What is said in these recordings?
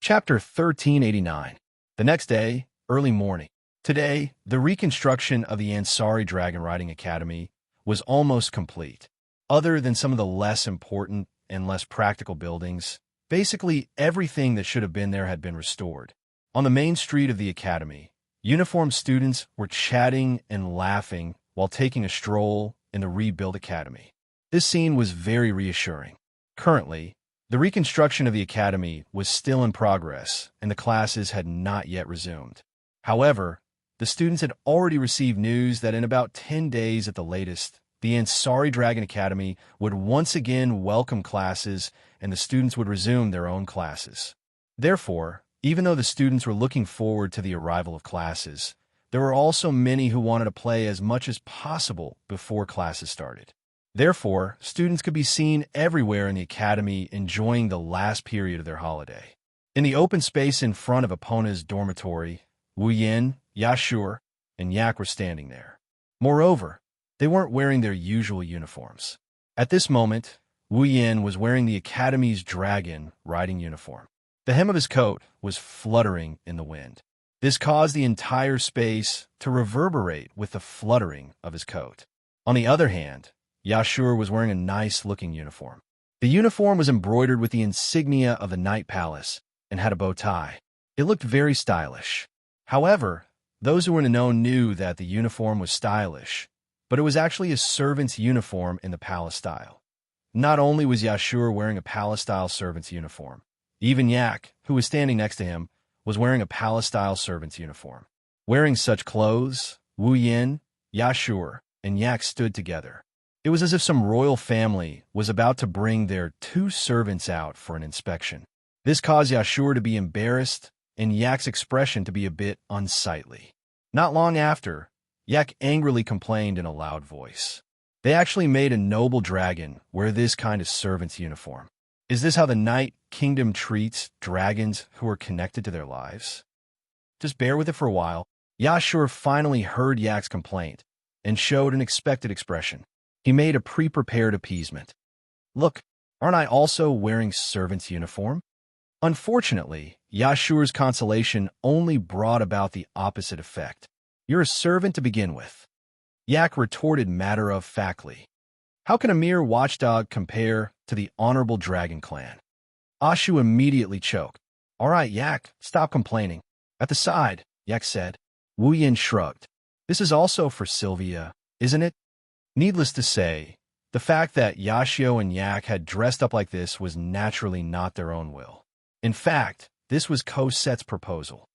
Chapter 1389. The next day, early morning. Today, the reconstruction of the Ansari Dragon Riding Academy was almost complete. Other than some of the less important and less practical buildings, basically everything that should have been there had been restored. On the main street of the academy, uniformed students were chatting and laughing while taking a stroll in the rebuilt academy. This scene was very reassuring. Currently, the reconstruction of the academy was still in progress, and the classes had not yet resumed. However, the students had already received news that in about 10 days at the latest, the Ansari Dragon Academy would once again welcome classes and the students would resume their own classes. Therefore, even though the students were looking forward to the arrival of classes, there were also many who wanted to play as much as possible before classes started. Therefore, students could be seen everywhere in the academy enjoying the last period of their holiday. In the open space in front of Epona's dormitory, Wu Yin, Yashur, and Yak were standing there. Moreover, they weren't wearing their usual uniforms. At this moment, Wu Yin was wearing the academy's dragon riding uniform. The hem of his coat was fluttering in the wind. This caused the entire space to reverberate with the fluttering of his coat. On the other hand, Yashur was wearing a nice-looking uniform. The uniform was embroidered with the insignia of the Night Palace and had a bow tie. It looked very stylish. However, those who were in the know knew that the uniform was stylish, but it was actually a servant's uniform in the palace style. Not only was Yashur wearing a palace-style servant's uniform, even Yak, who was standing next to him, was wearing a palace-style servant's uniform. Wearing such clothes, Wu Yin, Yashur, and Yak stood together. It was as if some royal family was about to bring their two servants out for an inspection. This caused Yashur to be embarrassed and Yak's expression to be a bit unsightly. Not long after, Yak angrily complained in a loud voice. They actually made a noble dragon wear this kind of servant's uniform. Is this how the Night Kingdom treats dragons who are connected to their lives? Just bear with it for a while. Yashur finally heard Yak's complaint and showed an expected expression. He made a pre-prepared appeasement. Look, aren't I also wearing servant's uniform? Unfortunately, Yashur's consolation only brought about the opposite effect. You're a servant to begin with. Yak retorted matter-of-factly. How can a mere watchdog compare to the honorable dragon clan? Ashu immediately choked. All right, Yak, stop complaining. At the side, Yak said. Wu Yin shrugged. This is also for Sylvia, isn't it? Needless to say, the fact that Yashio and Yak had dressed up like this was naturally not their own will. In fact, this was Cosette's proposal.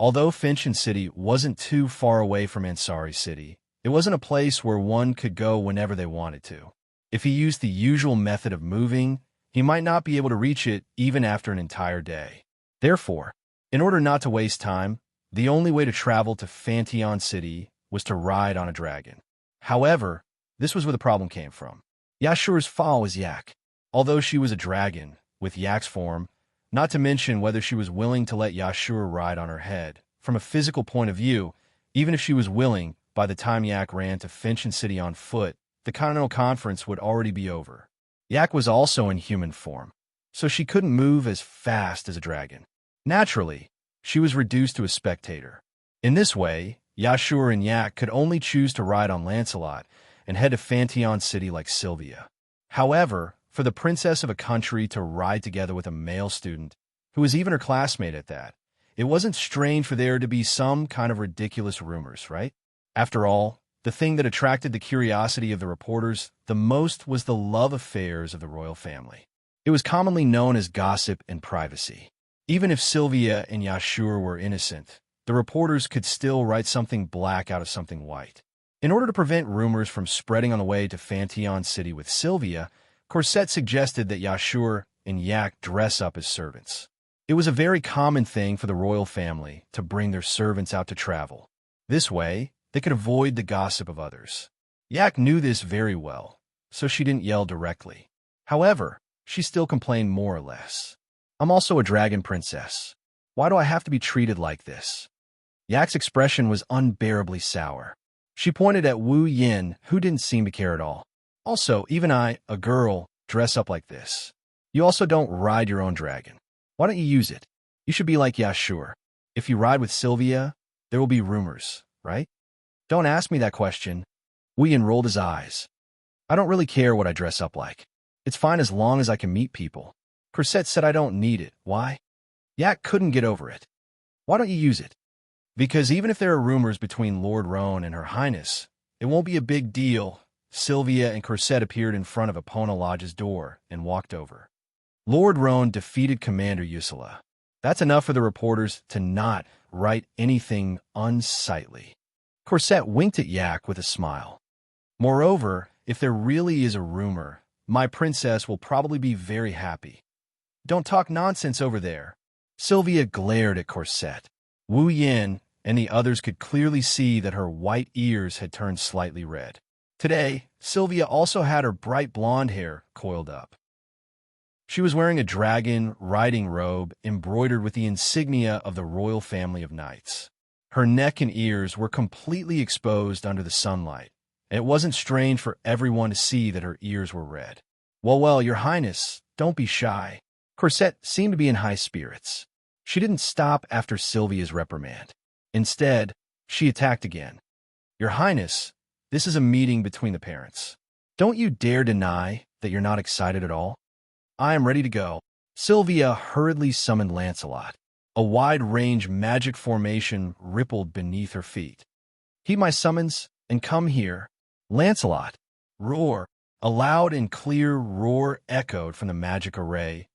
Although Finchin City wasn't too far away from Ansari City, it wasn't a place where one could go whenever they wanted to. If he used the usual method of moving, he might not be able to reach it even after an entire day. Therefore, in order not to waste time, the only way to travel to Fantion City was to ride on a dragon. However, this was where the problem came from. Yashur's foal was Yak. Although she was a dragon, with Yak's form, not to mention whether she was willing to let Yashur ride on her head, from a physical point of view, even if she was willing, by the time Yak ran to Finchin City on foot, the Continental Conference would already be over. Yak was also in human form, so she couldn't move as fast as a dragon. Naturally, she was reduced to a spectator. In this way, Yashur and Yak could only choose to ride on Lancelot and head to Fantion City like Sylvia. However, for the princess of a country to ride together with a male student, who was even her classmate at that, it wasn't strange for there to be some kind of ridiculous rumors, right? After all, the thing that attracted the curiosity of the reporters the most was the love affairs of the royal family. It was commonly known as gossip and privacy. Even if Sylvia and Yashur were innocent, the reporters could still write something black out of something white. In order to prevent rumors from spreading on the way to Fantion City with Sylvia, Cosette suggested that Yashur and Yak dress up as servants. It was a very common thing for the royal family to bring their servants out to travel. This way, they could avoid the gossip of others. Yak knew this very well, so she didn't yell directly. However, she still complained more or less. I'm also a dragon princess. Why do I have to be treated like this? Yak's expression was unbearably sour. She pointed at Wu Yin, who didn't seem to care at all. Also, even I, a girl, dress up like this. You also don't ride your own dragon. Why don't you use it? You should be like, yeah, sure. If you ride with Sylvia, there will be rumors, right? Don't ask me that question. Wuyan rolled his eyes. I don't really care what I dress up like. It's fine as long as I can meet people. Corsette said I don't need it. Why? Yak couldn't get over it. Why don't you use it? Because even if there are rumors between Lord Roan and Her Highness, it won't be a big deal. Sylvia and Corsette appeared in front of Epona Lodge's door and walked over. Lord Roan defeated Commander Wuxia. That's enough for the reporters to not write anything unsightly. Corsette winked at Yak with a smile. Moreover, if there really is a rumor, my princess will probably be very happy. Don't talk nonsense over there. Sylvia glared at Corsette. Wu Yin and the others could clearly see that her white ears had turned slightly red. Today, Sylvia also had her bright blonde hair coiled up. She was wearing a dragon riding robe embroidered with the insignia of the royal family of knights. Her neck and ears were completely exposed under the sunlight, and it wasn't strange for everyone to see that her ears were red. Well, Your Highness, don't be shy. Corsette seemed to be in high spirits. She didn't stop after Sylvia's reprimand. Instead, she attacked again. Your Highness, this is a meeting between the parents. Don't you dare deny that you're not excited at all. I am ready to go. Sylvia hurriedly summoned Lancelot. A wide-range magic formation rippled beneath her feet. Heed my summons and come here. Lancelot, roar. A loud and clear roar echoed from the magic array,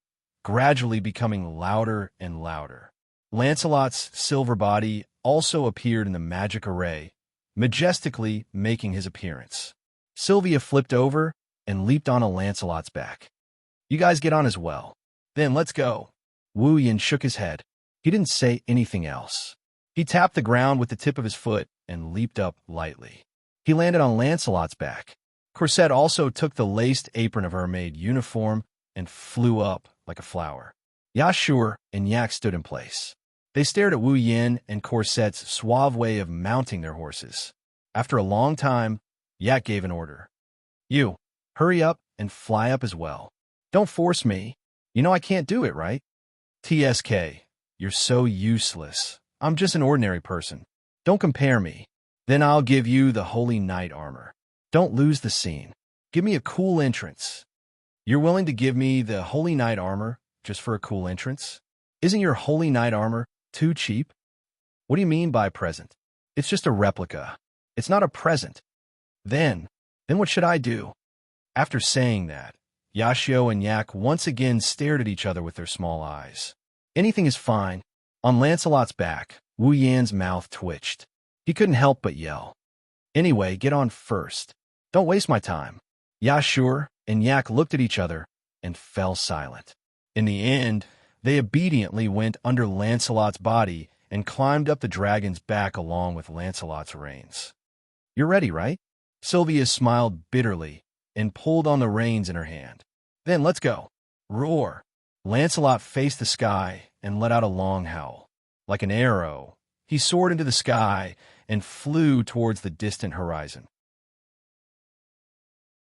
gradually becoming louder and louder. Lancelot's silver body also appeared in the magic array, majestically making his appearance. Sylvia flipped over and leaped onto Lancelot's back. You guys get on as well. Then let's go. Wu Yin shook his head. He didn't say anything else. He tapped the ground with the tip of his foot and leaped up lightly. He landed on Lancelot's back. Corsette also took the laced apron of her maid uniform and flew up like a flower. Yashur and Yak stood in place. They stared at Wu Yin and Corsette's suave way of mounting their horses. After a long time, Yak gave an order. You, hurry up and fly up as well. Don't force me. You know I can't do it, right? TSK, you're so useless. I'm just an ordinary person. Don't compare me. Then I'll give you the holy knight armor. Don't lose the scene. Give me a cool entrance. You're willing to give me the holy knight armor just for a cool entrance? Isn't your holy knight armor too cheap? What do you mean by present? It's just a replica. It's not a present. Then what should I do? After saying that, Yashio and Yak once again stared at each other with their small eyes. Anything is fine. On Lancelot's back, Wu Yan's mouth twitched. He couldn't help but yell. Anyway, get on first. Don't waste my time. Yashur and Yak looked at each other and fell silent. In the end, they obediently went under Lancelot's body and climbed up the dragon's back along with Lancelot's reins. You're ready, right? Sylvia smiled bitterly and pulled on the reins in her hand. Then let's go. Roar. Lancelot faced the sky and let out a long howl. Like an arrow, he soared into the sky and flew towards the distant horizon.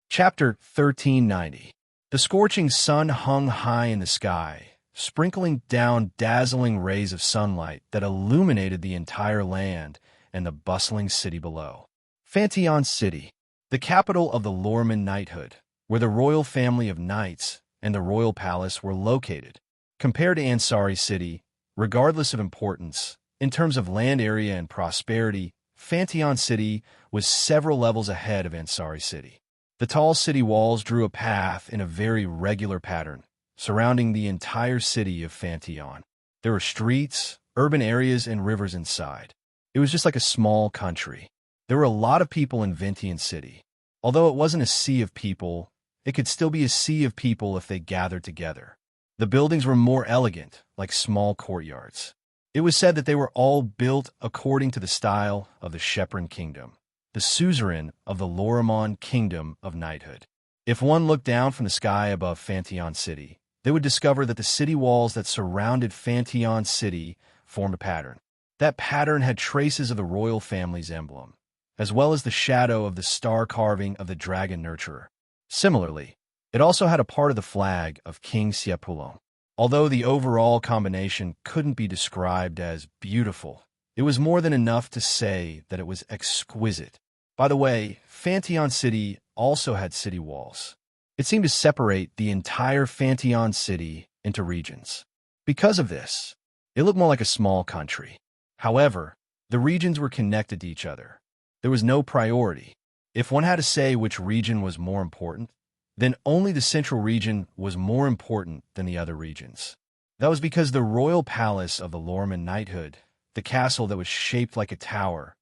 Chapter 1390. The scorching sun hung high in the sky, sprinkling down dazzling rays of sunlight that illuminated the entire land and the bustling city below. Fantion City, the capital of the Lorman knighthood, where the royal family of knights and the royal palace were located. Compared to Ansari City, regardless of importance, in terms of land area and prosperity, Fantion City was several levels ahead of Ansari City. The tall city walls drew a path in a very regular pattern, surrounding the entire city of Fantion. There were streets, urban areas, and rivers inside. It was just like a small country. There were a lot of people in Fantion City. Although it wasn't a sea of people, it could still be a sea of people if they gathered together. The buildings were more elegant, like small courtyards. It was said that they were all built according to the style of the Shepron Kingdom, the suzerain of the Lorimon Kingdom of Knighthood. If one looked down from the sky above Fantion City, they would discover that the city walls that surrounded Fantion City formed a pattern. That pattern had traces of the royal family's emblem, as well as the shadow of the star carving of the dragon nurturer. Similarly, it also had a part of the flag of King Xiapulon. Although the overall combination couldn't be described as beautiful, it was more than enough to say that it was exquisite. By the way, Fantion City also had city walls. It seemed to separate the entire Fantion City into regions. Because of this, it looked more like a small country. However, the regions were connected to each other. There was no priority. If one had to say which region was more important, then only the central region was more important than the other regions. That was because the royal palace of the Lorman knighthood, the castle that was shaped like a tower,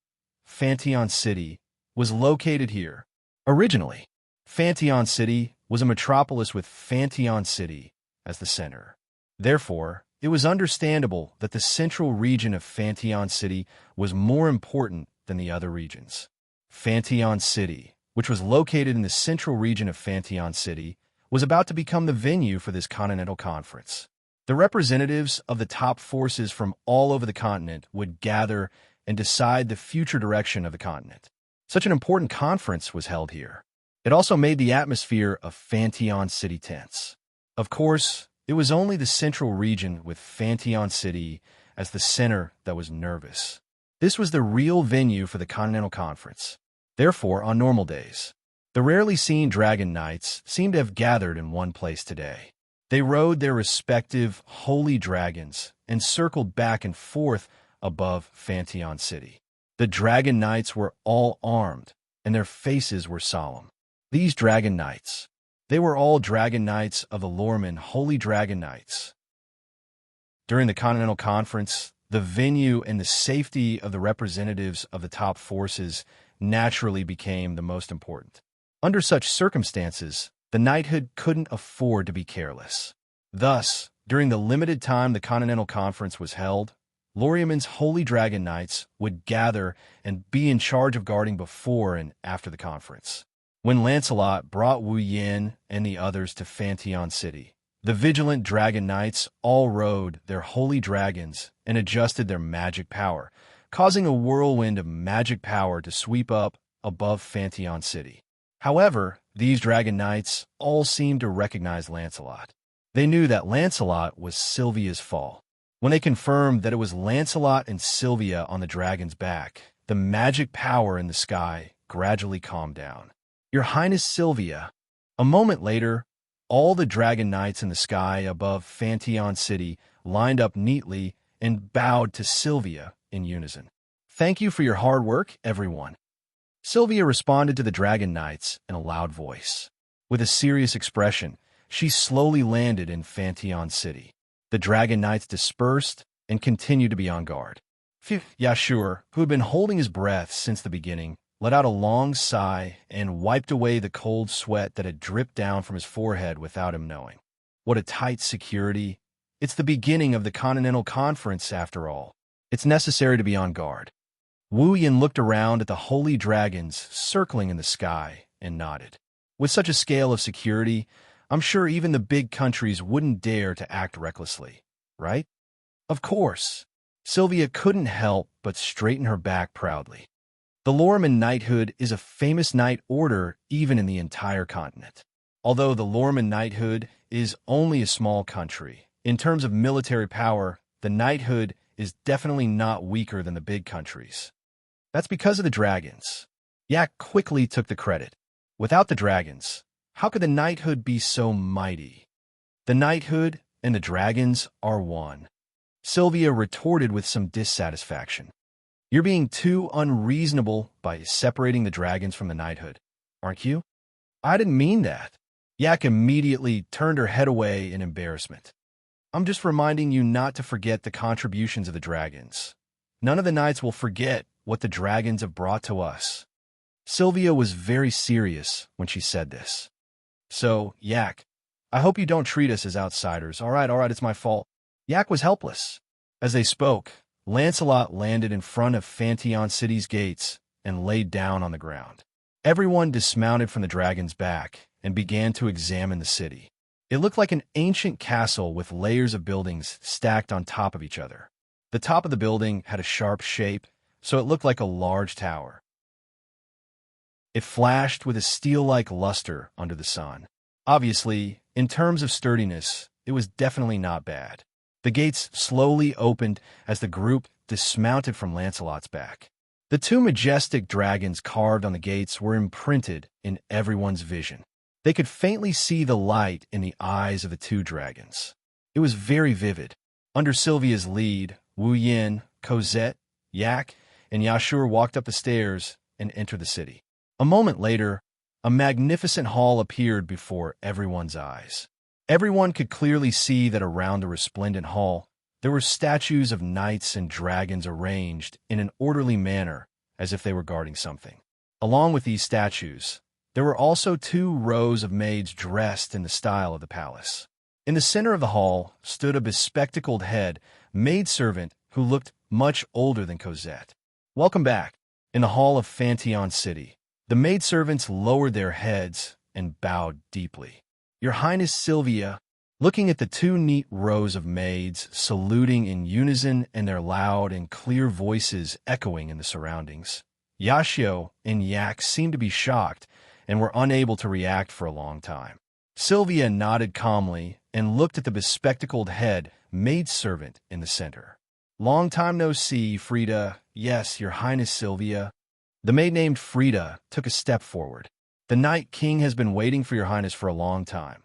Fantion City, was located here. Originally, Fantion City was a metropolis with Fantion City as the center. Therefore, it was understandable that the central region of Fantion City was more important than the other regions. Fantion City, which was located in the central region of Fantion City, was about to become the venue for this continental conference. The representatives of the top forces from all over the continent would gather and decide the future direction of the continent. Such an important conference was held here. It also made the atmosphere of Fantion City tense. Of course, it was only the central region with Fantion City as the center that was nervous. This was the real venue for the Continental Conference. Therefore, on normal days, the rarely seen Dragon Knights seemed to have gathered in one place today. They rode their respective holy dragons and circled back and forth above Fantion City. The Dragon Knights were all armed, and their faces were solemn. These Dragon Knights, they were all Dragon Knights of the Lorman Holy Dragon Knights. During the Continental Conference, the venue and the safety of the representatives of the top forces naturally became the most important. Under such circumstances, the knighthood couldn't afford to be careless. Thus, during the limited time the Continental Conference was held, Lorimen's Holy Dragon Knights would gather and be in charge of guarding before and after the conference. When Lancelot brought Wu Yin and the others to Fantion City, the vigilant Dragon Knights all rode their holy dragons and adjusted their magic power, causing a whirlwind of magic power to sweep up above Fantion City. However, these Dragon Knights all seemed to recognize Lancelot. They knew that Lancelot was Sylvia's fall. When they confirmed that it was Lancelot and Sylvia on the dragon's back, the magic power in the sky gradually calmed down. Your Highness Sylvia. A moment later, all the Dragon Knights in the sky above Fantion City lined up neatly and bowed to Sylvia in unison. Thank you for your hard work, everyone. Sylvia responded to the Dragon Knights in a loud voice. With a serious expression, she slowly landed in Fantion City. The Dragon Knights dispersed and continued to be on guard. Yashur, who had been holding his breath since the beginning, let out a long sigh and wiped away the cold sweat that had dripped down from his forehead without him knowing. What a tight security. It's the beginning of the Continental Conference, after all. It's necessary to be on guard. Wu Yin looked around at the holy dragons circling in the sky and nodded. With such a scale of security, I'm sure even the big countries wouldn't dare to act recklessly, right? Of course. Sylvia couldn't help but straighten her back proudly. The Lorman knighthood is a famous knight order even in the entire continent. Although the Lorman knighthood is only a small country, in terms of military power, the knighthood is definitely not weaker than the big countries. That's because of the dragons. Yak quickly took the credit. Without the dragons, how could the knighthood be so mighty? The knighthood and the dragons are one. Sylvia retorted with some dissatisfaction. You're being too unreasonable by separating the dragons from the knighthood, aren't you? I didn't mean that. Yak immediately turned her head away in embarrassment. I'm just reminding you not to forget the contributions of the dragons. None of the knights will forget what the dragons have brought to us. Sylvia was very serious when she said this. So, Yak, I hope you don't treat us as outsiders. All right, it's my fault. Yak was helpless. As they spoke, Lancelot landed in front of Fantion City's gates and laid down on the ground. Everyone dismounted from the dragon's back and began to examine the city. It looked like an ancient castle with layers of buildings stacked on top of each other. The top of the building had a sharp shape, so it looked like a large tower. It flashed with a steel-like luster under the sun. Obviously, in terms of sturdiness, it was definitely not bad. The gates slowly opened as the group dismounted from Lancelot's back. The two majestic dragons carved on the gates were imprinted in everyone's vision. They could faintly see the light in the eyes of the two dragons. It was very vivid. Under Sylvia's lead, Wu Yin, Cosette, Yak, and Yashur walked up the stairs and entered the city. A moment later, a magnificent hall appeared before everyone's eyes. Everyone could clearly see that around the resplendent hall, there were statues of knights and dragons arranged in an orderly manner as if they were guarding something. Along with these statues, there were also 2 rows of maids dressed in the style of the palace. In the center of the hall stood a bespectacled head maidservant who looked much older than Cosette. "Welcome back." In the hall of Fantion City, the maidservants lowered their heads and bowed deeply. "Your Highness Sylvia," looking at the 2 neat rows of maids, saluting in unison and their loud and clear voices echoing in the surroundings. Xianxia and Yak seemed to be shocked and were unable to react for a long time. Sylvia nodded calmly and looked at the bespectacled head maidservant in the center. "Long time no see, Frida." "Yes, Your Highness Sylvia." The maid named Frida took a step forward. "The Night King has been waiting for Your Highness for a long time.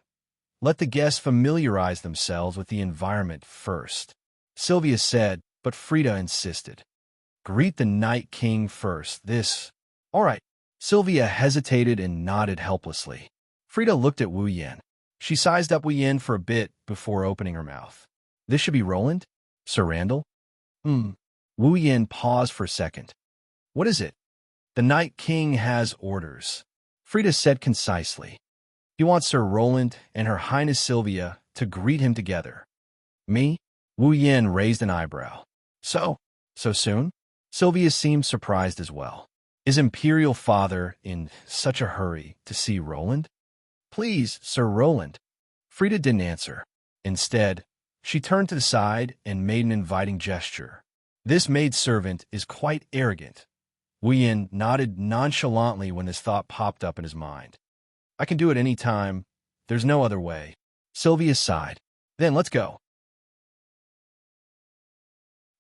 Let the guests familiarize themselves with the environment first," Sylvia said, but Frida insisted. "Greet the Night King first. This—" "All right." Sylvia hesitated and nodded helplessly. Frida looked at Wu Yin. She sized up Wu Yin for a bit before opening her mouth. "This should be Roland? Sir Randall?" Wu Yin paused for a second. "What is it?" "The Night King has orders," Frida said concisely. "He wants Sir Roland and Her Highness Sylvia to greet him together." "Me?" Wu Yin raised an eyebrow. So soon?" Sylvia seemed surprised as well. "Is Imperial Father in such a hurry to see Roland?" "Please, Sir Roland." Frida didn't answer. Instead, she turned to the side and made an inviting gesture. "This maidservant is quite arrogant." Wu Yin nodded nonchalantly when this thought popped up in his mind. "I can do it any time. There's no other way." Sylvia sighed. "Then let's go."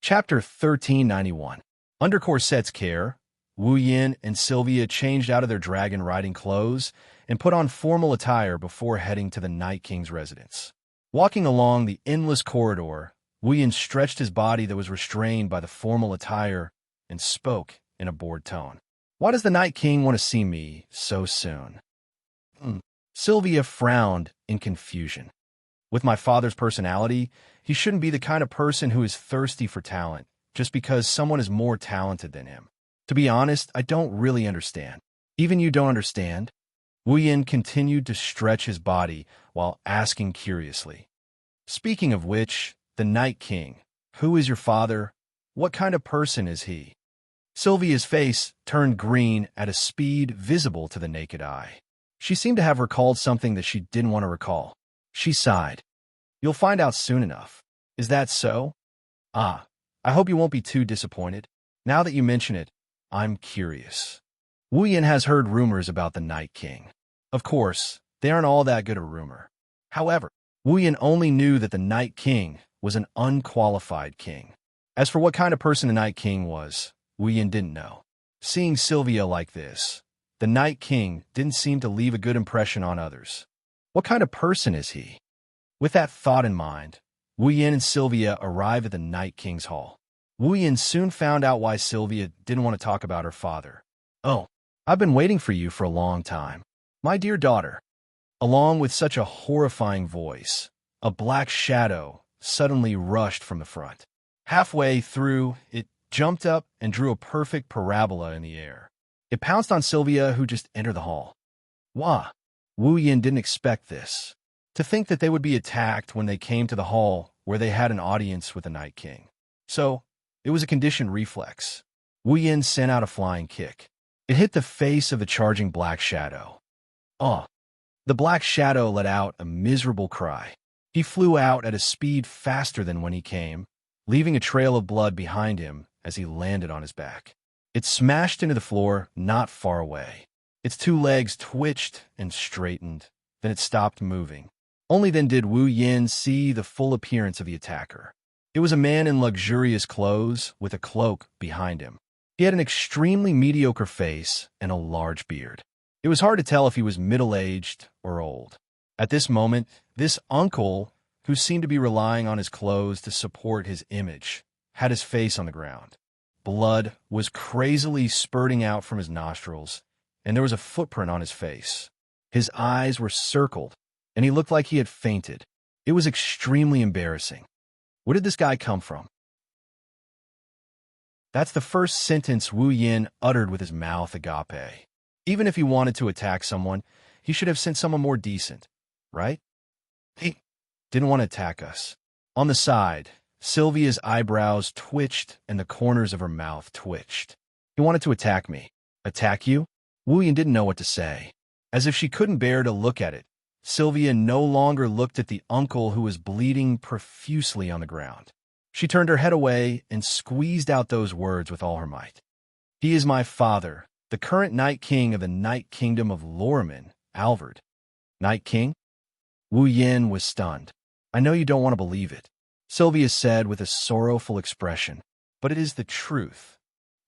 Chapter 1391. Under Corset's care, Wu Yin and Sylvia changed out of their dragon riding clothes and put on formal attire before heading to the Night King's residence. Walking along the endless corridor, Wu Yin stretched his body that was restrained by the formal attire and spoke in a bored tone. "Why does the Night King want to see me so soon?" Sylvia frowned in confusion. "With my father's personality, he shouldn't be the kind of person who is thirsty for talent just because someone is more talented than him. To be honest, I don't really understand." "Even you don't understand?" Wu Yin continued to stretch his body while asking curiously. "Speaking of which, the Night King, who is your father? What kind of person is he?" Sylvia's face turned green at a speed visible to the naked eye. She seemed to have recalled something that she didn't want to recall. She sighed. "You'll find out soon enough." "Is that so?" "Ah, I hope you won't be too disappointed. Now that you mention it, I'm curious." Wu Yin has heard rumors about the Night King. Of course, they aren't all that good a rumor. However, Wu Yin only knew that the Night King was an unqualified king. As for what kind of person the Night King was, Wu Yin didn't know. Seeing Sylvia like this, the Night King didn't seem to leave a good impression on others. What kind of person is he? With that thought in mind, Wu Yin and Sylvia arrived at the Night King's hall. Wu Yin soon found out why Sylvia didn't want to talk about her father. "Oh, I've been waiting for you for a long time. My dear daughter." Along with such a horrifying voice, a black shadow suddenly rushed from the front. Halfway through, it jumped up and drew a perfect parabola in the air. It pounced on Sylvia, who just entered the hall. Wah! Wu Yin didn't expect this. To think that they would be attacked when they came to the hall where they had an audience with the Night King. So, it was a conditioned reflex. Wu Yin sent out a flying kick. It hit the face of the charging black shadow. "Oh!" The black shadow let out a miserable cry. He flew out at a speed faster than when he came, leaving a trail of blood behind him as he landed on his back. It smashed into the floor not far away. Its 2 legs twitched and straightened, then it stopped moving. Only then did Wu Yin see the full appearance of the attacker. It was a man in luxurious clothes with a cloak behind him. He had an extremely mediocre face and a large beard. It was hard to tell if he was middle-aged or old. At this moment, this uncle, who seemed to be relying on his clothes to support his image, had his face on the ground. Blood was crazily spurting out from his nostrils, and there was a footprint on his face. His eyes were circled, and he looked like he had fainted. It was extremely embarrassing. Where did this guy come from? That's the first sentence Wu Yin uttered with his mouth agape. Even if he wanted to attack someone, he should have sent someone more decent, right? He didn't want to attack us. On the side, Sylvia's eyebrows twitched and the corners of her mouth twitched. He wanted to attack me. Attack you? Wu Yin didn't know what to say. As if she couldn't bear to look at it, Sylvia no longer looked at the uncle who was bleeding profusely on the ground. She turned her head away and squeezed out those words with all her might. He is my father, the current Night King of the Night Kingdom of Lorman, Alvard. Night King? Wu Yin was stunned. I know you don't want to believe it, Sylvia said with a sorrowful expression, but it is the truth.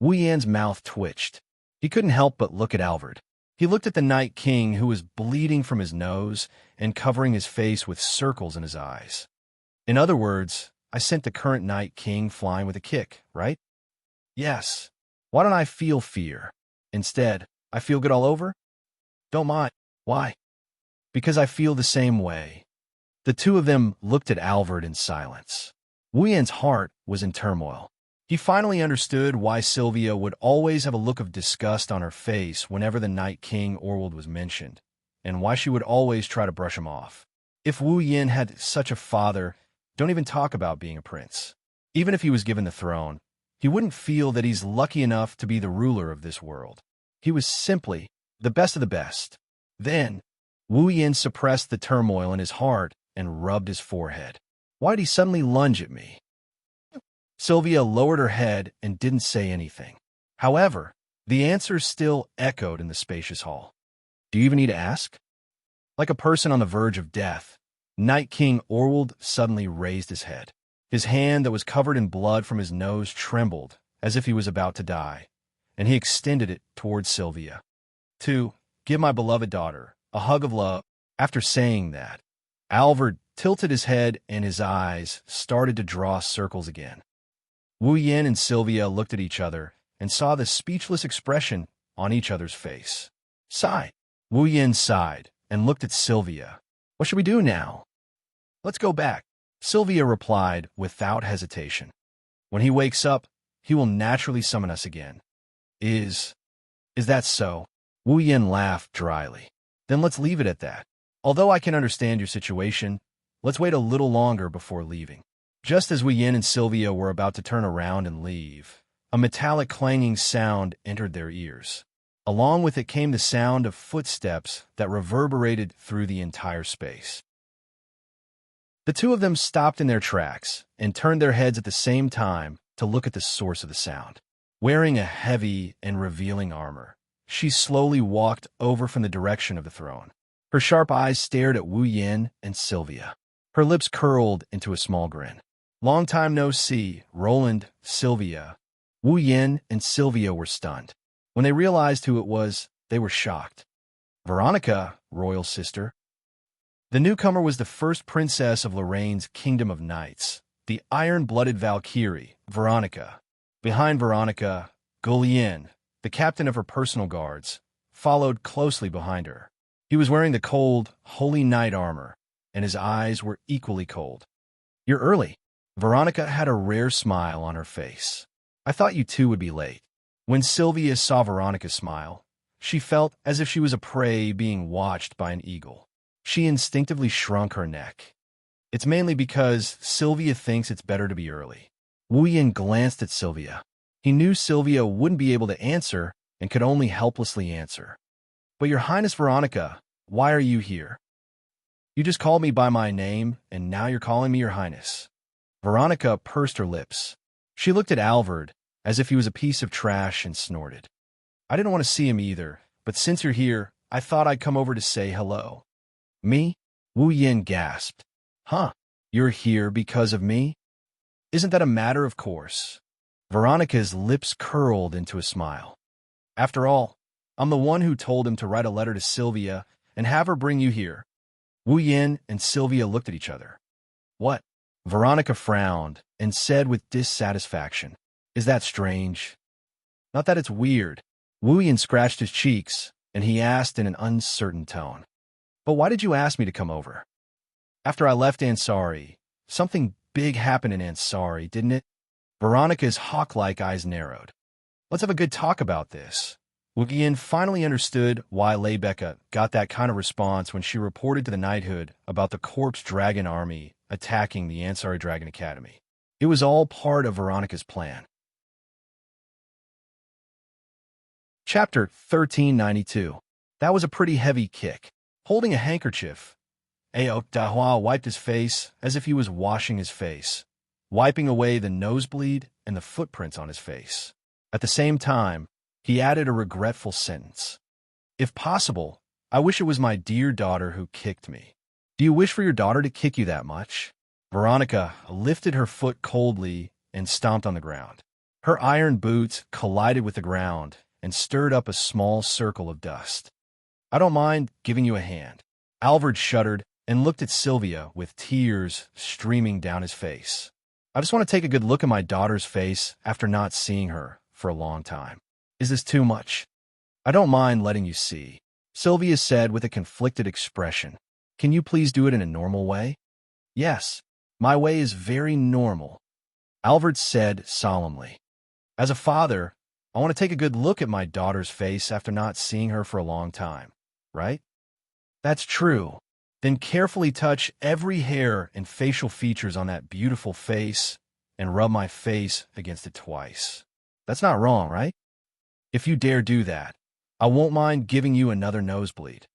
Wu Yin's mouth twitched. He couldn't help but look at Alvard. He looked at the Night King, who was bleeding from his nose and covering his face with circles in his eyes. In other words, I sent the current Night King flying with a kick, right? Yes. Why don't I feel fear? Instead, I feel good all over? Don't mind. Why? Because I feel the same way. The two of them looked at Alvard in silence. Wu Yin's heart was in turmoil. He finally understood why Sylvia would always have a look of disgust on her face whenever the Night King Orwald was mentioned, and why she would always try to brush him off. If Wu Yin had such a father, don't even talk about being a prince. Even if he was given the throne, he wouldn't feel that he's lucky enough to be the ruler of this world. He was simply the best of the best. Then, Wu Yin suppressed the turmoil in his heart and rubbed his forehead. Why did he suddenly lunge at me? Sylvia lowered her head and didn't say anything. However, the answer still echoed in the spacious hall. Do you even need to ask? Like a person on the verge of death, Night King Orwald suddenly raised his head. His hand that was covered in blood from his nose trembled as if he was about to die, and he extended it towards Sylvia. To give my beloved daughter a hug of love. After saying that, Alvard tilted his head and his eyes started to draw circles again. Wu Yin and Sylvia looked at each other and saw the speechless expression on each other's face. Sigh. Wu Yin sighed and looked at Sylvia. What should we do now? Let's go back, Sylvia replied without hesitation. When he wakes up, he will naturally summon us again. Is that so? Wu Yin laughed dryly. Then let's leave it at that. Although I can understand your situation, let's wait a little longer before leaving. Just as Wu Yin and Sylvia were about to turn around and leave, a metallic clanging sound entered their ears. Along with it came the sound of footsteps that reverberated through the entire space. The two of them stopped in their tracks and turned their heads at the same time to look at the source of the sound. Wearing a heavy and revealing armor, she slowly walked over from the direction of the throne. Her sharp eyes stared at Wu Yin and Sylvia. Her lips curled into a small grin. Long time no see, Roland, Sylvia. Wu Yin and Sylvia were stunned. When they realized who it was, they were shocked. Veronica, royal sister. The newcomer was the first princess of Lorraine's Kingdom of Knights, the iron-blooded Valkyrie, Veronica. Behind Veronica, Gulian, the captain of her personal guards, followed closely behind her. He was wearing the cold, holy knight armor, and his eyes were equally cold. You're early. Veronica had a rare smile on her face. I thought you two would be late. When Sylvia saw Veronica smile, she felt as if she was a prey being watched by an eagle. She instinctively shrunk her neck. It's mainly because Sylvia thinks it's better to be early. Wu Yin glanced at Sylvia. He knew Sylvia wouldn't be able to answer and could only helplessly answer. But Your Highness Veronica, why are you here? You just called me by my name, and now you're calling me Your Highness. Veronica pursed her lips. She looked at Alvard as if he was a piece of trash and snorted. I didn't want to see him either, but since you're here, I thought I'd come over to say hello. Me? Wu Yin gasped. Huh? You're here because of me? Isn't that a matter of course? Veronica's lips curled into a smile. After all, I'm the one who told him to write a letter to Sylvia and have her bring you here. Wu Yin and Sylvia looked at each other. What? Veronica frowned and said with dissatisfaction, Is that strange? Not that it's weird. Wu Yin scratched his cheeks, and he asked in an uncertain tone, But why did you ask me to come over? After I left Ansari, something big happened in Ansari, didn't it? Veronica's hawk-like eyes narrowed. Let's have a good talk about this. Wu Yin finally understood why Leibeka got that kind of response when she reported to the knighthood about the Corpse Dragon army attacking the Ansari Dragon Academy. It was all part of Veronica's plan. Chapter 1392. That was a pretty heavy kick. Holding a handkerchief, Ao Dahua wiped his face as if he was washing his face, wiping away the nosebleed and the footprints on his face. At the same time, he added a regretful sentence. If possible, I wish it was my dear daughter who kicked me. Do you wish for your daughter to kick you that much? Veronica lifted her foot coldly and stomped on the ground. Her iron boots collided with the ground and stirred up a small circle of dust. I don't mind giving you a hand. Alvard shuddered and looked at Sylvia with tears streaming down his face. I just want to take a good look at my daughter's face after not seeing her for a long time. Is this too much? I don't mind letting you see, Sylvia said with a conflicted expression. Can you please do it in a normal way? Yes, my way is very normal, Alvard said solemnly. As a father, I want to take a good look at my daughter's face after not seeing her for a long time, right? That's true. Then carefully touch every hair and facial features on that beautiful face and rub my face against it twice. That's not wrong, right? If you dare do that, I won't mind giving you another nosebleed.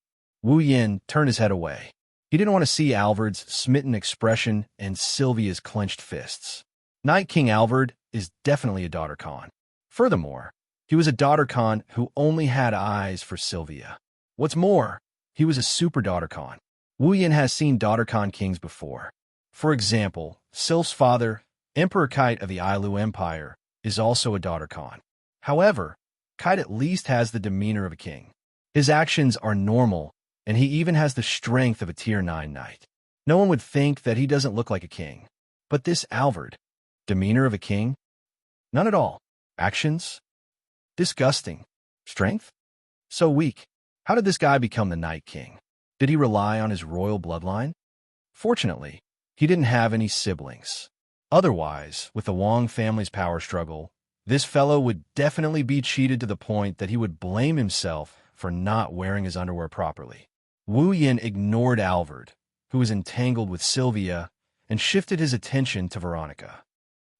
Wu Yin turned his head away. He didn't want to see Alvard's smitten expression and Sylvia's clenched fists. Night King Alvard is definitely a daughter Khan. Furthermore, he was a daughter Khan who only had eyes for Sylvia. What's more, he was a super daughter Khan. Wu Yin has seen daughter Khan kings before. For example, Sylph's father, Emperor Kite of the Ailu Empire, is also a daughter Khan. However, Kite at least has the demeanor of a king. His actions are normal, and he even has the strength of a Tier 9 knight. No one would think that he doesn't look like a king. But this Alvard, demeanor of a king? None at all. Actions? Disgusting. Strength? So weak. How did this guy become the Night King? Did he rely on his royal bloodline? Fortunately, he didn't have any siblings. Otherwise, with the Wang family's power struggle, this fellow would definitely be cheated to the point that he would blame himself for not wearing his underwear properly. Wu Yin ignored Alvard, who was entangled with Sylvia, and shifted his attention to Veronica.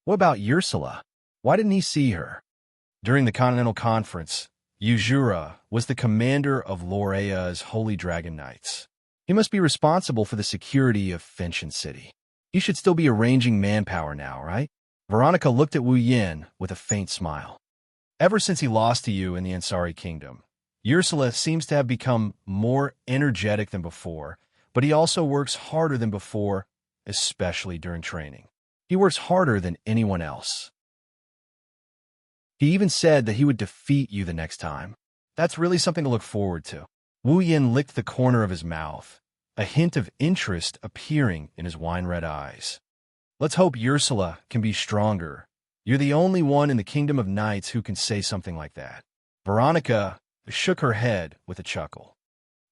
What about Ursula? Why didn't he see her? During the Continental Conference, Yuzura was the commander of Lorea's Holy Dragon Knights. He must be responsible for the security of Fenshin City. He should still be arranging manpower now, right? Veronica looked at Wu Yin with a faint smile. Ever since he lost to you in the Ansari Kingdom, Ursula seems to have become more energetic than before, but he also works harder than before, especially during training. He works harder than anyone else. He even said that he would defeat you the next time. That's really something to look forward to. Wu Yin licked the corner of his mouth, a hint of interest appearing in his wine-red eyes. Let's hope Ursula can be stronger. You're the only one in the Kingdom of Knights who can say something like that. Veronica shook her head with a chuckle.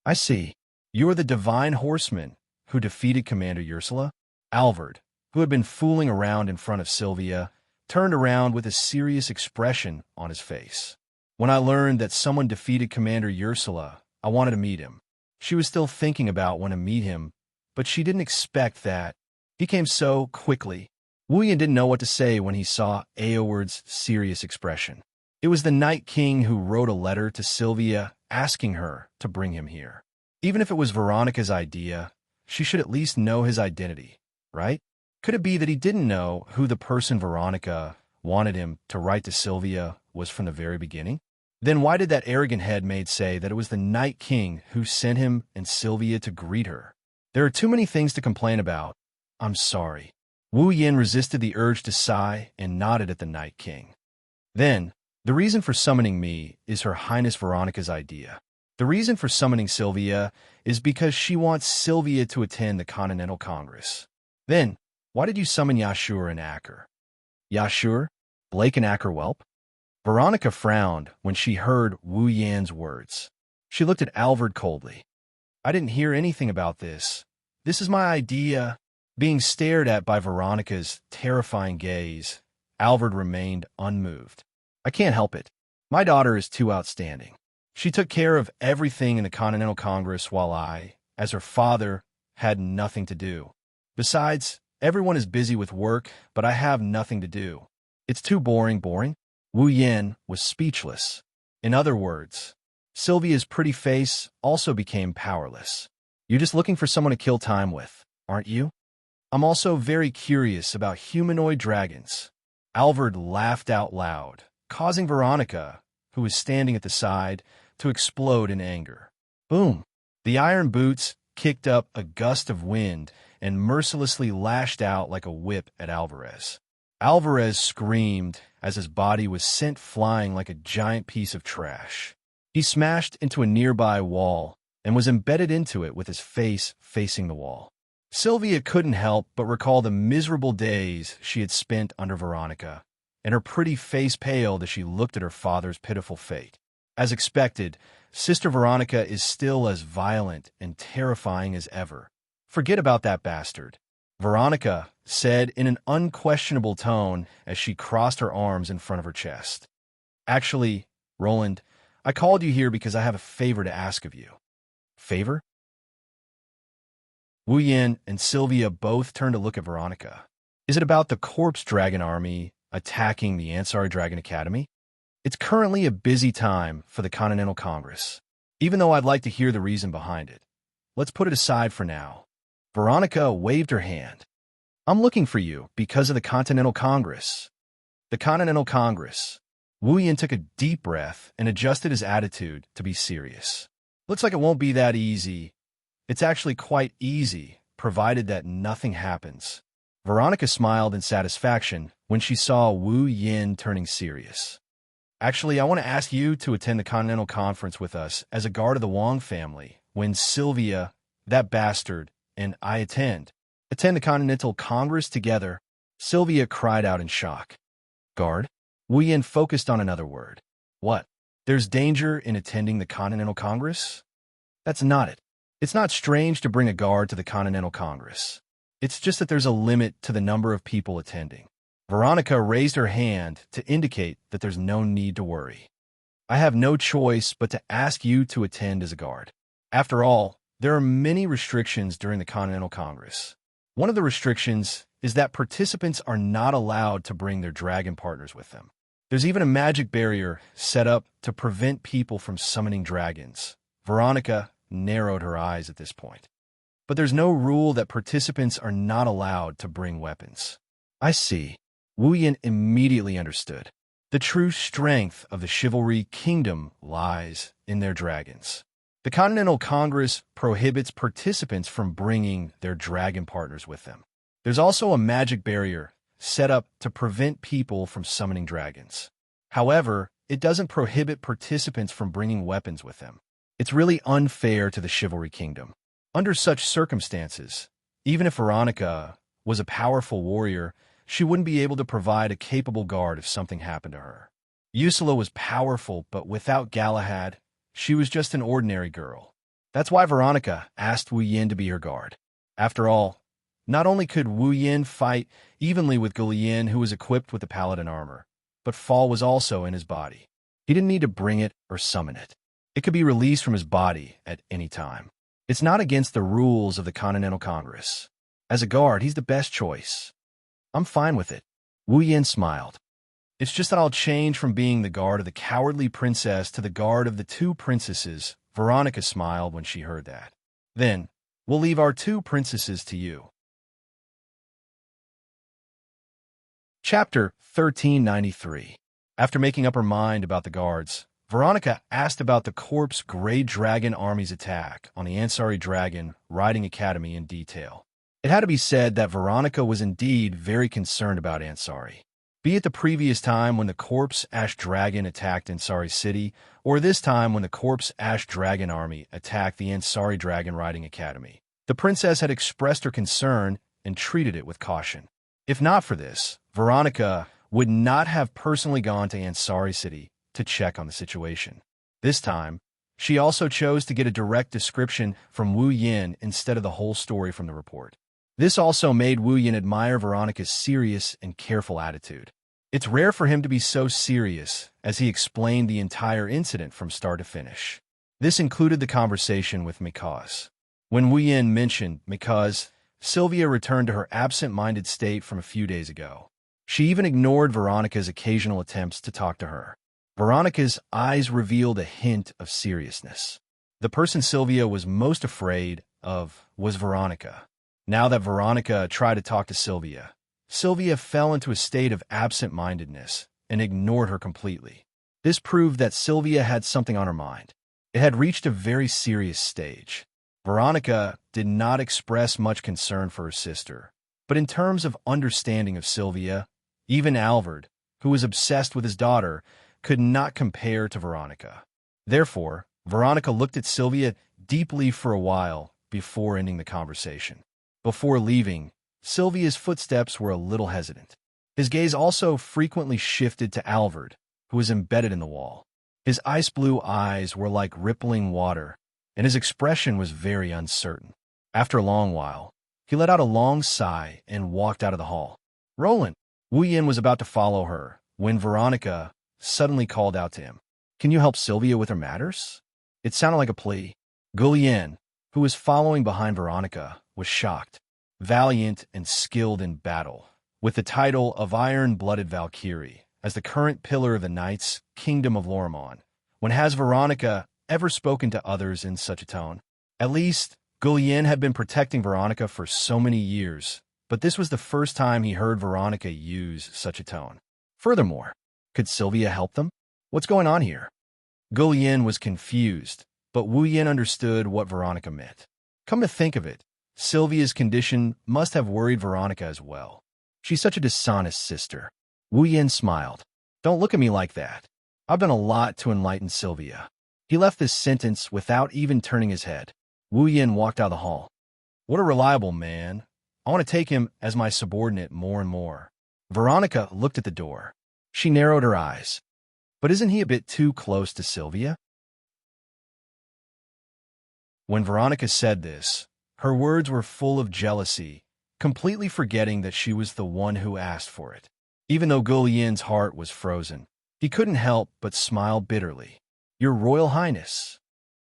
I see. You're the divine horseman who defeated Commander Ursula? Alvard, who had been fooling around in front of Sylvia, turned around with a serious expression on his face. When I learned that someone defeated Commander Ursula, I wanted to meet him. She was still thinking about when to meet him, but she didn't expect that. He came so quickly. Wu Yin didn't know what to say when he saw Eoward's serious expression. It was the Night King who wrote a letter to Sylvia asking her to bring him here. Even if it was Veronica's idea, she should at least know his identity, right? Could it be that he didn't know who the person Veronica wanted him to write to Sylvia was from the very beginning? Then why did that arrogant head maid say that it was the Night King who sent him and Sylvia to greet her? There are too many things to complain about. I'm sorry. Wu Yin resisted the urge to sigh and nodded at the Night King. Then, the reason for summoning me is Her Highness Veronica's idea. The reason for summoning Sylvia is because she wants Sylvia to attend the Continental Congress. Then, why did you summon Yashur and Acker? Yashur? Blake and Acker whelp? Veronica frowned when she heard Wu Yan's words. She looked at Alvord coldly. I didn't hear anything about this. This is my idea. Being stared at by Veronica's terrifying gaze, Alvord remained unmoved. I can't help it. My daughter is too outstanding. She took care of everything in the Continental Congress while I, as her father, had nothing to do. Besides, everyone is busy with work, but I have nothing to do. It's too boring. Wu Yin was speechless. In other words, Sylvia's pretty face also became powerless. You're just looking for someone to kill time with, aren't you? I'm also very curious about humanoid dragons. Alvord laughed out loud, causing Veronica, who was standing at the side, to explode in anger. Boom! The iron boots kicked up a gust of wind and mercilessly lashed out like a whip at Alvarez. Alvarez screamed as his body was sent flying like a giant piece of trash. He smashed into a nearby wall and was embedded into it with his face facing the wall. Sylvia couldn't help but recall the miserable days she had spent under Veronica, and her pretty face paled as she looked at her father's pitiful fate. As expected, Sister Veronica is still as violent and terrifying as ever. Forget about that bastard, Veronica said in an unquestionable tone as she crossed her arms in front of her chest. Actually, Roland, I called you here because I have a favor to ask of you. Favor? Wu Yin and Sylvia both turned to look at Veronica. Is it about the Corpse Dragon Army attacking the Ansari Dragon Academy? It's currently a busy time for the Continental Congress, even though I'd like to hear the reason behind it. Let's put it aside for now. Veronica waved her hand. I'm looking for you because of the Continental Congress. The Continental Congress. Wu Yin took a deep breath and adjusted his attitude to be serious. Looks like it won't be that easy. It's actually quite easy, provided that nothing happens. Veronica smiled in satisfaction when she saw Wu Yin turning serious. Actually, I want to ask you to attend the Continental Conference with us as a guard of the Wong family when Sylvia, that bastard, and I attend the Continental Congress together. Sylvia cried out in shock. Guard? Wu Yin focused on another word. What? There's danger in attending the Continental Congress? That's not it. It's not strange to bring a guard to the Continental Congress. It's just that there's a limit to the number of people attending. Veronica raised her hand to indicate that there's no need to worry. I have no choice but to ask you to attend as a guard. After all, there are many restrictions during the Continental Congress. One of the restrictions is that participants are not allowed to bring their dragon partners with them. There's even a magic barrier set up to prevent people from summoning dragons. Veronica narrowed her eyes at this point. But there's no rule that participants are not allowed to bring weapons. I see. Wu Yin immediately understood. The true strength of the Chivalry Kingdom lies in their dragons. The Continental Congress prohibits participants from bringing their dragon partners with them. There's also a magic barrier set up to prevent people from summoning dragons. However, it doesn't prohibit participants from bringing weapons with them. It's really unfair to the Chivalry Kingdom. Under such circumstances, even if Veronica was a powerful warrior, she wouldn't be able to provide a capable guard if something happened to her. Ursula was powerful, but without Galahad, she was just an ordinary girl. That's why Veronica asked Wu Yin to be her guard. After all, not only could Wu Yin fight evenly with Gulian, who was equipped with the paladin armor, but Fall was also in his body. He didn't need to bring it or summon it. It could be released from his body at any time. It's not against the rules of the Continental Congress. As a guard, he's the best choice. I'm fine with it. Wu Yin smiled. It's just that I'll change from being the guard of the cowardly princess to the guard of the two princesses. Veronica smiled when she heard that. Then, we'll leave our two princesses to you. Chapter 1393. After making up her mind about the guards, Veronica asked about the Corpse Grey Dragon Army's attack on the Ansari Dragon Riding Academy in detail. It had to be said that Veronica was indeed very concerned about Ansari. Be it the previous time when the Corpse Ash Dragon attacked Ansari City, or this time when the Corpse Ash Dragon Army attacked the Ansari Dragon Riding Academy. The princess had expressed her concern and treated it with caution. If not for this, Veronica would not have personally gone to Ansari City to check on the situation. This time, she also chose to get a direct description from Wu Yin instead of the whole story from the report. This also made Wu Yin admire Veronica's serious and careful attitude. It's rare for him to be so serious, as he explained the entire incident from start to finish. This included the conversation with Mikaz. When Wu Yin mentioned Mikaz, Xianxia returned to her absent-minded state from a few days ago. She even ignored Veronica's occasional attempts to talk to her. Veronica's eyes revealed a hint of seriousness. The person Xianxia was most afraid of was Veronica. Now that Veronica tried to talk to Xianxia fell into a state of absent-mindedness and ignored her completely. This proved that Xianxia had something on her mind. It had reached a very serious stage. Veronica did not express much concern for her sister, but in terms of understanding of Xianxia, even Alvard, who was obsessed with his daughter, could not compare to Veronica. Therefore, Veronica looked at Xianxia deeply for a while before ending the conversation. Before leaving, Xianxia's footsteps were a little hesitant. His gaze also frequently shifted to Alvard, who was embedded in the wall. His ice-blue eyes were like rippling water, and his expression was very uncertain. After a long while, he let out a long sigh and walked out of the hall. "Roland!" Wu Yin was about to follow her when Veronica suddenly called out to him. "Can you help Xianxia with her matters?" It sounded like a plea. Gu Yin, who was following behind Veronica, was shocked. Valiant and skilled in battle, with the title of Iron-Blooded Valkyrie, as the current pillar of the Knights' Kingdom of Lorimon. When has Veronica ever spoken to others in such a tone? At least, Gu Yin had been protecting Veronica for so many years, but this was the first time he heard Veronica use such a tone. Furthermore, could Xianxia help them? What's going on here? Gu Yin was confused, but Wu Yin understood what Veronica meant. Come to think of it, Xianxia's condition must have worried Veronica as well. She's such a dishonest sister. Wu Yin smiled. Don't look at me like that. I've done a lot to enlighten Xianxia. He left this sentence without even turning his head. Wu Yin walked out of the hall. What a reliable man. I want to take him as my subordinate more and more. Veronica looked at the door. She narrowed her eyes. But isn't he a bit too close to Xianxia? When Veronica said this, her words were full of jealousy, completely forgetting that she was the one who asked for it. Even though Gu Yin's heart was frozen, he couldn't help but smile bitterly. "Your Royal Highness."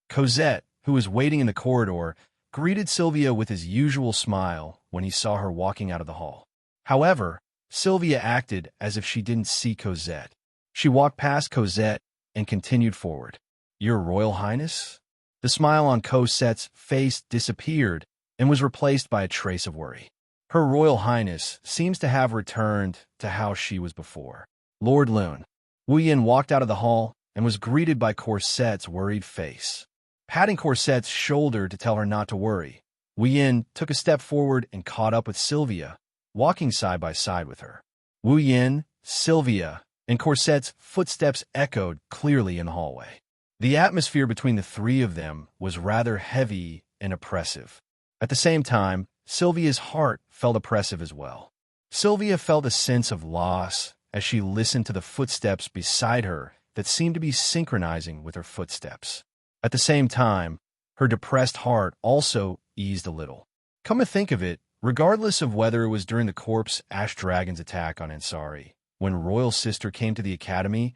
Cosette, who was waiting in the corridor, greeted Xianxia with his usual smile when he saw her walking out of the hall. However, Xianxia acted as if she didn't see Cosette. She walked past Cosette and continued forward. "Your Royal Highness?" The smile on Cosette's face disappeared and was replaced by a trace of worry. Her Royal Highness seems to have returned to how she was before. Lord Lune. Wu Yin walked out of the hall and was greeted by Cosette's worried face. Patting Cosette's shoulder to tell her not to worry, Wu Yin took a step forward and caught up with Xianxia, walking side by side with her. Wu Yin, Xianxia, and Cosette's footsteps echoed clearly in the hallway. The atmosphere between the three of them was rather heavy and oppressive. At the same time, Xianxia's heart felt oppressive as well. Xianxia felt a sense of loss as she listened to the footsteps beside her that seemed to be synchronizing with her footsteps. At the same time, her depressed heart also eased a little. Come to think of it, regardless of whether it was during the Corpse Ash Dragon's attack on Ansari, when Royal Sister came to the Academy,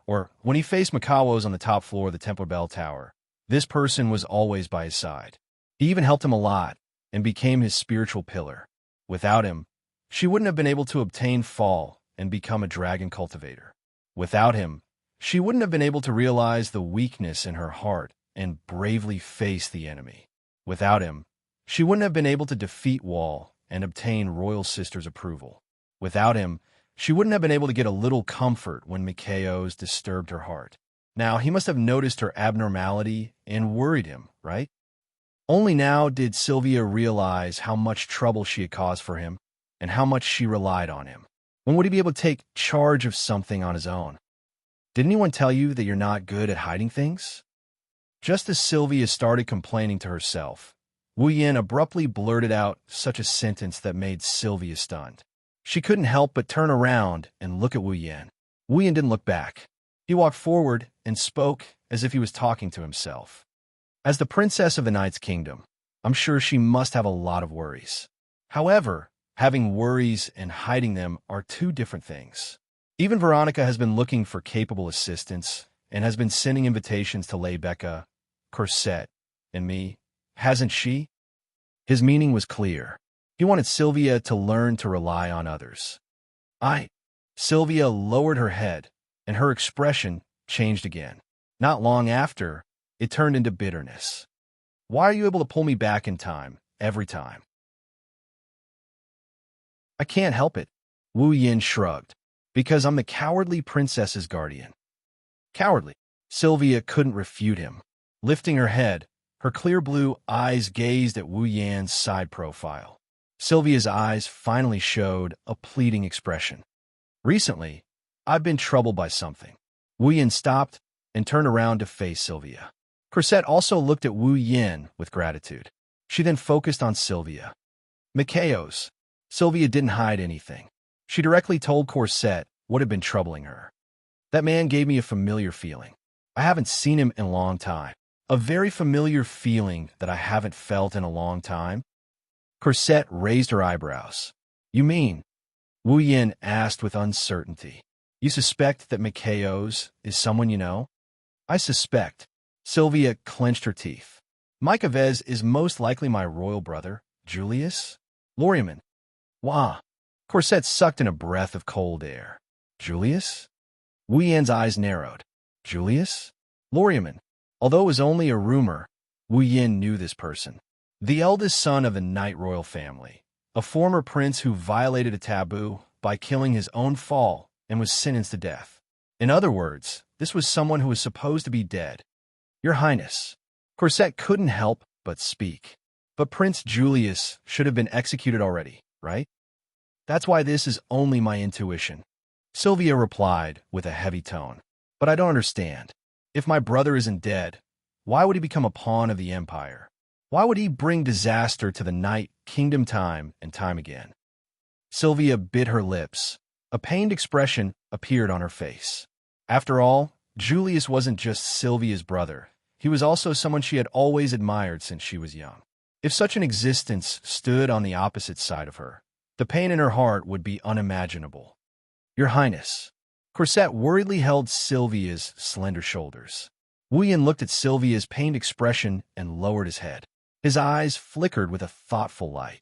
or when he faced Makawas on the top floor of the Templar Bell Tower, this person was always by his side. He even helped him a lot and became his spiritual pillar. Without him, she wouldn't have been able to obtain Fall and become a dragon cultivator. Without him, she wouldn't have been able to realize the weakness in her heart and bravely face the enemy. Without him, she wouldn't have been able to defeat Wall and obtain Royal Sister's approval. Without him, she wouldn't have been able to get a little comfort when Mikaos disturbed her heart. Now, he must have noticed her abnormality and worried him, right? Only now did Sylvia realize how much trouble she had caused for him and how much she relied on him. When would he be able to take charge of something on his own? Did anyone tell you that you're not good at hiding things? Just as Sylvia started complaining to herself, Wu Yin abruptly blurted out such a sentence that made Sylvia stunned. She couldn't help but turn around and look at Wu Yin. Wu Yin didn't look back. He walked forward and spoke as if he was talking to himself. As the princess of the Knight's Kingdom, I'm sure she must have a lot of worries. However, having worries and hiding them are two different things. Even Veronica has been looking for capable assistance and has been sending invitations to Lebecca, Corset, and me, hasn't she? His meaning was clear. He wanted Sylvia to learn to rely on others. Sylvia lowered her head, and her expression changed again. Not long after, it turned into bitterness. Why are you able to pull me back in time, every time? I can't help it, Wu Yin shrugged. Because I'm the cowardly princess's guardian. Cowardly? Sylvia couldn't refute him. Lifting her head, her clear blue eyes gazed at Wu Yan's side profile. Sylvia's eyes finally showed a pleading expression. Recently, I've been troubled by something. Wu Yin stopped and turned around to face Sylvia. Corset also looked at Wu Yin with gratitude. She then focused on Sylvia. Mikhails. Sylvia didn't hide anything. She directly told Corset what had been troubling her. That man gave me a familiar feeling. I haven't seen him in a long time. A very familiar feeling that I haven't felt in a long time. Corset raised her eyebrows. You mean? Wu Yin asked with uncertainty. You suspect that Mikhails is someone you know? I suspect. Sylvia clenched her teeth. Mikhails is most likely my royal brother, Julius? Loriaman. Wah. Corset sucked in a breath of cold air. Julius? Wu Yan's eyes narrowed. Julius? Loriaman. Although it was only a rumor, Wu Yin knew this person. The eldest son of the Knight royal family, a former prince who violated a taboo by killing his own fall and was sentenced to death. In other words, this was someone who was supposed to be dead. Your Highness. Corset couldn't help but speak. But Prince Julius should have been executed already, right? That's why this is only my intuition. Sylvia replied with a heavy tone. But I don't understand. If my brother isn't dead, why would he become a pawn of the Empire? Why would he bring disaster to the Knight Kingdom time and time again? Sylvia bit her lips. A pained expression appeared on her face. After all, Julius wasn't just Sylvia's brother. He was also someone she had always admired since she was young. If such an existence stood on the opposite side of her, the pain in her heart would be unimaginable. Your Highness. Corset worriedly held Sylvia's slender shoulders. Wu Yin looked at Sylvia's pained expression and lowered his head. His eyes flickered with a thoughtful light.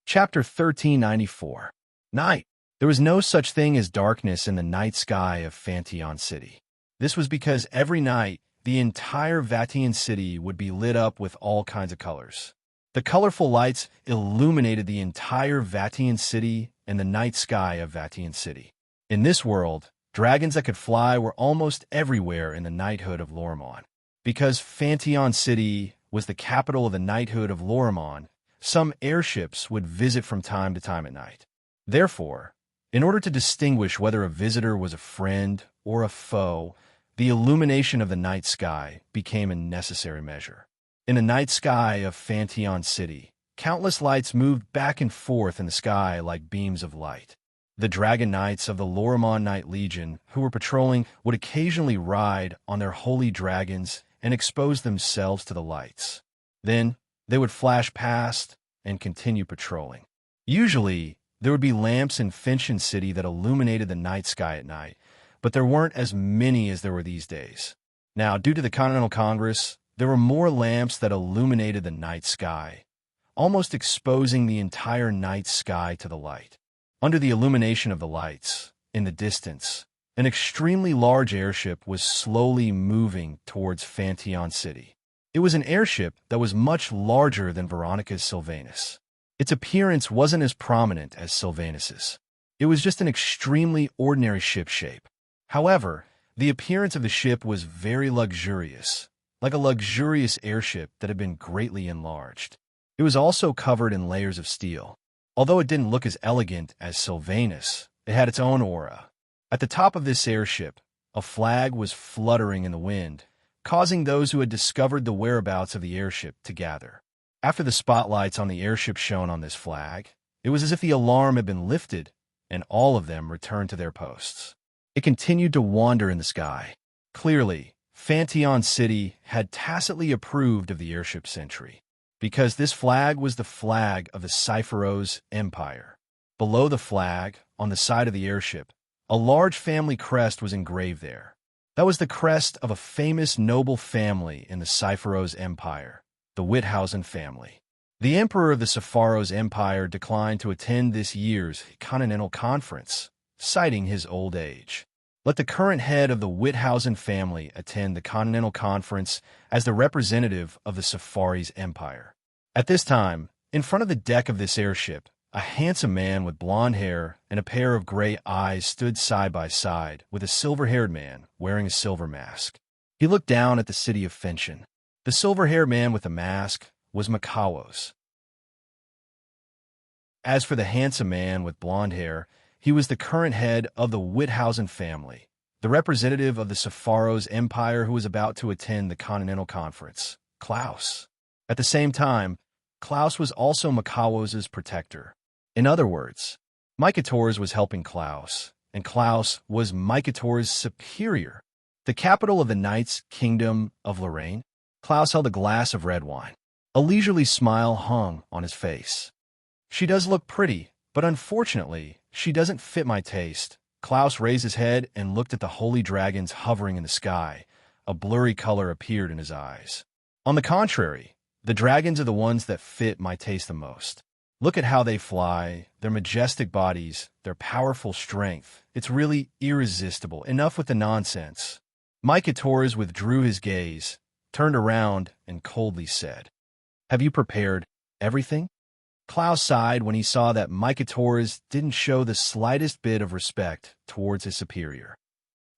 Chapter 1394. Night. There was no such thing as darkness in the night sky of Fantion City. This was because every night, the entire Vatian city would be lit up with all kinds of colors. The colorful lights illuminated the entire Vatian city and the night sky of Vatian City. In this world, dragons that could fly were almost everywhere in the knighthood of Lorimon. Because Fantion City was the capital of the knighthood of Lorimon, some airships would visit from time to time at night. Therefore, in order to distinguish whether a visitor was a friend or a foe, the illumination of the night sky became a necessary measure. In the night sky of Fantion City, countless lights moved back and forth in the sky like beams of light. The Dragon Knights of the Lorimon Knight Legion who were patrolling would occasionally ride on their holy dragons and expose themselves to the lights. Then, they would flash past and continue patrolling. Usually, there would be lamps in Fantion City that illuminated the night sky at night, but there weren't as many as there were these days. Now, due to the Continental Congress, there were more lamps that illuminated the night sky, almost exposing the entire night sky to the light. Under the illumination of the lights, in the distance, an extremely large airship was slowly moving towards Fantion City. It was an airship that was much larger than Veronica's Sylvanus. Its appearance wasn't as prominent as Sylvanus's. It was just an extremely ordinary ship shape. However, the appearance of the ship was very luxurious, like a luxurious airship that had been greatly enlarged. It was also covered in layers of steel. Although it didn't look as elegant as Sylvanus, it had its own aura. At the top of this airship, a flag was fluttering in the wind, causing those who had discovered the whereabouts of the airship to gather. After the spotlights on the airship shone on this flag, it was as if the alarm had been lifted, and all of them returned to their posts. It continued to wander in the sky. Clearly, Fantion City had tacitly approved of the airship's entry, because this flag was the flag of the Cypheros Empire. Below the flag, on the side of the airship, a large family crest was engraved there. That was the crest of a famous noble family in the Cypheros Empire, the Witthausen family. The emperor of the Cypheros Empire declined to attend this year's Continental Conference, citing his old age. Let the current head of the Witthausen family attend the Continental Conference as the representative of the Cypheros Empire. At this time, in front of the deck of this airship, a handsome man with blonde hair and a pair of gray eyes stood side by side with a silver-haired man wearing a silver mask. He looked down at the city of Fenchen. The silver-haired man with the mask was Makawos. As for the handsome man with blonde hair, he was the current head of the Witthausen family, the representative of the Cypheros Empire who was about to attend the Continental Conference, Klaus. At the same time, Klaus was also Makawos' protector. In other words, Mykators was helping Klaus, and Klaus was Mykators' superior. The capital of the Knights' Kingdom of Lorraine, Klaus held a glass of red wine. A leisurely smile hung on his face. She does look pretty, but unfortunately, she doesn't fit my taste. Klaus raised his head and looked at the holy dragons hovering in the sky. A blurry color appeared in his eyes. On the contrary, the dragons are the ones that fit my taste the most. Look at how they fly, their majestic bodies, their powerful strength. It's really irresistible. Enough with the nonsense. Mykators withdrew his gaze, turned around, and coldly said, "Have you prepared everything?" Klaus sighed when he saw that Mykators didn't show the slightest bit of respect towards his superior.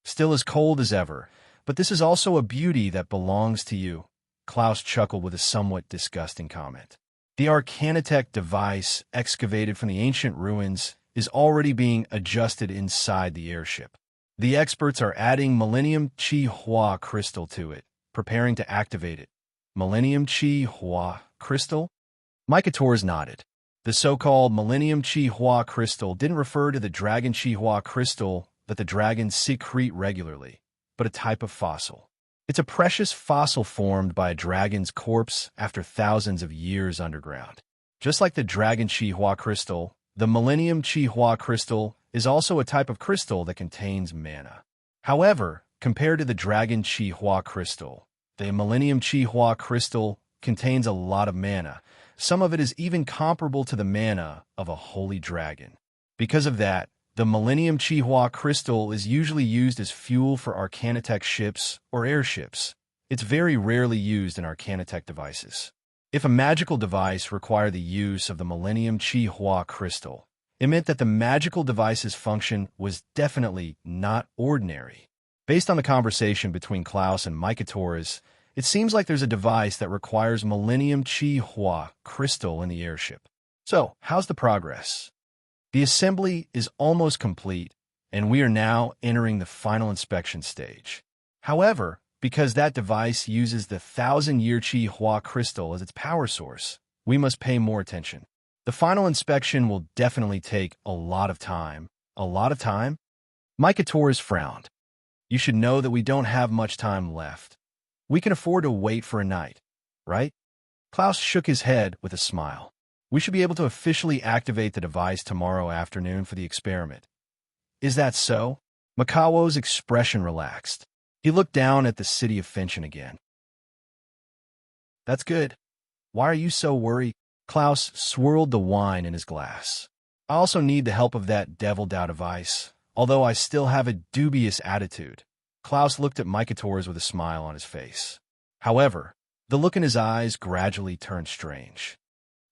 "Still as cold as ever, but this is also a beauty that belongs to you." Klaus chuckled with a somewhat disgusting comment. The Arcanitech device, excavated from the ancient ruins, is already being adjusted inside the airship. The experts are adding Millennium Chi Hua crystal to it, preparing to activate it. Millennium Chi Hua crystal? Mykators nodded. The so-called Millennium Chi Hua crystal didn't refer to the Dragon Chi Hua crystal that the dragons secrete regularly, but a type of fossil. It's a precious fossil formed by a dragon's corpse after thousands of years underground. Just like the Dragon Chi Hua crystal, the Millennium Chi Hua crystal is also a type of crystal that contains mana. However, compared to the Dragon Chi Hua crystal, the Millennium Chi Hua crystal contains a lot of mana. Some of it is even comparable to the mana of a holy dragon. Because of that, the Millennium Chi Hua crystal is usually used as fuel for Arcanitech ships or airships. It's very rarely used in Arcanitech devices. If a magical device required the use of the Millennium Chi Hua crystal, it meant that the magical device's function was definitely not ordinary. Based on the conversation between Klaus and Mykators, it seems like there's a device that requires Millennium Chi Hua crystal in the airship. So, how's the progress? The assembly is almost complete, and we are now entering the final inspection stage. However, because that device uses the 1,000-year Chi Hua crystal as its power source, we must pay more attention. The final inspection will definitely take a lot of time. A lot of time? Mykators frowned. You should know that we don't have much time left. We can afford to wait for a night, right? Klaus shook his head with a smile. We should be able to officially activate the device tomorrow afternoon for the experiment. Is that so? Makawos' expression relaxed. He looked down at the city of Fenchen again. That's good. Why are you so worried? Klaus swirled the wine in his glass. I also need the help of that Devil Dow device, although I still have a dubious attitude. Klaus looked at Mykators with a smile on his face. However, the look in his eyes gradually turned strange.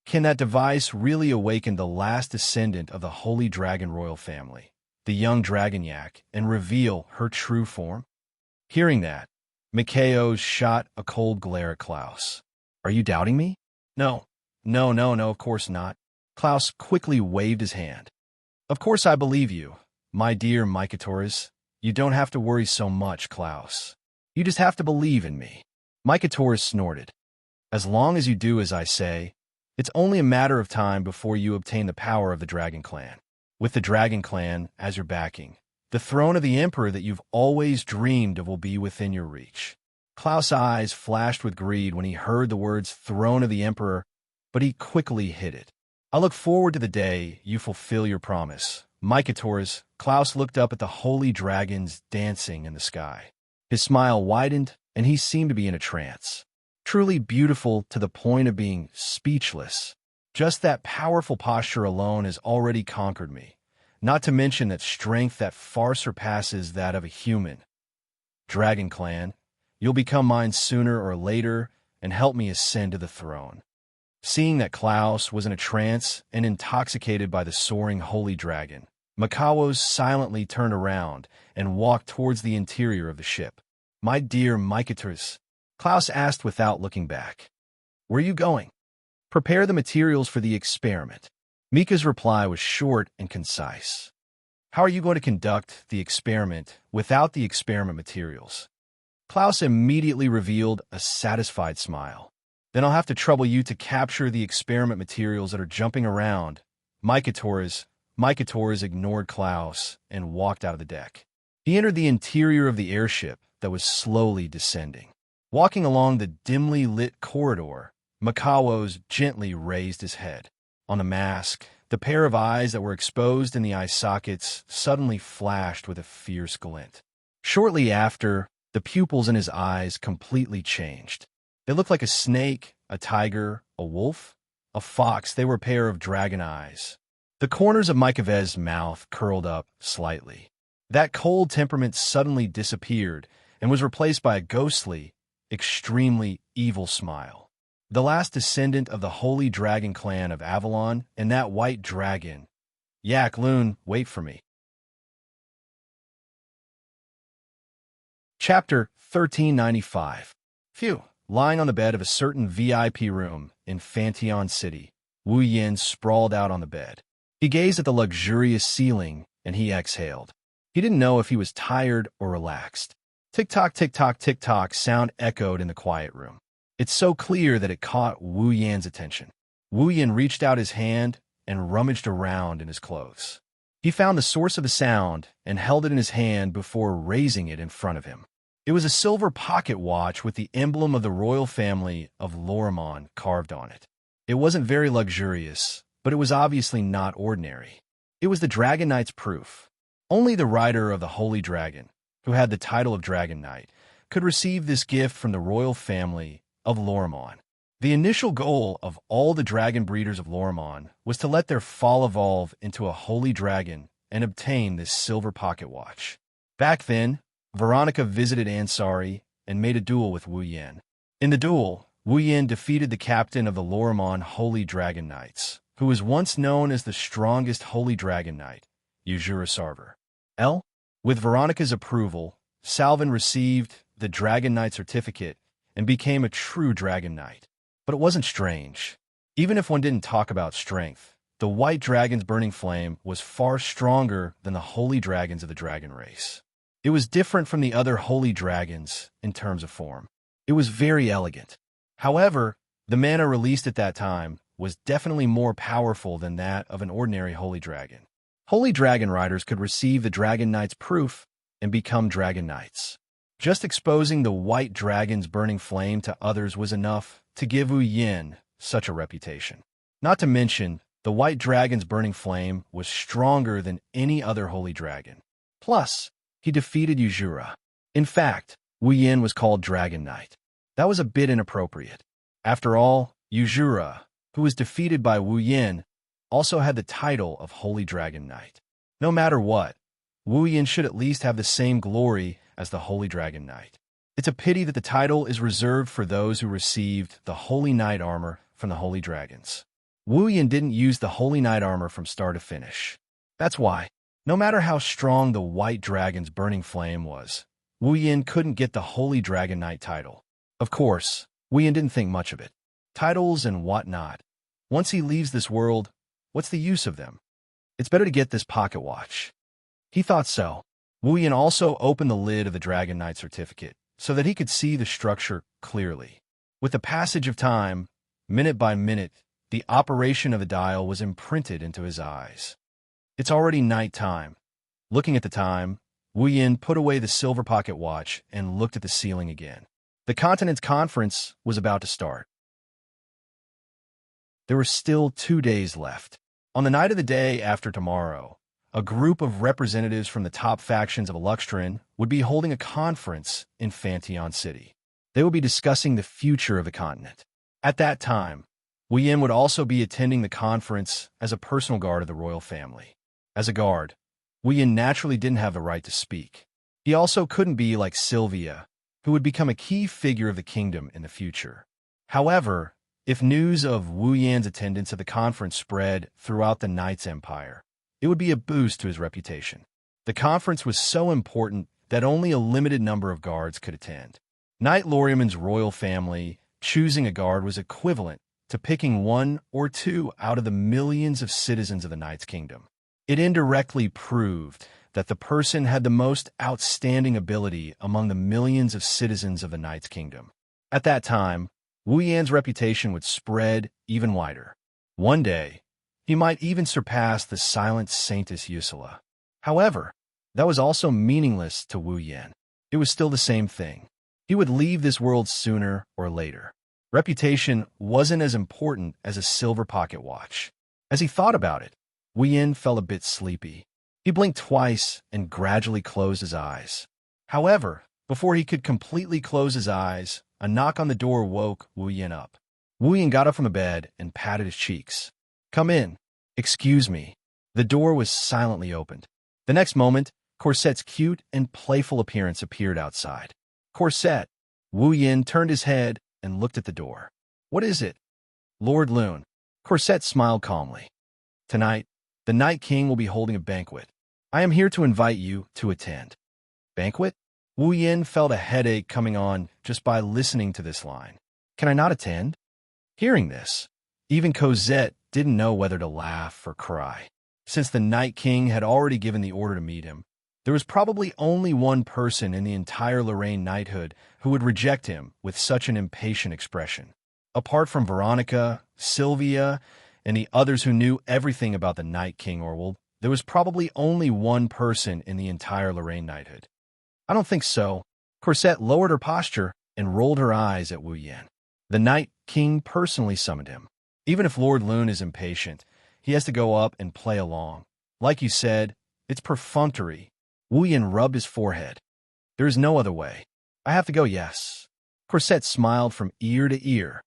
Can that device really awaken the last descendant of the Holy Dragon royal family, the young dragon yak, and reveal her true form? Hearing that, Mikhail shot a cold glare at Klaus. Are you doubting me? No, no, of course not. Klaus quickly waved his hand. Of course I believe you, my dear Mikatoris. You don't have to worry so much, Klaus. You just have to believe in me. Mikatoris snorted. As long as you do as I say, it's only a matter of time before you obtain the power of the Dragon Clan. With the Dragon Clan as your backing, the throne of the Emperor that you've always dreamed of will be within your reach. Klaus' eyes flashed with greed when he heard the words throne of the Emperor, but he quickly hid it. I look forward to the day you fulfill your promise. Mikatoris, Klaus looked up at the holy dragons dancing in the sky. His smile widened, and he seemed to be in a trance. Truly beautiful to the point of being speechless. Just that powerful posture alone has already conquered me, not to mention that strength that far surpasses that of a human. Dragon Clan, you'll become mine sooner or later and help me ascend to the throne. Seeing that Klaus was in a trance and intoxicated by the soaring holy dragon, Mikawos silently turned around and walked towards the interior of the ship. My dear Mikatoris, Klaus asked without looking back. Where are you going? Prepare the materials for the experiment. Mika's reply was short and concise. How are you going to conduct the experiment without the experiment materials? Klaus immediately revealed a satisfied smile. Then I'll have to trouble you to capture the experiment materials that are jumping around. Mikatoris ignored Klaus and walked out of the deck. He entered the interior of the airship that was slowly descending. Walking along the dimly lit corridor, Mikawos gently raised his head. On the mask, the pair of eyes that were exposed in the eye sockets suddenly flashed with a fierce glint. Shortly after, the pupils in his eyes completely changed. They looked like a snake, a tiger, a wolf, a fox. They were a pair of dragon eyes. The corners of Mikavez's mouth curled up slightly. That cold temperament suddenly disappeared and was replaced by a ghostly, extremely evil smile. The last descendant of the Holy Dragon Clan of Avalon and that white dragon. Yak Loon, wait for me. Chapter 1395. Phew. Lying on the bed of a certain VIP room in Fanteon City, Wu Yin sprawled out on the bed. He gazed at the luxurious ceiling, and he exhaled. He didn't know if he was tired or relaxed. Tick-tock, tick-tock, tick-tock sound echoed in the quiet room. It's so clear that it caught Wu Yan's attention. Wu Yin reached out his hand and rummaged around in his clothes. He found the source of the sound and held it in his hand before raising it in front of him. It was a silver pocket watch with the emblem of the royal family of Lorimon carved on it. It wasn't very luxurious, but it was obviously not ordinary. It was the Dragon Knight's proof. Only the rider of the Holy Dragon, who had the title of Dragon Knight, could receive this gift from the royal family of Lorimon. The initial goal of all the dragon breeders of Lorimon was to let their fall evolve into a holy dragon and obtain this silver pocket watch. Back then, Veronica visited Ansari and made a duel with Wu Yin. In the duel, Wu Yin defeated the captain of the Lorimon Holy Dragon Knights, who was once known as the strongest Holy Dragon Knight, Yuzura Sarver. With Veronica's approval, Salvin received the Dragon Knight certificate and became a true Dragon Knight. But it wasn't strange. Even if one didn't talk about strength, the White Dragon's burning flame was far stronger than the Holy Dragons of the Dragon race. It was different from the other holy dragons in terms of form. It was very elegant. However, the mana released at that time was definitely more powerful than that of an ordinary holy dragon. Holy dragon riders could receive the Dragon Knight's proof and become Dragon Knights. Just exposing the White Dragon's burning flame to others was enough to give Wu Yin such a reputation. Not to mention, the White Dragon's burning flame was stronger than any other holy dragon. Plus, he defeated Yuzura. In fact, Wu Yin was called Dragon Knight. That was a bit inappropriate. After all, Yuzura, who was defeated by Wu Yin, also had the title of Holy Dragon Knight. No matter what, Wu Yin should at least have the same glory as the Holy Dragon Knight. It's a pity that the title is reserved for those who received the Holy Knight armor from the Holy Dragons. Wu Yin didn't use the Holy Knight armor from start to finish. That's why, no matter how strong the White Dragon's burning flame was, Wu Yin couldn't get the Holy Dragon Knight title. Of course, Wu Yin didn't think much of it. Titles and whatnot. Once he leaves this world, what's the use of them? It's better to get this pocket watch. He thought so. Wu Yin also opened the lid of the Dragon Knight certificate so that he could see the structure clearly. With the passage of time, minute by minute, the operation of the dial was imprinted into his eyes. It's already night time. Looking at the time, Wu Yin put away the silver pocket watch and looked at the ceiling again. The Continent's conference was about to start. There were still 2 days left. On the night of the day after tomorrow, a group of representatives from the top factions of Luxtrin would be holding a conference in Fantion City. They would be discussing the future of the continent. At that time, Wu Yin would also be attending the conference as a personal guard of the royal family. As a guard, Wu Yin naturally didn't have the right to speak. He also couldn't be like Xianxia, who would become a key figure of the kingdom in the future. However, if news of Wu Yin's attendance at the conference spread throughout the Knight's Empire, it would be a boost to his reputation. The conference was so important that only a limited number of guards could attend. Knight Loriaman's royal family choosing a guard was equivalent to picking one or two out of the millions of citizens of the Knight's Kingdom. It indirectly proved that the person had the most outstanding ability among the millions of citizens of the Knight's Kingdom. At that time, Wu Yan's reputation would spread even wider. One day, he might even surpass the silent Saintess Wuxia. However, that was also meaningless to Wu Yan. It was still the same thing. He would leave this world sooner or later. Reputation wasn't as important as a silver pocket watch. As he thought about it, Wu Yan felt a bit sleepy. He blinked twice and gradually closed his eyes. However, before he could completely close his eyes, a knock on the door woke Wu Yan up. Wu Yan got up from the bed and patted his cheeks. "Come in." "Excuse me." The door was silently opened. The next moment, Corset's cute and playful appearance appeared outside. "Corset." Wu Yan turned his head and looked at the door. "What is it?" "Lord Lune." Corset smiled calmly. "Tonight, the Night King will be holding a banquet. I am here to invite you to attend." "Banquet?" Wu Yan felt a headache coming on just by listening to this line. "Can I not attend?" Hearing this, even Cosette didn't know whether to laugh or cry. Since the Night King had already given the order to meet him, there was probably only one person in the entire Lorraine knighthood who would reject him with such an impatient expression. Apart from Veronica, Sylvia, and the others who knew everything about the Night King Orwald, there was probably only one person in the entire Lorraine knighthood. "I don't think so." Corset lowered her posture and rolled her eyes at Wu Yan. The Night King personally summoned him. Even if Lord Lune is impatient, he has to go up and play along. Like you said, it's perfunctory. Wu Yan rubbed his forehead. "There is no other way. I have to go, yes." Corset smiled from ear to ear.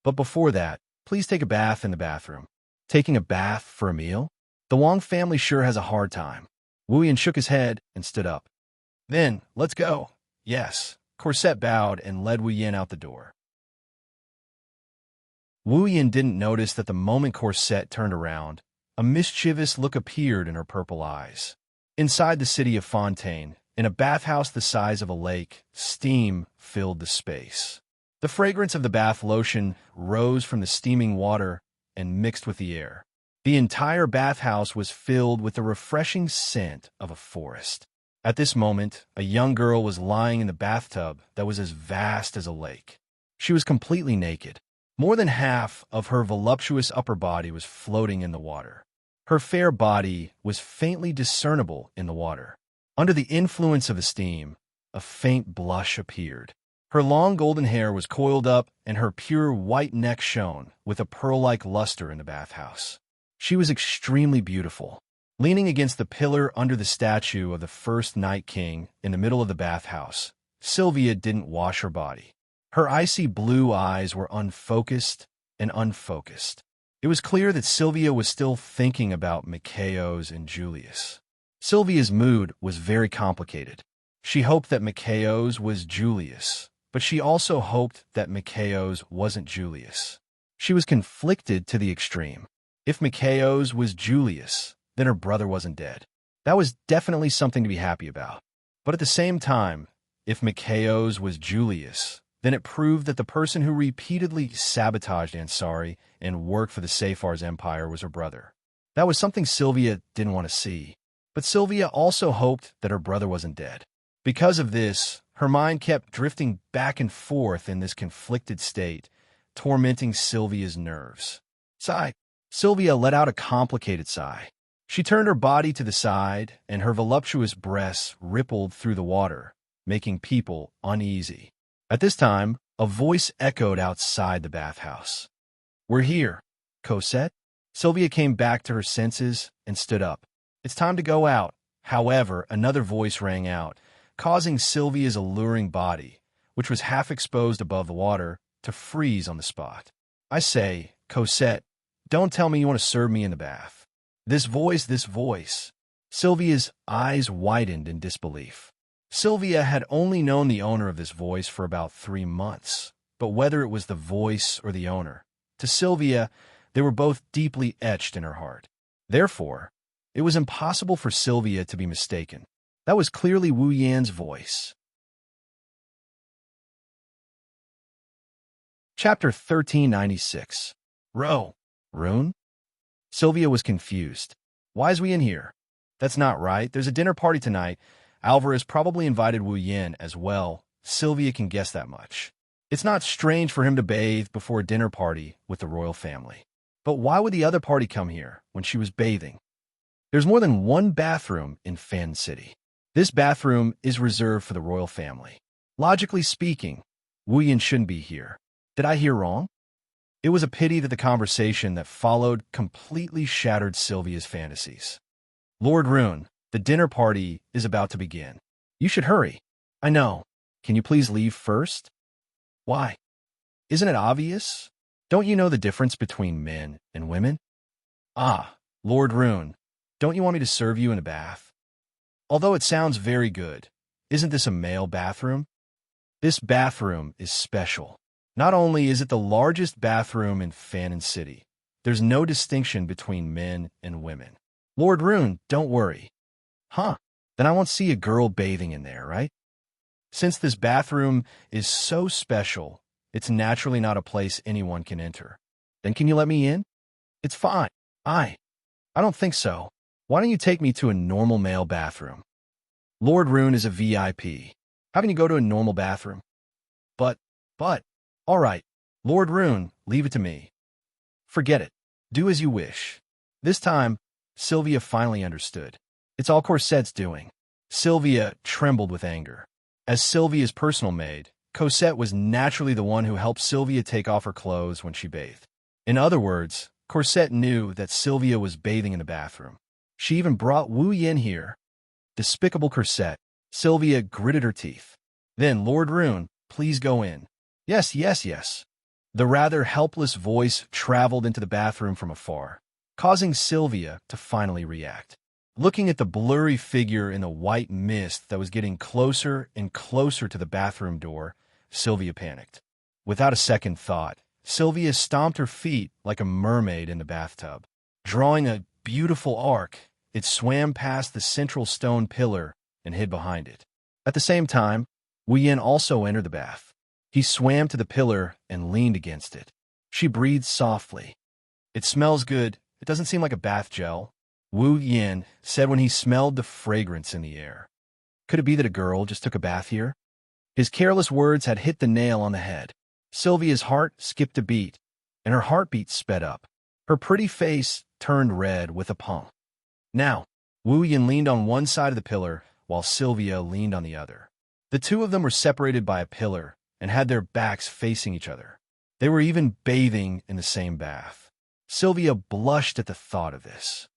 "But before that, please take a bath in the bathroom." "Taking a bath for a meal? The Wang family sure has a hard time." Wu Yan shook his head and stood up. "Then, let's go." "Yes." Corset bowed and led Wu Yan out the door. Wu Yan didn't notice that the moment Corset turned around, a mischievous look appeared in her purple eyes. Inside the city of Fontaine, in a bathhouse the size of a lake, steam filled the space. The fragrance of the bath lotion rose from the steaming water and mixed with the air. The entire bathhouse was filled with the refreshing scent of a forest. At this moment, a young girl was lying in the bathtub that was as vast as a lake. She was completely naked. More than half of her voluptuous upper body was floating in the water. Her fair body was faintly discernible in the water. Under the influence of the steam, a faint blush appeared. Her long golden hair was coiled up, and her pure white neck shone with a pearl-like luster in the bathhouse. She was extremely beautiful. Leaning against the pillar under the statue of the first Night King in the middle of the bathhouse, Sylvia didn't wash her body. Her icy blue eyes were unfocused and unfocused. It was clear that Sylvia was still thinking about Mikhails and Julius. Sylvia's mood was very complicated. She hoped that Mikhails was Julius, but she also hoped that Mikhails wasn't Julius. She was conflicted to the extreme. If Mikhaio's was Julius, then her brother wasn't dead. That was definitely something to be happy about. But at the same time, if Mikhaio's was Julius, then it proved that the person who repeatedly sabotaged Ansari and worked for the Safar's empire was her brother. That was something Sylvia didn't want to see. But Sylvia also hoped that her brother wasn't dead. Because of this, her mind kept drifting back and forth in this conflicted state, tormenting Sylvia's nerves. Sigh. Sylvia let out a complicated sigh. She turned her body to the side, and her voluptuous breasts rippled through the water, making people uneasy. At this time, a voice echoed outside the bathhouse. "We're here, Cosette." Sylvia came back to her senses and stood up. "It's time to go out." However, another voice rang out, causing Sylvia's alluring body, which was half exposed above the water, to freeze on the spot. "I say, Cosette, don't tell me you want to serve me in the bath." This voice. Sylvia's eyes widened in disbelief. Sylvia had only known the owner of this voice for about 3 months, but whether it was the voice or the owner, to Sylvia, they were both deeply etched in her heart. Therefore, it was impossible for Sylvia to be mistaken. That was clearly Wu Yan's voice. Chapter 1396. Rune? Sylvia was confused. "Why is we in here?" "That's not right. There's a dinner party tonight. Alvarez probably invited Wu Yan as well. Sylvia can guess that much. It's not strange for him to bathe before a dinner party with the royal family. But why would the other party come here when she was bathing? There's more than one bathroom in Fan City. This bathroom is reserved for the royal family. Logically speaking, Wu Yan shouldn't be here. Did I hear wrong?" It was a pity that the conversation that followed completely shattered Sylvia's fantasies. "Lord Rune, the dinner party is about to begin. You should hurry." "I know. Can you please leave first?" "Why? Isn't it obvious? Don't you know the difference between men and women?" "Ah, Lord Rune, don't you want me to serve you in a bath? Although it sounds very good, isn't this a male bathroom?" "This bathroom is special. Not only is it the largest bathroom in Fannin City, there's no distinction between men and women." "Lord Rune, don't worry." "Huh, then I won't see a girl bathing in there, right? Since this bathroom is so special, it's naturally not a place anyone can enter. Then can you let me in?" "It's fine. I don't think so. Why don't you take me to a normal male bathroom?" "Lord Rune is a VIP. How can you go to a normal bathroom?" But, all right, Lord Rune, leave it to me." "Forget it. Do as you wish." This time, Sylvia finally understood. It's all Cosette's doing. Sylvia trembled with anger. As Sylvia's personal maid, Cosette was naturally the one who helped Sylvia take off her clothes when she bathed. In other words, Cosette knew that Sylvia was bathing in the bathroom. She even brought Wu Yan here. Despicable Cosette. Sylvia gritted her teeth. "Then, Lord Rune, please go in." Yes. The rather helpless voice traveled into the bathroom from afar, causing Sylvia to finally react. Looking at the blurry figure in the white mist that was getting closer and closer to the bathroom door, Sylvia panicked. Without a second thought, Sylvia stomped her feet like a mermaid in the bathtub. Drawing a beautiful arc, it swam past the central stone pillar and hid behind it. At the same time, Wu Yan also entered the bath. He swam to the pillar and leaned against it. She breathed softly. "It smells good. It doesn't seem like a bath gel," Wu Yan said when he smelled the fragrance in the air. Could it be that a girl just took a bath here? His careless words had hit the nail on the head. Sylvia's heart skipped a beat, and her heartbeat sped up. Her pretty face turned red with a pump. Now, Wu Yan leaned on one side of the pillar, while Sylvia leaned on the other. The two of them were separated by a pillar and had their backs facing each other. They were even bathing in the same bath. Sylvia blushed at the thought of this.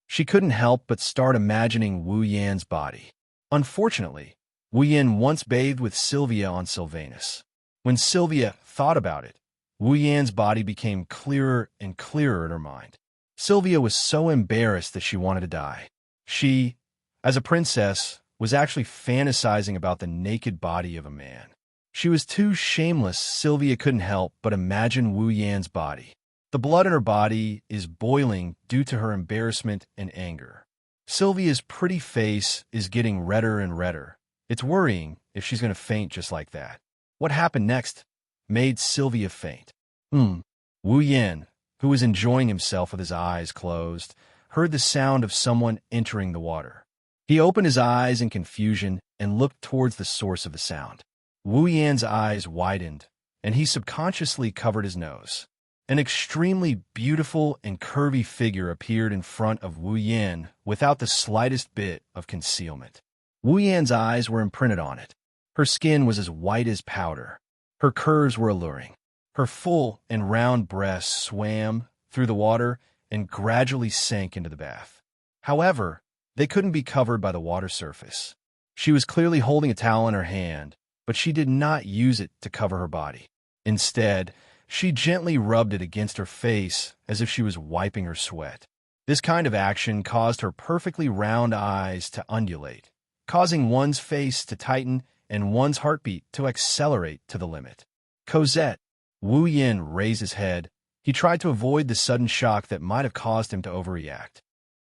She couldn't help but start imagining Wu Yan's body. Unfortunately, Wu Yan once bathed with Sylvia on Sylvanus. When Sylvia thought about it, Wu Yan's body became clearer and clearer in her mind. Sylvia was so embarrassed that she wanted to die. She, as a princess, was actually fantasizing about the naked body of a man. She was too shameless. Sylvia couldn't help but imagine Wu Yan's body. The blood in her body is boiling due to her embarrassment and anger. Sylvia's pretty face is getting redder and redder. It's worrying if she's going to faint just like that. What happened next made Sylvia faint. Wu Yan, who was enjoying himself with his eyes closed, heard the sound of someone entering the water. He opened his eyes in confusion and looked towards the source of the sound. Wu Yan's eyes widened, and he subconsciously covered his nose. An extremely beautiful and curvy figure appeared in front of Wu Yan without the slightest bit of concealment. Wu Yan's eyes were imprinted on it. Her skin was as white as powder. Her curves were alluring. Her full and round breasts swam through the water and gradually sank into the bath. However, they couldn't be covered by the water surface. She was clearly holding a towel in her hand, but she did not use it to cover her body. Instead, she gently rubbed it against her face as if she was wiping her sweat. This kind of action caused her perfectly round eyes to undulate, causing one's face to tighten and one's heartbeat to accelerate to the limit. Cosette. Wu Yan raised his head. He tried to avoid the sudden shock that might have caused him to overreact.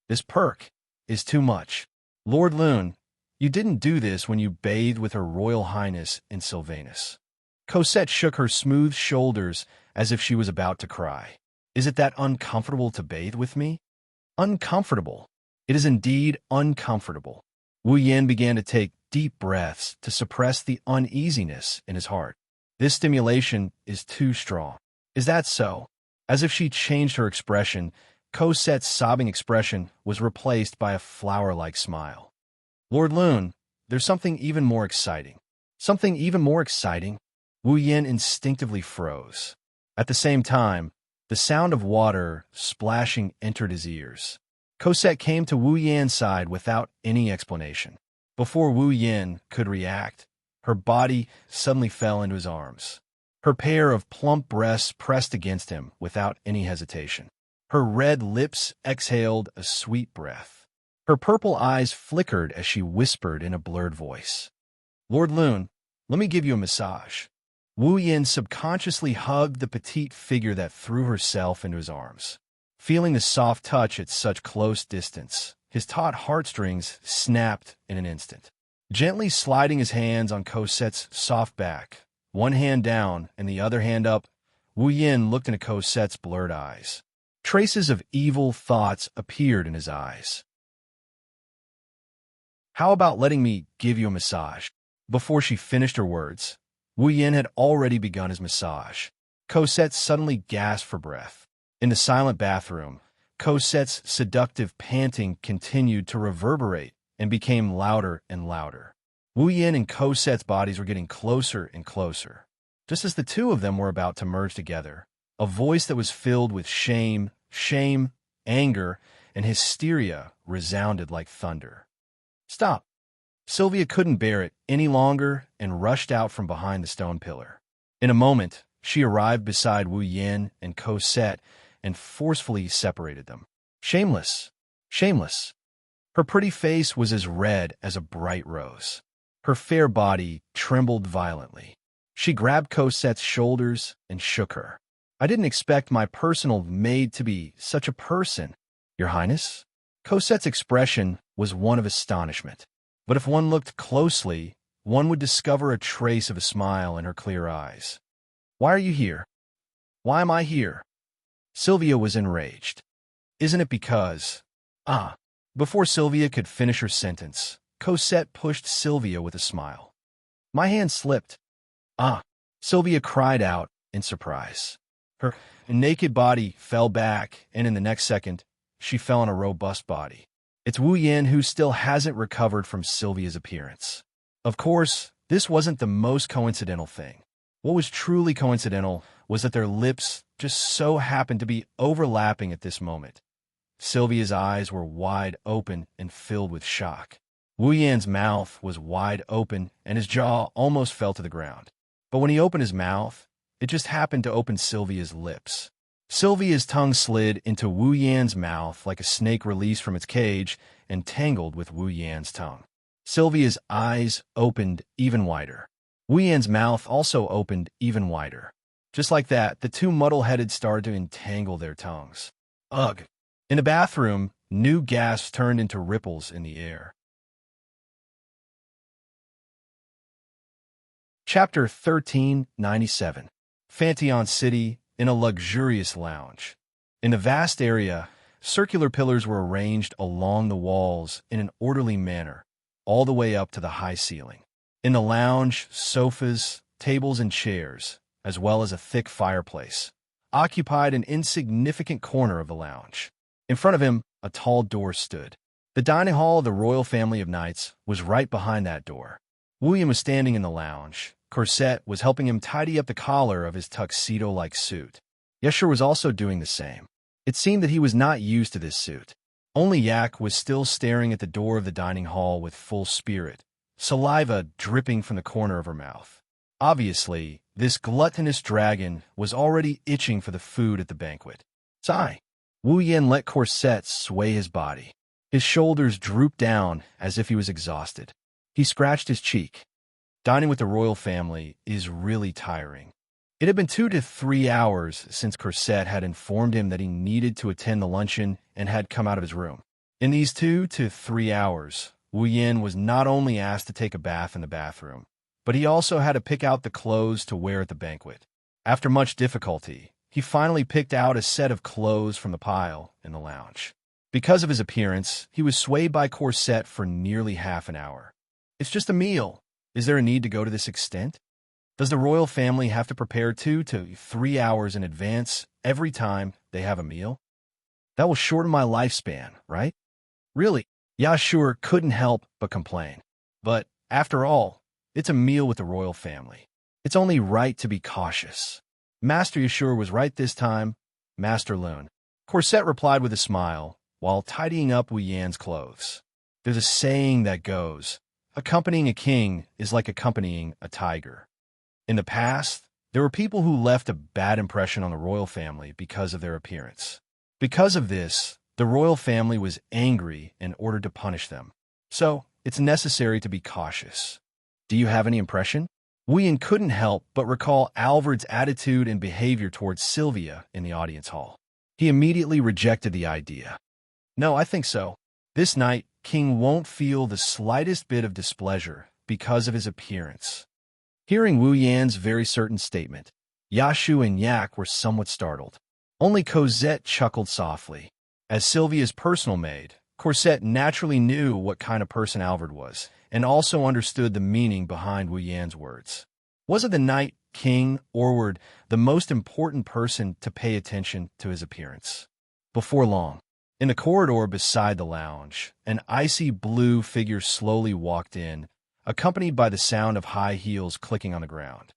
This perk is too much. Lord Lune, you didn't do this when you bathed with Her Royal Highness in Sylvanus. Cosette shook her smooth shoulders as if she was about to cry. Is it that uncomfortable to bathe with me? Uncomfortable. It is indeed uncomfortable. Wu Yan began to take deep breaths to suppress the uneasiness in his heart. This stimulation is too strong. Is that so? As if she changed her expression, Cosette's sobbing expression was replaced by a flower-like smile. Lord Lune, there's something even more exciting. Something even more exciting? Wu Yan instinctively froze. At the same time, the sound of water splashing entered his ears. Cosette came to Wu Yan's side without any explanation. Before Wu Yan could react, her body suddenly fell into his arms. Her pair of plump breasts pressed against him without any hesitation. Her red lips exhaled a sweet breath. Her purple eyes flickered as she whispered in a blurred voice. Lord Lune, let me give you a massage. Wu Yan subconsciously hugged the petite figure that threw herself into his arms. Feeling the soft touch at such close distance, his taut heartstrings snapped in an instant. Gently sliding his hands on Cosette's soft back, one hand down and the other hand up, Wu Yan looked into Cosette's blurred eyes. Traces of evil thoughts appeared in his eyes. How about letting me give you a massage? Before she finished her words, Wu Yan had already begun his massage. Cosette suddenly gasped for breath. In the silent bathroom, Cosette's seductive panting continued to reverberate and became louder and louder. Wu Yan and Cosette's bodies were getting closer and closer. Just as the two of them were about to merge together, a voice that was filled with shame, anger, and hysteria resounded like thunder. Stop! Sylvia couldn't bear it any longer and rushed out from behind the stone pillar. In a moment, she arrived beside Wu Yan and Cosette and forcefully separated them. Shameless! Shameless! Her pretty face was as red as a bright rose. Her fair body trembled violently. She grabbed Cosette's shoulders and shook her. I didn't expect my personal maid to be such a person, Your Highness. Cosette's expression was one of astonishment. But if one looked closely, one would discover a trace of a smile in her clear eyes. Why are you here? Why am I here? Sylvia was enraged. Isn't it because... Before Sylvia could finish her sentence, Cosette pushed Sylvia with a smile. My hand slipped. Sylvia cried out in surprise. Her naked body fell back, and in the next second, she fell on a robust body. It's Wu Yan who still hasn't recovered from Sylvia's appearance. Of course, this wasn't the most coincidental thing. What was truly coincidental was that their lips just so happened to be overlapping at this moment. Sylvia's eyes were wide open and filled with shock. Wu Yan's mouth was wide open and his jaw almost fell to the ground. But when he opened his mouth, it just happened to open Sylvia's lips. Sylvia's tongue slid into Wu Yan's mouth like a snake released from its cage and tangled with Wu Yan's tongue. Sylvia's eyes opened even wider. Wu Yan's mouth also opened even wider. Just like that, the two muddle-headed started to entangle their tongues. Ugh! In the bathroom, new gasps turned into ripples in the air. Chapter 1397. Fantion City in a luxurious lounge. In a vast area, circular pillars were arranged along the walls in an orderly manner, all the way up to the high ceiling. In the lounge, sofas, tables, and chairs, as well as a thick fireplace, occupied an insignificant corner of the lounge. In front of him, a tall door stood. The dining hall of the royal family of knights was right behind that door. Wu Yan was standing in the lounge. Corset was helping him tidy up the collar of his tuxedo-like suit. Xianxia was also doing the same. It seemed that he was not used to this suit. Only Yak was still staring at the door of the dining hall with full spirit, saliva dripping from the corner of her mouth. Obviously, this gluttonous dragon was already itching for the food at the banquet. Sigh. Wu Yan let Corset sway his body. His shoulders drooped down as if he was exhausted. He scratched his cheek. Dining with the royal family is really tiring. It had been 2 to 3 hours since Corset had informed him that he needed to attend the luncheon and had come out of his room. In these 2 to 3 hours, Wu Yan was not only asked to take a bath in the bathroom, but he also had to pick out the clothes to wear at the banquet. After much difficulty, he finally picked out a set of clothes from the pile in the lounge. Because of his appearance, he was swayed by Corset for nearly half an hour. It's just a meal. Is there a need to go to this extent? Does the royal family have to prepare 2 to 3 hours in advance every time they have a meal? That will shorten my lifespan, right? Really, Xianxia couldn't help but complain. But, after all, it's a meal with the royal family. It's only right to be cautious. Master Xianxia was right this time, Master Lun. Corset replied with a smile, while tidying up Wu Yan's clothes. There's a saying that goes, accompanying a king is like accompanying a tiger. In the past, there were people who left a bad impression on the royal family because of their appearance. Because of this, the royal family was angry and ordered to punish them. So, it's necessary to be cautious. Do you have any impression? Wu Yan couldn't help but recall Alvard's attitude and behavior towards Sylvia in the audience hall. He immediately rejected the idea. No, I think so. This night, King won't feel the slightest bit of displeasure because of his appearance. Hearing Wu Yan's very certain statement, Xianxia and Yak were somewhat startled. Only Cosette chuckled softly. As Sylvia's personal maid, Corset naturally knew what kind of person Alvard was, and also understood the meaning behind Wu Yan's words. Wasn't the Night King Orward the most important person to pay attention to his appearance? Before long, in the corridor beside the lounge, an icy blue figure slowly walked in, accompanied by the sound of high heels clicking on the ground.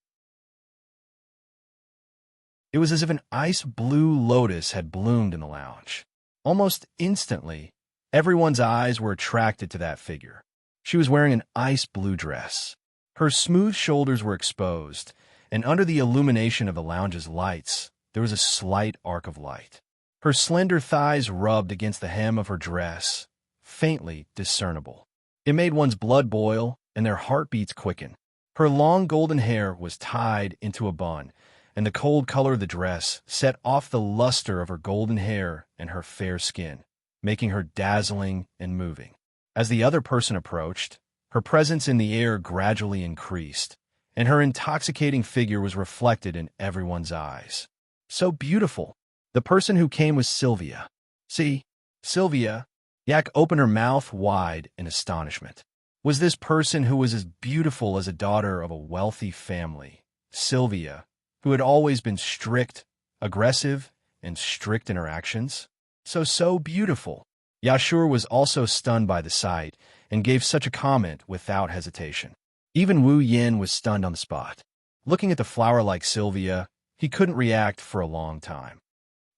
It was as if an ice blue lotus had bloomed in the lounge. Almost instantly, everyone's eyes were attracted to that figure. She was wearing an ice blue dress. Her smooth shoulders were exposed, and under the illumination of the lounge's lights, there was a slight arc of light. Her slender thighs rubbed against the hem of her dress, faintly discernible. It made one's blood boil and their heartbeats quicken. Her long golden hair was tied into a bun, and the cold color of the dress set off the luster of her golden hair and her fair skin, making her dazzling and moving. As the other person approached, her presence in the air gradually increased, and her intoxicating figure was reflected in everyone's eyes. So beautiful! The person who came was Sylvia. See, Sylvia. Yak opened her mouth wide in astonishment. Was this person who was as beautiful as a daughter of a wealthy family, Sylvia, who had always been strict, aggressive, and strict in her actions? So beautiful. Xianxia was also stunned by the sight and gave such a comment without hesitation. Even Wu Yan was stunned on the spot. Looking at the flower-like Sylvia, he couldn't react for a long time.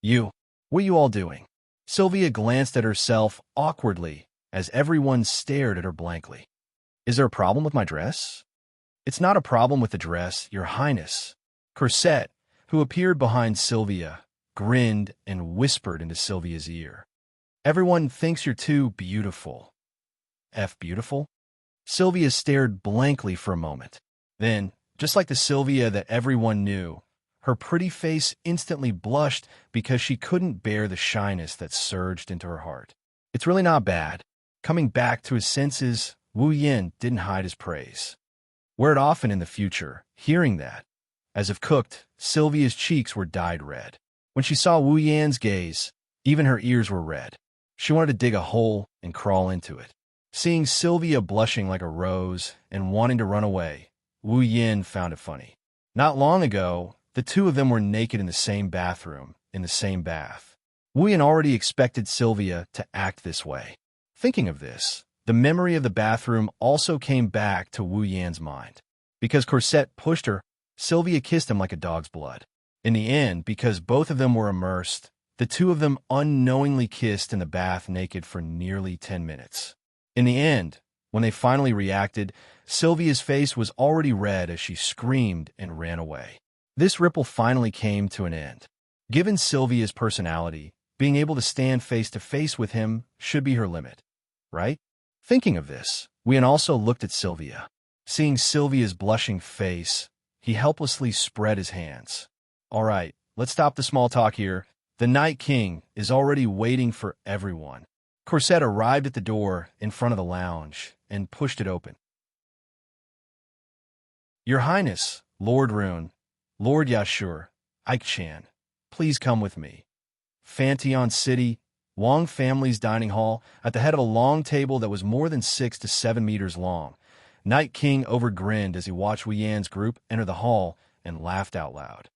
What are you all doing? Sylvia glanced at herself awkwardly as everyone stared at her blankly. Is there a problem with my dress? It's not a problem with the dress, Your Highness. Corset, who appeared behind Sylvia, grinned and whispered into Sylvia's ear. Everyone thinks you're too beautiful. Beautiful? Sylvia stared blankly for a moment. Then, Just like the Sylvia that everyone knew, her pretty face instantly blushed because she couldn't bear the shyness that surged into her heart. It's really not bad. Coming back to his senses, Wu Yin didn't hide his praise. Were it often in the future, hearing that, as if cooked, Sylvia's cheeks were dyed red. When she saw Wu Yan's gaze, even her ears were red. She wanted to dig a hole and crawl into it. Seeing Sylvia blushing like a rose and wanting to run away, Wu Yin found it funny. Not long ago, the two of them were naked in the same bathroom, in the same bath. Wu Yin already expected Sylvia to act this way. Thinking of this, the memory of the bathroom also came back to Wu Yan's mind. Because Corset pushed her, Sylvia kissed him like a dog's blood. In the end, because both of them were immersed, the two of them unknowingly kissed in the bath naked for nearly 10 minutes. In the end, when they finally reacted, Sylvia's face was already red as she screamed and ran away. This ripple finally came to an end. Given Sylvia's personality, being able to stand face to face with him should be her limit, right? Thinking of this, Wien also looked at Sylvia. Seeing Sylvia's blushing face, he helplessly spread his hands. All right, let's stop the small talk here. The Night King is already waiting for everyone. Corset arrived at the door in front of the lounge and pushed it open. Your Highness, Lord Rune, Lord Yashur, Ike-chan, please come with me. Fantion City, Wang family's dining hall, at the head of a long table that was more than 6 to 7 meters long. Night King overgrinned as he watched Wu Yan's group enter the hall and laughed out loud.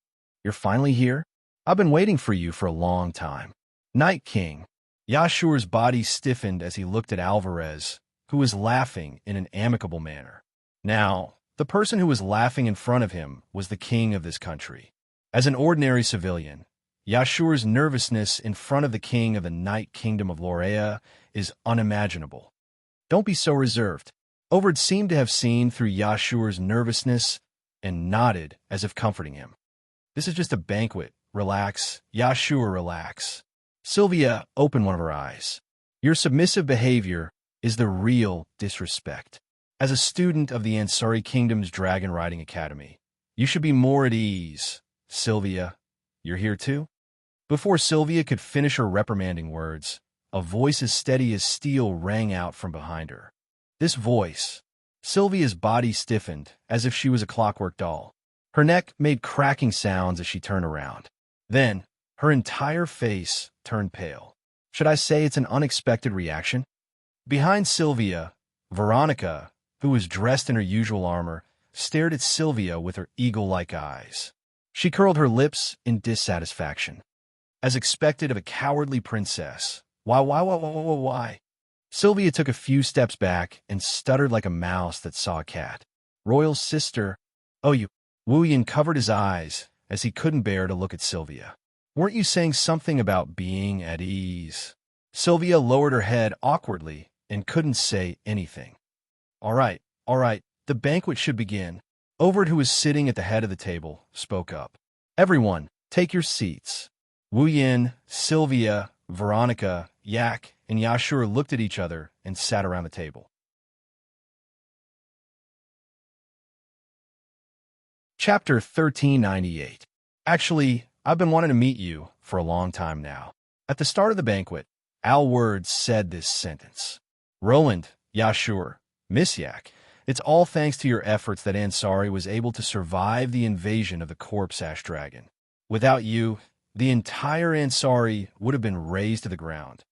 You're finally here? I've been waiting for you for a long time. Night King. Yashur's body stiffened as he looked at Alvarez, who was laughing in an amicable manner. Now, the person who was laughing in front of him was the king of this country. As an ordinary civilian, Yashur's nervousness in front of the king of the Night Kingdom of Lorea is unimaginable. Don't be so reserved. Overd seemed to have seen through Yashur's nervousness and nodded as if comforting him. This is just a banquet. Relax. Yashur, relax. Sylvia opened one of her eyes. Your submissive behavior is the real disrespect. As a student of the Ansari Kingdom's Dragon Riding Academy, you should be more at ease. Sylvia, you're here too? Before Sylvia could finish her reprimanding words, a voice as steady as steel rang out from behind her. This voice, Sylvia's body stiffened as if she was a clockwork doll. Her neck made cracking sounds as she turned around. Then, her entire face turned pale. Should I say it's an unexpected reaction? Behind Sylvia, Veronica, who was dressed in her usual armor, stared at Sylvia with her eagle-like eyes. She curled her lips in dissatisfaction. As expected of a cowardly princess. Why? Sylvia took a few steps back and stuttered like a mouse that saw a cat. Royal sister. Oh, you. Wu Yin covered his eyes as he couldn't bear to look at Sylvia. Weren't you saying something about being at ease? Sylvia lowered her head awkwardly and couldn't say anything. All right, the banquet should begin. Overd, who was sitting at the head of the table, spoke up. Everyone, take your seats. Wu Yin, Sylvia, Veronica, Yak, and Yashur looked at each other and sat around the table. Chapter 1398. Actually, I've been wanting to meet you for a long time now. At the start of the banquet, Al Word said this sentence. Roland, Yashur, Miss Yak, it's all thanks to your efforts that Ansari was able to survive the invasion of the Corpse Ash Dragon. Without you, the entire Ansari would have been razed to the ground.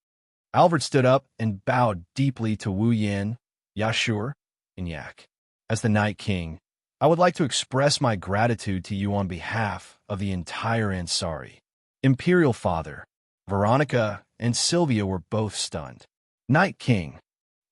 Albert stood up and bowed deeply to Wu Yin, Yashur, and Yak. As the Night King, I would like to express my gratitude to you on behalf of the entire Ansari. Imperial Father, Veronica, and Sylvia were both stunned. Night King,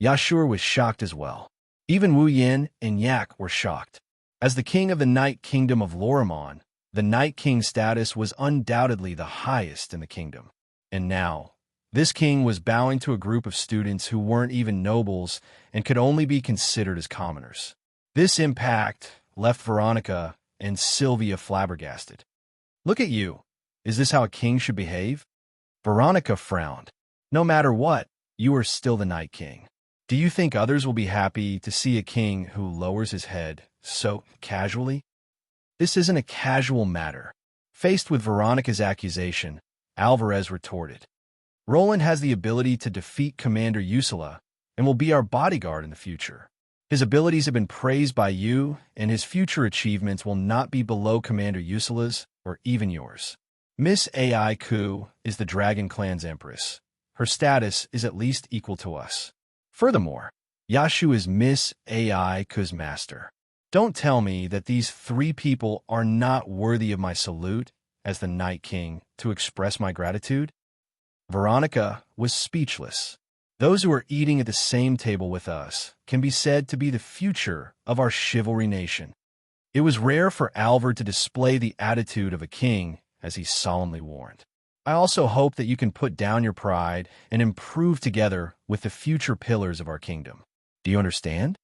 Yashur was shocked as well. Even Wu Yin and Yak were shocked. As the king of the Night Kingdom of Lorimon, the Night King status was undoubtedly the highest in the kingdom. And now, this king was bowing to a group of students who weren't even nobles and could only be considered as commoners. This impact left Veronica and Sylvia flabbergasted. Look at you. Is this how a king should behave? Veronica frowned. No matter what, you are still the Night King. Do you think others will be happy to see a king who lowers his head so casually? This isn't a casual matter. Faced with Veronica's accusation, Alvarez retorted, Roland has the ability to defeat Commander Ursula and will be our bodyguard in the future. His abilities have been praised by you, and his future achievements will not be below Commander Ursula's or even yours. Miss Ai Ku is the Dragon Clan's empress. Her status is at least equal to us. Furthermore, Yashu is Miss Ai Ku's master. Don't tell me that these three people are not worthy of my salute as the Night King to express my gratitude. Veronica was speechless. Those who are eating at the same table with us can be said to be the future of our chivalry nation. It was rare for Alvar to display the attitude of a king, as he solemnly warned. I also hope that you can put down your pride and improve together with the future pillars of our kingdom. Do you understand?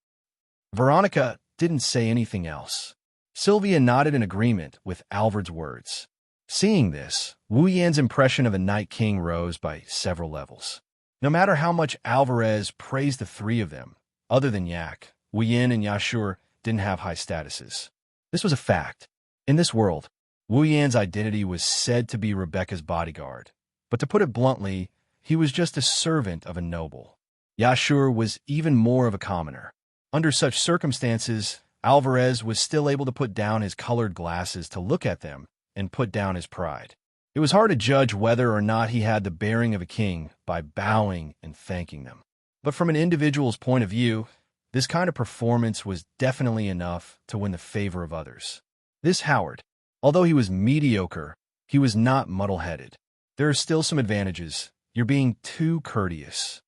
Veronica didn't say anything else. Sylvia nodded in agreement with Alvar's words. Seeing this, Wu Yan's impression of the Night King rose by several levels. No matter how much Alvarez praised the three of them, other than Yak, Wu Yan and Yashur didn't have high statuses. This was a fact. In this world, Wu Yan's identity was said to be Rebecca's bodyguard, but to put it bluntly, he was just a servant of a noble. Yashur was even more of a commoner. Under such circumstances, Alvarez was still able to put down his colored glasses to look at them and put down his pride. It was hard to judge whether or not he had the bearing of a king by bowing and thanking them. But from an individual's point of view, this kind of performance was definitely enough to win the favor of others. This Howard, although he was mediocre, he was not muddle-headed. There are still some advantages. You're being too courteous.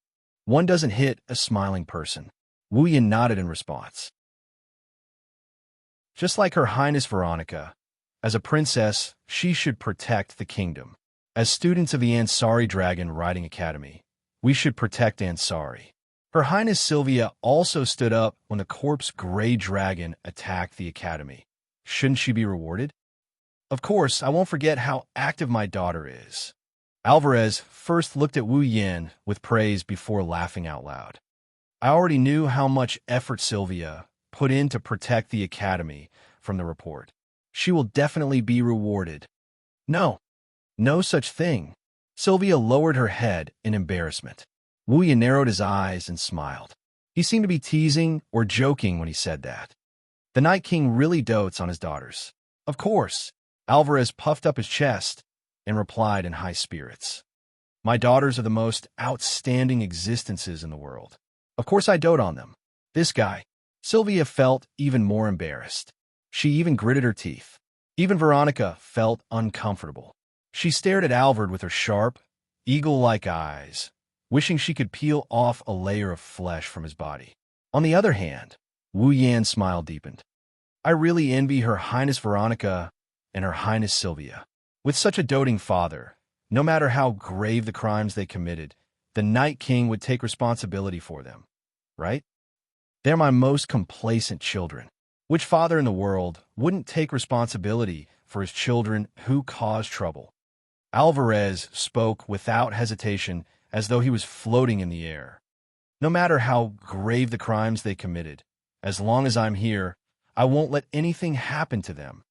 One doesn't hit a smiling person. Wu Yan nodded in response. Just like Her Highness Veronica, as a princess, she should protect the kingdom. As students of the Ansari Dragon Riding Academy, we should protect Ansari. Her Highness Sylvia also stood up when the corpse gray dragon attacked the academy. Shouldn't she be rewarded? Of course, I won't forget how active my daughter is. Alvarez first looked at Wu Yan with praise before laughing out loud. I already knew how much effort Sylvia put in to protect the academy from the report. She will definitely be rewarded. No such thing. Sylvia lowered her head in embarrassment. Wu Yan narrowed his eyes and smiled. He seemed to be teasing or joking when he said that. The Night King really dotes on his daughters. Of course. Alvarez puffed up his chest and replied in high spirits. My daughters are the most outstanding existences in the world. Of course I dote on them. This guy. Sylvia felt even more embarrassed. She even gritted her teeth. Even Veronica felt uncomfortable. She stared at Alvar with her sharp, eagle-like eyes, wishing she could peel off a layer of flesh from his body. On the other hand, Wu Yan's smile deepened. I really envy Her Highness Veronica and Her Highness Sylvia. With such a doting father, no matter how grave the crimes they committed, the Night King would take responsibility for them, right? They're my most complacent children. Which father in the world wouldn't take responsibility for his children who caused trouble? Alvarez spoke without hesitation as though he was floating in the air. No matter how grave the crimes they committed, as long as I'm here, I won't let anything happen to them.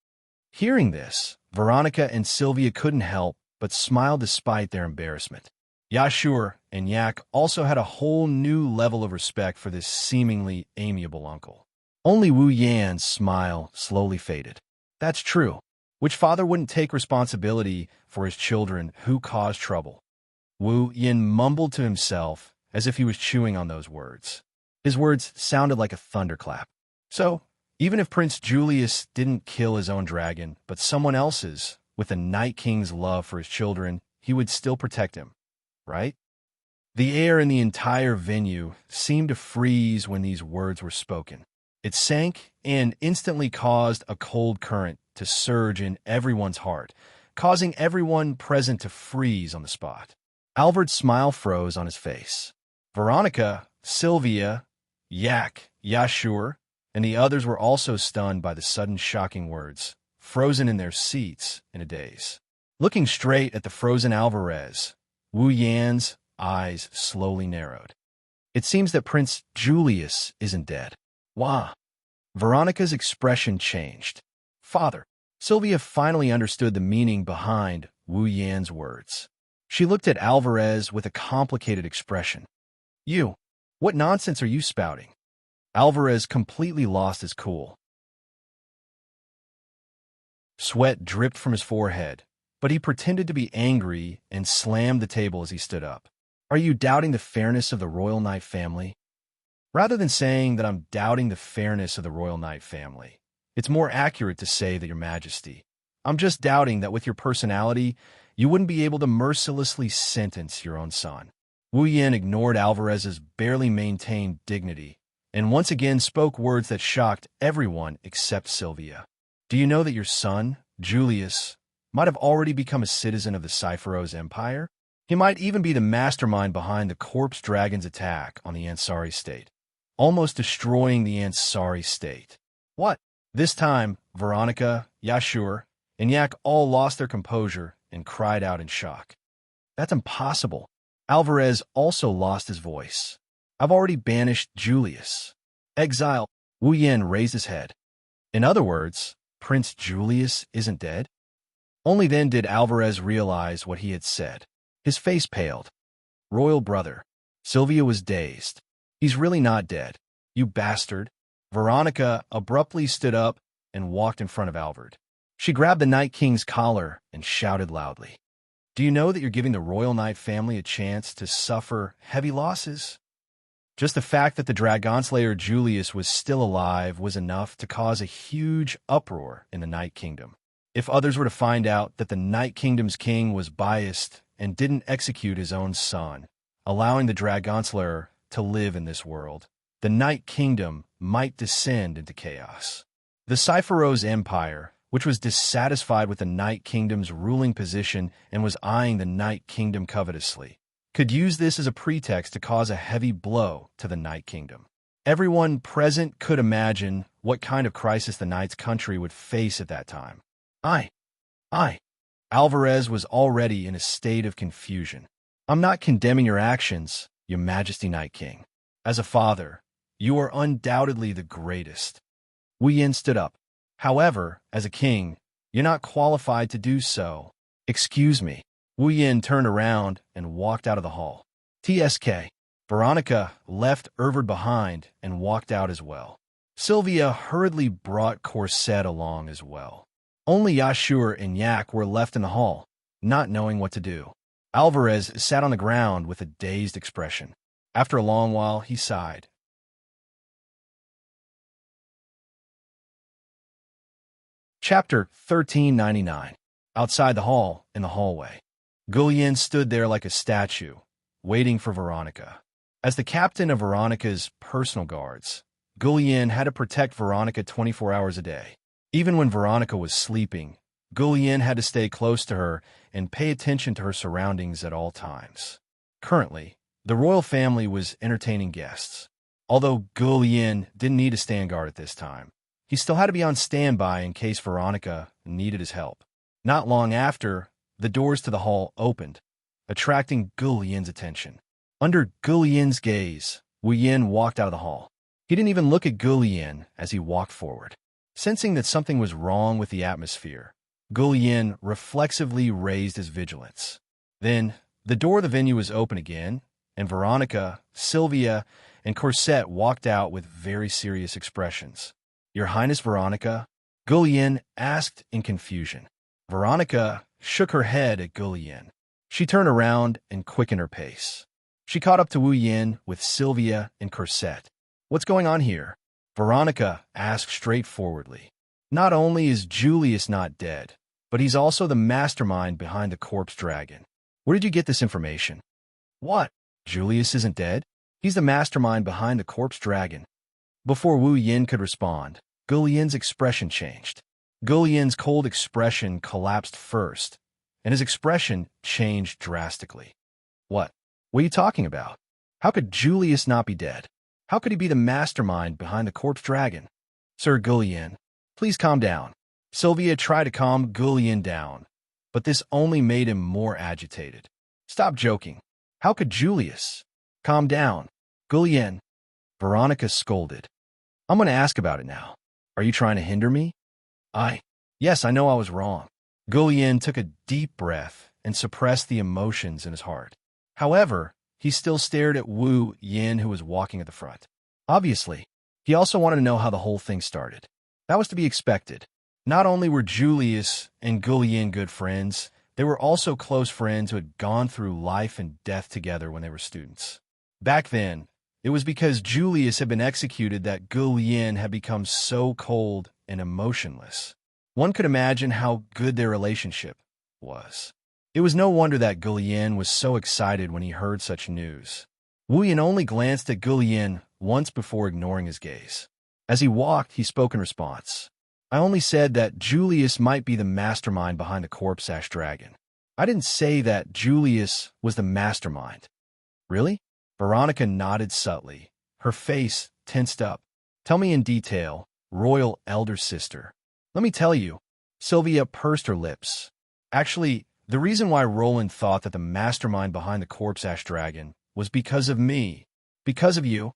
Hearing this, Veronica and Sylvia couldn't help but smile despite their embarrassment. Yashur and Yak also had a whole new level of respect for this seemingly amiable uncle. Only Wu Yan's smile slowly faded. That's true. Which father wouldn't take responsibility for his children who caused trouble? Wu Yan mumbled to himself as if he was chewing on those words. His words sounded like a thunderclap. So, even if Prince Julius didn't kill his own dragon, but someone else's, with the Night King's love for his children, he would still protect him, right? The air in the entire venue seemed to freeze when these words were spoken. It sank and instantly caused a cold current to surge in everyone's heart, causing everyone present to freeze on the spot. Alvar's smile froze on his face. Veronica, Sylvia, Yak, Yashur, and the others were also stunned by the sudden shocking words, frozen in their seats in a daze. Looking straight at the frozen Alvarez, Wu Yan's eyes slowly narrowed. It seems that Prince Julius isn't dead. Wah! Veronica's expression changed. Father. Sylvia finally understood the meaning behind Wu Yan's words. She looked at Alvarez with a complicated expression. You, what nonsense are you spouting? Alvarez completely lost his cool. Sweat dripped from his forehead, but he pretended to be angry and slammed the table as he stood up. Are you doubting the fairness of the Royal Knight family? Rather than saying that I'm doubting the fairness of the Royal Knight family, it's more accurate to say that, Your Majesty, I'm just doubting that with your personality, you wouldn't be able to mercilessly sentence your own son. Wu Yan ignored Alvarez's barely maintained dignity and once again spoke words that shocked everyone except Sylvia. Do you know that your son, Julius, might have already become a citizen of the Cypheros Empire? He might even be the mastermind behind the Corpse Dragon's attack on the Ansari state, almost destroying the Ansari state. What? This time, Veronica, Yashur, and Yak all lost their composure and cried out in shock. That's impossible. Alvarez also lost his voice. I've already banished Julius. Exile. Wu Yan raised his head. In other words, Prince Julius isn't dead? Only then did Alvarez realize what he had said. His face paled. Royal brother. Sylvia was dazed. He's really not dead. You bastard. Veronica abruptly stood up and walked in front of Alvard. She grabbed the Night King's collar and shouted loudly. Do you know that you're giving the Royal Knight family a chance to suffer heavy losses? Just the fact that the Dragonslayer Julius was still alive was enough to cause a huge uproar in the Night Kingdom. If others were to find out that the Night Kingdom's king was biased and didn't execute his own son, allowing the Dragonslayer to live in this world, the Night Kingdom might descend into chaos. The Cypheros Empire, which was dissatisfied with the Night Kingdom's ruling position and was eyeing the Night Kingdom covetously, could use this as a pretext to cause a heavy blow to the Night Kingdom. Everyone present could imagine what kind of crisis the Knight's country would face at that time. Alvarez was already in a state of confusion. I'm not condemning your actions, Your Majesty Night King. As a father, you are undoubtedly the greatest. Wu Yan stood up. However, as a king, you're not qualified to do so. Excuse me. Wu Yan turned around and walked out of the hall. TSK. Veronica left Ervard behind and walked out as well. Sylvia hurriedly brought Corset along as well. Only Yashur and Yak were left in the hall, not knowing what to do. Alvarez sat on the ground with a dazed expression. After a long while, he sighed. Chapter 1399. Outside the hall, in the hallway. Gullian stood there like a statue, waiting for Veronica. As the captain of Veronica's personal guards, Gullian had to protect Veronica 24 hours a day. Even when Veronica was sleeping, Gullian had to stay close to her and pay attention to her surroundings at all times. Currently, the royal family was entertaining guests. Although Gullian didn't need to stand guard at this time, he still had to be on standby in case Veronica needed his help. Not long after, the doors to the hall opened, attracting Gullian's attention. Under Gullian's gaze, Wu Yan walked out of the hall. He didn't even look at Gullian as he walked forward. Sensing that something was wrong with the atmosphere, Gullian reflexively raised his vigilance. Then, the door of the venue was open again, and Veronica, Sylvia, and Corset walked out with very serious expressions. Your Highness Veronica? Gullian asked in confusion. Veronica shook her head at Gullian. She turned around and quickened her pace. She caught up to Wu Yan with Sylvia and Corset. What's going on here? Veronica asked straightforwardly. Not only is Julius not dead, but he's also the mastermind behind the Corpse Dragon. Where did you get this information? What? Julius isn't dead? He's the mastermind behind the Corpse Dragon. Before Wu Yan could respond, Gullian's expression changed. Gullian's cold expression collapsed first, and his expression changed drastically. What? What are you talking about? How could Julius not be dead? How could he be the mastermind behind the Corpse Dragon? Sir Gullian, please calm down. Sylvia tried to calm Gullian down, but this only made him more agitated. Stop joking. How could Julius? Calm down. Gullian. Veronica scolded. I'm going to ask about it now. Are you trying to hinder me? Yes, I know I was wrong. Gulian took a deep breath and suppressed the emotions in his heart. However, he still stared at Wu Yin, who was walking at the front. Obviously, he also wanted to know how the whole thing started. That was to be expected. Not only were Julius and Gulian good friends, they were also close friends who had gone through life and death together when they were students. Back then, it was because Julius had been executed that Gulian had become so cold and emotionless. One could imagine how good their relationship was. It was no wonder that Gulian was so excited when he heard such news. Wu Yin only glanced at Gulian once before ignoring his gaze. As he walked, he spoke in response. I only said that Julius might be the mastermind behind the corpse ash dragon. I didn't say that Julius was the mastermind. Really? Veronica nodded subtly. Her face tensed up. Tell me in detail, royal elder sister. Let me tell you. Sylvia pursed her lips. Actually, the reason why Roland thought that the mastermind behind the corpse ash dragon was because of me. Because of you.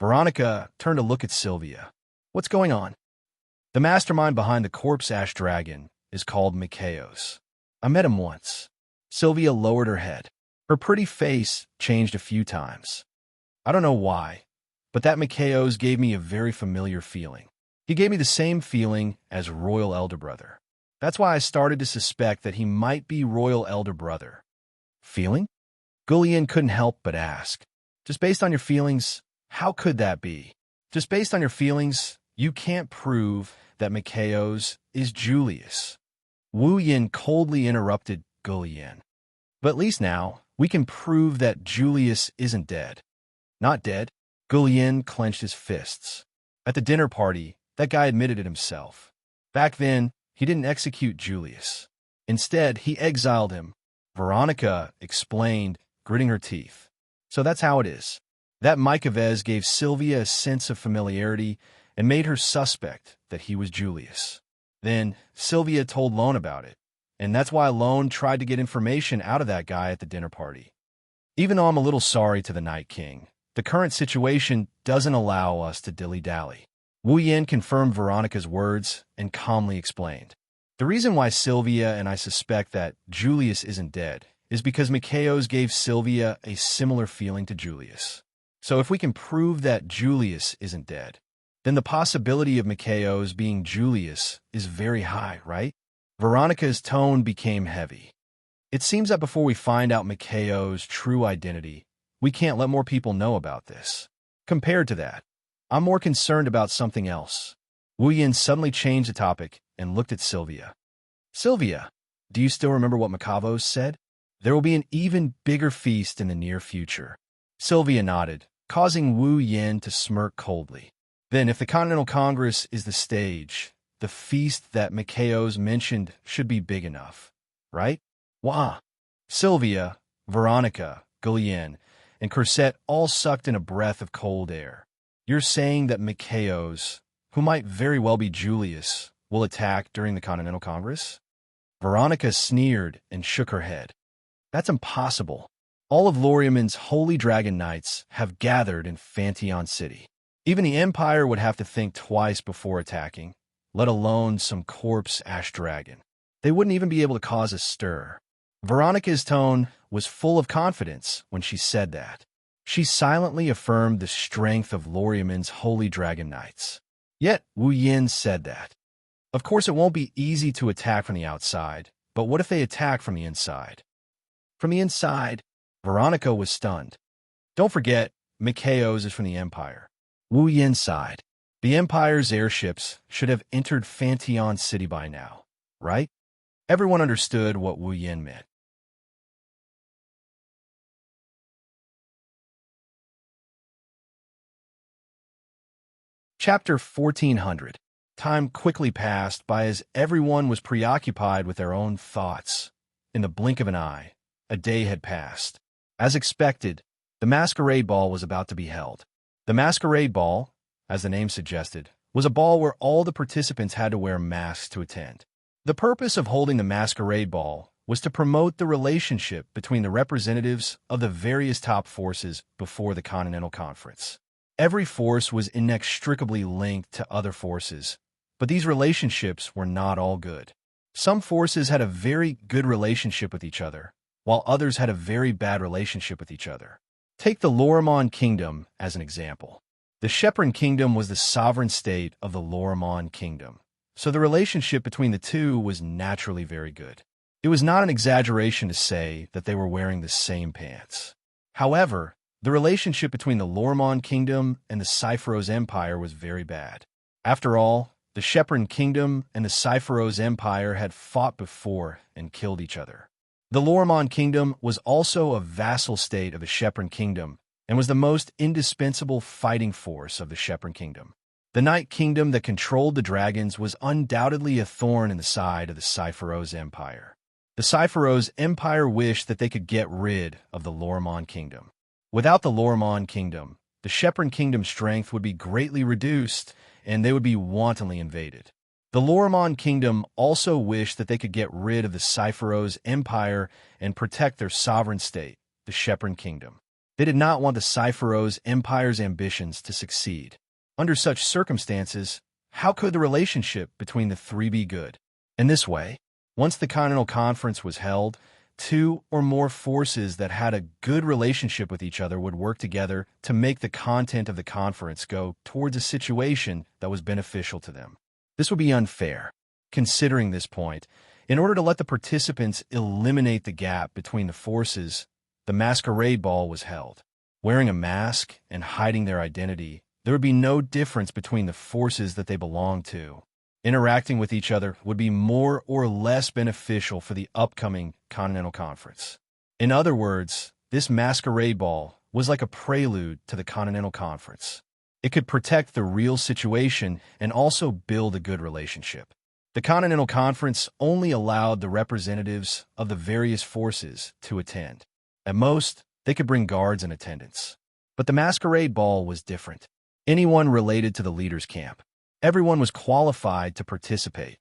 Veronica turned to look at Sylvia. What's going on? The mastermind behind the corpse ash dragon is called Mikhaos. I met him once. Sylvia lowered her head. Her pretty face changed a few times. I don't know why, but that Mikhaos gave me a very familiar feeling. He gave me the same feeling as Royal Elder Brother. That's why I started to suspect that he might be Royal Elder Brother. Feeling? Gulian couldn't help but ask. Just based on your feelings, how could that be? Just based on your feelings, you can't prove that Mikhaos is Julius. Wu Yin coldly interrupted Gulian. But at least now, we can prove that Julius isn't dead. Not dead? Gulian clenched his fists. At the dinner party, that guy admitted it himself. Back then, he didn't execute Julius. Instead, he exiled him. Veronica explained, gritting her teeth. So that's how it is. That Mykovez gave Sylvia a sense of familiarity and made her suspect that he was Julius. Then, Sylvia told Lone about it, and that's why Lone tried to get information out of that guy at the dinner party. Even though I'm a little sorry to the Night King, the current situation doesn't allow us to dilly-dally. Wu Yin confirmed Veronica's words and calmly explained. The reason why Sylvia and I suspect that Julius isn't dead is because Mikhaos gave Sylvia a similar feeling to Julius. So if we can prove that Julius isn't dead, then the possibility of Mikhaos being Julius is very high, right? Veronica's tone became heavy. It seems that before we find out Mikhaos' true identity, we can't let more people know about this. Compared to that, I'm more concerned about something else. Wu Yin suddenly changed the topic and looked at Sylvia. Sylvia, do you still remember what Mikhaos said? There will be an even bigger feast in the near future. Sylvia nodded, causing Wu Yin to smirk coldly. Then, if the Continental Congress is the stage, the feast that Mikhaos mentioned should be big enough, right? Wah! Sylvia, Veronica, Gulian, and Corset all sucked in a breath of cold air. You're saying that Mikhaos, who might very well be Julius, will attack during the Continental Congress? Veronica sneered and shook her head. That's impossible. All of Loriaman's holy dragon knights have gathered in Fanteon City. Even the Empire would have to think twice before attacking, let alone some corpse ash dragon. They wouldn't even be able to cause a stir. Veronica's tone was full of confidence when she said that. She silently affirmed the strength of Loriaman's holy dragon knights. Yet Wu Yin said that. Of course, it won't be easy to attack from the outside, but what if they attack from the inside? From the inside, Veronica was stunned. Don't forget, Mikhaos is from the Empire. Wu Yin sighed. The Empire's airships should have entered Fanteon City by now, right? Everyone understood what Wu Yin meant. Chapter 1400. Time quickly passed by as everyone was preoccupied with their own thoughts. In the blink of an eye, a day had passed. As expected, the masquerade ball was about to be held. The masquerade ball, as the name suggested, was a ball where all the participants had to wear masks to attend. The purpose of holding the masquerade ball was to promote the relationship between the representatives of the various top forces before the Continental Conference. Every force was inextricably linked to other forces, But these relationships were not all good. Some forces had a very good relationship with each other, while others had a very bad relationship with each other. Take the Lorimon Kingdom as an example. The Shepron Kingdom was the sovereign state of the Lorimon Kingdom, so the relationship between the two was naturally very good. It was not an exaggeration to say that they were wearing the same pants. However, the relationship between the Lorimon Kingdom and the Cypheros Empire was very bad. After all, the Shepron Kingdom and the Cypheros Empire had fought before and killed each other. The Lorimon Kingdom was also a vassal state of the Shepron Kingdom and was the most indispensable fighting force of the Shepron Kingdom. The Night Kingdom that controlled the dragons was undoubtedly a thorn in the side of the Cypheros Empire. The Cypheros Empire wished that they could get rid of the Lorimon Kingdom. Without the Lorimon Kingdom, the Shepron Kingdom's strength would be greatly reduced, and they would be wantonly invaded. The Lorimon Kingdom also wished that they could get rid of the Cypheros Empire and protect their sovereign state, the Shepron Kingdom. They did not want the Cypheros Empire's ambitions to succeed. Under such circumstances, how could the relationship between the three be good? In this way, once the Continental Conference was held, two or more forces that had a good relationship with each other would work together to make the content of the conference go towards a situation that was beneficial to them. This would be unfair. Considering this point, in order to let the participants eliminate the gap between the forces, the masquerade ball was held. Wearing a mask and hiding their identity, there would be no difference between the forces that they belonged to. Interacting with each other would be more or less beneficial for the upcoming Continental Conference. In other words, this masquerade ball was like a prelude to the Continental Conference. It could protect the real situation and also build a good relationship. The Continental Conference only allowed the representatives of the various forces to attend. At most, they could bring guards in attendance. But the masquerade ball was different. Anyone related to the leader's camp. Everyone was qualified to participate.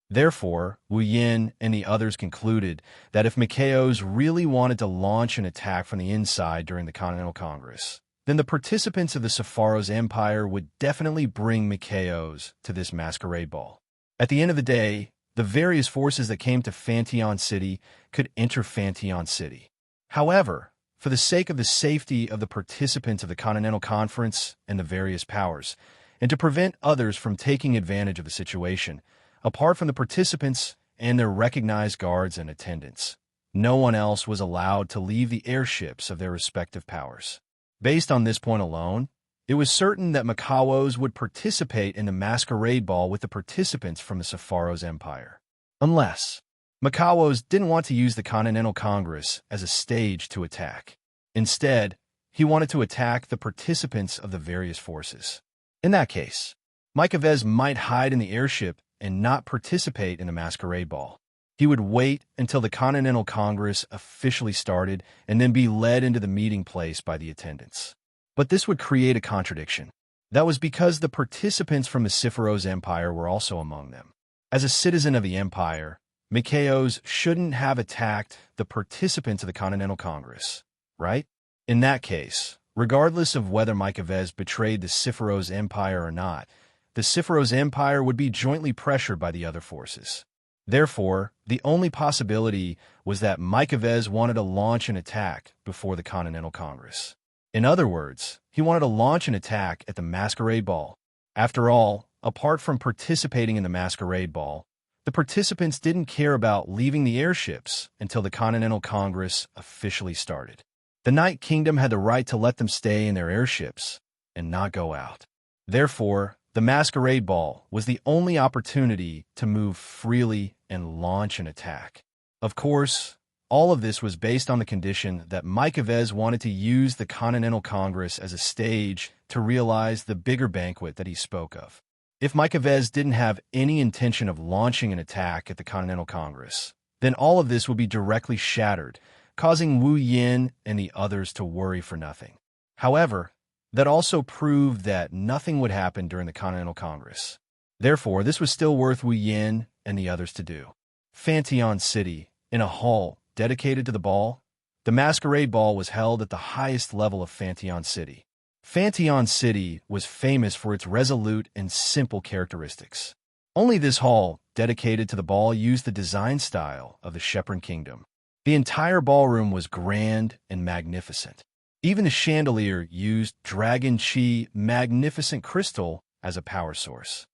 Therefore, Wu Yin and the others concluded that if Mikaos really wanted to launch an attack from the inside during the Continental Congress, then the participants of the Cypheros Empire would definitely bring Mikaos to this masquerade ball. At the end of the day, the various forces that came to Fantion City could enter Fantion City. However, for the sake of the safety of the participants of the Continental Conference and the various powers, and to prevent others from taking advantage of the situation, apart from the participants and their recognized guards and attendants, no one else was allowed to leave the airships of their respective powers. Based on this point alone, it was certain that Mikaos would participate in the masquerade ball with the participants from the Cypheros Empire. Unless Mikaos didn't want to use the Continental Congress as a stage to attack. Instead, he wanted to attack the participants of the various forces. In that case, Mikaos might hide in the airship and not participate in the masquerade ball. He would wait until the Continental Congress officially started and then be led into the meeting place by the attendants. But this would create a contradiction. That was because the participants from the Cypheros Empire were also among them. As a citizen of the Empire, Mikaos shouldn't have attacked the participants of the Continental Congress, right? In that case, regardless of whether Mikaos betrayed the Cypheros Empire or not, the Cypheros Empire would be jointly pressured by the other forces. Therefore, the only possibility was that Mikaos wanted to launch an attack before the Continental Congress. In other words, he wanted to launch an attack at the masquerade ball. After all, apart from participating in the masquerade ball, the participants didn't care about leaving the airships until the Continental Congress officially started. The Night Kingdom had the right to let them stay in their airships and not go out. Therefore, the masquerade ball was the only opportunity to move freely and launch an attack. Of course, all of this was based on the condition that Mikaos wanted to use the Continental Congress as a stage to realize the bigger banquet that he spoke of. If Mikaos didn't have any intention of launching an attack at the Continental Congress, then all of this would be directly shattered, causing Wu Yin and the others to worry for nothing. However, that also proved that nothing would happen during the Continental Congress. Therefore, this was still worth Wu Yin and the others to do. Fantion City, in a hall dedicated to the ball, the masquerade ball was held at the highest level of Fantion City. Fanteon City was famous for its resolute and simple characteristics. Only this hall, dedicated to the ball, used the design style of the Shepherd Kingdom. The entire ballroom was grand and magnificent. Even the chandelier used Dragon Chi magnificent crystal as a power source.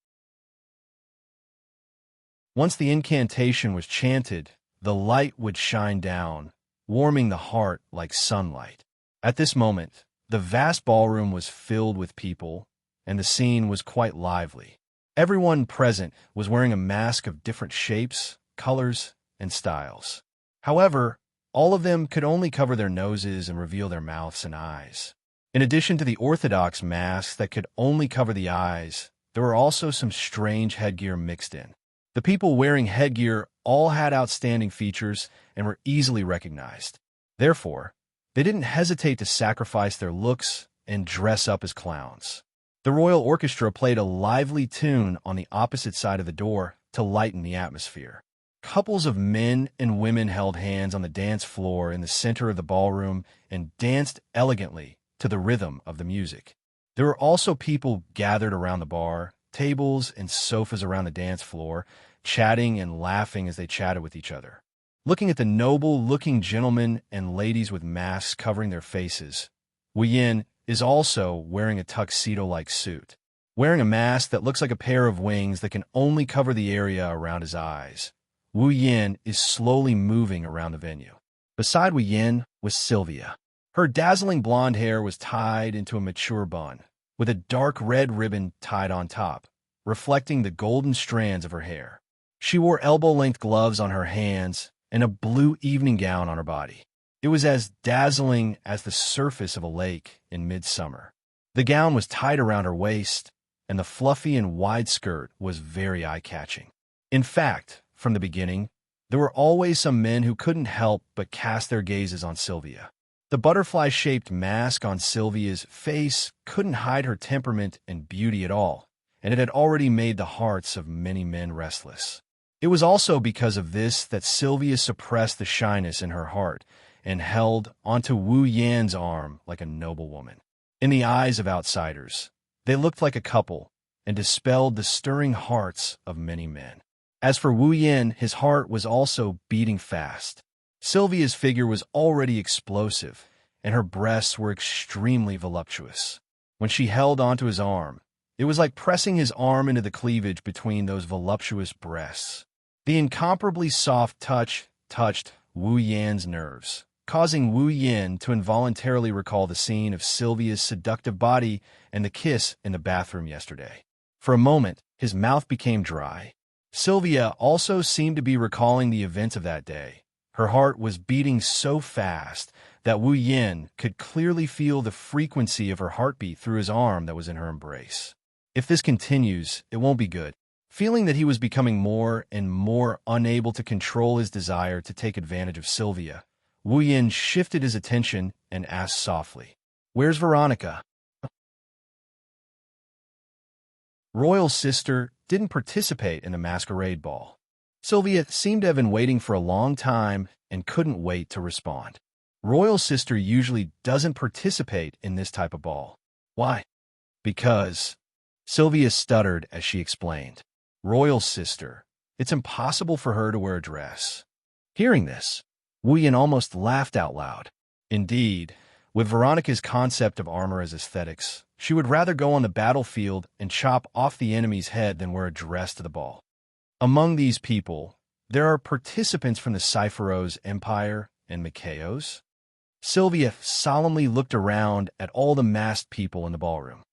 Once the incantation was chanted, the light would shine down, warming the heart like sunlight. At this moment, the vast ballroom was filled with people, and the scene was quite lively. Everyone present was wearing a mask of different shapes, colors, and styles. However, all of them could only cover their noses and reveal their mouths and eyes. In addition to the orthodox masks that could only cover the eyes, there were also some strange headgear mixed in. The people wearing headgear all had outstanding features and were easily recognized. Therefore, they didn't hesitate to sacrifice their looks and dress up as clowns. The royal orchestra played a lively tune on the opposite side of the door to lighten the atmosphere. Couples of men and women held hands on the dance floor in the center of the ballroom and danced elegantly to the rhythm of the music. There were also people gathered around the bar, tables and sofas around the dance floor, chatting and laughing as they chatted with each other. Looking at the noble-looking gentlemen and ladies with masks covering their faces, Wu Yin is also wearing a tuxedo-like suit. Wearing a mask that looks like a pair of wings that can only cover the area around his eyes, Wu Yin is slowly moving around the venue. Beside Wu Yin was Xianxia. Her dazzling blonde hair was tied into a mature bun, with a dark red ribbon tied on top, reflecting the golden strands of her hair. She wore elbow-length gloves on her hands and a blue evening gown on her body. It was as dazzling as the surface of a lake in midsummer. The gown was tied around her waist, and the fluffy and wide skirt was very eye-catching. In fact, from the beginning, there were always some men who couldn't help but cast their gazes on Xianxia. The butterfly-shaped mask on Xianxia's face couldn't hide her temperament and beauty at all, and it had already made the hearts of many men restless. It was also because of this that Xianxia suppressed the shyness in her heart and held onto Wu Yan's arm like a noble woman. In the eyes of outsiders, they looked like a couple and dispelled the stirring hearts of many men. As for Wu Yan, his heart was also beating fast. Xianxia's figure was already explosive, and her breasts were extremely voluptuous. When she held onto his arm, it was like pressing his arm into the cleavage between those voluptuous breasts. The incomparably soft touch touched Wu Yan's nerves, causing Wu Yan to involuntarily recall the scene of Xianxia's seductive body and the kiss in the bathroom yesterday. For a moment, his mouth became dry. Xianxia also seemed to be recalling the events of that day. Her heart was beating so fast that Wu Yan could clearly feel the frequency of her heartbeat through his arm that was in her embrace. If this continues, it won't be good. Feeling that he was becoming more and more unable to control his desire to take advantage of Xianxia, Wu Yan shifted his attention and asked softly, "Where's Veronica?" Royal Sister didn't participate in the masquerade ball. Xianxia seemed to have been waiting for a long time and couldn't wait to respond. Royal Sister usually doesn't participate in this type of ball. Why? Because Xianxia stuttered as she explained. Royal Sister, it's impossible for her to wear a dress. Hearing this, Wu Yan almost laughed out loud. Indeed, with Veronica's concept of armor as aesthetics, she would rather go on the battlefield and chop off the enemy's head than wear a dress to the ball. Among these people, there are participants from the Cypheros Empire and Mikaos. Xianxia solemnly looked around at all the masked people in the ballroom.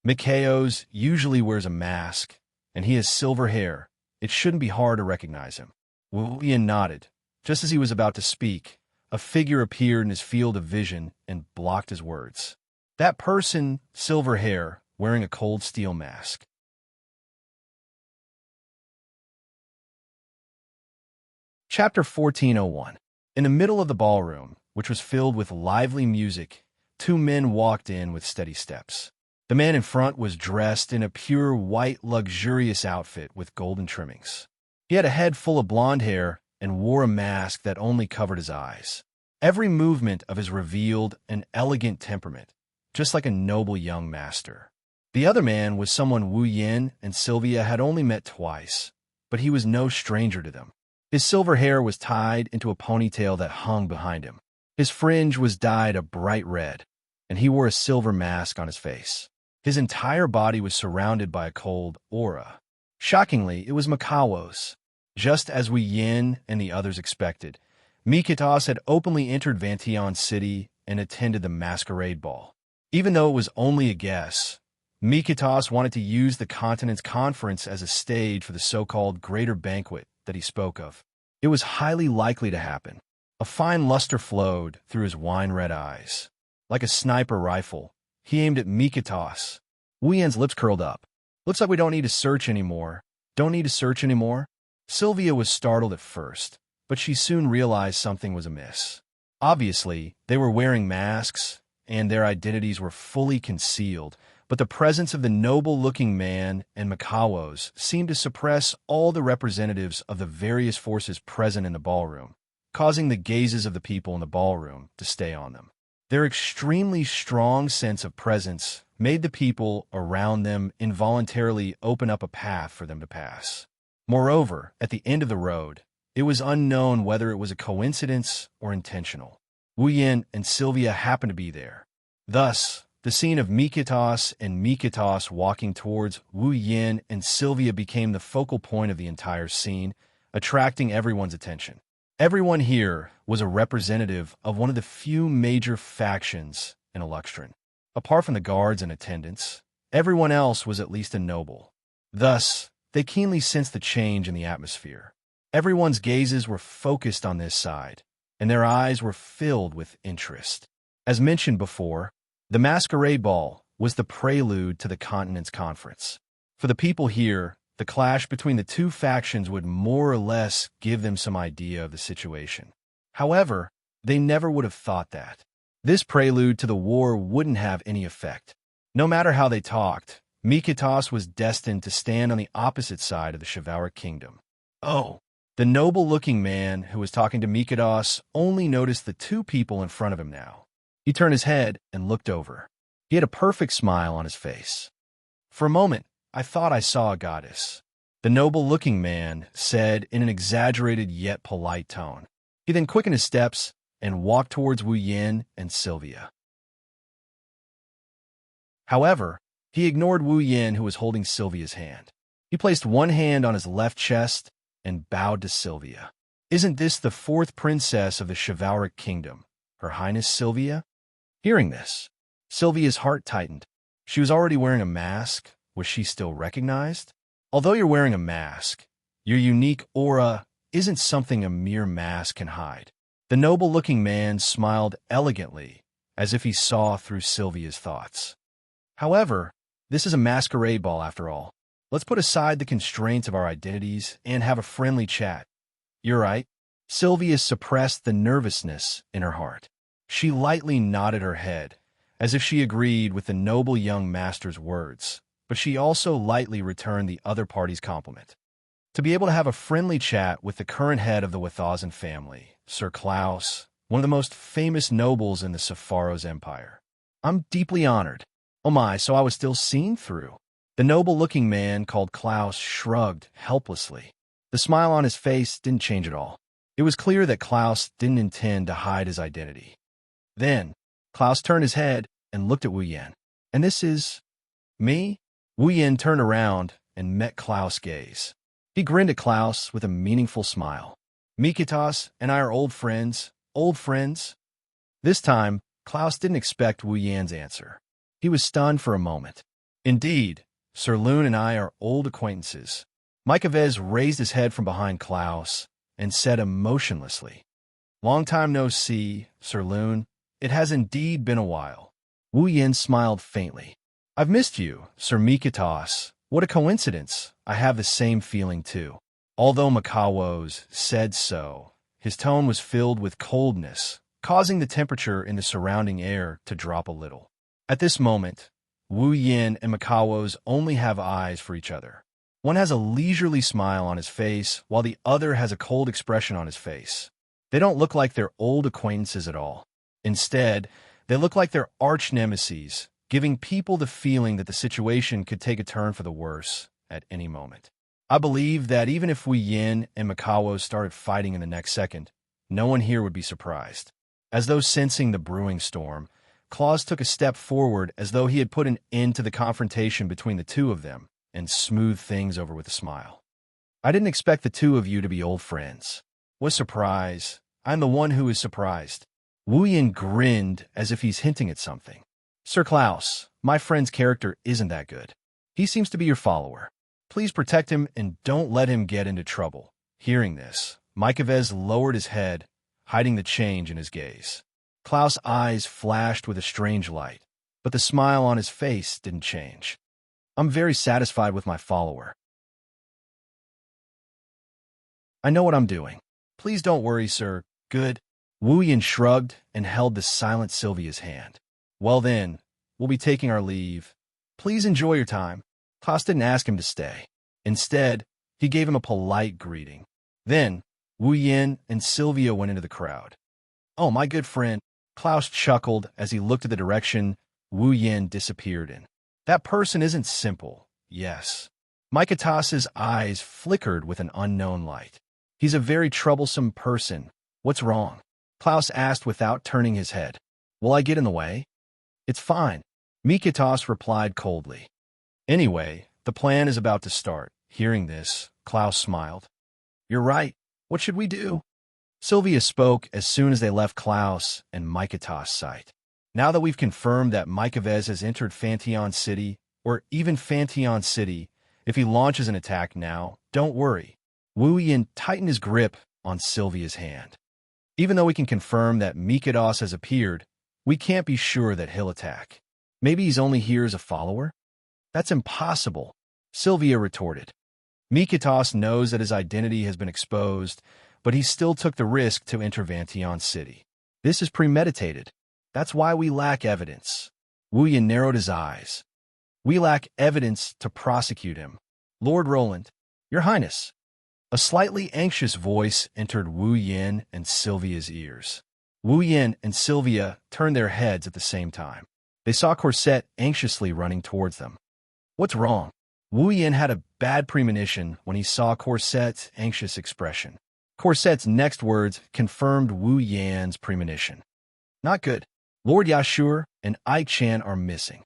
Mikaos usually wears a mask, and he has silver hair. It shouldn't be hard to recognize him. Wu Yan nodded. Just as he was about to speak, a figure appeared in his field of vision and blocked his words. That person, silver hair, wearing a cold steel mask. Chapter 1401. In the middle of the ballroom, which was filled with lively music, two men walked in with steady steps. The man in front was dressed in a pure white, luxurious outfit with golden trimmings. He had a head full of blonde hair and wore a mask that only covered his eyes. Every movement of his revealed an elegant temperament, just like a noble young master. The other man was someone Wu Yin and Sylvia had only met twice, but he was no stranger to them. His silver hair was tied into a ponytail that hung behind him. His fringe was dyed a bright red, and he wore a silver mask on his face. His entire body was surrounded by a cold aura. Shockingly, it was Makawo's. Just as Wu Yin and the others expected, Mikitas had openly entered Vantion City and attended the masquerade ball. Even though it was only a guess, Mikitas wanted to use the continent's conference as a stage for the so-called greater banquet that he spoke of. It was highly likely to happen. A fine luster flowed through his wine-red eyes. Like a sniper rifle, he aimed at Mikitas. Wu Yin's lips curled up. Looks like we don't need to search anymore. Don't need to search anymore? Sylvia was startled at first, but she soon realized something was amiss. Obviously, they were wearing masks, and their identities were fully concealed, but the presence of the noble-looking man and Makawo's seemed to suppress all the representatives of the various forces present in the ballroom, causing the gazes of the people in the ballroom to stay on them. Their extremely strong sense of presence made the people around them involuntarily open up a path for them to pass. Moreover, at the end of the road, it was unknown whether it was a coincidence or intentional. Wu Yin and Sylvia happened to be there. Thus, the scene of Mikitas walking towards Wu Yin and Sylvia became the focal point of the entire scene, attracting everyone's attention. Everyone here was a representative of one of the few major factions in Eluxtran. Apart from the guards and attendants, everyone else was at least a noble. Thus, they keenly sensed the change in the atmosphere. Everyone's gazes were focused on this side, and their eyes were filled with interest. As mentioned before, the masquerade ball was the prelude to the continent's conference. For the people here, the clash between the two factions would more or less give them some idea of the situation. However, they never would have thought that. This prelude to the war wouldn't have any effect. No matter how they talked, Mikitas was destined to stand on the opposite side of the chivalric kingdom. Oh, the noble-looking man who was talking to Mikitas only noticed the two people in front of him now. He turned his head and looked over. He had a perfect smile on his face. For a moment, I thought I saw a goddess, the noble-looking man said in an exaggerated yet polite tone. He then quickened his steps and walked towards Wu Yin and Sylvia. However, he ignored Wu Yin, who was holding Sylvia's hand. He placed one hand on his left chest and bowed to Sylvia. "Isn't this the fourth princess of the chivalric kingdom, Her Highness Sylvia?" Hearing this, Sylvia's heart tightened. She was already wearing a mask. Was she still recognized? Although you're wearing a mask, your unique aura isn't something a mere mask can hide. The noble-looking man smiled elegantly, as if he saw through Sylvia's thoughts. However, this is a masquerade ball after all. Let's put aside the constraints of our identities and have a friendly chat. You're right. Sylvia suppressed the nervousness in her heart. She lightly nodded her head, as if she agreed with the noble young master's words, but she also lightly returned the other party's compliment. To be able to have a friendly chat with the current head of the Wathausen family, Sir Klaus, one of the most famous nobles in the Sepharo's empire. I'm deeply honored. Oh my, so I was still seen through. The noble-looking man called Klaus shrugged helplessly. The smile on his face didn't change at all. It was clear that Klaus didn't intend to hide his identity. Then, Klaus turned his head and looked at Wu Yin. "And this is... me?" Wu Yin turned around and met Klaus' gaze. He grinned at Klaus with a meaningful smile. "Mikitas and I are old friends. Old friends?" This time, Klaus didn't expect Wu Yin's answer. He was stunned for a moment. "Indeed, Sir Lune and I are old acquaintances." Mikovez raised his head from behind Klaus and said emotionlessly, "Long time no see, Sir Lune. It has indeed been a while." Wu Yin smiled faintly. "I've missed you, Sir Mikitas. What a coincidence. I have the same feeling too." Although Makawo's said so, his tone was filled with coldness, causing the temperature in the surrounding air to drop a little. At this moment, Wu Yin and Makawo's only have eyes for each other. One has a leisurely smile on his face, while the other has a cold expression on his face. They don't look like they're old acquaintances at all. Instead, They look like they're arch nemeses, giving people the feeling that the situation could take a turn for the worse at any moment. I believe that even if Wu Yin and Mikawo started fighting in the next second, no one here would be surprised. As though sensing the brewing storm, Claus took a step forward as though he had put an end to the confrontation between the two of them and smoothed things over with a smile. I didn't expect the two of you to be old friends. What surprise. I'm the one who is surprised. Wu Yin grinned as if he's hinting at something. Sir Klaus, my friend's character isn't that good. He seems to be your follower. Please protect him and don't let him get into trouble. Hearing this, Mikovez lowered his head, hiding the change in his gaze. Klaus' eyes flashed with a strange light, but the smile on his face didn't change. I'm very satisfied with my follower. I know what I'm doing. Please don't worry, sir. Good. Wu Yin shrugged and held the silent Sylvia's hand. Well then, we'll be taking our leave. Please enjoy your time. Klaus didn't ask him to stay. Instead, he gave him a polite greeting. Then, Wu Yin and Sylvia went into the crowd. Oh, my good friend, Klaus chuckled as he looked at the direction Wu Yin disappeared in. That person isn't simple, yes. Mikatas's eyes flickered with an unknown light. He's a very troublesome person. What's wrong? Klaus asked without turning his head. Will I get in the way? It's fine. Mikatas replied coldly. Anyway, the plan is about to start. Hearing this, Klaus smiled. You're right. What should we do? Sylvia spoke as soon as they left Klaus and Mikatas' sight. Now that we've confirmed that Mikovez has entered Fanteon City, or even Fanteon City, if he launches an attack now, don't worry. Wu Yin tightened his grip on Sylvia's hand. Even though we can confirm that Mikatas has appeared, we can't be sure that he'll attack. Maybe he's only here as a follower? That's impossible, Sylvia retorted. Mikatas knows that his identity has been exposed, but he still took the risk to enter Fanteon City. This is premeditated. That's why we lack evidence. Wu Yin narrowed his eyes. We lack evidence to prosecute him. Lord Roland, Your Highness. A slightly anxious voice entered Wu Yin and Sylvia's ears. Wu Yin and Sylvia turned their heads at the same time. They saw Corset anxiously running towards them. What's wrong? Wu Yin had a bad premonition when he saw Corset's anxious expression. Corset's next words confirmed Wu Yan's premonition. Not good. Lord Yashur and Ike Chan are missing.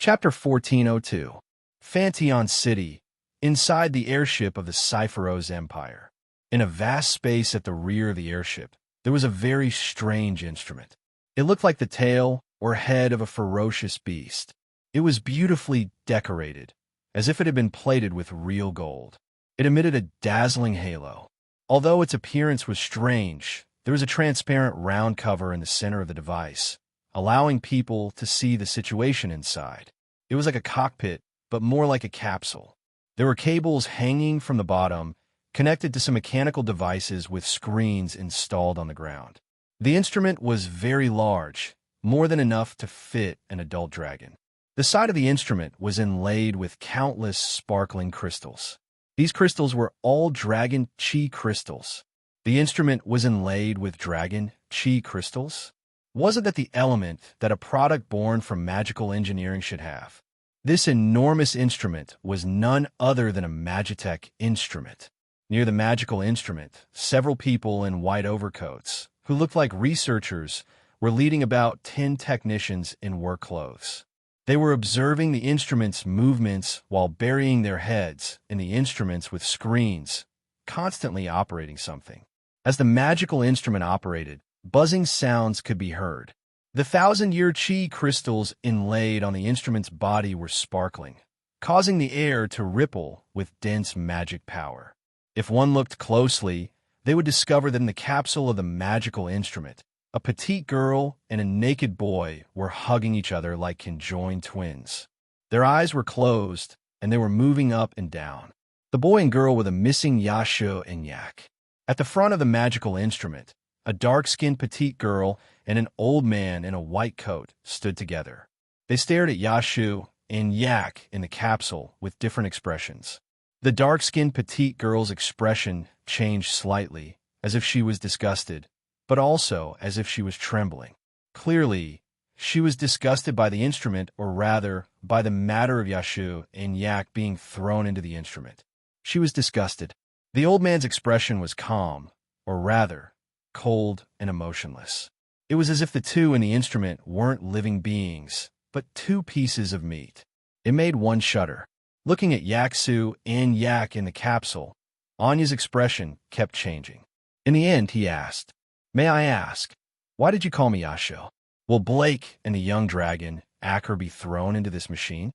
Chapter 1402. Fanteon City, inside the airship of the Cypheros Empire. In a vast space at the rear of the airship, there was a very strange instrument. It looked like the tail or head of a ferocious beast. It was beautifully decorated, as if it had been plated with real gold. It emitted a dazzling halo. Although its appearance was strange, there was a transparent round cover in the center of the device, allowing people to see the situation inside. It was like a cockpit, but more like a capsule. There were cables hanging from the bottom, connected to some mechanical devices with screens installed on the ground. The instrument was very large, more than enough to fit an adult dragon. The side of the instrument was inlaid with countless sparkling crystals. These crystals were all dragon chi crystals. The instrument was inlaid with dragon chi crystals? Was it that the element that a product born from magical engineering should have? This enormous instrument was none other than a Magitech instrument. Near the magical instrument, several people in white overcoats, who looked like researchers, were leading about 10 technicians in work clothes. They were observing the instrument's movements while burying their heads in the instruments with screens, constantly operating something. As the magical instrument operated, buzzing sounds could be heard. The 1,000-year chi crystals inlaid on the instrument's body were sparkling, causing the air to ripple with dense magic power. If one looked closely, they would discover that in the capsule of the magical instrument, a petite girl and a naked boy were hugging each other like conjoined twins. Their eyes were closed, and they were moving up and down. The boy and girl were the missing Yashu and Yak. At the front of the magical instrument, a dark-skinned petite girl and an old man in a white coat stood together. They stared at Yashu and Yak in the capsule with different expressions. The dark-skinned petite girl's expression changed slightly, as if she was disgusted, but also as if she was trembling. Clearly, she was disgusted by the instrument, or rather, by the matter of Yashu and Yak being thrown into the instrument. She was disgusted. The old man's expression was calm, or rather, cold and emotionless. It was as if the two in the instrument weren't living beings, but two pieces of meat. It made one shudder. Looking at Yaksu and Yak in the capsule, Anya's expression kept changing. In the end, he asked, "May I ask, why did you call me Yashu? Will Blake and the young dragon, Acker, be thrown into this machine?"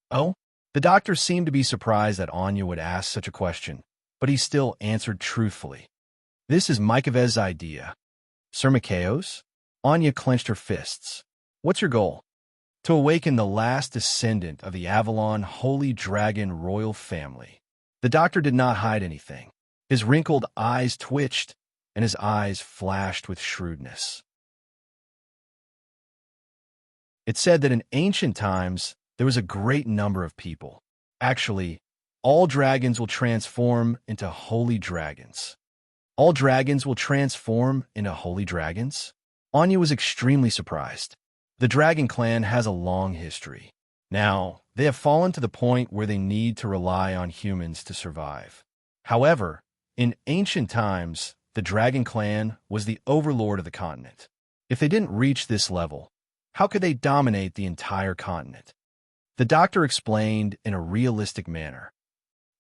Oh? The doctor seemed to be surprised that Anya would ask such a question, but he still answered truthfully. "This is Mikavez's idea." "Sir Mikhail's?" Anya clenched her fists. "What's your goal?" "To awaken the last descendant of the Avalon Holy Dragon royal family." The doctor did not hide anything. His wrinkled eyes twitched, and his eyes flashed with shrewdness. It said that in ancient times, there was a great number of people. Actually, all dragons will transform into holy dragons. All dragons will transform into holy dragons? Anya was extremely surprised. The Dragon Clan has a long history. Now, they have fallen to the point where they need to rely on humans to survive. However, in ancient times, the Dragon Clan was the overlord of the continent. If they didn't reach this level, how could they dominate the entire continent? The doctor explained in a realistic manner.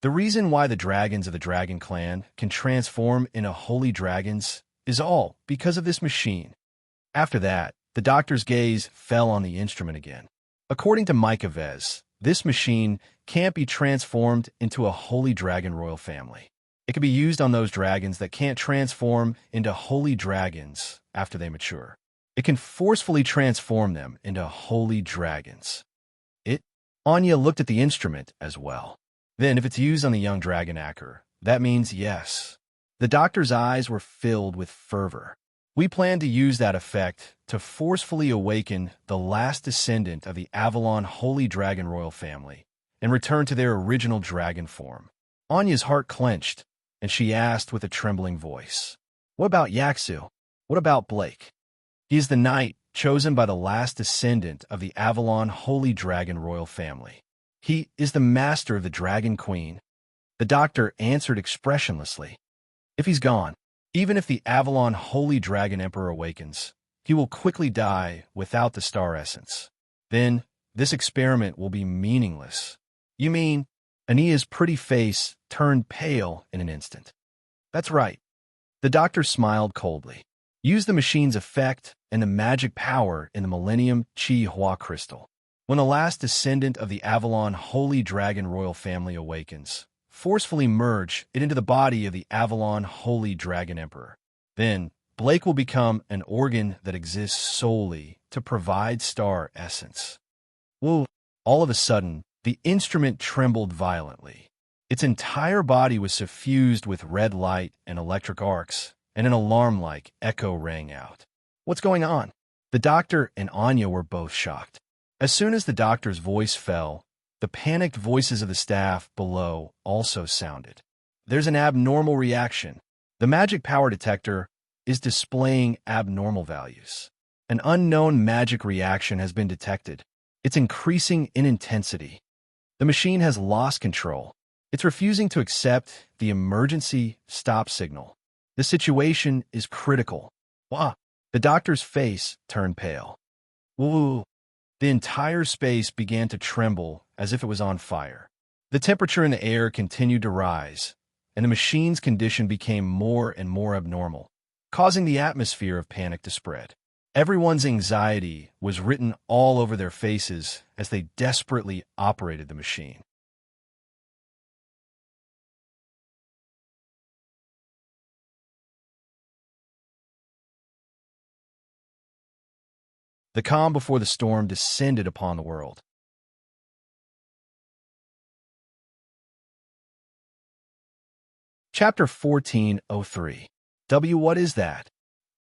The reason why the dragons of the Dragon Clan can transform into holy dragons is all because of this machine. After that, the doctor's gaze fell on the instrument again. According to Mikaves, this machine can't be transformed into a holy dragon royal family. It can be used on those dragons that can't transform into holy dragons after they mature. It can forcefully transform them into holy dragons. Anya looked at the instrument as well. Then, if it's used on the young dragon Acker, that means yes. The doctor's eyes were filled with fervor. We plan to use that effect to forcefully awaken the last descendant of the Avalon Holy Dragon royal family and return to their original dragon form. Anya's heart clenched, and she asked with a trembling voice, "What about Yaksu? What about Blake?" "He is the knight chosen by the last descendant of the Avalon Holy Dragon royal family. He is the master of the Dragon Queen." The doctor answered expressionlessly. "If he's gone, even if the Avalon Holy Dragon Emperor awakens, he will quickly die without the star essence. Then, this experiment will be meaningless." "You mean?" Ania's pretty face turned pale in an instant. "That's right." The doctor smiled coldly. "Use the machine's effect and the magic power in the Millennium Chi Hua Crystal. When the last descendant of the Avalon Holy Dragon royal family awakens, forcefully merge it into the body of the Avalon Holy Dragon Emperor. Then, Blake will become an organ that exists solely to provide star essence." Whoa! All of a sudden, the instrument trembled violently. Its entire body was suffused with red light and electric arcs, and an alarm-like echo rang out. "What's going on?" The doctor and Anya were both shocked. As soon as the doctor's voice fell, the panicked voices of the staff below also sounded. "There's an abnormal reaction. The magic power detector is displaying abnormal values. An unknown magic reaction has been detected. It's increasing in intensity. The machine has lost control. It's refusing to accept the emergency stop signal. The situation is critical." "Wah!" The doctor's face turned pale. "Woo!" The entire space began to tremble as if it was on fire. The temperature in the air continued to rise, and the machine's condition became more and more abnormal, causing the atmosphere of panic to spread. Everyone's anxiety was written all over their faces as they desperately operated the machine. The calm before the storm descended upon the world. Chapter 1403. What is that?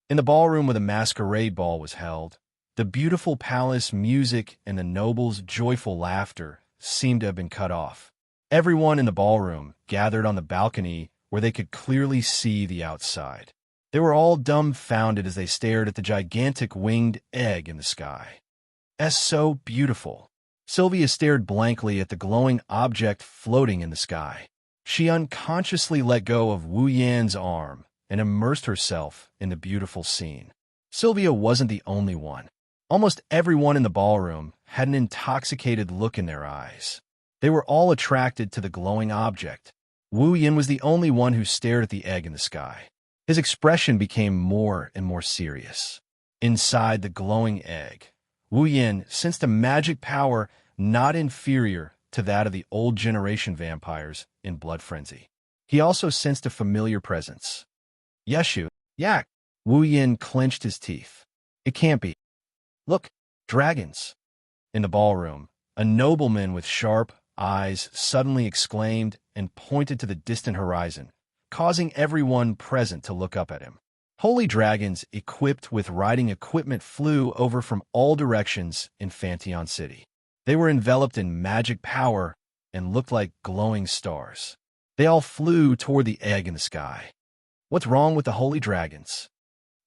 In the ballroom where the masquerade ball was held, the beautiful palace music and the nobles' joyful laughter seemed to have been cut off. Everyone in the ballroom gathered on the balcony where they could clearly see the outside. They were all dumbfounded as they stared at the gigantic winged egg in the sky. "It's so beautiful." Sylvia stared blankly at the glowing object floating in the sky. She unconsciously let go of Wu Yan's arm and immersed herself in the beautiful scene. Sylvia wasn't the only one. Almost everyone in the ballroom had an intoxicated look in their eyes. They were all attracted to the glowing object. Wu Yan was the only one who stared at the egg in the sky. His expression became more and more serious. Inside the glowing egg, Wu Yan sensed a magic power not inferior to that of the old generation vampires in Blood Frenzy. He also sensed a familiar presence. "Yeshu, yak!" Wu Yan clenched his teeth. "It can't be. Look, dragons!" In the ballroom, a nobleman with sharp eyes suddenly exclaimed and pointed to the distant horizon, causing everyone present to look up at him. Holy dragons equipped with riding equipment flew over from all directions in Fanteon City. They were enveloped in magic power and looked like glowing stars. They all flew toward the egg in the sky. "What's wrong with the holy dragons?"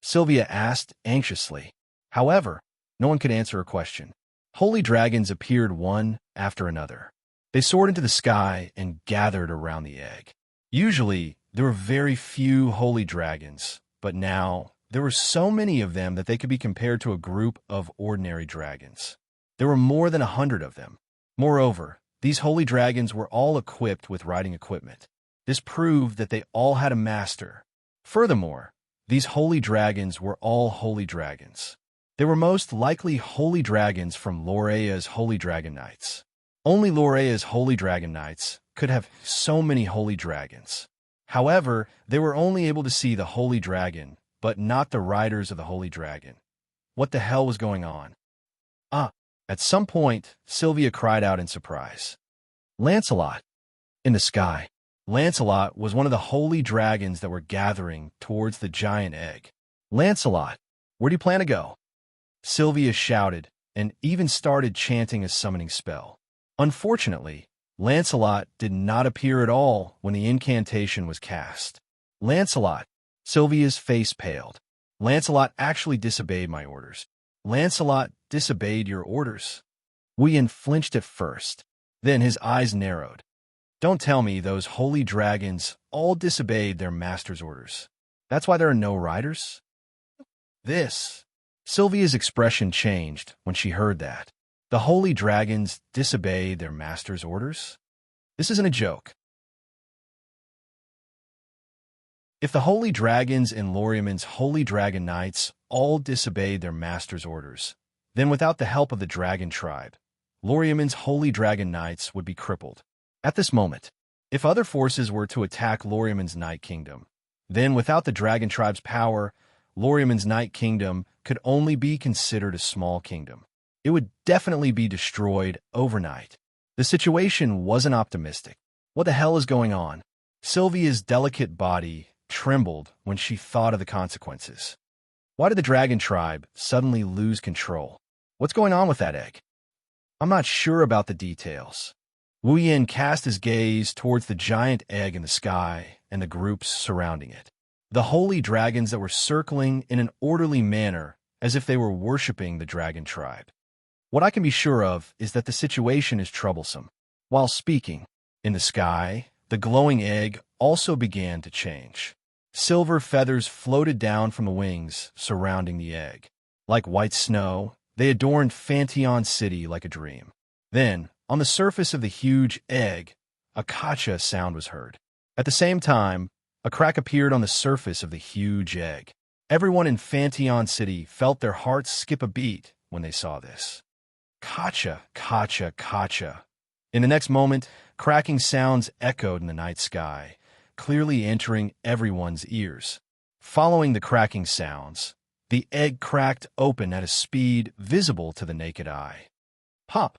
Sylvia asked anxiously. However, no one could answer her question. Holy dragons appeared one after another. They soared into the sky and gathered around the egg. Usually, there were very few holy dragons, but now there were so many of them that they could be compared to a group of ordinary dragons. There were more than 100 of them. Moreover, these holy dragons were all equipped with riding equipment. This proved that they all had a master. Furthermore, these holy dragons were all holy dragons. They were most likely holy dragons from Lorea's Holy Dragon Knights. Only Lorea's Holy Dragon Knights could have so many holy dragons. However, they were only able to see the holy dragon, but not the riders of the holy dragon. What the hell was going on? At some point, Sylvia cried out in surprise. "Lancelot!" In the sky, Lancelot was one of the holy dragons that were gathering towards the giant egg. "Lancelot, where do you plan to go?" Sylvia shouted and even started chanting a summoning spell. Unfortunately, Lancelot did not appear at all when the incantation was cast. "Lancelot!" Sylvia's face paled. "Lancelot actually disobeyed my orders." "Lancelot disobeyed your orders?" Wu Yan flinched at first. Then his eyes narrowed. "Don't tell me those holy dragons all disobeyed their master's orders. That's why there are no riders?" Sylvia's expression changed when she heard that. The holy dragons disobeyed their master's orders? This isn't a joke. If the holy dragons in Loriamin's Holy Dragon Knights all disobeyed their master's orders, then without the help of the dragon tribe, Loriamin's Holy Dragon Knights would be crippled. At this moment, if other forces were to attack Loriamin's Night Kingdom, then without the dragon tribe's power, Loriamin's Night Kingdom could only be considered a small kingdom. It would definitely be destroyed overnight. The situation wasn't optimistic. What the hell is going on? Sylvia's delicate body trembled when she thought of the consequences. Why did the dragon tribe suddenly lose control? What's going on with that egg? I'm not sure about the details. Wu Yan cast his gaze towards the giant egg in the sky and the groups surrounding it. The holy dragons that were circling in an orderly manner as if they were worshipping the dragon tribe. What I can be sure of is that the situation is troublesome. While speaking, in the sky, the glowing egg also began to change. Silver feathers floated down from the wings surrounding the egg. Like white snow, they adorned Fanteon City like a dream. Then, on the surface of the huge egg, a kacha sound was heard. At the same time, a crack appeared on the surface of the huge egg. Everyone in Fanteon City felt their hearts skip a beat when they saw this. Kacha, kacha, kacha. In the next moment, cracking sounds echoed in the night sky, clearly entering everyone's ears. Following the cracking sounds, the egg cracked open at a speed visible to the naked eye. Pop!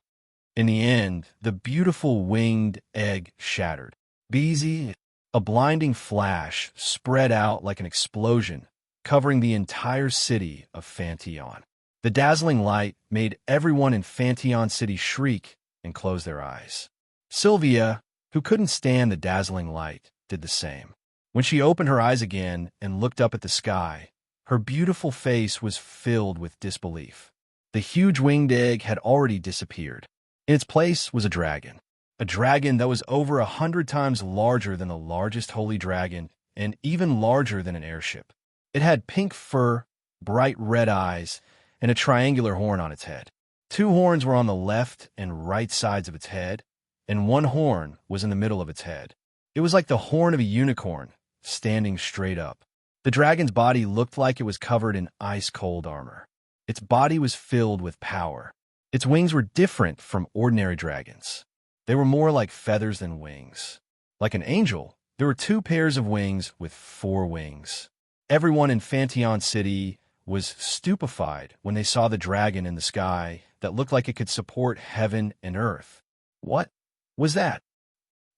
In the end, the beautiful winged egg shattered. Beezy, a blinding flash spread out like an explosion, covering the entire city of Fanteon. The dazzling light made everyone in Fanteon City shriek and close their eyes. Sylvia, who couldn't stand the dazzling light, did the same. When she opened her eyes again and looked up at the sky, her beautiful face was filled with disbelief. The huge winged egg had already disappeared. In its place was a dragon that was over 100 times larger than the largest holy dragon and even larger than an airship. It had pink fur, bright red eyes, and a triangular horn on its head. 2 horns were on the left and right sides of its head, and 1 horn was in the middle of its head. It was like the horn of a unicorn, standing straight up. The dragon's body looked like it was covered in ice-cold armor. Its body was filled with power. Its wings were different from ordinary dragons. They were more like feathers than wings. Like an angel, there were 2 pairs of wings with 4 wings. Everyone in Fantion City was stupefied when they saw the dragon in the sky that looked like it could support heaven and earth. What was that?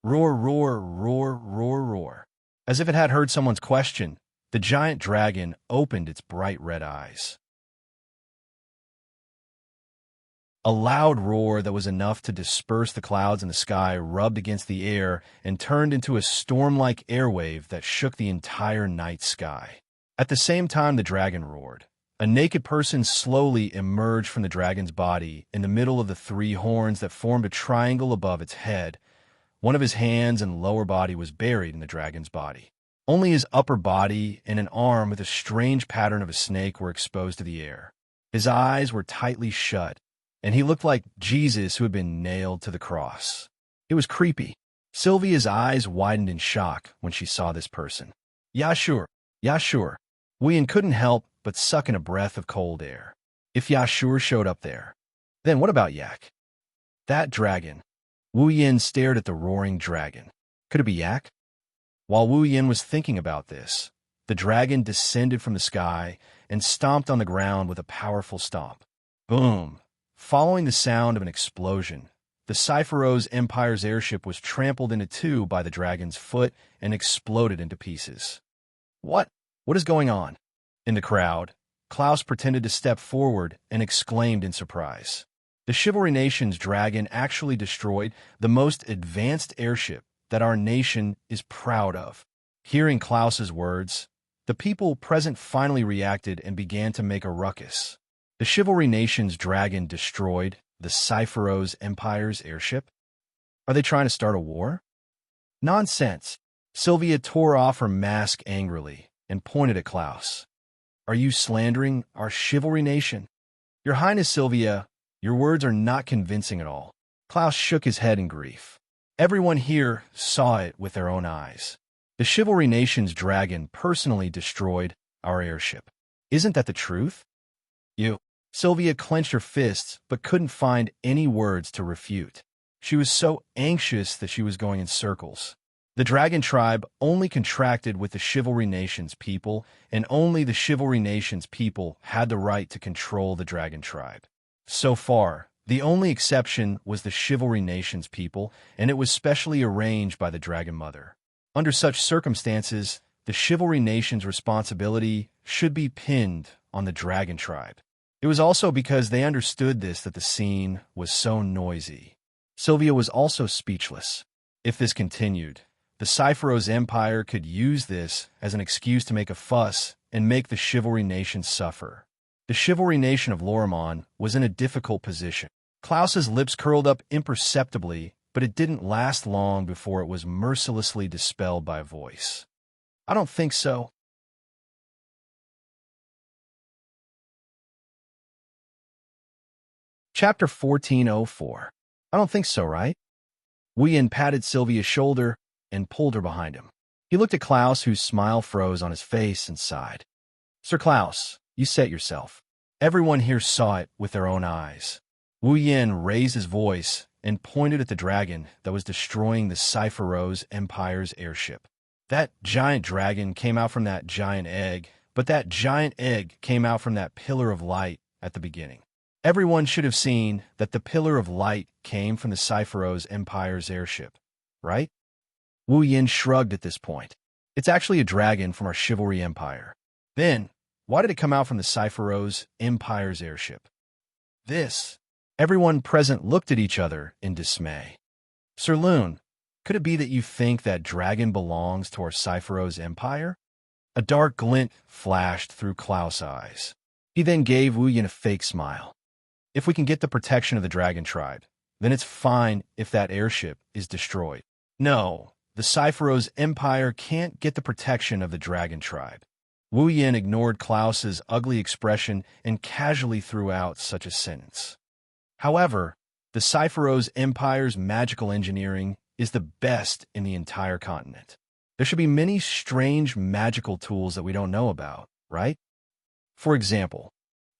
Roar, roar, roar, roar, roar. As if it had heard someone's question, the giant dragon opened its bright red eyes. A loud roar that was enough to disperse the clouds in the sky rubbed against the air and turned into a storm-like airwave that shook the entire night sky. At the same time the dragon roared, a naked person slowly emerged from the dragon's body in the middle of the 3 horns that formed a triangle above its head. One of his hands and lower body was buried in the dragon's body. Only his upper body and an arm with a strange pattern of a snake were exposed to the air. His eyes were tightly shut, and he looked like Jesus who had been nailed to the cross. It was creepy. Sylvia's eyes widened in shock when she saw this person. Yeah, sure. Wuyan couldn't help but suck in a breath of cold air. If Yashur showed up there, then what about Yak? That dragon. Wu Yin stared at the roaring dragon. Could it be Yak? While Wu Yin was thinking about this, the dragon descended from the sky and stomped on the ground with a powerful stomp. Boom! Following the sound of an explosion, the Cypheros Empire's airship was trampled into 2 by the dragon's foot and exploded into pieces. What? What is going on? In the crowd, Klaus pretended to step forward and exclaimed in surprise. The Chivalry Nation's dragon actually destroyed the most advanced airship that our nation is proud of. Hearing Klaus's words, the people present finally reacted and began to make a ruckus. The Chivalry Nation's dragon destroyed the Cypheros Empire's airship? Are they trying to start a war? Nonsense! Sylvia tore off her mask angrily and pointed at Klaus. Are you slandering our Chivalry Nation? Your Highness Sylvia, your words are not convincing at all. Klaus shook his head in grief. Everyone here saw it with their own eyes. The Chivalry Nation's dragon personally destroyed our airship. Isn't that the truth? Sylvia clenched her fists but couldn't find any words to refute. She was so anxious that she was going in circles. The dragon tribe only contracted with the Chivalry Nation's people, and only the Chivalry Nation's people had the right to control the dragon tribe. So far, the only exception was the Chivalry Nation's people, and it was specially arranged by the Dragon Mother. Under such circumstances, the Chivalry Nation's responsibility should be pinned on the dragon tribe. It was also because they understood this that the scene was so noisy. Sylvia was also speechless. If this continued, the Cypheros Empire could use this as an excuse to make a fuss and make the Chivalry Nation suffer. The Chivalry Nation of Lorimon was in a difficult position. Klaus's lips curled up imperceptibly, but it didn't last long before it was mercilessly dispelled by a voice. I don't think so. Chapter 1404. I don't think so, right? Wuyan patted Sylvia's shoulder and pulled her behind him. He looked at Klaus, whose smile froze on his face, and sighed. Sir Klaus, you set yourself. Everyone here saw it with their own eyes. Wu Yin raised his voice and pointed at the dragon that was destroying the Cypheros Empire's airship. That giant dragon came out from that giant egg, but that giant egg came out from that pillar of light at the beginning. Everyone should have seen that the pillar of light came from the Cypheros Empire's airship, right? Wu Yin shrugged at this point. It's actually a dragon from our Chivalry Empire. Then, why did it come out from the Cypheros Empire's airship? Everyone present looked at each other in dismay. Sir Loon, Could it be that you think that dragon belongs to our Cypheros empire? A dark glint flashed through Klaus' eyes. He then gave Wu Yin a fake smile. If we can get the protection of the dragon tribe, then it's fine if that airship is destroyed. No, the Cypheros empire can't get the protection of the dragon tribe. Wu Yin ignored Klaus's ugly expression and casually threw out such a sentence. However, the Cypheros empire's magical engineering is the best in the entire continent. There should be many strange magical tools that we don't know about, right? For example,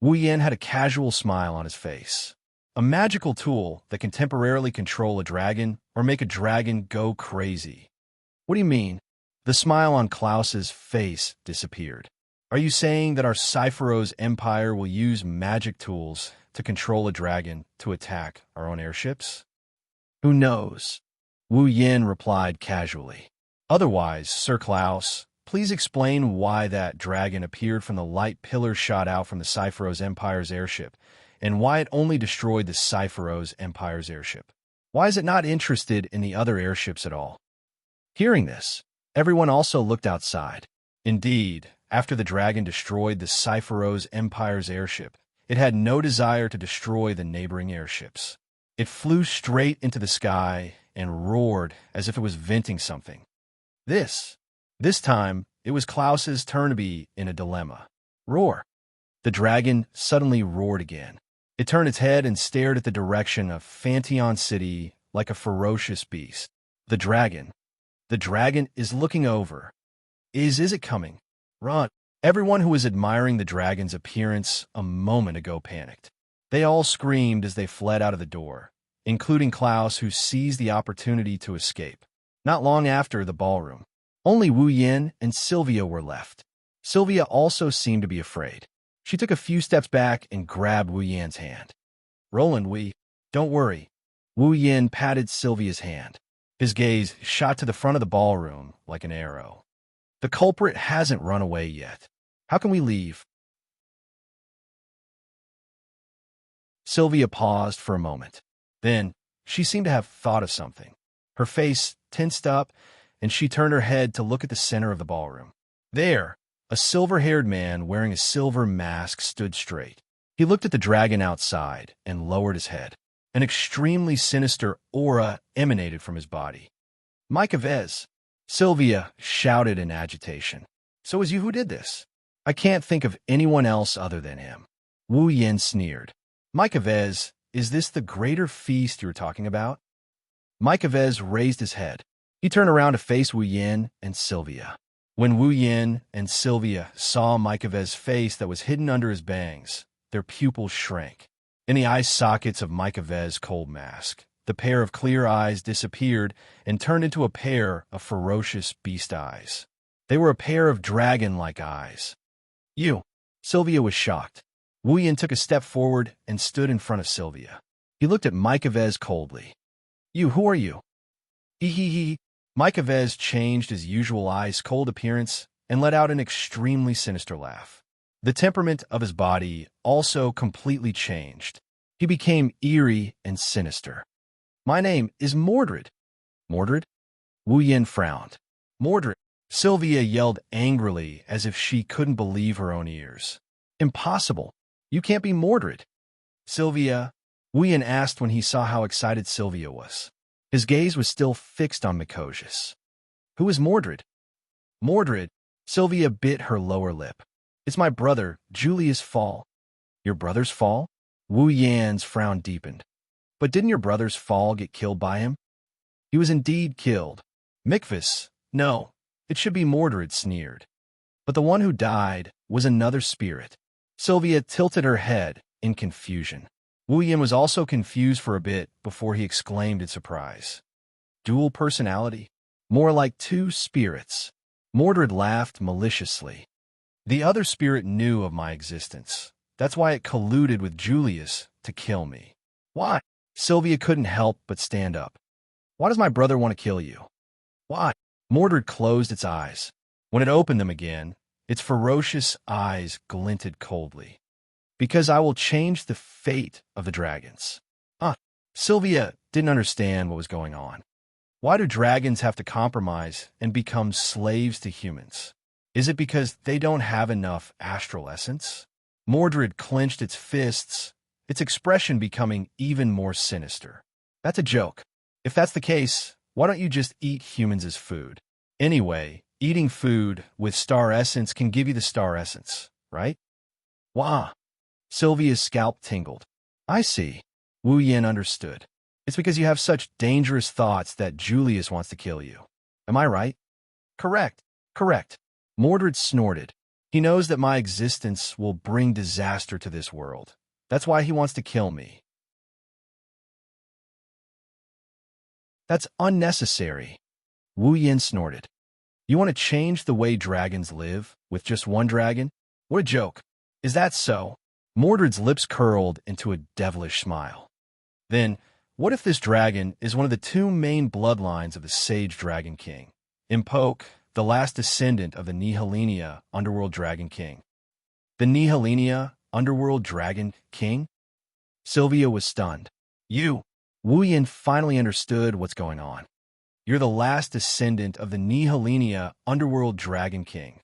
Wu Yin had a casual smile on his face. A magical tool that can temporarily control a dragon or make a dragon go crazy. What do you mean? The smile on Klaus's face disappeared. Are you saying that our Cypheros empire will use magic tools to control a dragon to attack our own airships? Who knows? Wu Yin replied casually. Otherwise, Sir Klaus, please explain why that dragon appeared from the light pillar shot out from the Cypheros empire's airship, and why it only destroyed the Cypheros empire's airship. Why is it not interested in the other airships at all? Hearing this, everyone also looked outside. Indeed, after the dragon destroyed the Cypheros empire's airship, it had no desire to destroy the neighboring airships. It flew straight into the sky and roared as if it was venting something. This time, it was Klaus's turn to be in a dilemma. Roar. The dragon suddenly roared again. It turned its head and stared at the direction of Phanteon City like a ferocious beast. The dragon is looking over. Is it coming? Run. Everyone who was admiring the dragon's appearance a moment ago panicked. They all screamed as they fled out of the door, including Klaus, who seized the opportunity to escape. Not long after the ballroom, only Wu Yin and Xianxia were left. Xianxia also seemed to be afraid. She took a few steps back and grabbed Wu Yin's hand. Roland, don't worry. Wu Yin patted Xianxia's hand. His gaze shot to the front of the ballroom like an arrow. The culprit hasn't run away yet. How can we leave? Xianxia paused for a moment. Then, she seemed to have thought of something. Her face tensed up, and she turned her head to look at the center of the ballroom. There, a silver-haired man wearing a silver mask stood straight. He looked at the dragon outside and lowered his head. An extremely sinister aura emanated from his body. Micah Vez, Xianxia shouted in agitation. So it was you who did this? I can't think of anyone else other than him. Wu Yin sneered. Micah Vez, is this the greater feast you were talking about? Micah Vez raised his head. He turned around to face Wu Yin and Xianxia. When Wu Yin and Xianxia saw Micah Vez's face that was hidden under his bangs, their pupils shrank. In the eye sockets of Micah Vez's cold mask, the pair of clear eyes disappeared and turned into a pair of ferocious beast eyes. They were a pair of dragon-like eyes. You. Xianxia was shocked. Wu Yin took a step forward and stood in front of Xianxia. He looked at Micah Vez coldly. You, who are you? He. Micah Vez changed his usual ice-cold appearance and let out an extremely sinister laugh. The temperament of his body also completely changed. He became eerie and sinister. My name is Mordred. Mordred? Wu Yin frowned. Mordred. Xianxia yelled angrily as if she couldn't believe her own ears. Impossible. You can't be Mordred. Xianxia, Wu Yin asked when he saw how excited Xianxia was. His gaze was still fixed on Mikosis. Who is Mordred? Mordred. Xianxia bit her lower lip. It's my brother, Julius Fall. Your brother's Fall? Wu Yan's frown deepened. But didn't your brother's Fall get killed by him? He was indeed killed. Mikvis. No, it should be Mordred, sneered. But the one who died was another spirit. Xianxia tilted her head in confusion. Wu Yin was also confused for a bit before he exclaimed in surprise. Dual personality? More like two spirits. Mordred laughed maliciously. The other spirit knew of my existence. That's why it colluded with Julius to kill me. Why? Xianxia couldn't help but stand up. Why does my brother want to kill you? Why? Mordred closed its eyes. When it opened them again, its ferocious eyes glinted coldly. Because I will change the fate of the dragons. Xianxia didn't understand what was going on. Why do dragons have to compromise and become slaves to humans? Is it because they don't have enough astral essence? Mordred clenched its fists, its expression becoming even more sinister. That's a joke. If that's the case, why don't you just eat humans as food? Anyway, eating food with star essence can give you the star essence, right? Wah! Sylvia's scalp tingled. I see. Wu Yin understood. It's because you have such dangerous thoughts that Julius wants to kill you. Am I right? Correct. Correct. Mordred snorted. He knows that my existence will bring disaster to this world. That's why he wants to kill me. That's unnecessary. Wu Yin snorted. You want to change the way dragons live with just one dragon? What a joke. Is that so? Mordred's lips curled into a devilish smile. Then, what if this dragon is one of the two main bloodlines of the Sage Dragon King? Impoke, the last descendant of the Nihilenia Underworld Dragon King. The Nihilenia Underworld Dragon King? Sylvia was stunned. You! Wu Yin finally understood what's going on. You're the last descendant of the Nihilenia Underworld Dragon King.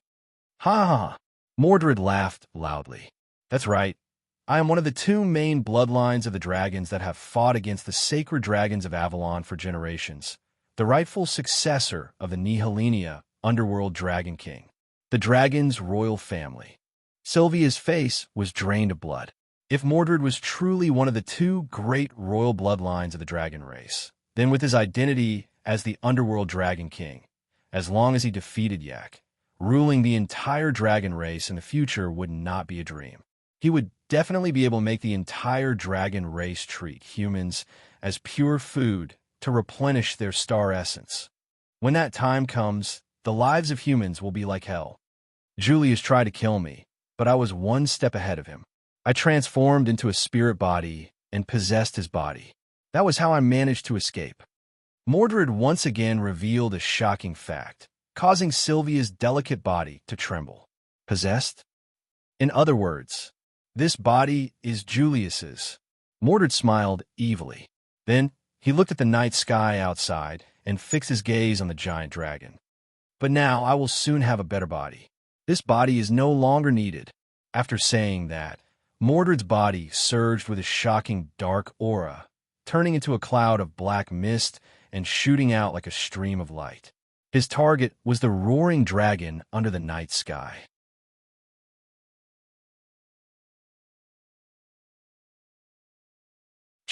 Ha ha ha! Mordred laughed loudly. That's right. I am one of the two main bloodlines of the dragons that have fought against the sacred dragons of Avalon for generations, the rightful successor of the Nihilenia Underworld Dragon King, the dragon's royal family. Sylvia's face was drained of blood. If Mordred was truly one of the two great royal bloodlines of the dragon race, then with his identity as the Underworld Dragon King, as long as he defeated Yak, ruling the entire dragon race in the future would not be a dream. He would definitely be able to make the entire dragon race treat humans as pure food to replenish their star essence. When that time comes, the lives of humans will be like hell. Julius tried to kill me, but I was one step ahead of him. I transformed into a spirit body and possessed his body. That was how I managed to escape. Mordred once again revealed a shocking fact, causing Sylvia's delicate body to tremble. Possessed? In other words, this body is Julius's. Mordred smiled evilly. Then he looked at the night sky outside and fixed his gaze on the giant dragon. But now I will soon have a better body. This body is no longer needed. After saying that, Mordred's body surged with a shocking dark aura, turning into a cloud of black mist and shooting out like a stream of light. His target was the roaring dragon under the night sky.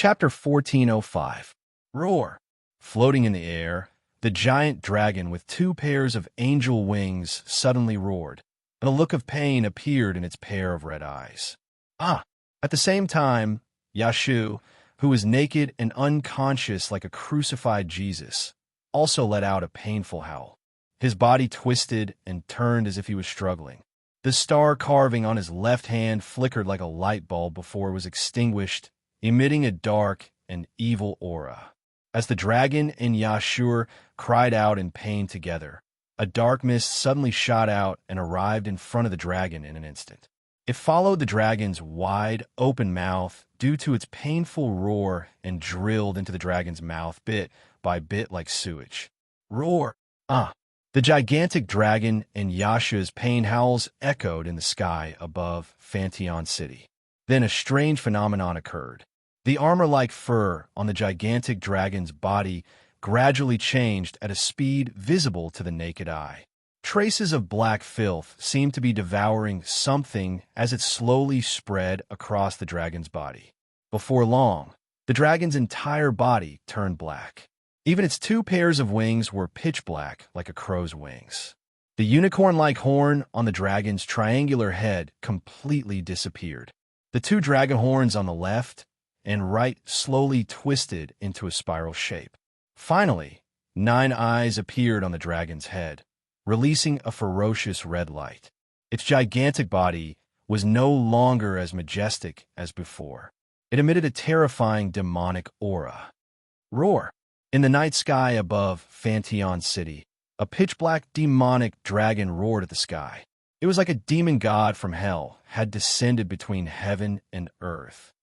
Chapter 1405. Roar. Floating in the air, the giant dragon with two pairs of angel wings suddenly roared, and a look of pain appeared in its pair of red eyes. Ah! At the same time, Yashu, who was naked and unconscious like a crucified Jesus, also let out a painful howl. His body twisted and turned as if he was struggling. The star carving on his left hand flickered like a light bulb before it was extinguished, emitting a dark and evil aura. As the dragon and Yashur cried out in pain together, a dark mist suddenly shot out and arrived in front of the dragon in an instant. It followed the dragon's wide, open mouth due to its painful roar and drilled into the dragon's mouth bit by bit like sewage. Roar! Ah! The gigantic dragon and Yasha's pain howls echoed in the sky above Fanteon City. Then a strange phenomenon occurred. The armor-like fur on the gigantic dragon's body gradually changed at a speed visible to the naked eye. Traces of black filth seemed to be devouring something as it slowly spread across the dragon's body. Before long, the dragon's entire body turned black. Even its two pairs of wings were pitch black like a crow's wings. The unicorn-like horn on the dragon's triangular head completely disappeared. The two dragon horns on the left and right slowly twisted into a spiral shape. Finally, 9 eyes appeared on the dragon's head, releasing a ferocious red light. Its gigantic body was no longer as majestic as before. It emitted a terrifying demonic aura. Roar! In the night sky above Fanteon City, a pitch-black demonic dragon roared at the sky. It was like a demon god from hell had descended between heaven and earth.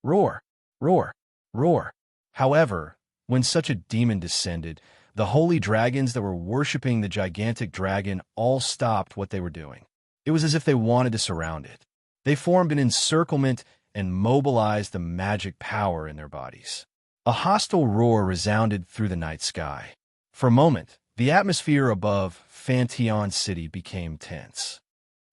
Roar! Roar! Roar! However, when such a demon descended, The holy dragons that were worshipping the gigantic dragon all stopped what they were doing. It was as if they wanted to surround it. They formed an encirclement and mobilized the magic power in their bodies. A hostile roar resounded through the night sky. For a moment, the atmosphere above Fantion City became tense.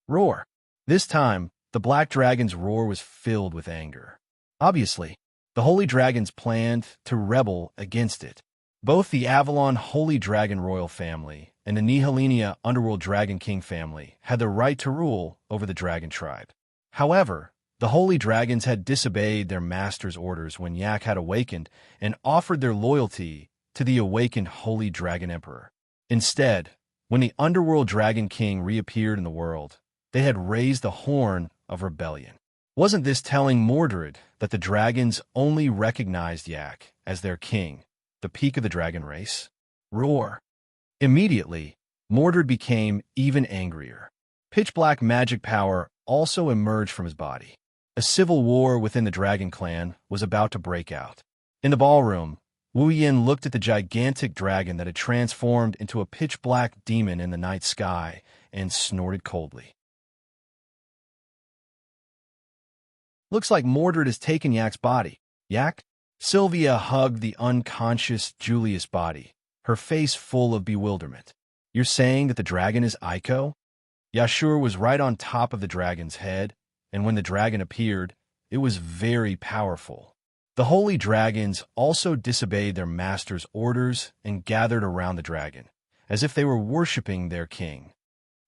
Roar. This time, the black dragon's roar was filled with anger. Obviously, the holy dragons planned to rebel against it. Both the Avalon Holy Dragon royal family and the Nihilenia Underworld Dragon King family had the right to rule over the dragon tribe. However, the holy dragons had disobeyed their master's orders when Yak had awakened and offered their loyalty to the awakened Holy Dragon Emperor. Instead, when the Underworld Dragon King reappeared in the world, they had raised the horn of rebellion. Wasn't this telling Mordred that the dragons only recognized Yak as their king, the peak of the dragon race? Roar. Immediately, Mordred became even angrier. Pitch-black magic power also emerged from his body. A civil war within the dragon clan was about to break out. In the ballroom, Wu Yin looked at the gigantic dragon that had transformed into a pitch-black demon in the night sky and snorted coldly. Looks like Mordred has taken Yak's body. Yak? Sylvia hugged the unconscious Julius' body, her face full of bewilderment. You're saying that the dragon is Aiko? Yashur was right on top of the dragon's head, and when the dragon appeared, it was very powerful. The holy dragons also disobeyed their master's orders and gathered around the dragon, as if they were worshipping their king.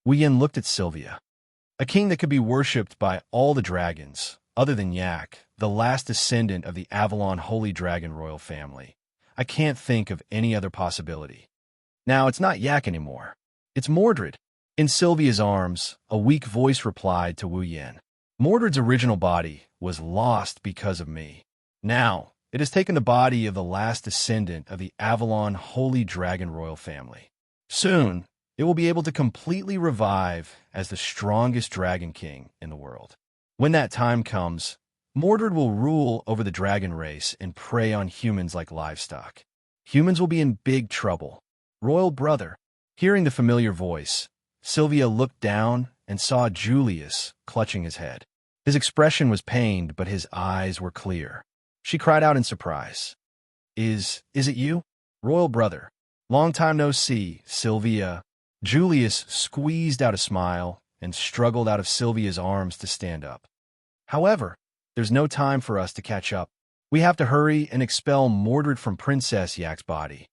Wu Yin looked at Sylvia. A king that could be worshipped by all the dragons, other than Yak, the last descendant of the Avalon Holy Dragon royal family. I can't think of any other possibility. Now, it's not Yak anymore. It's Mordred. In Sylvia's arms, a weak voice replied to Wu Yin. Mordred's original body was lost because of me. Now, it has taken the body of the last descendant of the Avalon Holy Dragon royal family. Soon, it will be able to completely revive as the strongest dragon king in the world. When that time comes, Mordred will rule over the dragon race and prey on humans like livestock. Humans will be in big trouble. Royal brother. Hearing the familiar voice, Sylvia looked down and saw Julius clutching his head. His expression was pained, but his eyes were clear. She cried out in surprise. Is it you? Royal brother. Long time no see, Sylvia. Julius squeezed out a smile and struggled out of Sylvia's arms to stand up. However, there's no time for us to catch up. We have to hurry and expel Mordred from Princess Yak's body.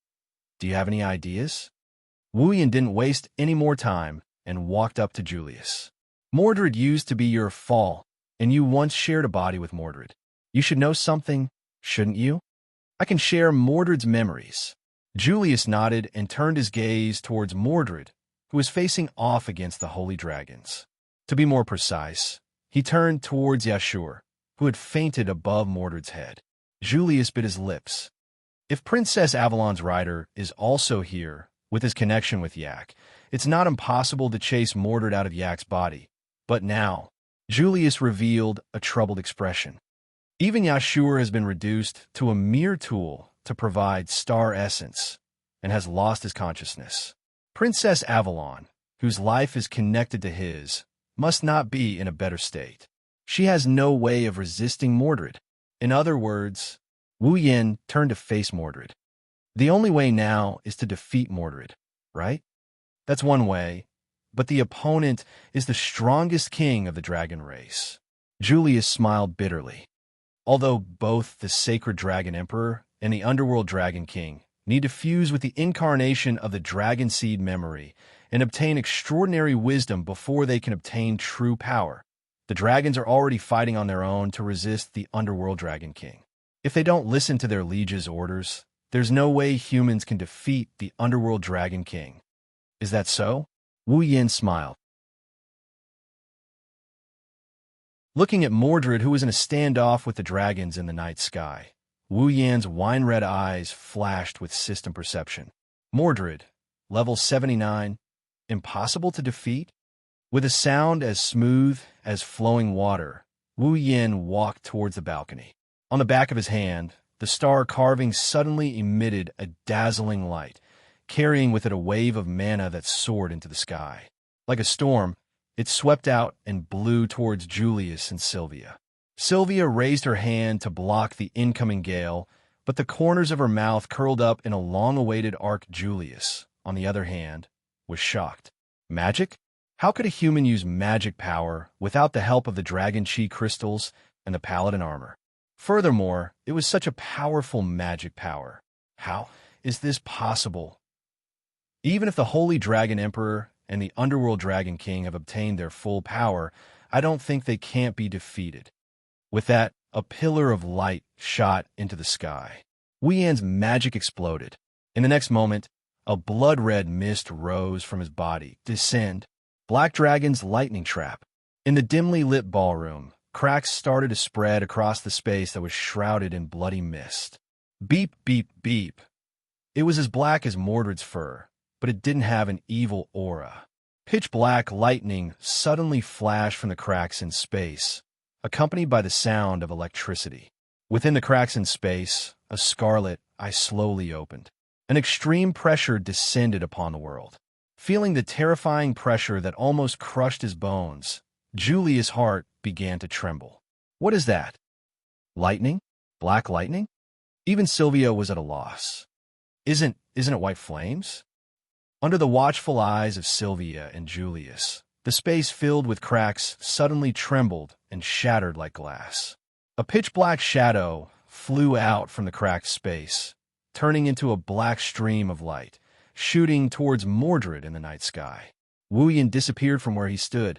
Do you have any ideas? Wu Yin didn't waste any more time and walked up to Julius. Mordred used to be your fall, and you once shared a body with Mordred. You should know something, shouldn't you? I can share Mordred's memories. Julius nodded and turned his gaze towards Mordred, who was facing off against the holy dragons. To be more precise, he turned towards Yashur, who had fainted above Mordred's head. Julius bit his lips. If Princess Avalon's rider is also here, with his connection with Yak, it's not impossible to chase Mordred out of Yak's body. But now, Julius revealed a troubled expression. Even Yashur has been reduced to a mere tool to provide star essence and has lost his consciousness. Princess Avalon, whose life is connected to his, must not be in a better state. She has no way of resisting Mordred. In other words, Wu Yin turned to face Mordred. The only way now is to defeat Mordred, right? That's one way, but the opponent is the strongest king of the dragon race. Julius smiled bitterly. Although both the Sacred Dragon Emperor and the Underworld Dragon King need to fuse with the incarnation of the Dragon Seed memory and obtain extraordinary wisdom before they can obtain true power, the dragons are already fighting on their own to resist the Underworld Dragon King. If they don't listen to their liege's orders, there's no way humans can defeat the Underworld Dragon King. Is that so? Wu Yin smiled. Looking at Mordred, who was in a standoff with the dragons in the night sky, Wu Yan's wine-red eyes flashed with system perception. Mordred, level 79, impossible to defeat? With a sound as smooth as flowing water, Wu Yin walked towards the balcony. On the back of his hand, the star carving suddenly emitted a dazzling light, carrying with it a wave of mana that soared into the sky. Like a storm, it swept out and blew towards Julius and Sylvia. Sylvia raised her hand to block the incoming gale, but the corners of her mouth curled up in a long-awaited arc. Julius, on the other hand, was shocked. Magic? How could a human use magic power without the help of the dragon chi crystals and the paladin armor? Furthermore, it was such a powerful magic power. How is this possible? Even if the Holy Dragon Emperor and the Underworld Dragon King have obtained their full power, I don't think they can't be defeated. With that, a pillar of light shot into the sky. Wuyan's magic exploded. In the next moment, a blood-red mist rose from his body. Descend. Black Dragon's lightning trap. In the dimly lit ballroom, cracks started to spread across the space that was shrouded in bloody mist. Beep, beep, beep. It was as black as Mordred's fur, but it didn't have an evil aura. Pitch-black lightning suddenly flashed from the cracks in space, accompanied by the sound of electricity. Within the cracks in space, a scarlet eye slowly opened. An extreme pressure descended upon the world. Feeling the terrifying pressure that almost crushed his bones, Julius' heart began to tremble. What is that? Lightning? Black lightning? Even Sylvia was at a loss. Isn't it white flames? Under the watchful eyes of Sylvia and Julius, the space filled with cracks suddenly trembled and shattered like glass. A pitch-black shadow flew out from the cracked space, turning into a black stream of light, shooting towards Mordred in the night sky. Wuyan disappeared from where he stood.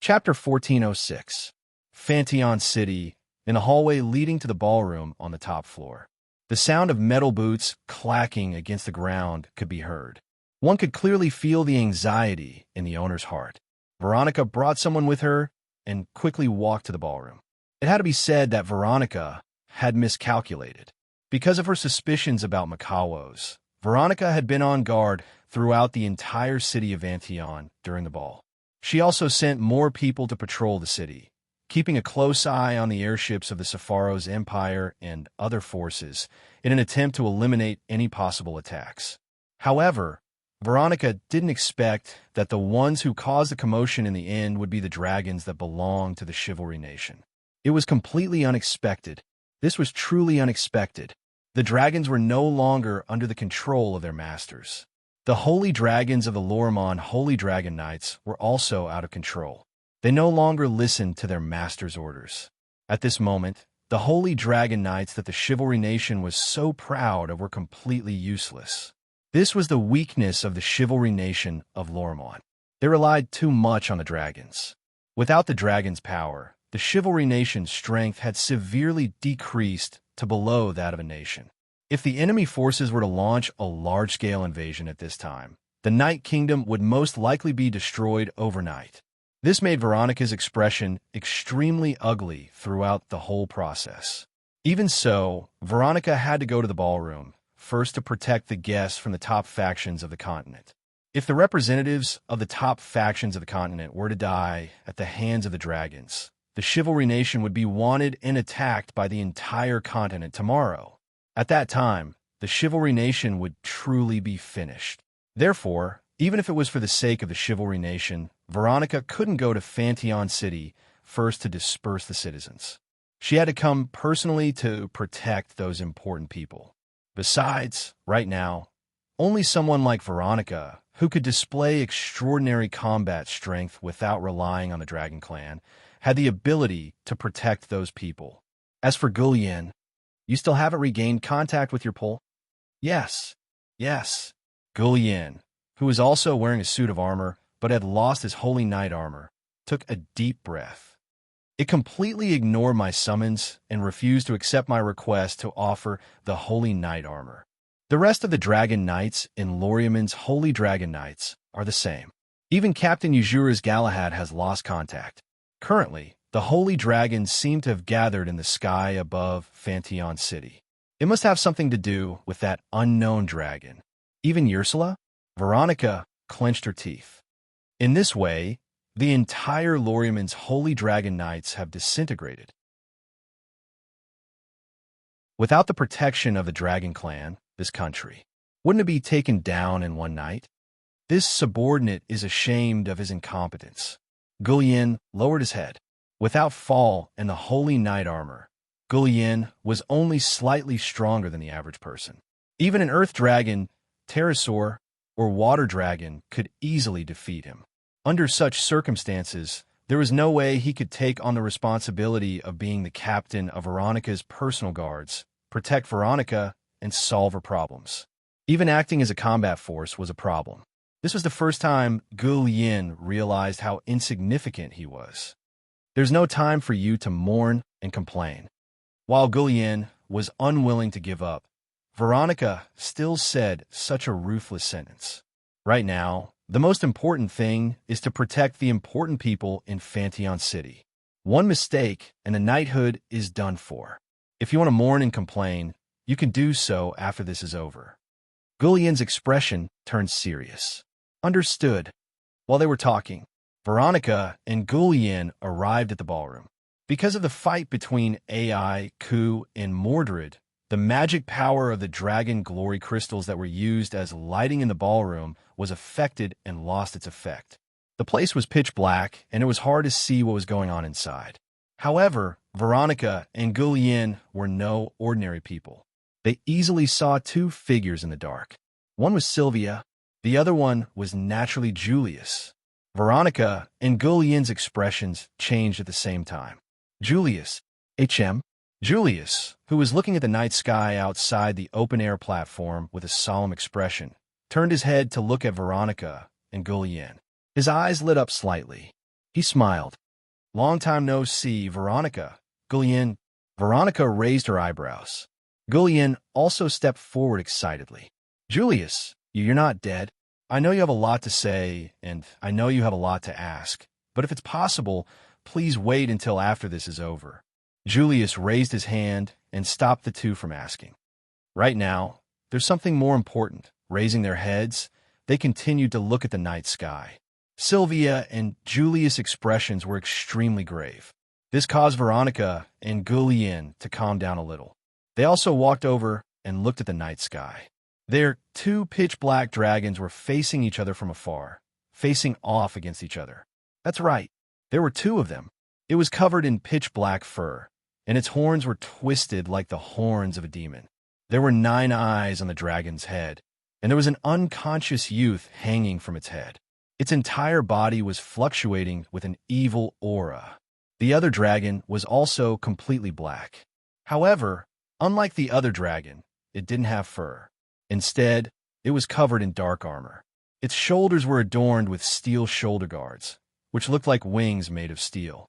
Chapter 1406. Fanteon City, in a hallway leading to the ballroom on the top floor. The sound of metal boots clacking against the ground could be heard. One could clearly feel the anxiety in the owner's heart. Veronica brought someone with her and quickly walked to the ballroom. It had to be said that Veronica had miscalculated. Because of her suspicions about Makawos, Veronica had been on guard throughout the entire city of Fanteon during the ball. She also sent more people to patrol the city, keeping a close eye on the airships of the Sepharo's Empire and other forces in an attempt to eliminate any possible attacks. However, Veronica didn't expect that the ones who caused the commotion in the end would be the dragons that belonged to the Chivalry Nation. It was completely unexpected. This was truly unexpected. The dragons were no longer under the control of their masters. The holy dragons of the Lormon Holy Dragon Knights were also out of control. They no longer listened to their master's orders. At this moment, the Holy Dragon Knights that the Chivalry Nation was so proud of were completely useless. This was the weakness of the Chivalry Nation of Lormon. They relied too much on the dragons. Without the dragons' power, the Chivalry Nation's strength had severely decreased to below that of a nation. If the enemy forces were to launch a large-scale invasion at this time, the Night Kingdom would most likely be destroyed overnight. This made Veronica's expression extremely ugly throughout the whole process. Even so, Veronica had to go to the ballroom, first to protect the guests from the top factions of the continent. If the representatives of the top factions of the continent were to die at the hands of the dragons, the Chivalry Nation would be wanted and attacked by the entire continent tomorrow. At that time, the Chivalry Nation would truly be finished. Therefore, even if it was for the sake of the Chivalry Nation, Veronica couldn't go to Fanteon City first to disperse the citizens. She had to come personally to protect those important people. Besides, right now, only someone like Veronica, who could display extraordinary combat strength without relying on the Dragon Clan, had the ability to protect those people. As for Gullian, you still haven't regained contact with your pole? Yes. Gullian, who was also wearing a suit of armor but had lost his holy knight armor, took a deep breath. It completely ignored my summons and refused to accept my request to offer the holy knight armor. The rest of the dragon knights in Loriaman's Holy Dragon Knights are the same. Even Captain Yuzura's Galahad has lost contact. Currently, the holy dragons seem to have gathered in the sky above Fanteon City. It must have something to do with that unknown dragon. Even Ursula? Veronica clenched her teeth. In this way, the entire Loriaman's Holy Dragon Knights have disintegrated. Without the protection of the Dragon Clan, this country, wouldn't it be taken down in one night? This subordinate is ashamed of his incompetence. Gulian lowered his head. Without fall and the holy knight armor, Gulian was only slightly stronger than the average person. Even an earth dragon, pterosaur, or water dragon could easily defeat him. Under such circumstances, there was no way he could take on the responsibility of being the captain of Veronica's personal guards, protect Veronica, and solve her problems. Even acting as a combat force was a problem. This was the first time Gulian realized how insignificant he was. There's no time for you to mourn and complain. While Gulian was unwilling to give up, Veronica still said such a ruthless sentence. Right now, the most important thing is to protect the important people in Fantion City. One mistake and the knighthood is done for. If you want to mourn and complain, you can do so after this is over. Gulian's expression turned serious. Understood. While they were talking, Veronica and Gulian arrived at the ballroom. Because of the fight between Ai, Ku, and Mordred, the magic power of the dragon glory crystals that were used as lighting in the ballroom was affected and lost its effect. The place was pitch black, and it was hard to see what was going on inside. However, Veronica and Gulian were no ordinary people. They easily saw two figures in the dark. One was Sylvia, the other one was naturally Julius. Veronica and Gulian's expressions changed at the same time. Julius, Julius, who was looking at the night sky outside the open-air platform with a solemn expression, turned his head to look at Veronica and Gulian. His eyes lit up slightly. He smiled. Long time no see, Veronica. Gulian. Veronica raised her eyebrows. Gulian also stepped forward excitedly. Julius, you're not dead. I know you have a lot to say, and I know you have a lot to ask, but if it's possible, please wait until after this is over. Julius raised his hand and stopped the two from asking. Right now, there's something more important. Raising their heads, they continued to look at the night sky. Sylvia and Julius' expressions were extremely grave. This caused Veronica and Gulian to calm down a little. They also walked over and looked at the night sky. Their two pitch-black dragons were facing each other from afar, facing off against each other. That's right, there were two of them. It was covered in pitch-black fur, and its horns were twisted like the horns of a demon. There were 9 eyes on the dragon's head, and there was an unconscious youth hanging from its head. Its entire body was fluctuating with an evil aura. The other dragon was also completely black. However, unlike the other dragon, it didn't have fur. Instead, it was covered in dark armor. Its shoulders were adorned with steel shoulder guards, which looked like wings made of steel.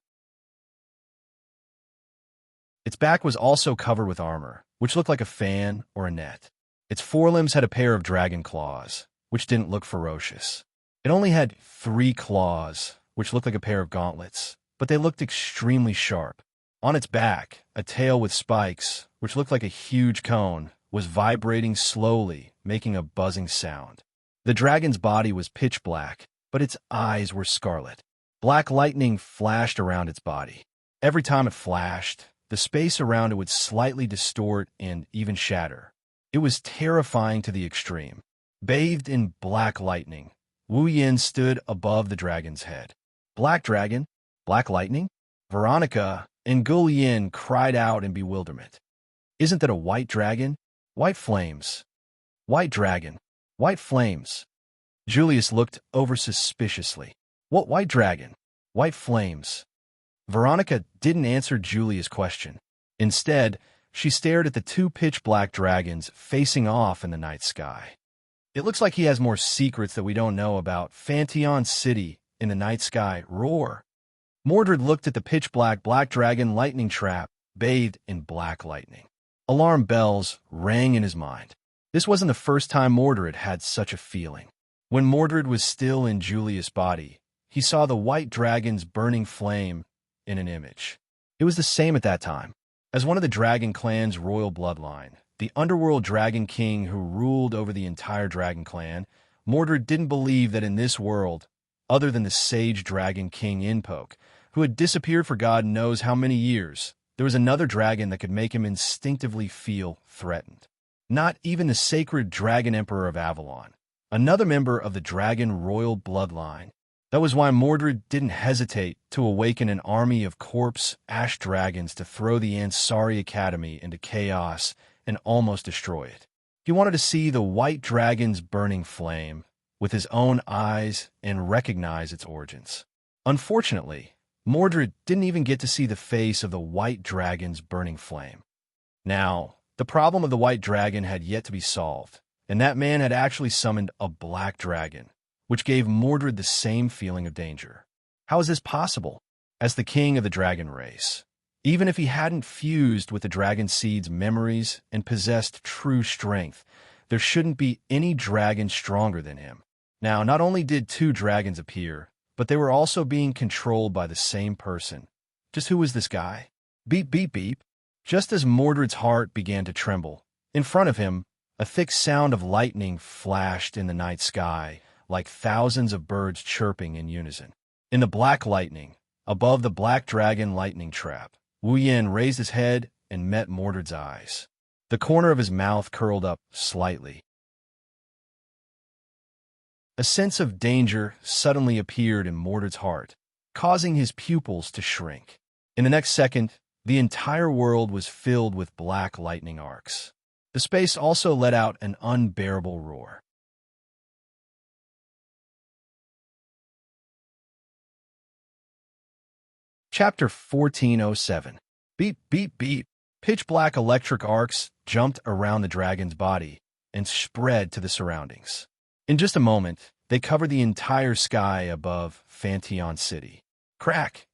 Its back was also covered with armor, which looked like a fan or a net. Its forelimbs had a pair of dragon claws, which didn't look ferocious. It only had 3 claws, which looked like a pair of gauntlets, but they looked extremely sharp. On its back, a tail with spikes, which looked like a huge cone, was vibrating slowly, making a buzzing sound. The dragon's body was pitch black, but its eyes were scarlet. Black lightning flashed around its body. Every time it flashed, the space around it would slightly distort and even shatter. It was terrifying to the extreme. Bathed in black lightning, Wu Yin stood above the dragon's head. Black dragon? Black lightning? Veronica and Gul Yin cried out in bewilderment. Isn't that a white dragon? White flames. White dragon. White flames. Julius looked over suspiciously. What white dragon? White flames. Veronica didn't answer Julius' question. Instead, she stared at the 2 pitch-black dragons facing off in the night sky. It looks like he has more secrets that we don't know about. Fantion City in the night sky. Roar. Mordred looked at the pitch-black black dragon lightning trap, bathed in black lightning. Alarm bells rang in his mind. This wasn't the first time Mordred had such a feeling. When Mordred was still in Julius' body, he saw the white dragon's burning flame in an image. It was the same at that time. As one of the dragon clan's royal bloodline, the underworld dragon king who ruled over the entire dragon clan, Mordred didn't believe that in this world, other than the sage dragon king Inpoke, who had disappeared for God knows how many years, there was another dragon that could make him instinctively feel threatened. Not even the sacred Dragon Emperor of Avalon, another member of the dragon royal bloodline. That was why Mordred didn't hesitate to awaken an army of corpse ash dragons to throw the Ansari Academy into chaos and almost destroy it. He wanted to see the white dragon's burning flame with his own eyes and recognize its origins. Unfortunately, Mordred didn't even get to see the face of the white dragon's burning flame. Now, the problem of the white dragon had yet to be solved, and that man had actually summoned a black dragon, which gave Mordred the same feeling of danger. How is this possible? As the king of the dragon race, even if he hadn't fused with the dragon seed's memories and possessed true strength, there shouldn't be any dragon stronger than him. Now, not only did two dragons appear, but they were also being controlled by the same person. Just who was this guy? Beep, beep, beep. Just as Mordred's heart began to tremble, in front of him, a thick sound of lightning flashed in the night sky, like thousands of birds chirping in unison. In the black lightning, above the black dragon lightning trap, Wuxian raised his head and met Mordred's eyes. The corner of his mouth curled up slightly. A sense of danger suddenly appeared in Mordred's heart, causing his pupils to shrink. In the next second, the entire world was filled with black lightning arcs. The space also let out an unbearable roar. Chapter 1407. Beep, beep, beep. Pitch-black electric arcs jumped around the dragon's body and spread to the surroundings. In just a moment, they covered the entire sky above Fanteon City. Crack,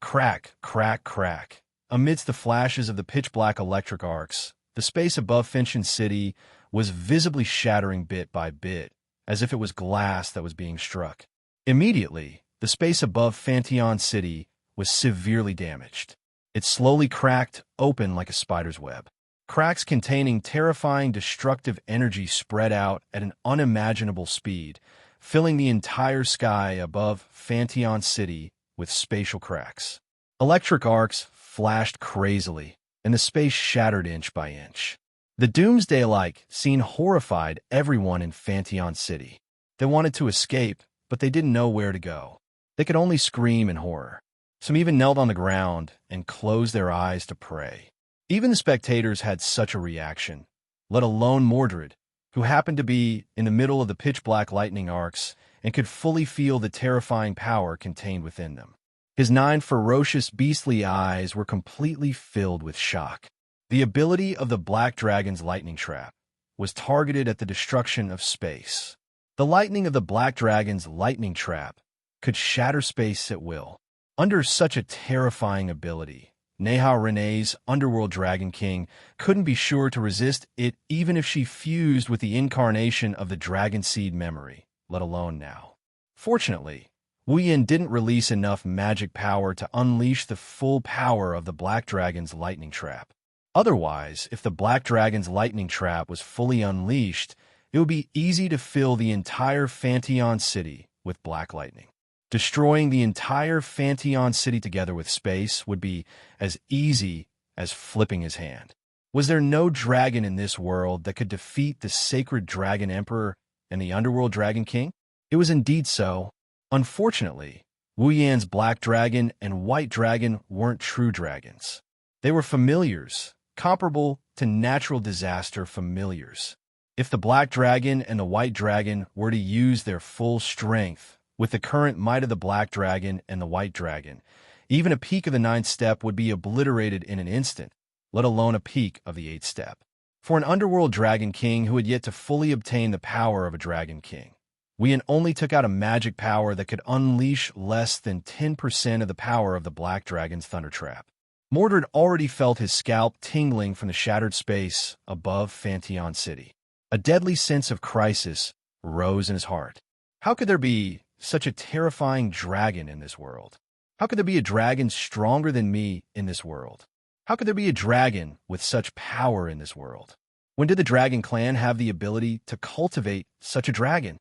crack, crack, crack. Amidst the flashes of the pitch-black electric arcs, the space above Fanteon City was visibly shattering bit by bit, as if it was glass that was being struck. Immediately, the space above Fanteon City was severely damaged. It slowly cracked open like a spider's web. Cracks containing terrifying destructive energy spread out at an unimaginable speed, filling the entire sky above Fanteon City with spatial cracks. Electric arcs flashed crazily, and the space shattered inch by inch. The Doomsday-like scene horrified everyone in Fanteon City. They wanted to escape, but they didn't know where to go. They could only scream in horror. Some even knelt on the ground and closed their eyes to pray. Even the spectators had such a reaction, let alone Mordred, who happened to be in the middle of the pitch-black lightning arcs and could fully feel the terrifying power contained within them. His 9 ferocious, beastly eyes were completely filled with shock. The ability of the Black Dragon's lightning trap was targeted at the destruction of space. The lightning of the Black Dragon's lightning trap could shatter space at will. Under such a terrifying ability, Neha Renee's Underworld Dragon King couldn't be sure to resist it even if she fused with the incarnation of the Dragon Seed memory, let alone now. Fortunately, Wuxian didn't release enough magic power to unleash the full power of the Black Dragon's lightning trap. Otherwise, if the Black Dragon's lightning trap was fully unleashed, it would be easy to fill the entire Fanteon City with black lightning. Destroying the entire Fanteon City together with space would be as easy as flipping his hand. Was there no dragon in this world that could defeat the sacred Dragon Emperor and the Underworld Dragon King? It was indeed so. Unfortunately, Wuxian's Black Dragon and White Dragon weren't true dragons. They were familiars, comparable to natural disaster familiars. If the Black Dragon and the White Dragon were to use their full strength, with the current might of the Black Dragon and the White Dragon, even a peak of the 9th step would be obliterated in an instant, let alone a peak of the 8th step. For an Underworld Dragon King who had yet to fully obtain the power of a Dragon King, Wuxian only took out a magic power that could unleash less than 10% of the power of the Black Dragon's Thunder Trap. Mordred already felt his scalp tingling from the shattered space above Fanteon City. A deadly sense of crisis rose in his heart. How could there be such a terrifying dragon in this world? How could there be a dragon stronger than me in this world? How could there be a dragon with such power in this world? When did the Dragon Clan have the ability to cultivate such a dragon?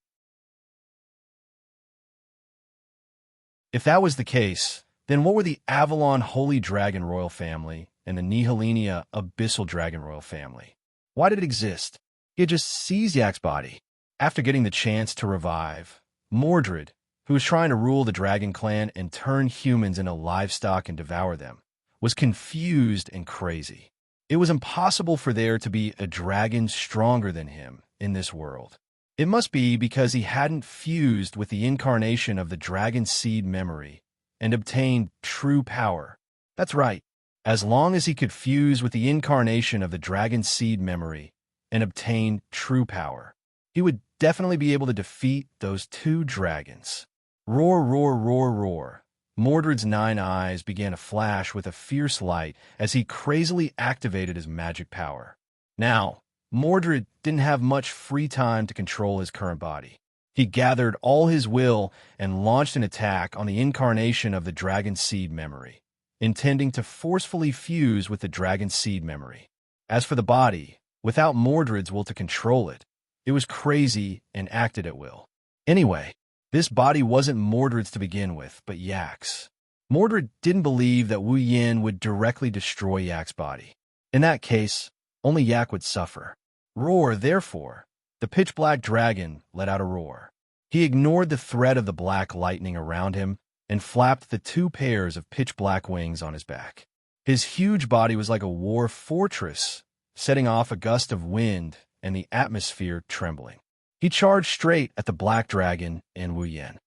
If that was the case, then what were the Avalon Holy Dragon royal family and the Nihilenia abyssal dragon royal family. Why did it exist? He had just seized Yak's body. After getting the chance to revive, Mordred, who was trying to rule the dragon clan and turn humans into livestock and devour them, was confused and crazy. It was impossible for there to be a dragon stronger than him in this world. It must be because he hadn't fused with the incarnation of the dragon seed memory and obtained true power. That's right. As long as he could fuse with the incarnation of the dragon seed memory and obtain true power, he would definitely be able to defeat those two dragons. Roar, roar, roar, roar. Mordred's 9 eyes began to flash with a fierce light as he crazily activated his magic power. Now, Mordred didn't have much free time to control his current body. He gathered all his will and launched an attack on the incarnation of the dragon seed memory, intending to forcefully fuse with the dragon seed memory. As for the body, without Mordred's will to control it, it was crazy and acted at will. Anyway, this body wasn't Mordred's to begin with, but Yak's. Mordred didn't believe that Wu Yin would directly destroy Yak's body. In that case, only Yak would suffer. Roar, therefore, the pitch-black dragon let out a roar. He ignored the threat of the black lightning around him and flapped the 2 pairs of pitch-black wings on his back. His huge body was like a war fortress, setting off a gust of wind and the atmosphere trembling. He charged straight at the black dragon and Wu Yin.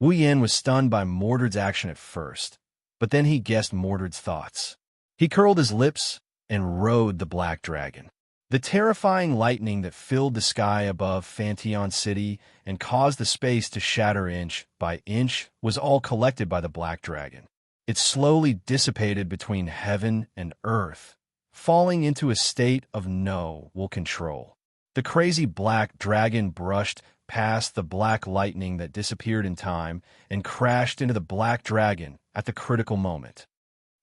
Wu Yin was stunned by Mordred's action at first, but then he guessed Mordred's thoughts. He curled his lips and rode the black dragon. The terrifying lightning that filled the sky above Fanteon City and caused the space to shatter inch by inch was all collected by the black dragon. It slowly dissipated between heaven and earth, falling into a state of no will control. The crazy black dragon brushed past the black lightning that disappeared in time and crashed into the black dragon at the critical moment.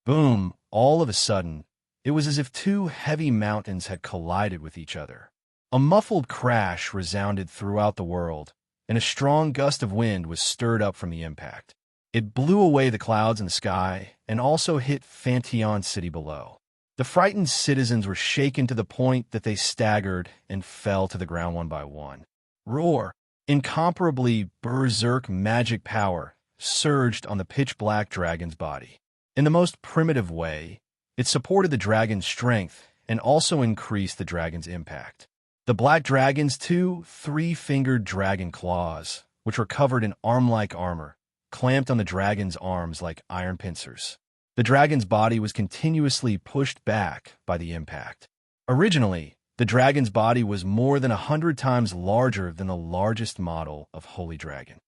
Boom! All of a sudden, it was as if 2 heavy mountains had collided with each other. A muffled crash resounded throughout the world, and a strong gust of wind was stirred up from the impact. It blew away the clouds in the sky and also hit Fanteon City below. The frightened citizens were shaken to the point that they staggered and fell to the ground one by one. Roar! Incomparably berserk magic power surged on the pitch-black dragon's body. In the most primitive way, it supported the dragon's strength and also increased the dragon's impact. The black dragon's 2 3-fingered dragon claws, which were covered in arm-like armor, clamped on the dragon's arms like iron pincers. The dragon's body was continuously pushed back by the impact. Originally, the dragon's body was more than 100 times larger than the largest model of Holy Dragon.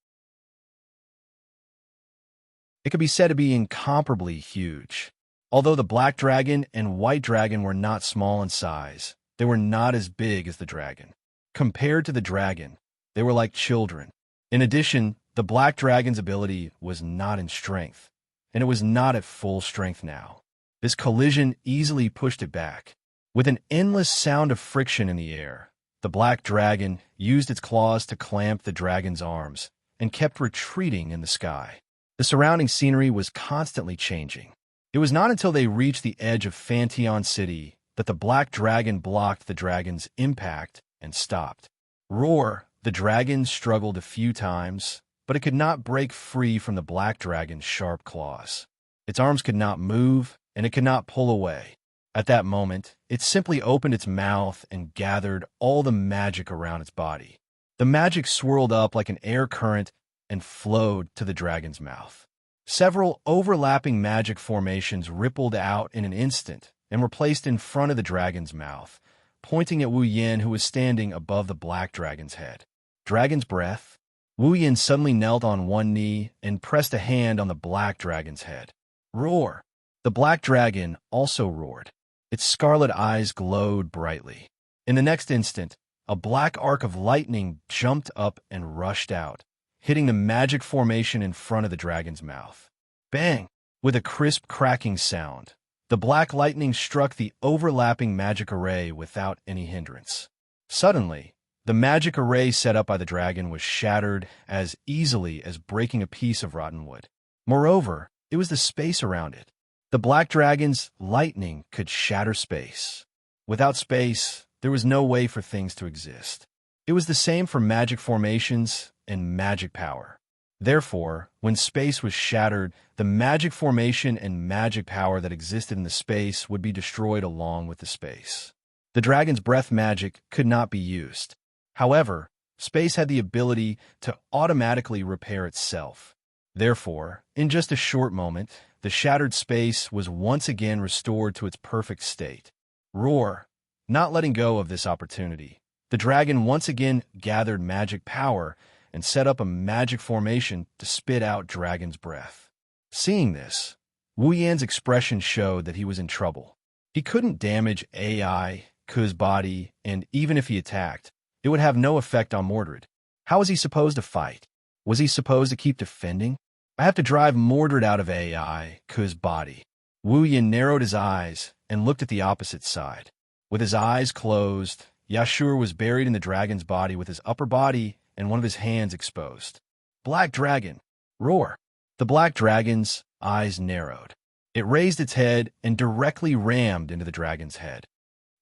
It could be said to be incomparably huge. Although the black dragon and white dragon were not small in size, they were not as big as the dragon. Compared to the dragon, they were like children. In addition, the black dragon's ability was not in strength, and it was not at full strength now. This collision easily pushed it back. With an endless sound of friction in the air, the black dragon used its claws to clamp the dragon's arms and kept retreating in the sky. The surrounding scenery was constantly changing. It was not until they reached the edge of Fanteon City that the black dragon blocked the dragon's impact and stopped. Roar! The dragon struggled a few times, but it could not break free from the black dragon's sharp claws. Its arms could not move, and it could not pull away. At that moment, it simply opened its mouth and gathered all the magic around its body. The magic swirled up like an air current and flowed to the dragon's mouth. Several overlapping magic formations rippled out in an instant and were placed in front of the dragon's mouth, pointing at Wu Yin, who was standing above the black dragon's head. Dragon's breath. Wu Yin suddenly knelt on one knee and pressed a hand on the black dragon's head. Roar! The black dragon also roared. Its scarlet eyes glowed brightly. In the next instant, a black arc of lightning jumped up and rushed out, hitting the magic formation in front of the dragon's mouth. Bang! With a crisp cracking sound, the black lightning struck the overlapping magic array without any hindrance. Suddenly, the magic array set up by the dragon was shattered as easily as breaking a piece of rotten wood. Moreover, it was the space around it. The black dragon's lightning could shatter space. Without space, there was no way for things to exist. It was the same for magic formations and magic power. Therefore, when space was shattered, the magic formation and magic power that existed in the space would be destroyed along with the space. The dragon's breath magic could not be used. However, space had the ability to automatically repair itself. Therefore, in just a short moment, the shattered space was once again restored to its perfect state. Roar! Not letting go of this opportunity, the dragon once again gathered magic power and set up a magic formation to spit out dragon's breath. Seeing this, Wu Yan's expression showed that he was in trouble. He couldn't damage AI, Ku's body, and even if he attacked, it would have no effect on Mordred. How was he supposed to fight? Was he supposed to keep defending? I have to drive Mordred out of AI, Ku's body. Wu Yan narrowed his eyes and looked at the opposite side. With his eyes closed, Yashur was buried in the dragon's body with his upper body and one of his hands exposed. Black dragon! Roar! The black dragon's eyes narrowed. It raised its head and directly rammed into the dragon's head.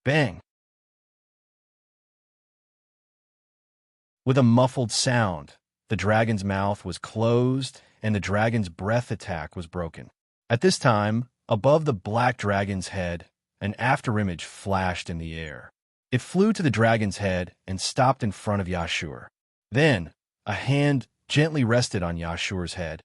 Bang! With a muffled sound, the dragon's mouth was closed and the dragon's breath attack was broken. At this time, above the black dragon's head, an afterimage flashed in the air. It flew to the dragon's head and stopped in front of Yashur. Then, a hand gently rested on Yashur's head.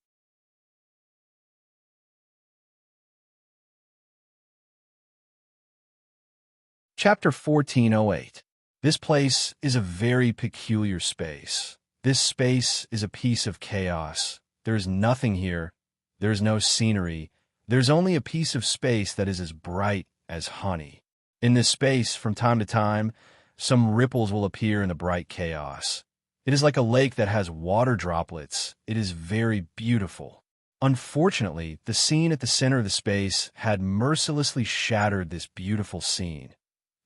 Chapter 1408. This place is a very peculiar space. This space is a piece of chaos. There's nothing here. There's no scenery. There's only a piece of space that is as bright as honey. In this space, from time to time, some ripples will appear in the bright chaos. It is like a lake that has water droplets. It is very beautiful. Unfortunately, the scene at the center of the space had mercilessly shattered this beautiful scene.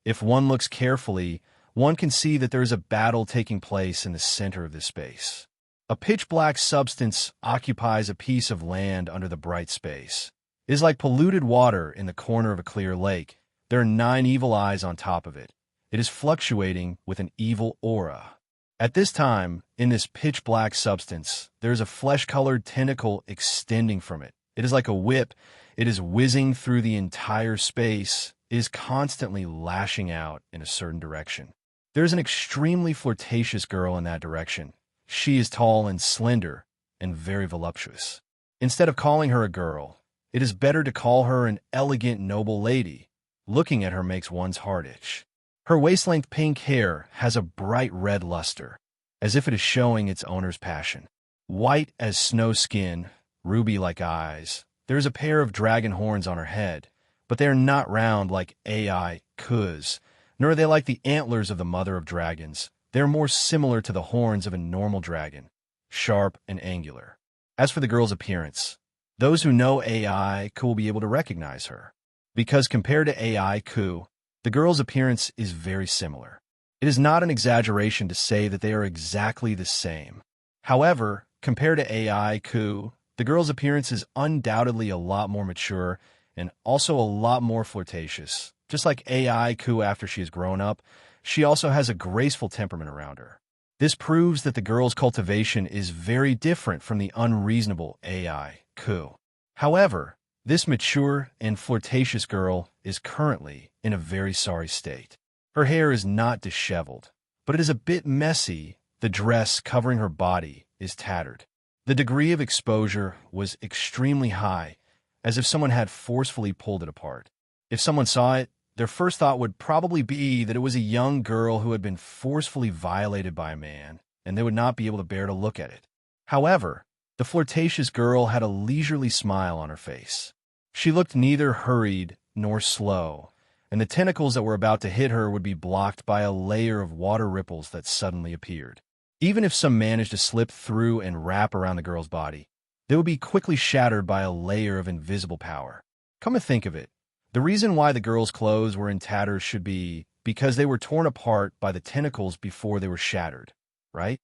If one looks carefully, one can see that there is a battle taking place in the center of this space. A pitch-black substance occupies a piece of land under the bright space. It is like polluted water in the corner of a clear lake. There are 9 evil eyes on top of it. It is fluctuating with an evil aura. At this time, in this pitch-black substance, there is a flesh-colored tentacle extending from it. It is like a whip. It is whizzing through the entire space. It is constantly lashing out in a certain direction. There is an extremely flirtatious girl in that direction. She is tall and slender and very voluptuous. Instead of calling her a girl, it is better to call her an elegant, noble lady. Looking at her makes one's heart itch. Her waist-length pink hair has a bright red luster, as if it is showing its owner's passion. White as snow skin, ruby-like eyes. There is a pair of dragon horns on her head, but they are not round like AI Kuz, nor are they like the antlers of the mother of dragons. They are more similar to the horns of a normal dragon, sharp and angular. As for the girl's appearance, those who know AI Ku will be able to recognize her, because compared to AI Ku, the girl's appearance is very similar. It is not an exaggeration to say that they are exactly the same. However, compared to AI Ku, the girl's appearance is undoubtedly a lot more mature and also a lot more flirtatious. Just like AI Ku after she has grown up, she also has a graceful temperament around her. This proves that the girl's cultivation is very different from the unreasonable AI Ku. However, this mature and flirtatious girl is currently in a very sorry state. Her hair is not disheveled, but it is a bit messy. The dress covering her body is tattered. The degree of exposure was extremely high, as if someone had forcefully pulled it apart. If someone saw it, their first thought would probably be that it was a young girl who had been forcefully violated by a man, and they would not be able to bear to look at it. However, the flirtatious girl had a leisurely smile on her face. She looked neither hurried nor slow, and the tentacles that were about to hit her would be blocked by a layer of water ripples that suddenly appeared. Even if some managed to slip through and wrap around the girl's body, they would be quickly shattered by a layer of invisible power. Come to think of it, the reason why the girl's clothes were in tatters should be because they were torn apart by the tentacles before they were shattered, right?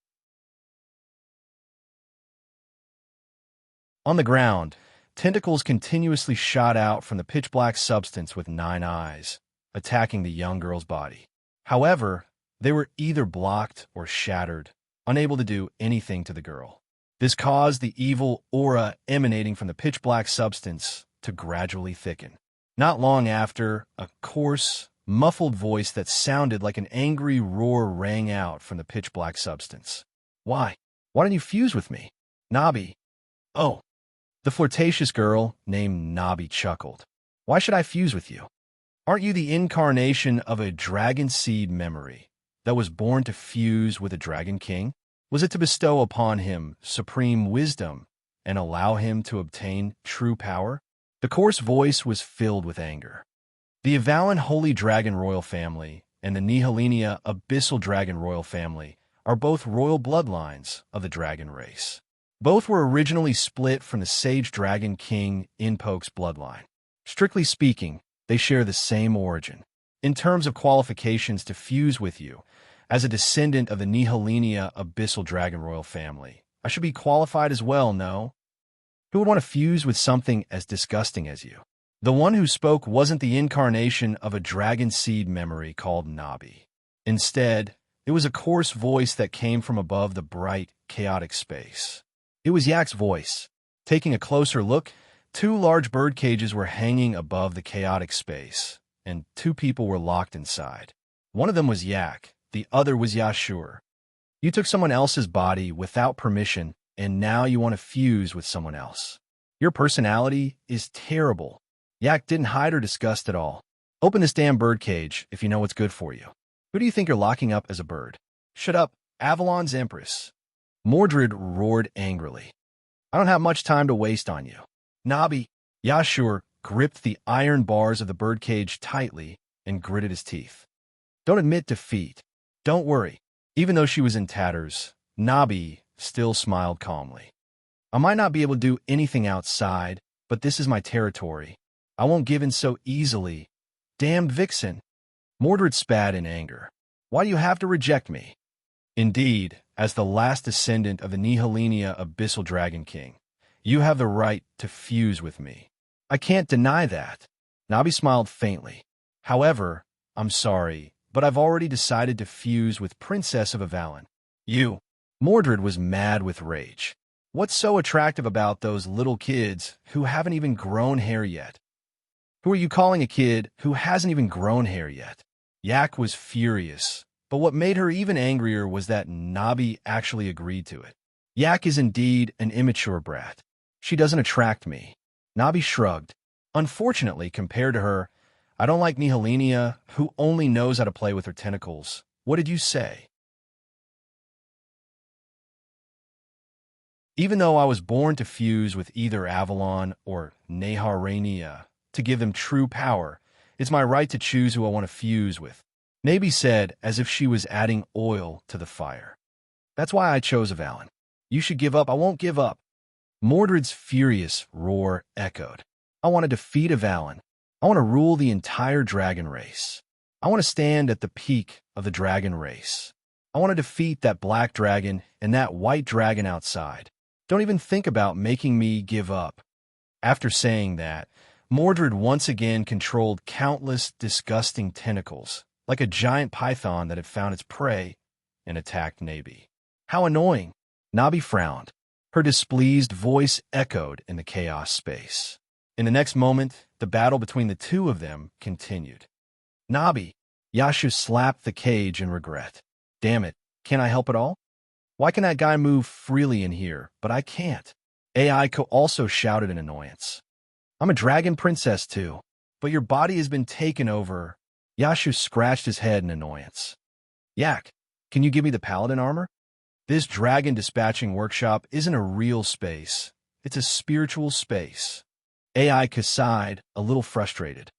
On the ground, Tentacles continuously shot out from the pitch-black substance with 9 eyes, attacking the young girl's body. However, they were either blocked or shattered, unable to do anything to the girl. This caused the evil aura emanating from the pitch-black substance to gradually thicken. Not long after, a coarse, muffled voice that sounded like an angry roar rang out from the pitch-black substance. Why? Why don't you fuse with me? Nabi. Oh. The flirtatious girl named Nabi chuckled. Why should I fuse with you? Aren't you the incarnation of a dragon seed memory that was born to fuse with a dragon king? Was it to bestow upon him supreme wisdom and allow him to obtain true power? The coarse voice was filled with anger. The Avalon Holy Dragon royal family and the Nihilenia Abyssal Dragon royal family are both royal bloodlines of the dragon race. Both were originally split from the Sage Dragon King Inpoke's bloodline. Strictly speaking, they share the same origin. In terms of qualifications to fuse with you, as a descendant of the Nihilenia Abyssal Dragon royal family, I should be qualified as well, no? Who would want to fuse with something as disgusting as you? The one who spoke wasn't the incarnation of a dragon seed memory called Nabi. Instead, it was a coarse voice that came from above the bright, chaotic space. It was Yak's voice. Taking a closer look, 2 large bird cages were hanging above the chaotic space, and 2 people were locked inside. One of them was Yak, the other was Yashur. You took someone else's body without permission, and now you want to fuse with someone else. Your personality is terrible. Yak didn't hide her disgust at all. Open this damn bird cage if you know what's good for you. Who do you think you're locking up as a bird? Shut up, Avalon's Empress. Mordred roared angrily. I don't have much time to waste on you. Nabi. Yashur gripped the iron bars of the birdcage tightly and gritted his teeth. Don't admit defeat. Don't worry. Even though she was in tatters, Nabi still smiled calmly. I might not be able to do anything outside, but this is my territory. I won't give in so easily. Damn vixen. Mordred spat in anger. Why do you have to reject me? Indeed, as the last descendant of the Nihilenia Abyssal Dragon King, you have the right to fuse with me. I can't deny that. Nabi smiled faintly. However, I'm sorry, but I've already decided to fuse with Princess of Avalon. You. Mordred was mad with rage. What's so attractive about those little kids who haven't even grown hair yet? Who are you calling a kid who hasn't even grown hair yet? Yak was furious, but what made her even angrier was that Nabi actually agreed to it. Yak is indeed an immature brat. She doesn't attract me. Nabi shrugged. Unfortunately, compared to her, I don't like Nihilenia, who only knows how to play with her tentacles. What did you say? Even though I was born to fuse with either Avalon or Neharania to give them true power, it's my right to choose who I want to fuse with. Nabi said, as if she was adding oil to the fire. That's why I chose Avalon. You should give up. I won't give up. Mordred's furious roar echoed. I want to defeat Avalon. I want to rule the entire dragon race. I want to stand at the peak of the dragon race. I want to defeat that black dragon and that white dragon outside. Don't even think about making me give up. After saying that, Mordred once again controlled countless disgusting tentacles, like a giant python that had found its prey and attacked Nabi. How annoying! Nabi frowned. Her displeased voice echoed in the chaos space. In the next moment, the battle between the two of them continued. Nabi! Yashu slapped the cage in regret. Damn it, can't I help at all? Why can that guy move freely in here, but I can't? Aiko also shouted in annoyance. I'm a dragon princess too, but your body has been taken over. Yashu scratched his head in annoyance. Yak, can you give me the paladin armor? This dragon dispatching workshop isn't a real space. It's a spiritual space. Aiko sighed, a little frustrated.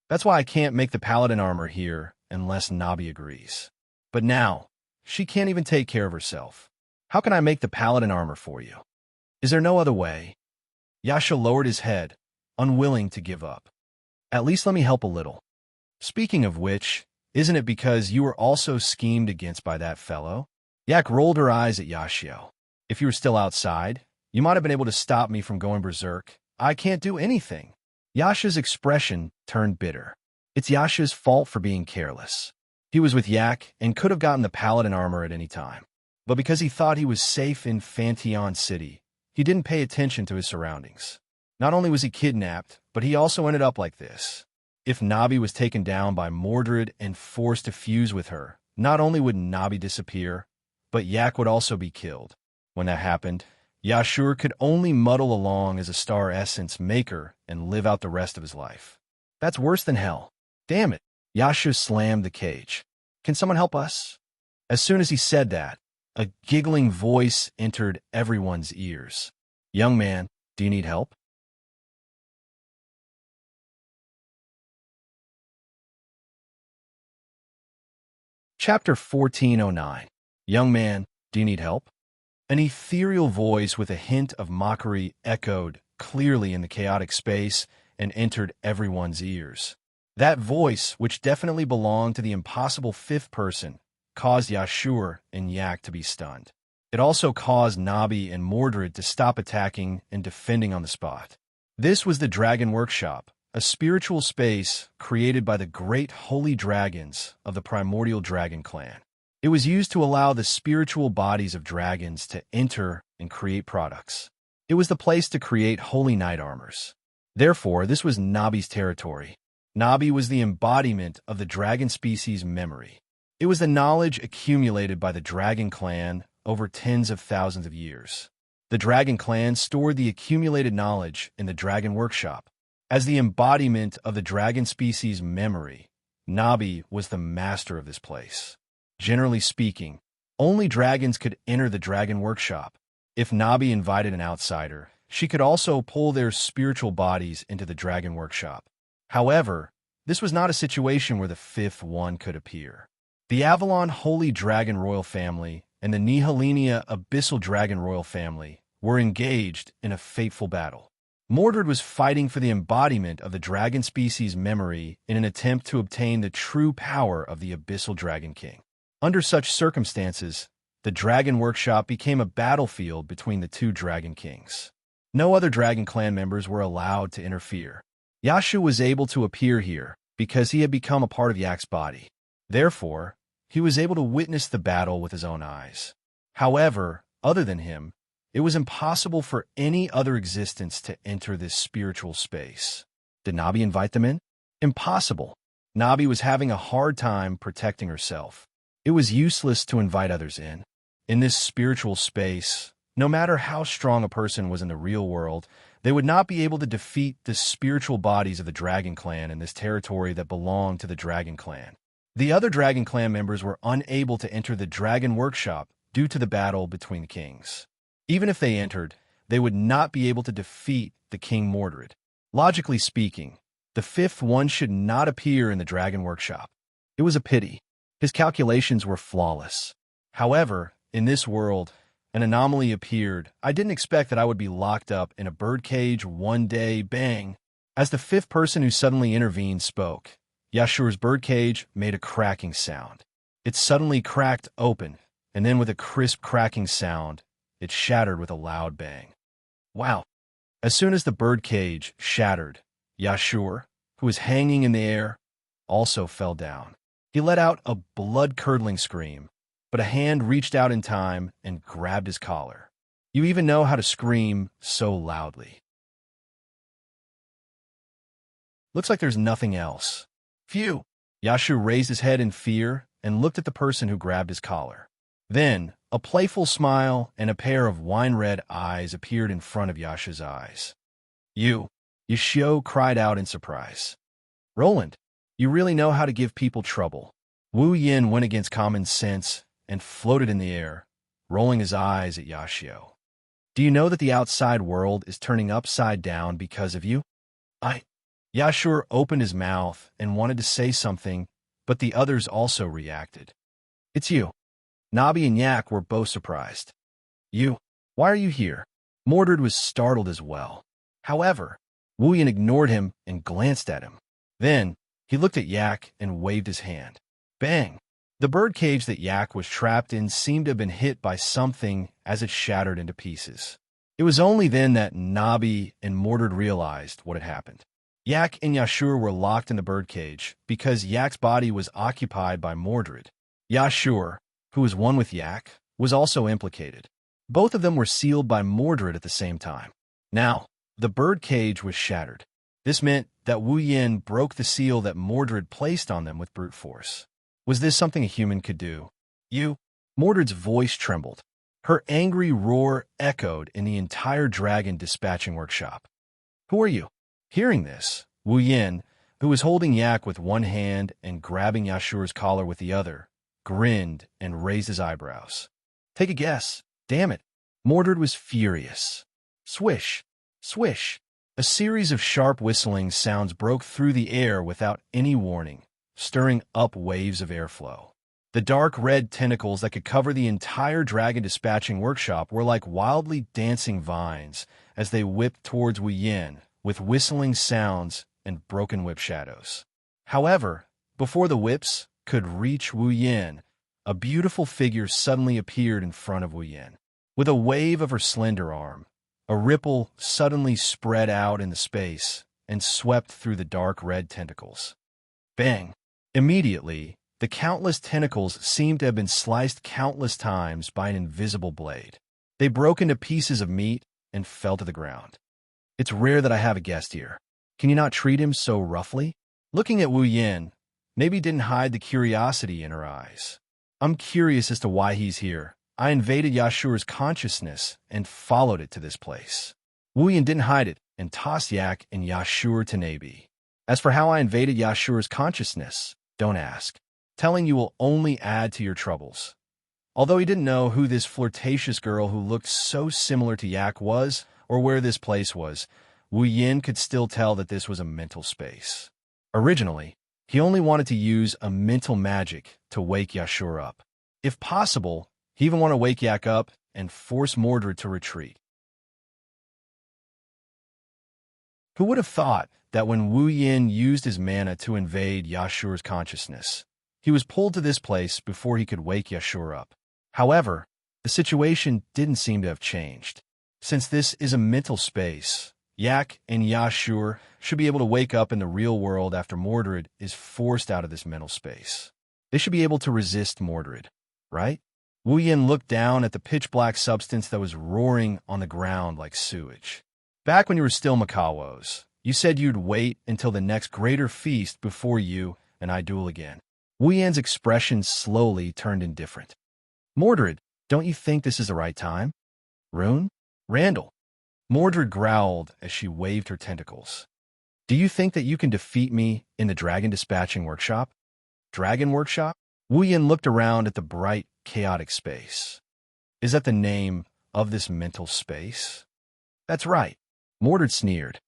That's why I can't make the paladin armor here unless Nabi agrees. But now, she can't even take care of herself. How can I make the paladin armor for you? Is there no other way? Yasha lowered his head, unwilling to give up. At least let me help a little. Speaking of which, isn't it because you were also schemed against by that fellow? Yak rolled her eyes at Yashio. If you were still outside, you might have been able to stop me from going berserk I can't do anything. Yasha's expression turned bitter. It's Yasha's fault for being careless. He was with Yak and could have gotten the paladin armor at any time. But because he thought he was safe in Fantion City, he didn't pay attention to his surroundings. Not only was he kidnapped, but he also ended up like this. If Nabi was taken down by Mordred and forced to fuse with her, not only would Nabi disappear, but Yak would also be killed. When that happened, Yashur could only muddle along as a star essence maker and live out the rest of his life. That's worse than hell. Damn it. Yashur slammed the cage. Can someone help us? As soon as he said that, a giggling voice entered everyone's ears. Young man, do you need help? Chapter 1409. Young man, do you need help? An ethereal voice with a hint of mockery echoed clearly in the chaotic space and entered everyone's ears. That voice, which definitely belonged to the impossible fifth person, caused Yashur and Yak to be stunned. It also caused Nabi and Mordred to stop attacking and defending on the spot. This was the Dragon Workshop, a spiritual space created by the great holy dragons of the primordial dragon clan. It was used to allow the spiritual bodies of dragons to enter and create products. It was the place to create holy knight armors. Therefore, this was Nabi's territory. Nabi was the embodiment of the dragon species memory. It was the knowledge accumulated by the dragon clan over tens of thousands of years. The dragon clan stored the accumulated knowledge in the dragon workshop. As the embodiment of the dragon species memory, Nabi was the master of this place. Generally speaking, only dragons could enter the dragon workshop. If Nabi invited an outsider, she could also pull their spiritual bodies into the dragon workshop. However, this was not a situation where the fifth one could appear. The Avalon Holy Dragon Royal Family and the Nihilenia Abyssal Dragon Royal Family were engaged in a fateful battle. Mordred was fighting for the embodiment of the dragon species memory in an attempt to obtain the true power of the Abyssal Dragon King. Under such circumstances, the Dragon Workshop became a battlefield between the two Dragon Kings. No other Dragon Clan members were allowed to interfere. Yashu was able to appear here because he had become a part of Yak's body. Therefore, he was able to witness the battle with his own eyes. However, other than him, it was impossible for any other existence to enter this spiritual space. Did Nabi invite them in? Impossible. Nabi was having a hard time protecting herself. It was useless to invite others in. In this spiritual space, no matter how strong a person was in the real world, they would not be able to defeat the spiritual bodies of the Dragon Clan in this territory that belonged to the Dragon Clan. The other Dragon Clan members were unable to enter the Dragon Workshop due to the battle between the kings. Even if they entered, they would not be able to defeat the King Mordred. Logically speaking, the fifth one should not appear in the Dragon Workshop. It was a pity. His calculations were flawless. However, in this world, an anomaly appeared. I didn't expect that I would be locked up in a birdcage one day. Bang! As the fifth person who suddenly intervened spoke, Yashur's birdcage made a cracking sound. It suddenly cracked open, and then with a crisp cracking sound, it shattered with a loud bang. Wow! As soon as the birdcage shattered, Yashur, who was hanging in the air, also fell down. He let out a blood-curdling scream, but a hand reached out in time and grabbed his collar. You even know how to scream so loudly. Looks like there's nothing else. Phew! Yashur raised his head in fear and looked at the person who grabbed his collar. Then, a playful smile and a pair of wine-red eyes appeared in front of Yasha's eyes. Yashio cried out in surprise. Roland, you really know how to give people trouble. Wu Yin went against common sense and floated in the air, rolling his eyes at Yashio. Do you know that the outside world is turning upside down because of you? Yashur opened his mouth and wanted to say something, but the others also reacted. It's you. Nabi and Yak were both surprised. Why are you here? Mordred was startled as well. However, Wu Yin ignored him and glanced at him. Then, he looked at Yak and waved his hand. Bang! The birdcage that Yak was trapped in seemed to have been hit by something as it shattered into pieces. It was only then that Nabi and Mordred realized what had happened. Yak and Yashur were locked in the birdcage because Yak's body was occupied by Mordred. Yashur, who was one with Yak, was also implicated. Both of them were sealed by Mordred at the same time. Now, the birdcage was shattered. This meant that Wu Yin broke the seal that Mordred placed on them with brute force. Was this something a human could do? You? Mordred's voice trembled. Her angry roar echoed in the entire dragon dispatching workshop. Who are you? Hearing this, Wu Yin, who was holding Yak with one hand and grabbing Yashur's collar with the other, grinned and raised his eyebrows. Take a guess. Damn it. Mordred was furious. Swish, swish. A series of sharp whistling sounds broke through the air without any warning, stirring up waves of airflow. The dark red tentacles that could cover the entire dragon dispatching workshop were like wildly dancing vines as they whipped towards Wu Yin with whistling sounds and broken whip shadows. However, before the whips could reach Wu Yin, a beautiful figure suddenly appeared in front of Wu Yin. With a wave of her slender arm, a ripple suddenly spread out in the space and swept through the dark red tentacles. Bang! Immediately, the countless tentacles seemed to have been sliced countless times by an invisible blade. They broke into pieces of meat and fell to the ground. It's rare that I have a guest here. Can you not treat him so roughly? Looking at Wu Yin, Nabi didn't hide the curiosity in her eyes. I'm curious as to why he's here. I invaded Yashur's consciousness and followed it to this place. Wu Yin didn't hide it and tossed Yak and Yashur to Nabi. As for how I invaded Yashur's consciousness, don't ask. Telling you will only add to your troubles. Although he didn't know who this flirtatious girl who looked so similar to Yak was or where this place was, Wu Yin could still tell that this was a mental space. Originally, he only wanted to use a mental magic to wake Yashur up. If possible, he even wanted to wake Yak up and force Mordred to retreat. Who would have thought that when Wu Yin used his mana to invade Yashur's consciousness, he was pulled to this place before he could wake Yashur up? However, the situation didn't seem to have changed. Since this is a mental space, Yak and Yashur should be able to wake up in the real world after Mordred is forced out of this mental space. They should be able to resist Mordred, right? Wu Yin looked down at the pitch-black substance that was roaring on the ground like sewage. Back when you were still Makawos, you said you'd wait until the next greater feast before you and I duel again. Wu Yin's expression slowly turned indifferent. Mordred, don't you think this is the right time? Rune? Randall. Mordred growled as she waved her tentacles. Do you think that you can defeat me in the dragon dispatching workshop? Dragon workshop? Wu Yin looked around at the bright, chaotic space. Is that the name of this mental space? That's right. Mordred sneered.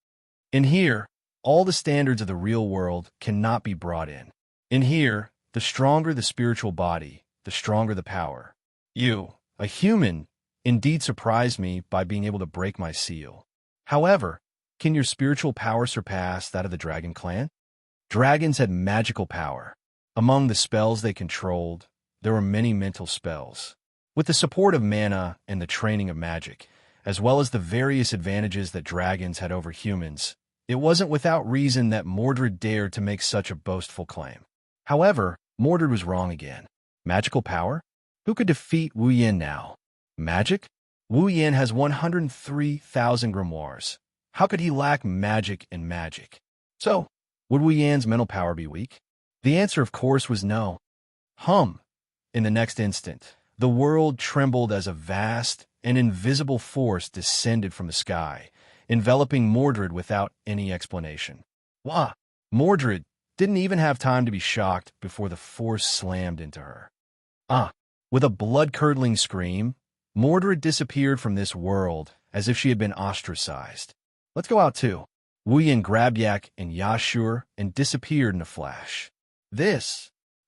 In here, all the standards of the real world cannot be brought in. In here, the stronger the spiritual body, the stronger the power. You, a human, indeed surprised me by being able to break my seal. However, can your spiritual power surpass that of the dragon clan? Dragons had magical power. Among the spells they controlled, there were many mental spells. With the support of mana and the training of magic, as well as the various advantages that dragons had over humans, it wasn't without reason that Mordred dared to make such a boastful claim. However, Mordred was wrong again. Magical power? Who could defeat Wu Yin now? Magic? Wu Yin has 103,000 grimoires. How could he lack magic and magic? So, would Wu Yin's mental power be weak? The answer, of course, was no. In the next instant, the world trembled as a vast and invisible force descended from the sky, enveloping Mordred without any explanation. Wah! Mordred didn't even have time to be shocked before the force slammed into her. With a blood-curdling scream, Mordred disappeared from this world as if she had been ostracized. Let's go out too. Wu Yin grabbed Yak and Yashur and disappeared in a flash.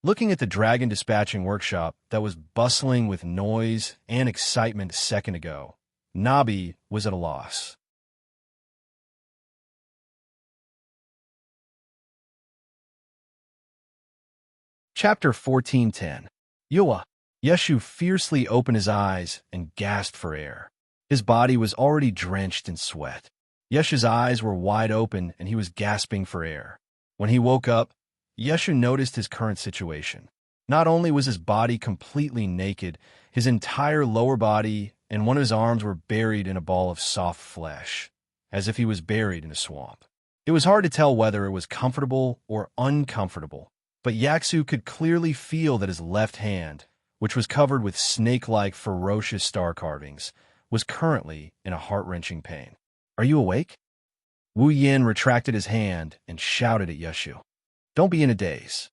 Looking at the dragon dispatching workshop that was bustling with noise and excitement a second ago, Nabi was at a loss. Chapter 14:10. Yeshu fiercely opened his eyes and gasped for air. His body was already drenched in sweat. Yeshu's eyes were wide open and he was gasping for air. When he woke up, Yeshu noticed his current situation. Not only was his body completely naked, his entire lower body and one of his arms were buried in a ball of soft flesh, as if he was buried in a swamp. It was hard to tell whether it was comfortable or uncomfortable, but Yaxu could clearly feel that his left hand, which was covered with snake-like ferocious star carvings, was currently in a heart-wrenching pain. "Are you awake?" Wu Yin retracted his hand and shouted at Yeshu. "Don't be in a daze.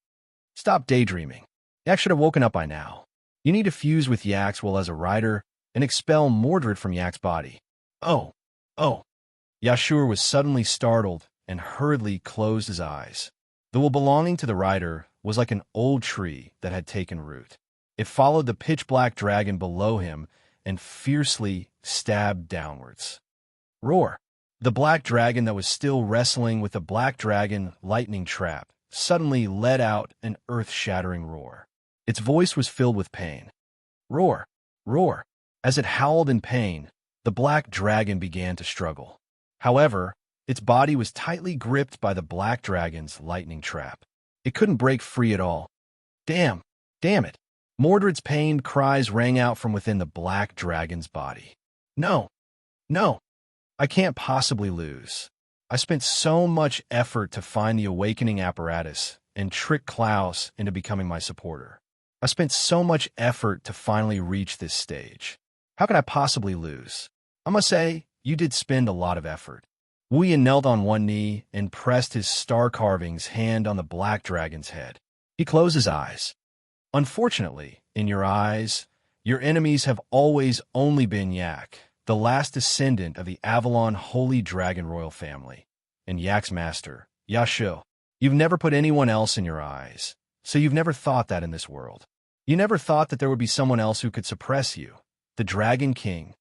Stop daydreaming. Yak should have woken up by now. You need to fuse with Yak's will as a rider and expel Mordred from Yak's body." Oh. Yashur was suddenly startled and hurriedly closed his eyes. The will belonging to the rider was like an old tree that had taken root. It followed the pitch-black dragon below him and fiercely stabbed downwards. Roar! The black dragon that was still wrestling with the black dragon lightning trap suddenly let out an earth-shattering roar. Its voice was filled with pain. Roar! Roar! As it howled in pain, the black dragon began to struggle. However, its body was tightly gripped by the black dragon's lightning trap. It couldn't break free at all. Damn it! Mordred's pained cries rang out from within the black dragon's body. No! I can't possibly lose. I spent so much effort to find the awakening apparatus and trick Klaus into becoming my supporter. I spent so much effort to finally reach this stage. How could I possibly lose? I must say, you did spend a lot of effort. Wu Yin knelt on one knee and pressed his star carvings hand on the black dragon's head. He closed his eyes. Unfortunately, in your eyes, your enemies have always only been Yak, the last descendant of the Avalon Holy Dragon Royal family, and Yak's master, Yashu. You've never put anyone else in your eyes, so you've never thought that in this world. You never thought that there would be someone else who could suppress you, the Dragon King.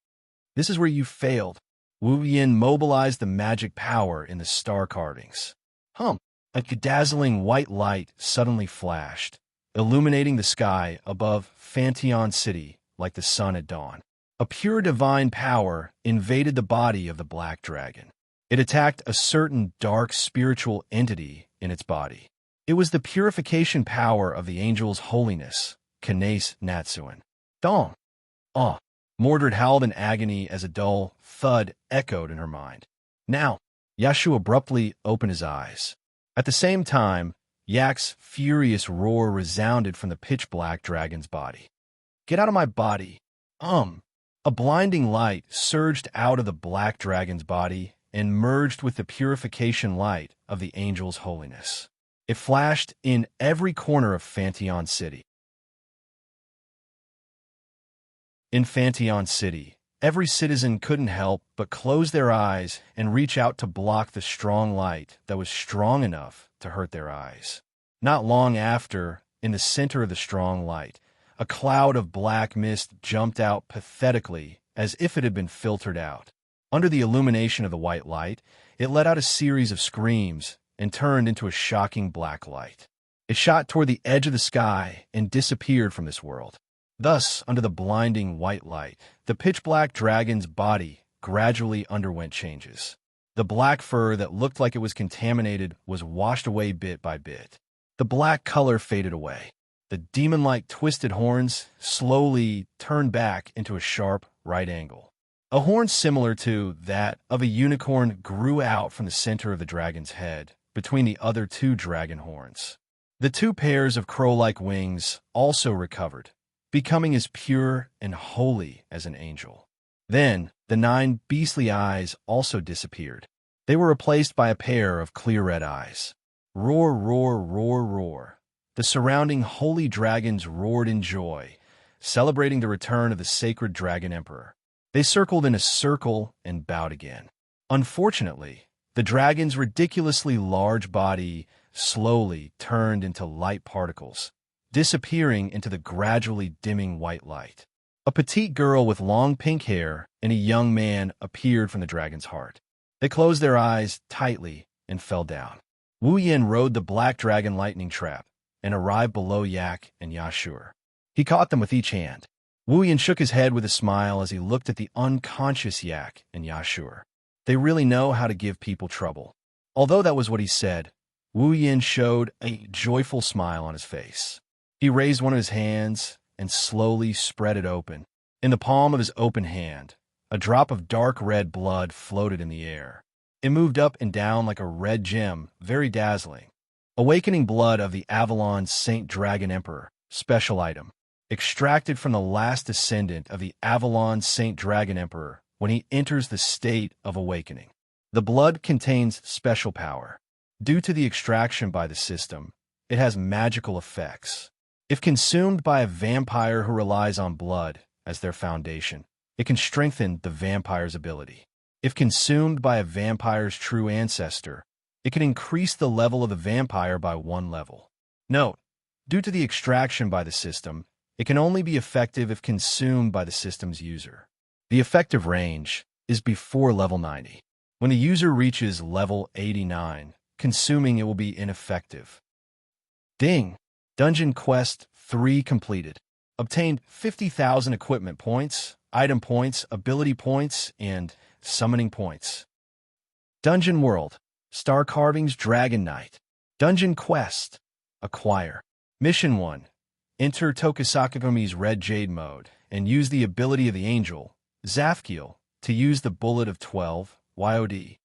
This is where you failed. Wu Yin mobilized the magic power in the star carvings. A dazzling white light suddenly flashed, illuminating the sky above Fantion City like the sun at dawn. A pure divine power invaded the body of the black dragon. It attacked a certain dark spiritual entity in its body. It was the purification power of the angel's holiness, Kines Natsuan. Dong! Ah! Mordred howled in agony as a dull thud echoed in her mind. Now, Yashu abruptly opened his eyes. At the same time, Yak's furious roar resounded from the pitch-black dragon's body. "Get out of my body!" A blinding light surged out of the black dragon's body and merged with the purification light of the angel's holiness. It flashed in every corner of Fantion City. In Fantion City, every citizen couldn't help but close their eyes and reach out to block the strong light that was strong enough to hurt their eyes. Not long after, in the center of the strong light, a cloud of black mist jumped out pathetically as if it had been filtered out. Under the illumination of the white light, it let out a series of screams and turned into a shocking black light. It shot toward the edge of the sky and disappeared from this world. Thus, under the blinding white light, the pitch-black dragon's body gradually underwent changes. The black fur that looked like it was contaminated was washed away bit by bit. The black color faded away. The demon-like twisted horns slowly turned back into a sharp right angle. A horn similar to that of a unicorn grew out from the center of the dragon's head, between the other two dragon horns. The two pairs of crow-like wings also recovered, becoming as pure and holy as an angel. Then, the 9 beastly eyes also disappeared. They were replaced by a pair of clear red eyes. Roar, roar, roar, roar. The surrounding holy dragons roared in joy, celebrating the return of the sacred dragon emperor. They circled in a circle and bowed again. Unfortunately, the dragon's ridiculously large body slowly turned into light particles, disappearing into the gradually dimming white light. A petite girl with long pink hair and a young man appeared from the dragon's heart. They closed their eyes tightly and fell down. Wu Yin rode the black dragon lightning trap and arrived below Yak and Yashur. He caught them with each hand. Wu Yin shook his head with a smile as he looked at the unconscious Yak and Yashur. They really know how to give people trouble. Although that was what he said, Wu Yin showed a joyful smile on his face. He raised one of his hands and slowly spread it open. In the palm of his open hand, a drop of dark red blood floated in the air. It moved up and down like a red gem, very dazzling. Awakening blood of the Avalon Saint Dragon Emperor, special item. Extracted from the last descendant of the Avalon Saint Dragon Emperor when he enters the state of awakening. The blood contains special power. Due to the extraction by the system, it has magical effects. If consumed by a vampire who relies on blood as their foundation, it can strengthen the vampire's ability. If consumed by a vampire's true ancestor, it can increase the level of the vampire by 1 level. Note, due to the extraction by the system, it can only be effective if consumed by the system's user. The effective range is before level 90. When the user reaches level 89, consuming it will be ineffective. Ding! Dungeon Quest 3 completed. Obtained 50,000 equipment points, item points, ability points, and summoning points. Dungeon World. Star Carvings Dragon Knight. Dungeon Quest. Acquire. Mission 1. Enter Tokusakugumi's Red Jade mode and use the ability of the angel, Zafkiel, to use the Bullet of 12, YOD.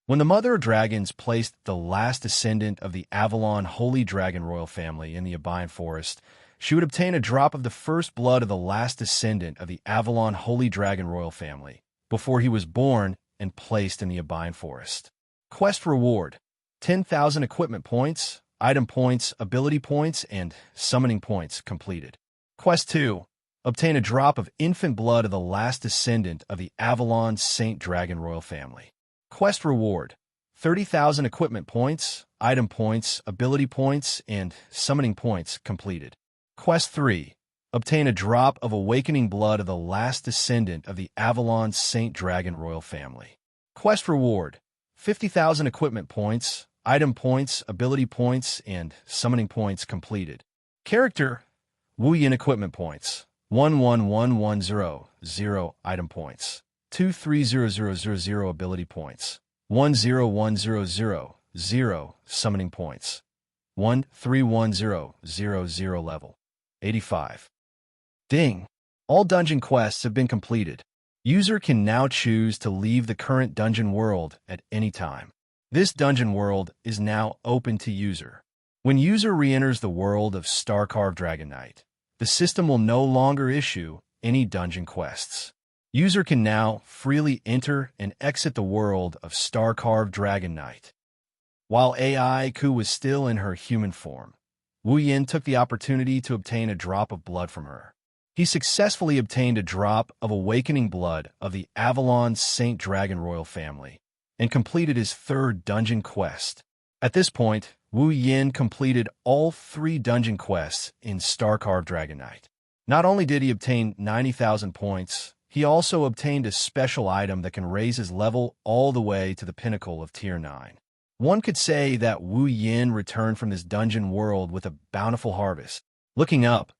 When the Mother of Dragons placed the last descendant of the Avalon Holy Dragon royal family in the Abyne Forest, she would obtain a drop of the first blood of the last descendant of the Avalon Holy Dragon royal family before he was born and placed in the Abyne Forest. Quest reward: 10,000 equipment points, item points, ability points, and summoning points completed. Quest 2. Obtain a drop of infant blood of the last descendant of the Avalon Saint Dragon royal family. Quest reward: 30,000 equipment points, item points, ability points, and summoning points completed. Quest 3. Obtain a drop of awakening blood of the last descendant of the Avalon Saint Dragon royal family. Quest reward: 50,000 equipment points, item points, ability points, and summoning points completed. Character: Wu Yin equipment points, 11110 item points, 230000 ability points, 101000 summoning points, 131000 level, 85. Ding! All dungeon quests have been completed. User can now choose to leave the current dungeon world at any time. This dungeon world is now open to user. When user re-enters the world of Star-Carved Dragon Knight, the system will no longer issue any dungeon quests. User can now freely enter and exit the world of Star-Carved Dragon Knight. While AI Ku was still in her human form, Wu Yin took the opportunity to obtain a drop of blood from her. He successfully obtained a drop of awakening blood of the Avalon Saint Dragon royal family and completed his 3rd dungeon quest. At this point, Wu Yin completed all 3 dungeon quests in Star-Carved Dragon Knight. Not only did he obtain 90,000 points, he also obtained a special item that can raise his level all the way to the pinnacle of Tier 9. One could say that Wu Yin returned from this dungeon world with a bountiful harvest. Looking up,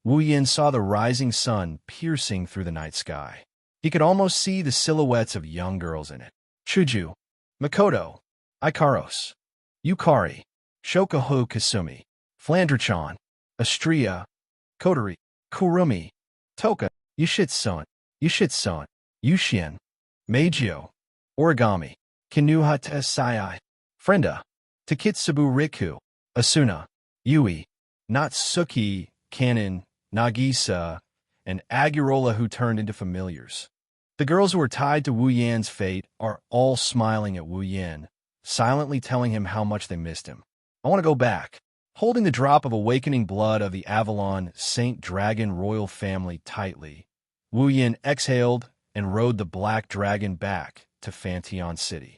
Wu Yin saw the rising sun piercing through the night sky. He could almost see the silhouettes of young girls in it. Chuju, Makoto, Ikaros, Yukari, Shokoho Kasumi, Flandrachan, Astria, Kotori, Kurumi, Toka, Yushitsun, Yushin, Meijio, Origami, Kinuhata Sai, Frenda, Takitsubu Riku, Asuna, Yui, Natsuki, Kanon, Nagisa, and Agurola, who turned into familiars. The girls who were tied to Wu Yan's fate are all smiling at Wu Yan, silently telling him how much they missed him. I want to go back. Holding the drop of awakening blood of the Avalon Saint Dragon royal family tightly, Wu Yan exhaled and rode the black dragon back to Fantion City.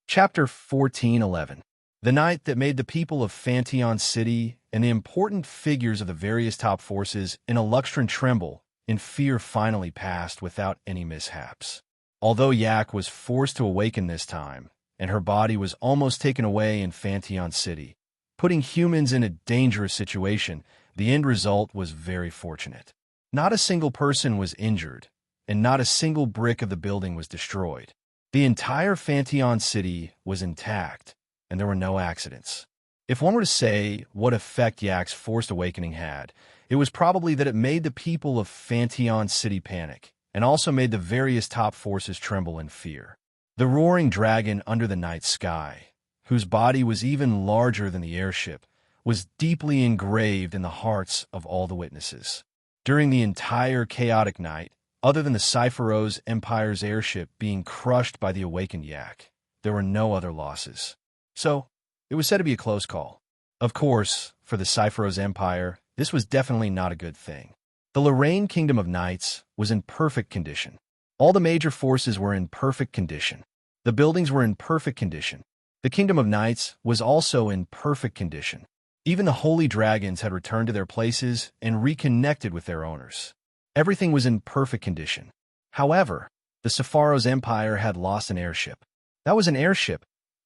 Chapter 1411. The night that made the people of Fantion City and the important figures of the various top forces in Eluxtran tremble in fear finally passed without any mishaps. Although Yak was forced to awaken this time, and her body was almost taken away in Fanteon City, putting humans in a dangerous situation, the end result was very fortunate. Not a single person was injured, and not a single brick of the building was destroyed. The entire Fanteon City was intact, and there were no accidents. If one were to say what effect Yak's forced awakening had, it was probably that it made the people of Fanteon City panic, and also made the various top forces tremble in fear. The roaring dragon under the night sky, whose body was even larger than the airship, was deeply engraved in the hearts of all the witnesses. During the entire chaotic night, other than the Cypheros Empire's airship being crushed by the awakened Yak, there were no other losses. So, it was said to be a close call. Of course, for the Cypheros Empire, this was definitely not a good thing. The Lorraine Kingdom of Knights was in perfect condition. All the major forces were in perfect condition. The buildings were in perfect condition. The Kingdom of Knights was also in perfect condition. Even the holy dragons had returned to their places and reconnected with their owners. Everything was in perfect condition. However, the Cypheros Empire had lost an airship. That was an airship,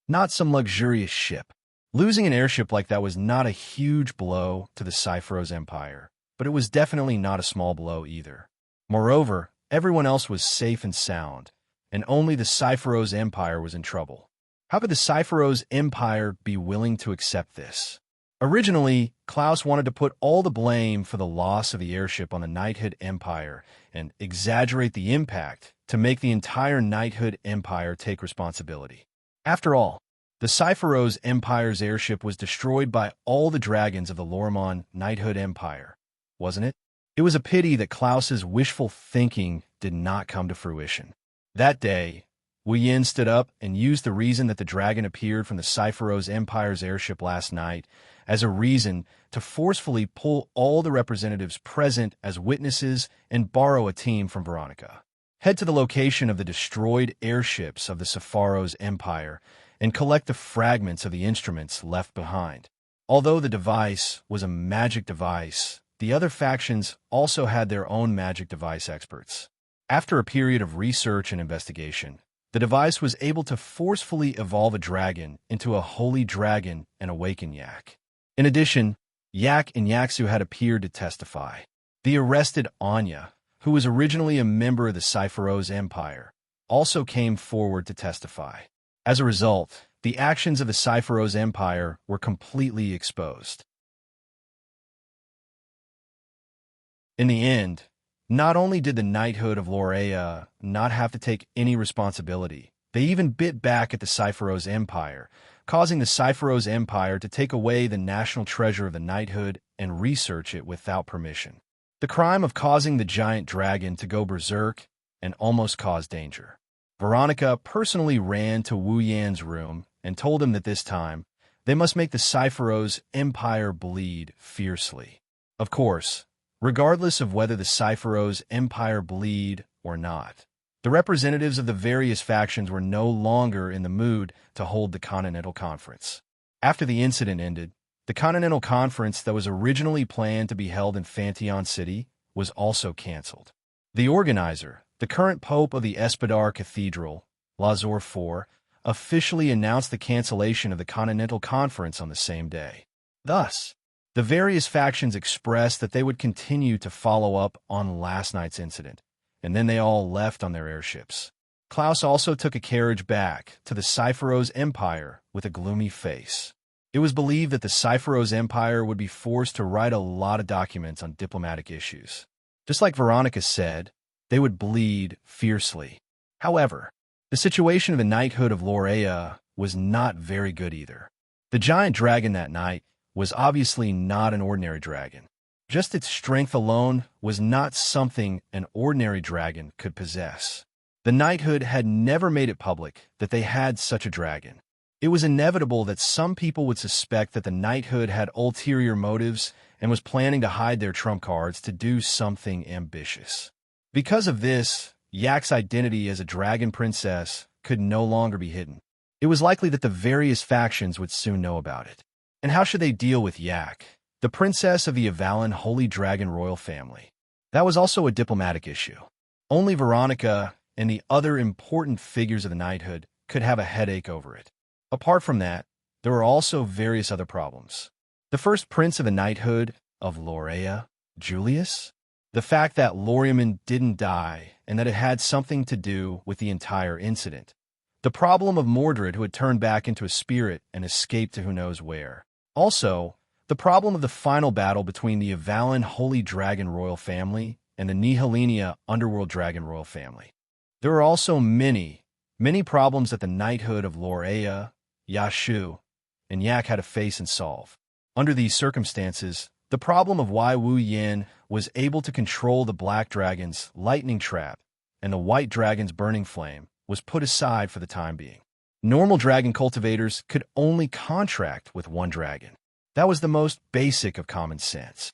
not some luxurious ship. Losing an airship like that was not a huge blow to the Cypheros Empire, but it was definitely not a small blow either. Moreover, everyone else was safe and sound, and only the Cypheros Empire was in trouble. How could the Cypheros Empire be willing to accept this? Originally, Klaus wanted to put all the blame for the loss of the airship on the Knighthood Empire and exaggerate the impact to make the entire Knighthood Empire take responsibility. After all, the Cypheros Empire's airship was destroyed by all the dragons of the Lormon Knighthood Empire, wasn't it? It was a pity that Klaus's wishful thinking did not come to fruition. That day, Wuyin stood up and used the reason that the dragon appeared from the Cypheros Empire's airship last night as a reason to forcefully pull all the representatives present as witnesses and borrow a team from Veronica. Head to the location of the destroyed airships of the Cypheros Empire and collect the fragments of the instruments left behind. Although the device was a magic device, the other factions also had their own magic device experts. After a period of research and investigation, the device was able to forcefully evolve a dragon into a holy dragon and awaken Yak. In addition, Yak and Yaxu had appeared to testify. The arrested Anya, who was originally a member of the Cypheros Empire, also came forward to testify. As a result, the actions of the Cypheros Empire were completely exposed. In the end, not only did the knighthood of Lorea not have to take any responsibility, they even bit back at the Cypheros Empire, causing the Cypheros Empire to take away the national treasure of the knighthood and research it without permission. The crime of causing the giant dragon to go berserk and almost cause danger. Veronica personally ran to Wu Yan's room and told him that this time, they must make the Cypheros Empire bleed fiercely. Of course, regardless of whether the Cypheros Empire bleed or not, the representatives of the various factions were no longer in the mood to hold the Continental Conference. After the incident ended, the Continental Conference that was originally planned to be held in Fanteon City was also cancelled. The organizer, the current Pope of the Espadar Cathedral, Lazor IV, officially announced the cancellation of the Continental Conference on the same day. Thus, the various factions expressed that they would continue to follow up on last night's incident, and then they all left on their airships. Klaus also took a carriage back to the Cypheros Empire with a gloomy face. It was believed that the Cypheros Empire would be forced to write a lot of documents on diplomatic issues. Just like Veronica said, they would bleed fiercely. However, the situation of the knighthood of Lorea was not very good either. The giant dragon that night was obviously not an ordinary dragon. Just its strength alone was not something an ordinary dragon could possess. The knighthood had never made it public that they had such a dragon. It was inevitable that some people would suspect that the knighthood had ulterior motives and was planning to hide their trump cards to do something ambitious. Because of this, Yak's identity as a dragon princess could no longer be hidden. It was likely that the various factions would soon know about it. And how should they deal with Yak, the princess of the Avalon Holy Dragon royal family? That was also a diplomatic issue. Only Veronica and the other important figures of the knighthood could have a headache over it. Apart from that, there were also various other problems. The first prince of the knighthood of Laurea, Julius? The fact that Loriaman didn't die and that it had something to do with the entire incident. The problem of Mordred, who had turned back into a spirit and escaped to who knows where. Also, the problem of the final battle between the Avalon Holy Dragon royal family and the Nihilenia Underworld Dragon royal family. There were also many problems that the knighthood of Laurea, Yashu, and Yak had to face and solve. Under these circumstances, the problem of why Wu Yin was able to control the Black Dragon's lightning trap and the White Dragon's burning flame was put aside for the time being. Normal dragon cultivators could only contract with one dragon. That was the most basic of common sense.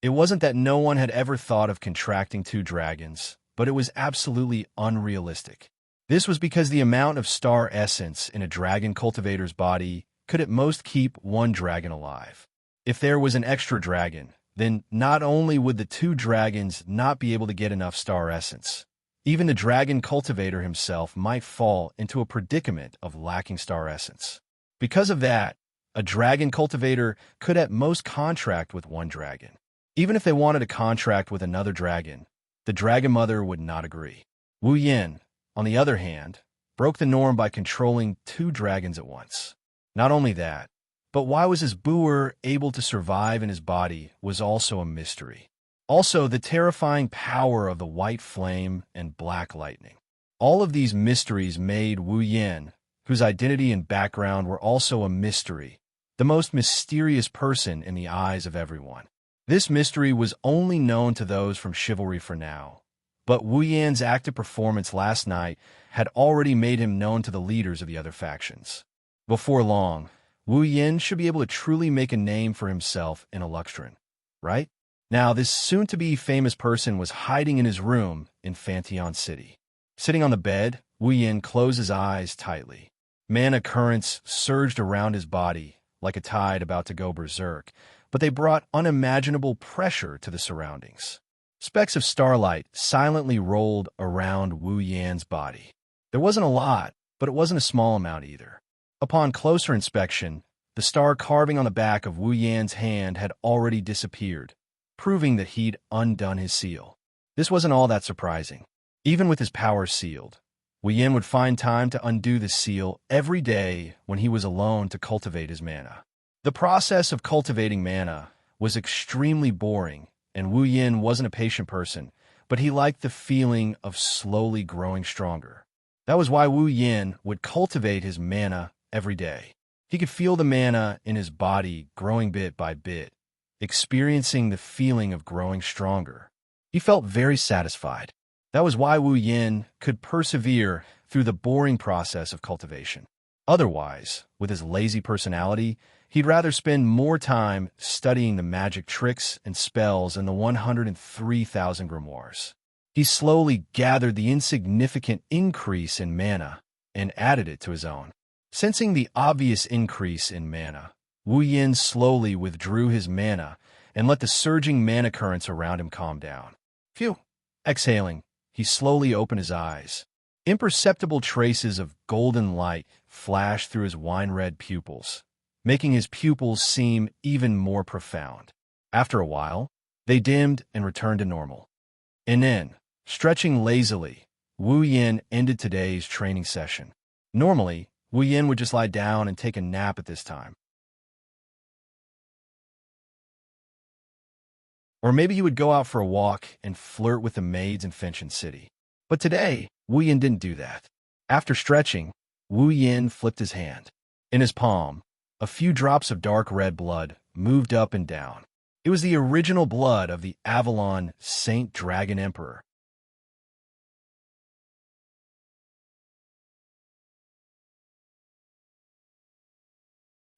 It wasn't that no one had ever thought of contracting two dragons, but it was absolutely unrealistic. This was because the amount of star essence in a dragon cultivator's body could at most keep one dragon alive. If there was an extra dragon, then not only would the two dragons not be able to get enough star essence, even the dragon cultivator himself might fall into a predicament of lacking star essence. Because of that, a dragon cultivator could at most contract with one dragon. Even if they wanted to contract with another dragon, the dragon mother would not agree. Wu Yin, on the other hand, broke the norm by controlling two dragons at once. Not only that, but why was his Boer able to survive in his body was also a mystery. Also, the terrifying power of the white flame and black lightning. All of these mysteries made Wu Yin, whose identity and background were also a mystery, the most mysterious person in the eyes of everyone. This mystery was only known to those from chivalry for now, but Wu Yan's active performance last night had already made him known to the leaders of the other factions. Before long, Wu Yin should be able to truly make a name for himself in Eluxtran, right? Now, this soon-to-be famous person was hiding in his room in Fanteon City. Sitting on the bed, Wu Yin closed his eyes tightly. Mana currents surged around his body like a tide about to go berserk, but they brought unimaginable pressure to the surroundings. Specks of starlight silently rolled around Wu Yan's body. There wasn't a lot, but it wasn't a small amount either. Upon closer inspection, the star carving on the back of Wu Yan's hand had already disappeared, proving that he'd undone his seal. This wasn't all that surprising. Even with his powers sealed, Wu Yan would find time to undo the seal every day when he was alone to cultivate his mana. The process of cultivating mana was extremely boring, and Wu Yin wasn't a patient person, but he liked the feeling of slowly growing stronger. That was why Wu Yin would cultivate his mana every day. He could feel the mana in his body growing bit by bit, experiencing the feeling of growing stronger. He felt very satisfied. That was why Wu Yin could persevere through the boring process of cultivation. Otherwise, with his lazy personality, he'd rather spend more time studying the magic tricks and spells in the 103,000 grimoires. He slowly gathered the insignificant increase in mana and added it to his own. Sensing the obvious increase in mana, Wu Yin slowly withdrew his mana and let the surging mana currents around him calm down. Phew! Exhaling, he slowly opened his eyes. Imperceptible traces of golden light flashed through his wine-red pupils, making his pupils seem even more profound. After a while, they dimmed and returned to normal. And then, stretching lazily, Wu Yin ended today's training session. Normally, Wu Yin would just lie down and take a nap at this time. Or maybe he would go out for a walk and flirt with the maids in Fenchon City. But today, Wu Yin didn't do that. After stretching, Wu Yin flipped his hand. In his palm, a few drops of dark red blood moved up and down. It was the original blood of the Avalon Saint Dragon Emperor.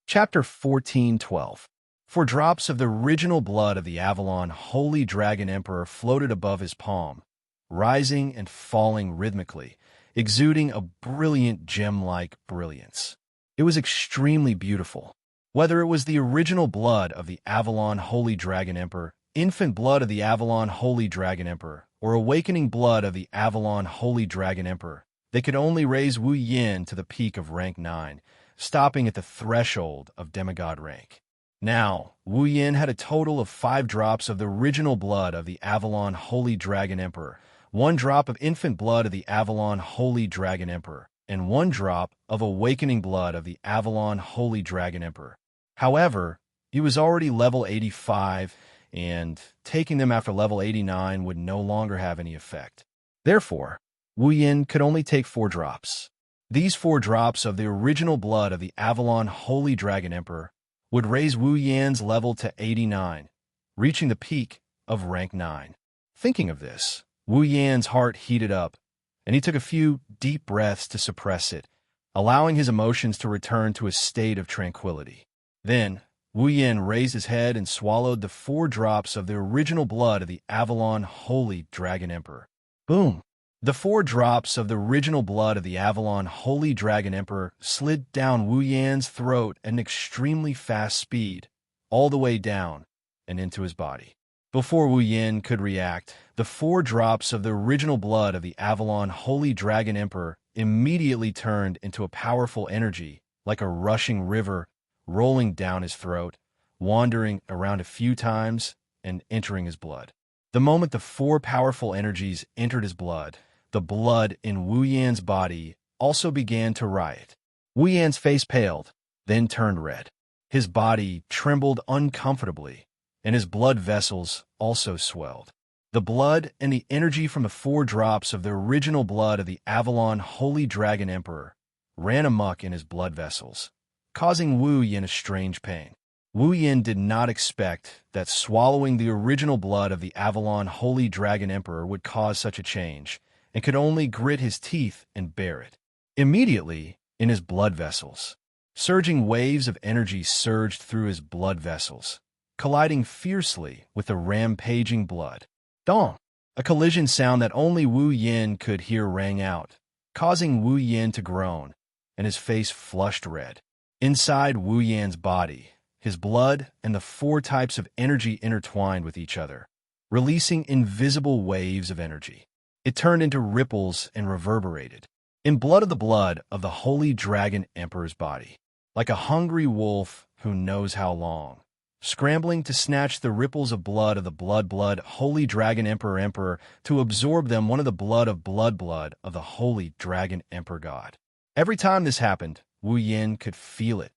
Chapter 14:12. For drops of the original blood of the Avalon Holy Dragon Emperor floated above his palm, rising and falling rhythmically, exuding a brilliant gem-like brilliance. It was extremely beautiful. Whether it was the original blood of the Avalon Holy Dragon Emperor infant blood of the Avalon Holy Dragon Emperor, or awakening blood of the Avalon Holy Dragon Emperor. They could only raise Wu Yin to the peak of rank 9, stopping at the threshold of demigod rank. Now, Wu Yin had a total of 5 drops of the original blood of the Avalon Holy Dragon Emperor, 1 drop of infant blood of the Avalon Holy Dragon Emperor, and 1 drop of awakening blood of the Avalon Holy Dragon Emperor. However, he was already level 85, and taking them after level 89 would no longer have any effect. Therefore, Wu Yin could only take 4 drops. These 4 drops of the original blood of the Avalon Holy Dragon Emperor would raise Wu Yin's level to 89, reaching the peak of rank 9. Thinking of this, Wu Yin's heart heated up, and he took a few deep breaths to suppress it, allowing his emotions to return to a state of tranquility. Then, Wu Yin raised his head and swallowed the 4 drops of the original blood of the Avalon Holy Dragon Emperor. Boom! The 4 drops of the original blood of the Avalon Holy Dragon Emperor slid down Wu Yin's throat at an extremely fast speed, all the way down and into his body. Before Wu Yin could react, the 4 drops of the original blood of the Avalon Holy Dragon Emperor immediately turned into a powerful energy, like a rushing river, rolling down his throat, wandering around a few times, and entering his blood. The moment the 4 powerful energies entered his blood, the blood in Wu Yin's body also began to riot. Wu Yin's face paled, then turned red. His body trembled uncomfortably, and his blood vessels also swelled. The blood and the energy from the 4 drops of the original blood of the Avalon Holy Dragon Emperor ran amok in his blood vessels, causing Wu Yin a strange pain. Wu Yin did not expect that swallowing the original blood of the Avalon Holy Dragon Emperor would cause such a change, and could only grit his teeth and bear it. Immediately, in his blood vessels, surging waves of energy surged through his blood vessels, colliding fiercely with the rampaging blood. Dong! A collision sound that only Wu Yin could hear rang out, causing Wu Yin to groan, and his face flushed red. Inside Wu Yin's body, his blood and the 4 types of energy intertwined with each other, releasing invisible waves of energy. It turned into ripples and reverberated, in blood of the Holy Dragon Emperor's body, like a hungry wolf who knows how long, scrambling to snatch the ripples of blood of the blood Holy Dragon Emperor to absorb them one of the blood of the Holy Dragon Emperor God. Every time this happened, Wu Yin could feel it.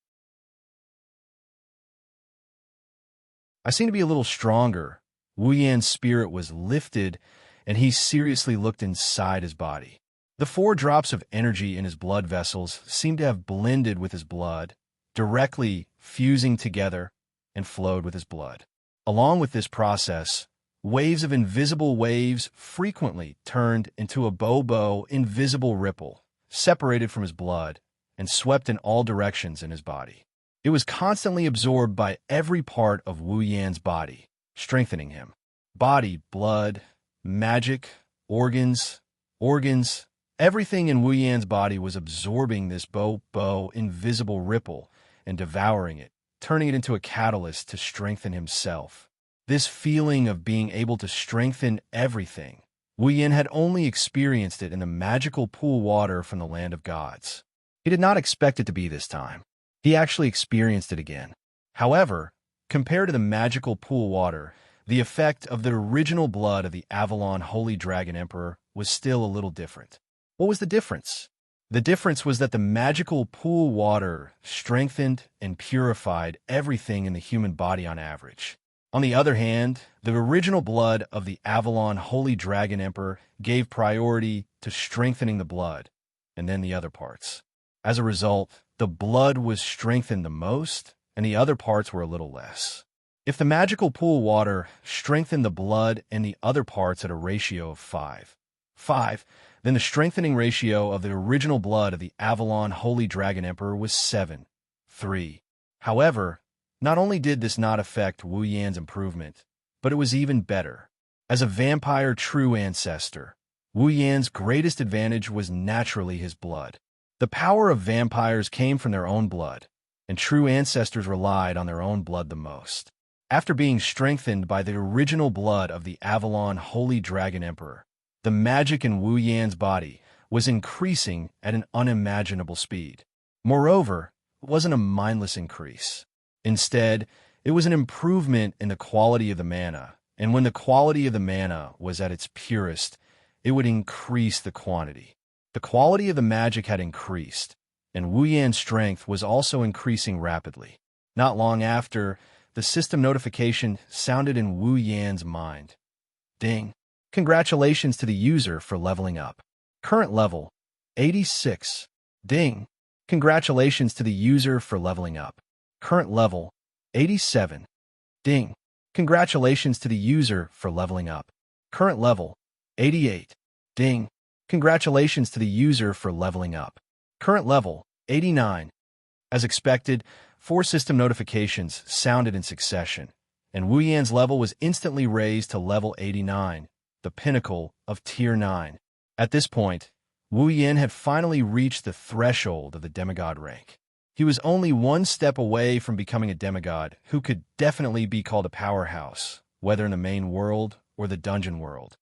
I seem to be a little stronger. Wu Yin's spirit was lifted, and he seriously looked inside his body. The 4 drops of energy in his blood vessels seemed to have blended with his blood, directly fusing together, and flowed with his blood. Along with this process, waves of invisible waves frequently turned into a bobo invisible ripple, separated from his blood, and swept in all directions in his body. It was constantly absorbed by every part of Wu Yin's body, strengthening him. Body, blood, magic, organs, everything in Wu Yin's body was absorbing this invisible ripple and devouring it, turning it into a catalyst to strengthen himself. This feeling of being able to strengthen everything, Wu Yin had only experienced it in the magical pool water from the land of gods. He did not expect it to be this time. He actually experienced it again. However, compared to the magical pool water, the effect of the original blood of the Avalon Holy Dragon Emperor was still a little different. What was the difference? The difference was that the magical pool water strengthened and purified everything in the human body on average. On the other hand, the original blood of the Avalon Holy Dragon Emperor gave priority to strengthening the blood, and then the other parts. As a result, the blood was strengthened the most, and the other parts were a little less. If the magical pool water strengthened the blood and the other parts at a ratio of 5, then the strengthening ratio of the original blood of the Avalon Holy Dragon Emperor was 7, 3. However, not only did this not affect Wu Yin's improvement, but it was even better. As a vampire true ancestor, Wu Yin's greatest advantage was naturally his blood. The power of vampires came from their own blood, and true ancestors relied on their own blood the most. After being strengthened by the original blood of the Avalon Holy Dragon Emperor, the magic in Wu Yan's body was increasing at an unimaginable speed. Moreover, it wasn't a mindless increase. Instead, it was an improvement in the quality of the mana, and when the quality of the mana was at its purest, it would increase the quantity. The quality of the magic had increased, and Wu Yan's strength was also increasing rapidly. Not long after, the system notification sounded in Wu Yan's mind. Ding! Congratulations to the user for leveling up. Current level, 86. Ding! Congratulations to the user for leveling up. Current level, 87. Ding! Congratulations to the user for leveling up. Current level, 88. Ding! Congratulations to the user for leveling up. Current level, 89. As expected, 4 system notifications sounded in succession, and Wu Yan's level was instantly raised to level 89, the pinnacle of Tier 9. At this point, Wu Yan had finally reached the threshold of the demigod rank. He was only one step away from becoming a demigod who could definitely be called a powerhouse, whether in the main world or the dungeon world.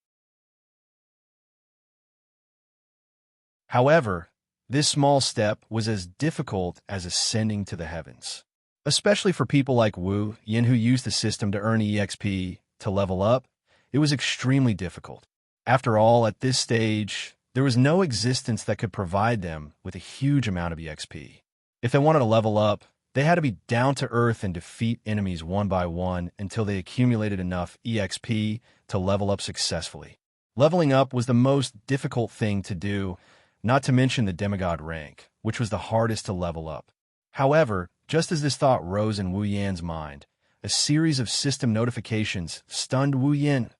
However, this small step was as difficult as ascending to the heavens. Especially for people like Wu Yan who used the system to earn EXP to level up, it was extremely difficult. After all, at this stage, there was no existence that could provide them with a huge amount of EXP. If they wanted to level up, they had to be down to earth and defeat enemies one by one until they accumulated enough EXP to level up successfully. Leveling up was the most difficult thing to do, not to mention the demigod rank, which was the hardest to level up. However, just as this thought rose in Wu Yan's mind, a series of system notifications stunned Wu Yan.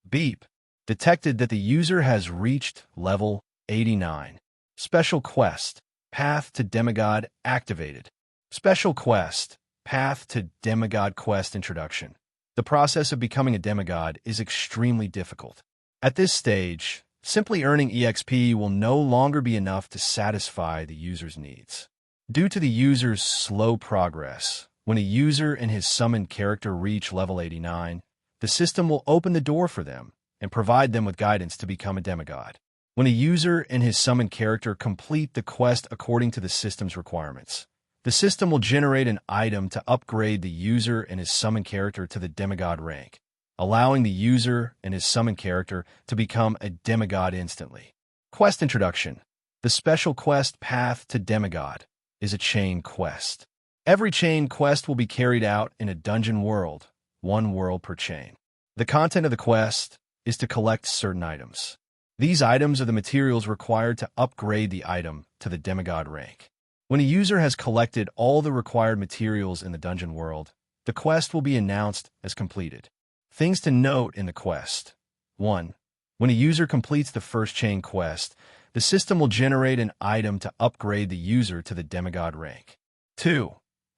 Beep! Detected that the user has reached level 89. Special quest, Path to Demigod activated. Special quest, Path to Demigod quest introduction. The process of becoming a demigod is extremely difficult. At this stage, simply earning EXP will no longer be enough to satisfy the user's needs. Due to the user's slow progress, when a user and his summoned character reach level 89, the system will open the door for them and provide them with guidance to become a demigod. When a user and his summoned character complete the quest according to the system's requirements, the system will generate an item to upgrade the user and his summoned character to the demigod rank, allowing the user and his summoned character to become a demigod instantly. Quest introduction. The special quest Path to Demigod is a chain quest. Every chain quest will be carried out in a dungeon world, one world per chain. The content of the quest is to collect certain items. These items are the materials required to upgrade the item to the demigod rank. When a user has collected all the required materials in the dungeon world, the quest will be announced as completed. Things to note in the quest. 1. When a user completes the first chain quest, the system will generate an item to upgrade the user to the demigod rank. 2.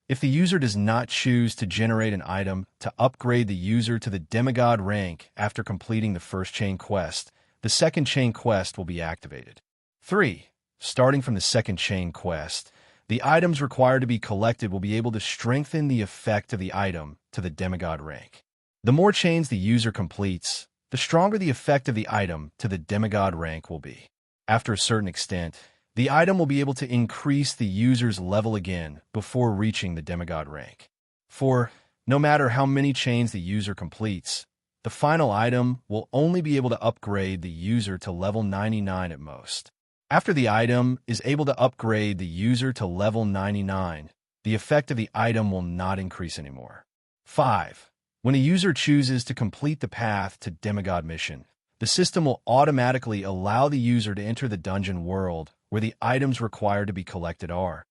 If the user does not choose to generate an item to upgrade the user to the demigod rank after completing the first chain quest, the second chain quest will be activated. 3. Starting from the second chain quest, the items required to be collected will be able to strengthen the effect of the item to the demigod rank. The more chains the user completes, the stronger the effect of the item to the demigod rank will be. After a certain extent, the item will be able to increase the user's level again before reaching the demigod rank. 4. No matter how many chains the user completes, the final item will only be able to upgrade the user to level 99 at most. After the item is able to upgrade the user to level 99, the effect of the item will not increase anymore. 5. When a user chooses to complete the Path to Demigod mission, the system will automatically allow the user to enter the dungeon world where the items required to be collected are.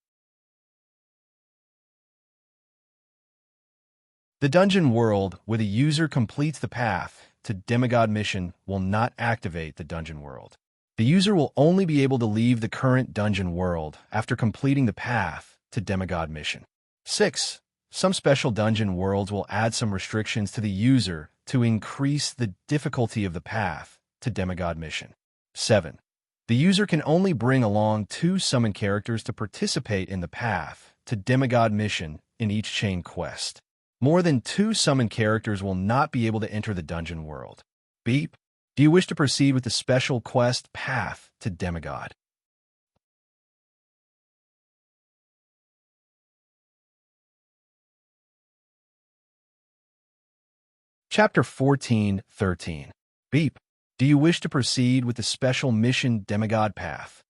The dungeon world where the user completes the Path to Demigod mission will not activate the dungeon world. The user will only be able to leave the current dungeon world after completing the Path to Demigod mission. 6. Some special dungeon worlds will add some restrictions to the user to increase the difficulty of the Path to Demigod mission. 7. The user can only bring along 2 summoned characters to participate in the Path to Demigod mission in each chain quest. More than 2 summoned characters will not be able to enter the dungeon world. Beep. Do you wish to proceed with the special quest Path to Demigod? Chapter 14:13. Beep. Do you wish to proceed with the special mission Demigod Path?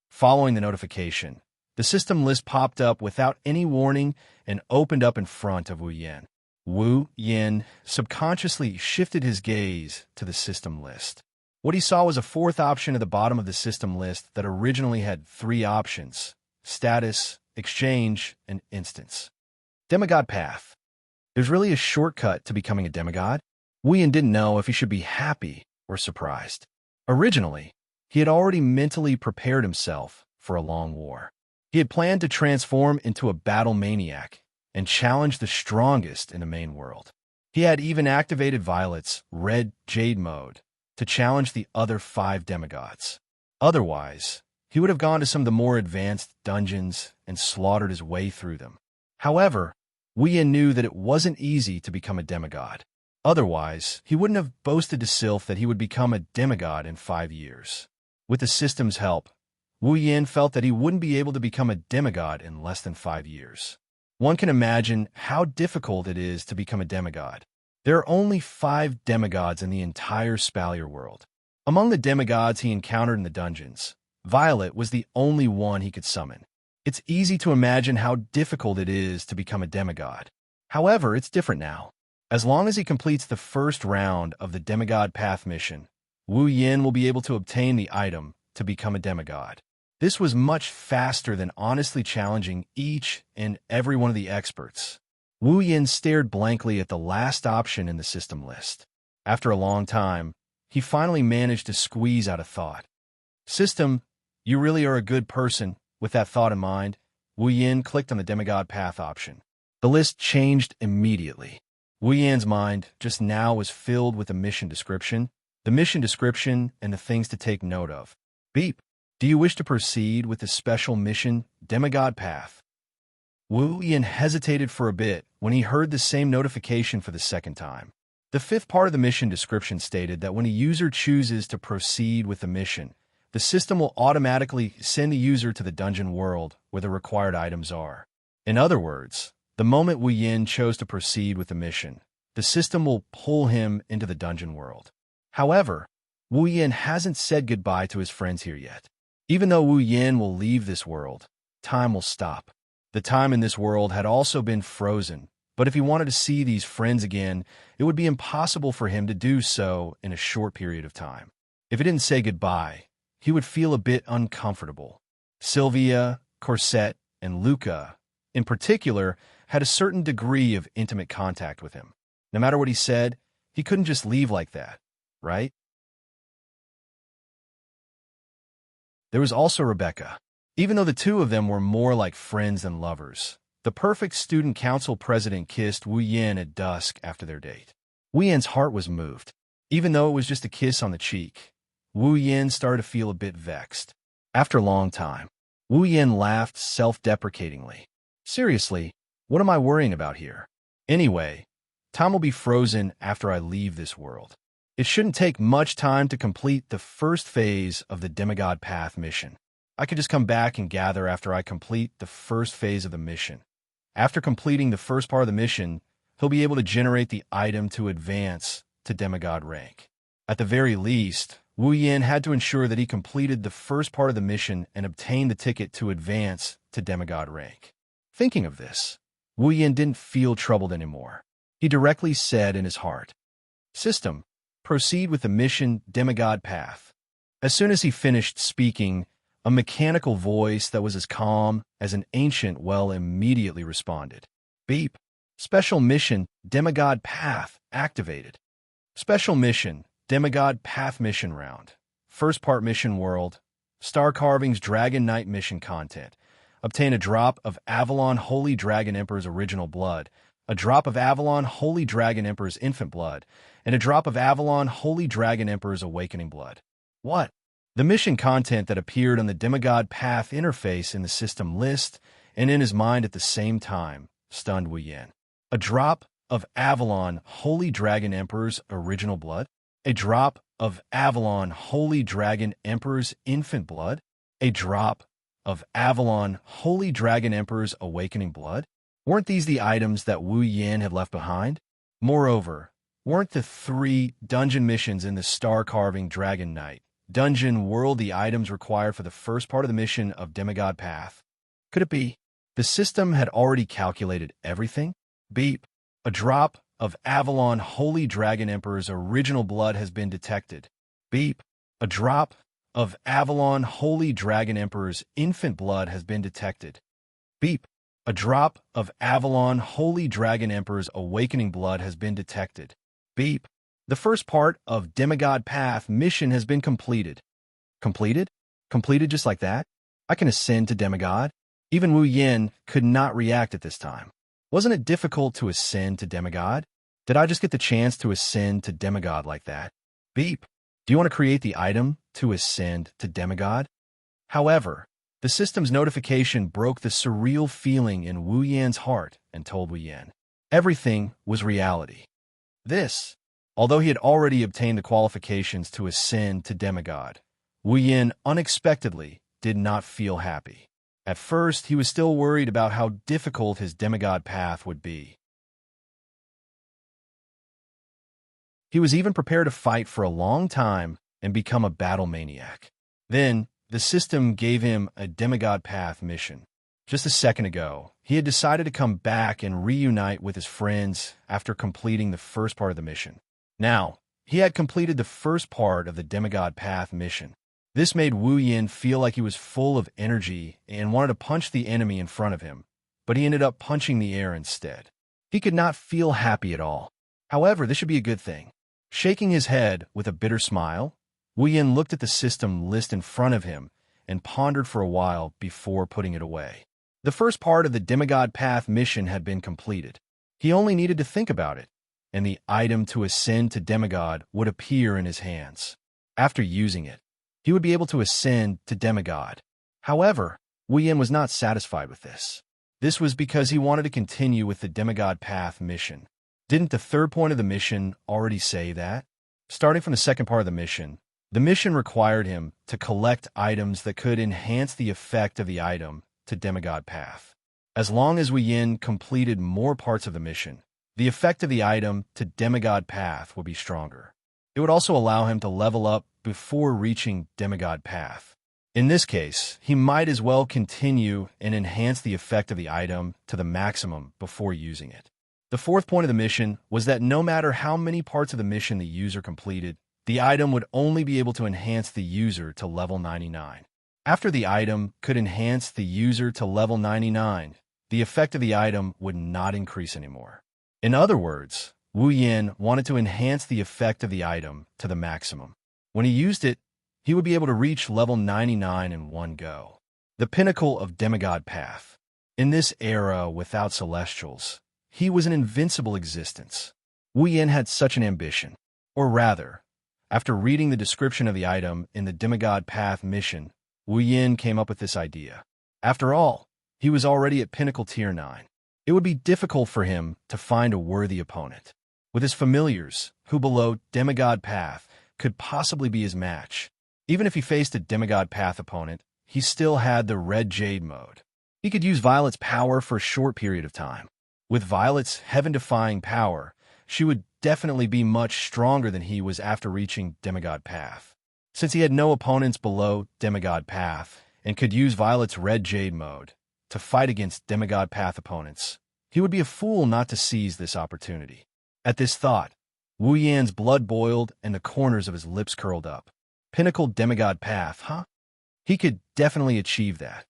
Following the notification, the system list popped up without any warning and opened up in front of Wu Yin. Wu Yin subconsciously shifted his gaze to the system list. What he saw was a 4th option at the bottom of the system list that originally had 3 options: status, exchange, and instance. Demigod Path. There's really a shortcut to becoming a demigod? Wu Yin didn't know if he should be happy or surprised. Originally, he had already mentally prepared himself for a long war. He had planned to transform into a battle maniac and challenge the strongest in the main world. He had even activated Violet's Red Jade mode to challenge the other 5 demigods. Otherwise, he would have gone to some of the more advanced dungeons and slaughtered his way through them. However, Wu Yin knew that it wasn't easy to become a demigod. Otherwise, he wouldn't have boasted to Sylph that he would become a demigod in 5 years. With the system's help, Wu Yin felt that he wouldn't be able to become a demigod in less than 5 years. One can imagine how difficult it is to become a demigod. There are only 5 demigods in the entire Spalier world. Among the demigods he encountered in the dungeons, Violet was the only one he could summon. It's easy to imagine how difficult it is to become a demigod. However, it's different now. As long as he completes the first round of the Demigod Path mission, Wu Yin will be able to obtain the item to become a demigod. This was much faster than honestly challenging each and every one of the experts. Wu Yin stared blankly at the last option in the system list. After a long time, he finally managed to squeeze out a thought. System, you really are a good person. With that thought in mind, Wu Yin clicked on the Demigod Path option. The list changed immediately. Wu Yin's mind just now was filled with the mission description, and the things to take note of. Beep. Do you wish to proceed with the special mission Demigod Path? Wu Yin hesitated for a bit when he heard the same notification for the second time. The 5th part of the mission description stated that when a user chooses to proceed with the mission, the system will automatically send the user to the dungeon world where the required items are. In other words, the moment Wu Yin chose to proceed with the mission, the system will pull him into the dungeon world. However, Wu Yin hasn't said goodbye to his friends here yet. Even though Wu Yin will leave this world, time will stop. The time in this world had also been frozen, but if he wanted to see these friends again, it would be impossible for him to do so in a short period of time. If he didn't say goodbye, he would feel a bit uncomfortable. Sylvia, Corset, and Luca, in particular, had a certain degree of intimate contact with him. No matter what he said, he couldn't just leave like that, right? There was also Rebecca. Even though the 2 of them were more like friends than lovers, the perfect student council president kissed Wu Yin at dusk after their date. Wu Yin's heart was moved. Even though it was just a kiss on the cheek, Wu Yin started to feel a bit vexed. After a long time, Wu Yin laughed self-deprecatingly. Seriously, what am I worrying about here? Anyway, time will be frozen after I leave this world. It shouldn't take much time to complete the first phase of the Demigod Path mission. I could just come back and gather after I complete the first phase of the mission. After completing the first part of the mission, he'll be able to generate the item to advance to demigod rank. At the very least, Wu Yin had to ensure that he completed the first part of the mission and obtained the ticket to advance to demigod rank. Thinking of this, Wu Yin didn't feel troubled anymore. He directly said in his heart, "System, proceed with the mission Demigod Path." As soon as he finished speaking, a mechanical voice that was as calm as an ancient well immediately responded. Beep. Special mission Demigod Path activated. Special mission Demigod Path mission round. First part mission world. Star Carving's Dragon Knight mission content. Obtain a drop of Avalon Holy Dragon Emperor's original blood, a drop of Avalon Holy Dragon Emperor's infant blood, and a drop of Avalon Holy Dragon Emperor's awakening blood. What? The mission content that appeared on the Demigod Path interface in the system list and in his mind at the same time stunned Wu Yin. A drop of Avalon Holy Dragon Emperor's original blood? A drop of Avalon Holy Dragon Emperor's infant blood? A drop of Avalon Holy Dragon Emperor's awakening blood? Weren't these the items that Wu Yin had left behind? Moreover, weren't the 3 dungeon missions in the Star-Carving Dragon Knight dungeon world the items required for the first part of the mission of Demigod Path? Could it be the system had already calculated everything? Beep. A drop of Avalon Holy Dragon Emperor's original blood has been detected. Beep. A drop of Avalon Holy Dragon Emperor's infant blood has been detected. Beep. A drop of Avalon Holy Dragon Emperor's awakening blood has been detected. Beep. The first part of Demigod Path mission has been completed. Completed? Completed just like that? I can ascend to Demigod? Even Wu Yin could not react at this time. Wasn't it difficult to ascend to Demigod? Did I just get the chance to ascend to Demigod like that? Beep. Do you want to create the item to ascend to Demigod? However, the system's notification broke the surreal feeling in Wu Yan's heart and told Wu Yan everything was reality. This, although he had already obtained the qualifications to ascend to Demigod, Wu Yan unexpectedly did not feel happy. At first, he was still worried about how difficult his Demigod path would be. He was even prepared to fight for a long time and become a battle maniac. Then, the system gave him a Demigod Path mission. Just a second ago, he had decided to come back and reunite with his friends after completing the first part of the mission. Now, he had completed the first part of the Demigod Path mission. This made Wu Yin feel like he was full of energy and wanted to punch the enemy in front of him, but he ended up punching the air instead. He could not feel happy at all. However, this should be a good thing. Shaking his head with a bitter smile, Wu Yin looked at the system list in front of him and pondered for a while before putting it away. The first part of the Demigod Path mission had been completed. He only needed to think about it, and the item to ascend to Demigod would appear in his hands. After using it, he would be able to ascend to Demigod. However, Wu Yin was not satisfied with this. This was because he wanted to continue with the Demigod Path mission. Didn't the third point of the mission already say that? Starting from the second part of the mission required him to collect items that could enhance the effect of the item to Demigod Path. As long as Wu Yin completed more parts of the mission, the effect of the item to Demigod Path would be stronger. It would also allow him to level up before reaching Demigod Path. In this case, he might as well continue and enhance the effect of the item to the maximum before using it. The fourth point of the mission was that no matter how many parts of the mission the user completed, the item would only be able to enhance the user to level 99. After the item could enhance the user to level 99, the effect of the item would not increase anymore. In other words, Wu Yin wanted to enhance the effect of the item to the maximum. When he used it, he would be able to reach level 99 in one go. The pinnacle of Demigod Path. In this era without Celestials, he was an invincible existence. Wu Yin had such an ambition. Or rather, after reading the description of the item in the Demigod Path mission, Wu Yin came up with this idea. After all, he was already at Pinnacle Tier 9. It would be difficult for him to find a worthy opponent. With his familiars, who below Demigod Path could possibly be his match. Even if he faced a Demigod Path opponent, he still had the Red Jade mode. He could use Violet's power for a short period of time. With Violet's heaven-defying power, she would definitely be much stronger than he was after reaching Demigod Path. Since he had no opponents below Demigod Path and could use Violet's Red Jade mode to fight against Demigod Path opponents, he would be a fool not to seize this opportunity. At this thought, Wu Yan's blood boiled and the corners of his lips curled up. Pinnacle Demigod Path, huh? He could definitely achieve that.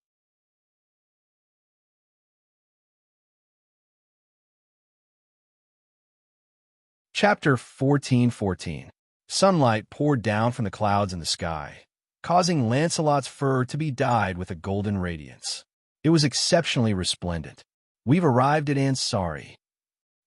Chapter 14:14. Sunlight poured down from the clouds in the sky, causing Lancelot's fur to be dyed with a golden radiance. It was exceptionally resplendent. We've arrived at Ansari.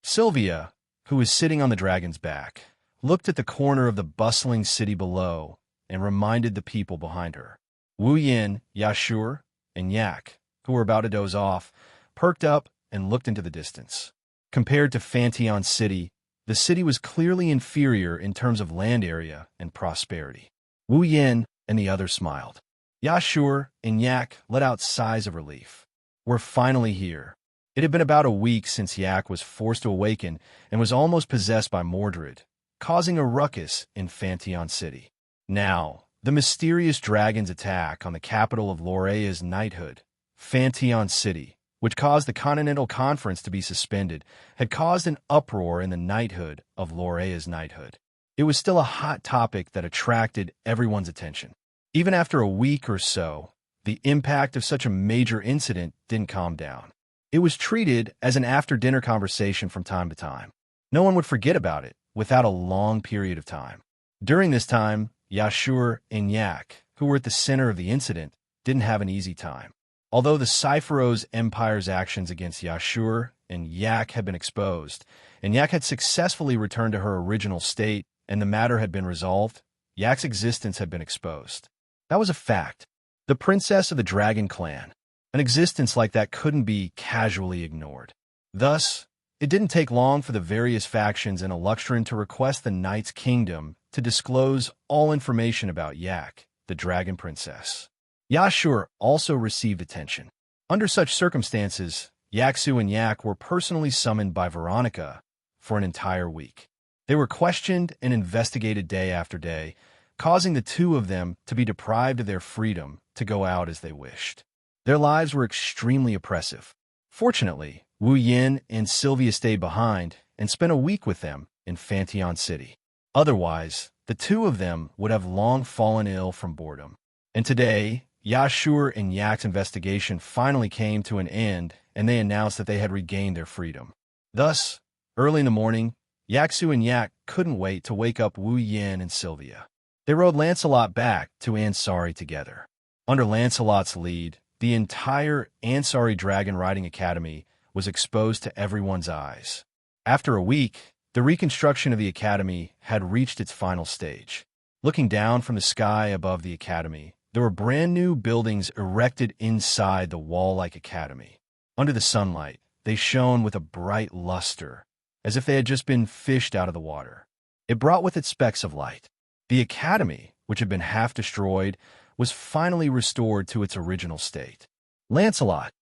Sylvia, who was sitting on the dragon's back, looked at the corner of the bustling city below and reminded the people behind her. Wu Yin, Yashur, and Yak, who were about to doze off, perked up and looked into the distance. Compared to Fantion City, the city was clearly inferior in terms of land area and prosperity. Wu Yin and the others smiled. Yashur and Yak let out sighs of relief. We're finally here. It had been about a week since Yak was forced to awaken and was almost possessed by Mordred, causing a ruckus in Fantion City. Now, the mysterious dragon's attack on the capital of Lorea's knighthood, Fantion City, which caused the Continental Conference to be suspended, had caused an uproar in the knighthood of Lorea's knighthood. It was still a hot topic that attracted everyone's attention. Even after a week or so, the impact of such a major incident didn't calm down. It was treated as an after-dinner conversation from time to time. No one would forget about it without a long period of time. During this time, Yashur and Yak, who were at the center of the incident, didn't have an easy time. Although the Cypheros Empire's actions against Yashur and Yak had been exposed, and Yak had successfully returned to her original state and the matter had been resolved, Yak's existence had been exposed. That was a fact. The princess of the Dragon Clan. An existence like that couldn't be casually ignored. Thus, it didn't take long for the various factions in Eluxtran to request the Knight's Kingdom to disclose all information about Yak, the Dragon Princess. Yashur also received attention. Under such circumstances, Yaksu and Yak were personally summoned by Veronica for an entire week. They were questioned and investigated day after day, causing the two of them to be deprived of their freedom to go out as they wished. Their lives were extremely oppressive. Fortunately, Wu Yin and Sylvia stayed behind and spent a week with them in Fantion City. Otherwise, the two of them would have long fallen ill from boredom. And today, Yashur and Yak's investigation finally came to an end, and they announced that they had regained their freedom. Thus, early in the morning, Yaksu and Yak couldn't wait to wake up Wu Yin and Sylvia. They rode Lancelot back to Ansari together. Under Lancelot's lead, the entire Ansari Dragon Riding Academy was exposed to everyone's eyes. After a week, the reconstruction of the academy had reached its final stage. Looking down from the sky above the academy, there were brand new buildings erected inside the wall-like academy. Under the sunlight, they shone with a bright luster, as if they had just been fished out of the water. It brought with it specks of light. The academy, which had been half destroyed, was finally restored to its original state. Lancelot.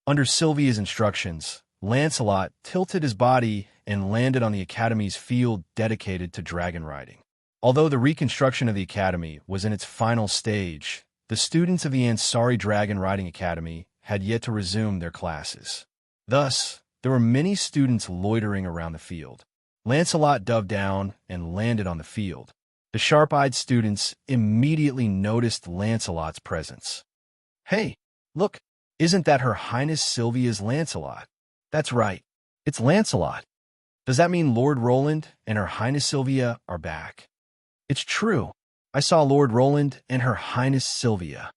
Under Sylvia's instructions, Lancelot tilted his body and landed on the academy's field dedicated to dragon riding. Although the reconstruction of the academy was in its final stage, the students of the Ansari Dragon Riding Academy had yet to resume their classes. Thus, there were many students loitering around the field. Lancelot dove down and landed on the field. The sharp-eyed students immediately noticed Lancelot's presence. "Hey, look, isn't that Her Highness Sylvia's Lancelot?" "That's right, it's Lancelot. Does that mean Lord Roland and Her Highness Sylvia are back?" "It's true. I saw Lord Roland and Her Highness Sylvia.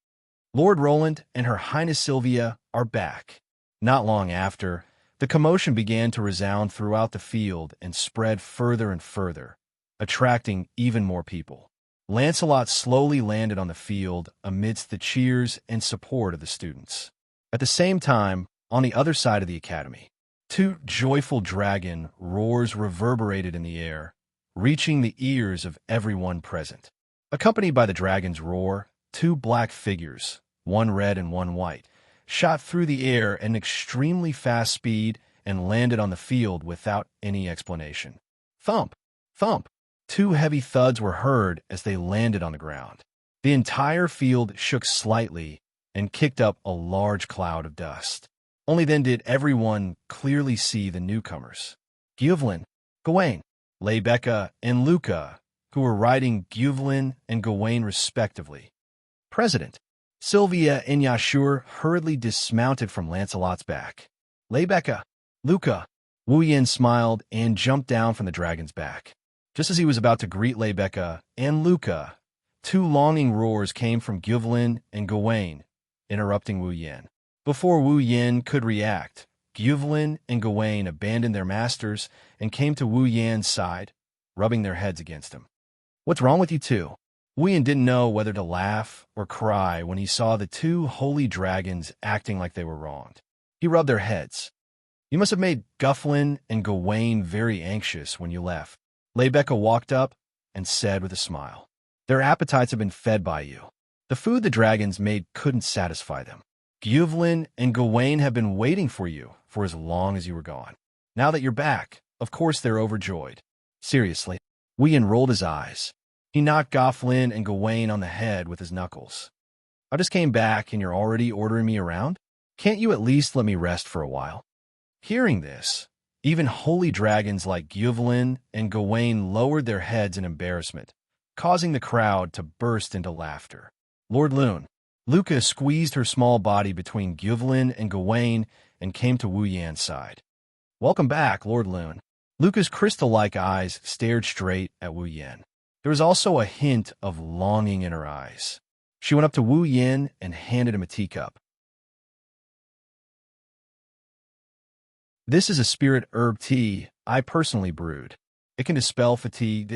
Lord Roland and Her Highness Sylvia are back." Not long after, the commotion began to resound throughout the field and spread further and further, attracting even more people. Lancelot slowly landed on the field amidst the cheers and support of the students. At the same time, on the other side of the academy, two joyful dragon roars reverberated in the air, reaching the ears of everyone present. Accompanied by the dragon's roar, two black figures, one red and one white, shot through the air at an extremely fast speed and landed on the field without any explanation. Thump! Thump! Two heavy thuds were heard as they landed on the ground. The entire field shook slightly and kicked up a large cloud of dust. Only then did everyone clearly see the newcomers. Gyuvlin, Gawain, Lebecca, and Luca, who were riding Gyuvlin and Gawain respectively. President, Sylvia and Yashur hurriedly dismounted from Lancelot's back. Lebecca, Luca, Wu Yin smiled and jumped down from the dragon's back. Just as he was about to greet Lebecca and Luca, two longing roars came from Gyuvlin and Gawain, interrupting Wu Yin. Before Wu Yin could react, Gyuvlin and Gawain abandoned their masters and came to Wu Yin's side, rubbing their heads against him. "What's wrong with you two?" Wu Yin didn't know whether to laugh or cry when he saw the two holy dragons acting like they were wronged. He rubbed their heads. You must have made Gufflin and Gawain very anxious when you left. Lebecca walked up and said with a smile, their appetites have been fed by you. The food the dragons made couldn't satisfy them. Guvelin and Gawain have been waiting for you for as long as you were gone. Now that you're back, of course they're overjoyed. Seriously, Wuyin rolled his eyes. He knocked Gufflin and Gawain on the head with his knuckles. I just came back and you're already ordering me around? Can't you at least let me rest for a while? Hearing this, even holy dragons like Guvelin and Gawain lowered their heads in embarrassment, causing the crowd to burst into laughter. Lord Lune, Luca squeezed her small body between Guvelin and Gawain and came to Wu Yan's side. Welcome back, Lord Lune. Luca's crystal-like eyes stared straight at Wu Yan. There was also a hint of longing in her eyes. She went up to Wu Yan and handed him a teacup. This is a spirit herb tea I personally brewed. It can dispel fatigue.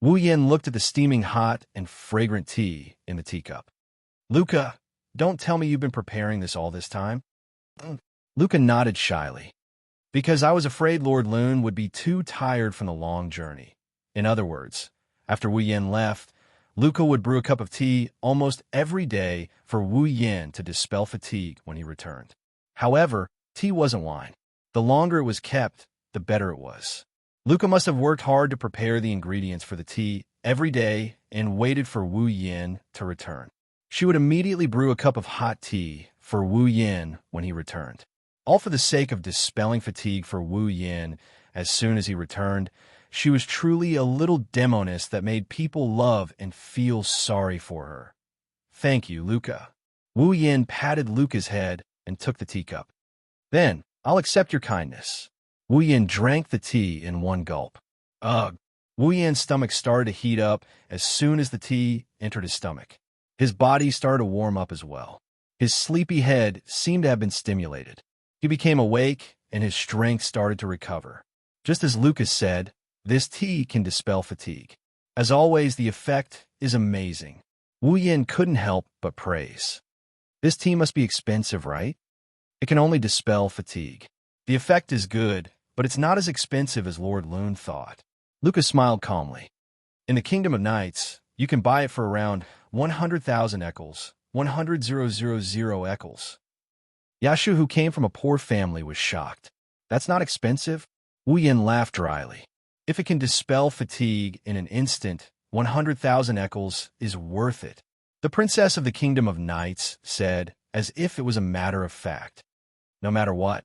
Wu Yan looked at the steaming hot and fragrant tea in the teacup. Luca, don't tell me you've been preparing this all this time. Luca nodded shyly. Because I was afraid Lord Lune would be too tired from the long journey. In other words, after Wu Yan left, Luca would brew a cup of tea almost every day for Wu Yan to dispel fatigue when he returned. However, tea wasn't wine. The longer it was kept, the better it was. Luca must have worked hard to prepare the ingredients for the tea every day and waited for Wu Yan to return. She would immediately brew a cup of hot tea for Wu Yan when he returned. All for the sake of dispelling fatigue for Wu Yan as soon as he returned. She was truly a little demoness that made people love and feel sorry for her. Thank you, Luca. Wu Yan patted Luca's head and took the teacup. Then, I'll accept your kindness. Wu Yan drank the tea in one gulp. Ugh. Wu Yan's stomach started to heat up as soon as the tea entered his stomach. His body started to warm up as well. His sleepy head seemed to have been stimulated. He became awake and his strength started to recover. Just as Lucas said, this tea can dispel fatigue. As always, the effect is amazing. Wu Yan couldn't help but praise. This tea must be expensive, right? It can only dispel fatigue. The effect is good, but it's not as expensive as Lord Lune thought. Lucas smiled calmly. In the Kingdom of Knights, you can buy it for around 100,000 ekels, 100,000 ekels. Yashu, who came from a poor family, was shocked. That's not expensive? Wu Yan laughed dryly. If it can dispel fatigue in an instant, 100,000 ekels is worth it. The Princess of the Kingdom of Knights said, as if it was a matter of fact. No matter what,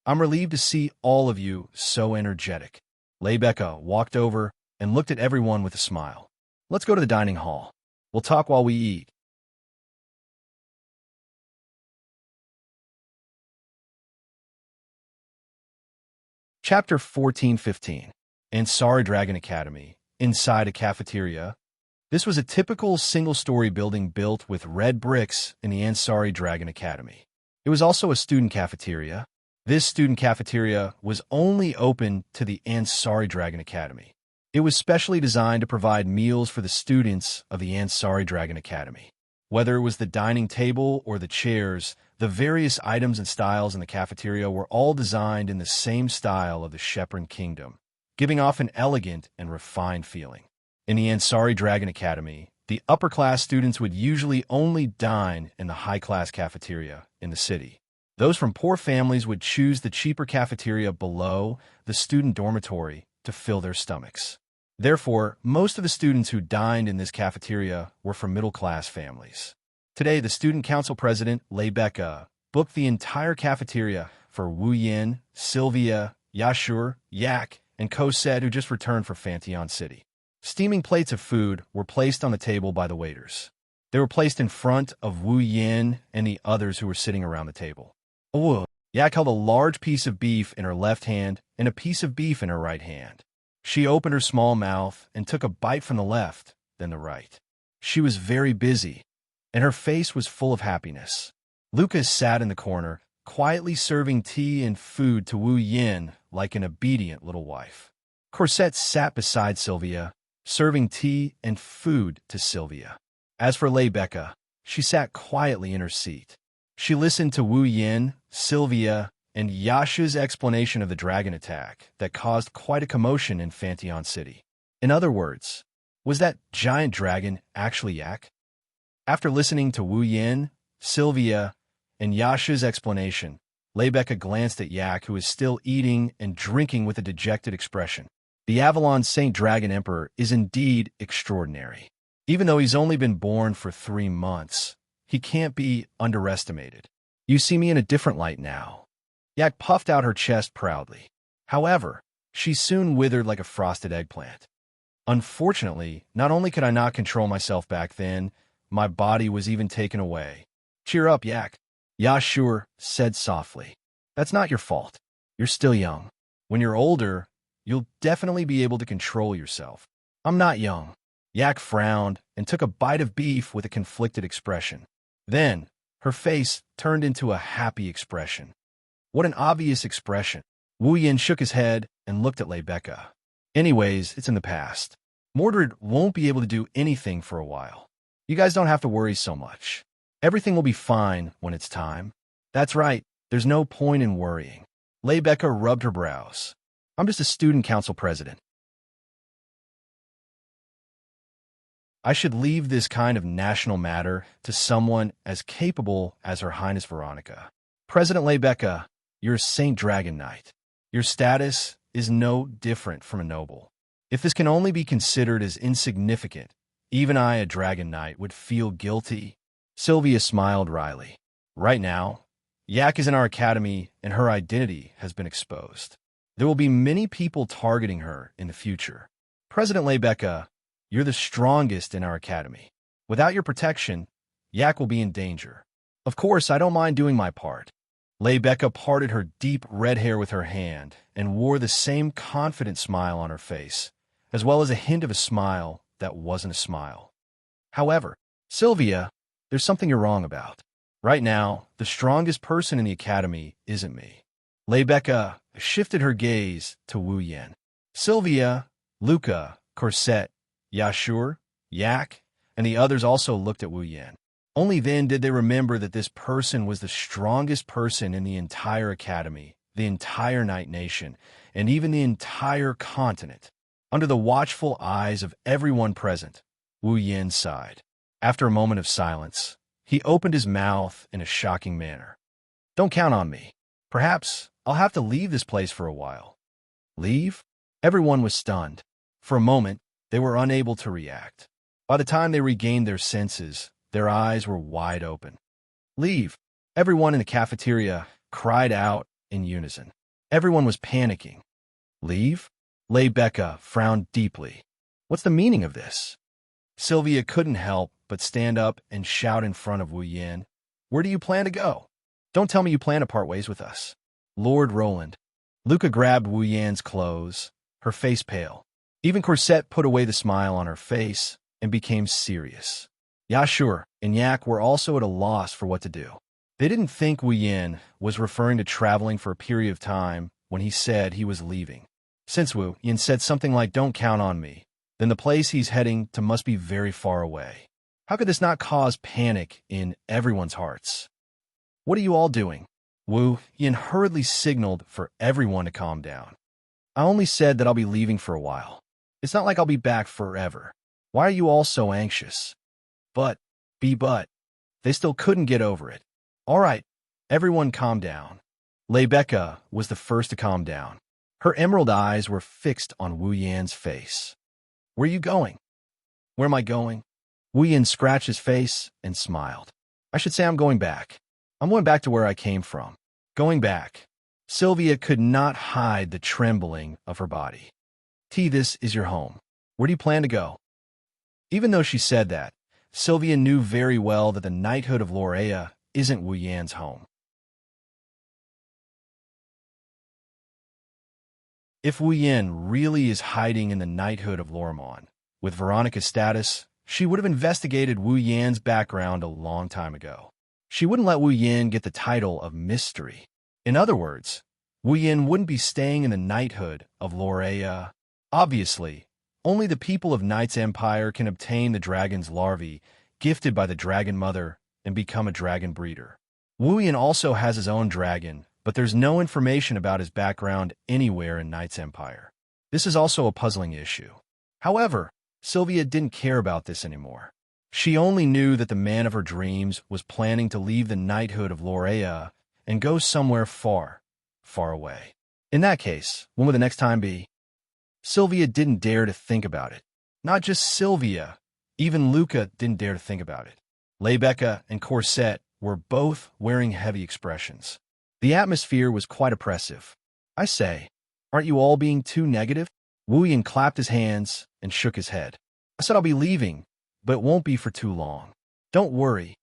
I'm relieved to see all of you so energetic. Lebecca walked over and looked at everyone with a smile. Let's go to the dining hall. We'll talk while we eat. Chapter 14-15. Ansari Dragon Academy. Inside a cafeteria. This was a typical single-story building built with red bricks in the Ansari Dragon Academy. It was also a student cafeteria. This student cafeteria was only open to the Ansari Dragon Academy. It was specially designed to provide meals for the students of the Ansari Dragon Academy. Whether it was the dining table or the chairs, the various items and styles in the cafeteria were all designed in the same style of the Shepron Kingdom, giving off an elegant and refined feeling. In the Ansari Dragon Academy, the upper-class students would usually only dine in the high-class cafeteria in the city. Those from poor families would choose the cheaper cafeteria below the student dormitory to fill their stomachs. Therefore, most of the students who dined in this cafeteria were from middle-class families. Today, the student council president, Lebecca, booked the entire cafeteria for Wu Yan, Sylvia, Yashur, Yak, and Cosette, who just returned from Fantion City. Steaming plates of food were placed on the table by the waiters. They were placed in front of Wu Yan and the others who were sitting around the table. Yak held a large piece of beef in her left hand and a piece of beef in her right hand. She opened her small mouth and took a bite from the left, then the right. She was very busy, and her face was full of happiness. Lucas sat in the corner, quietly serving tea and food to Wu Yan like an obedient little wife. Cosette sat beside Sylvia, serving tea and food to Sylvia. As for Lebecca, she sat quietly in her seat. She listened to Wu Yin, Sylvia, and Yasha's explanation of the dragon attack that caused quite a commotion in Fanteon City. In other words, was that giant dragon actually Yak? After listening to Wu Yin, Sylvia, and Yasha's explanation, Lebecca glanced at Yak, who was still eating and drinking with a dejected expression. The Avalon Saint Dragon Emperor is indeed extraordinary. Even though he's only been born for 3 months, he can't be underestimated. You see me in a different light now. Yak puffed out her chest proudly. However, she soon withered like a frosted eggplant. Unfortunately, not only could I not control myself back then, my body was even taken away. Cheer up, Yak, Yashur said softly. That's not your fault. You're still young. When you're older, you'll definitely be able to control yourself. I'm not young. Yak frowned and took a bite of beef with a conflicted expression. Then, her face turned into a happy expression. What an obvious expression. Wu Yin shook his head and looked at Lebecca. Anyways, it's in the past. Mordred won't be able to do anything for a while. You guys don't have to worry so much. Everything will be fine when it's time. That's right, there's no point in worrying. Lebecca rubbed her brows. I'm just a student council president. I should leave this kind of national matter to someone as capable as Her Highness Veronica. President Lebecca, you're a Saint Dragon Knight. Your status is no different from a noble. If this can only be considered as insignificant, even I, a Dragon Knight, would feel guilty. Sylvia smiled wryly. Right now, Yak is in our academy and her identity has been exposed. There will be many people targeting her in the future. President Lebecca, you're the strongest in our academy. Without your protection, Yak will be in danger. Of course, I don't mind doing my part. Lebecca parted her deep red hair with her hand and wore the same confident smile on her face, as well as a hint of a smile that wasn't a smile. However, Sylvia, there's something you're wrong about. Right now, the strongest person in the academy isn't me. Lebecca shifted her gaze to Wu Yin. Sylvia, Luca, Corset, Yashur, Yak, and the others also looked at Wu Yin. Only then did they remember that this person was the strongest person in the entire academy, the entire Night Nation, and even the entire continent. Under the watchful eyes of everyone present, Wu Yin sighed. After a moment of silence, he opened his mouth in a shocking manner. Don't count on me. Perhaps I'll have to leave this place for a while. Leave? Everyone was stunned. For a moment, they were unable to react. By the time they regained their senses, their eyes were wide open. Leave! Everyone in the cafeteria cried out in unison. Everyone was panicking. Leave? Lebecca frowned deeply. What's the meaning of this? Sylvia couldn't help but stand up and shout in front of Wu Yin. Where do you plan to go? Don't tell me you plan to part ways with us. Lord Roland. Luca grabbed Wu Yin's clothes, her face pale. Even Corset put away the smile on her face and became serious. Yashur and Yak were also at a loss for what to do. They didn't think Wu Yin was referring to traveling for a period of time when he said he was leaving. Since Wu Yin said something like, don't count on me, then the place he's heading to must be very far away. How could this not cause panic in everyone's hearts? What are you all doing? Wu Yin hurriedly signaled for everyone to calm down. I only said that I'll be leaving for a while. It's not like I'll be back forever. Why are you all so anxious? But. They still couldn't get over it. All right, everyone calm down. Lebecca was the first to calm down. Her emerald eyes were fixed on Wu Yan's face. Where are you going? Where am I going? Wu Yan scratched his face and smiled. I should say I'm going back. I'm going back to where I came from. Going back. Sylvia could not hide the trembling of her body. This is your home. Where do you plan to go? Even though she said that, Sylvia knew very well that the knighthood of Lorea isn't Wu Yan's home. If Wu Yan really is hiding in the knighthood of Lormon, with Veronica's status, she would have investigated Wu Yan's background a long time ago. She wouldn't let Wu Yan get the title of mystery. In other words, Wu Yan wouldn't be staying in the knighthood of Lorea. Obviously, only the people of Knight's Empire can obtain the dragon's larvae gifted by the Dragon Mother and become a dragon breeder. Wu Yin also has his own dragon, but there's no information about his background anywhere in Knight's Empire. This is also a puzzling issue. However, Sylvia didn't care about this anymore. She only knew that the man of her dreams was planning to leave the knighthood of Lorea and go somewhere far, far away. In that case, when would the next time be? Sylvia didn't dare to think about it. Not just Sylvia, even Luca didn't dare to think about it. Lebecca and Corset were both wearing heavy expressions. The atmosphere was quite oppressive. I say, aren't you all being too negative? Wu Yin clapped his hands and shook his head. I said I'll be leaving, but it won't be for too long. Don't worry.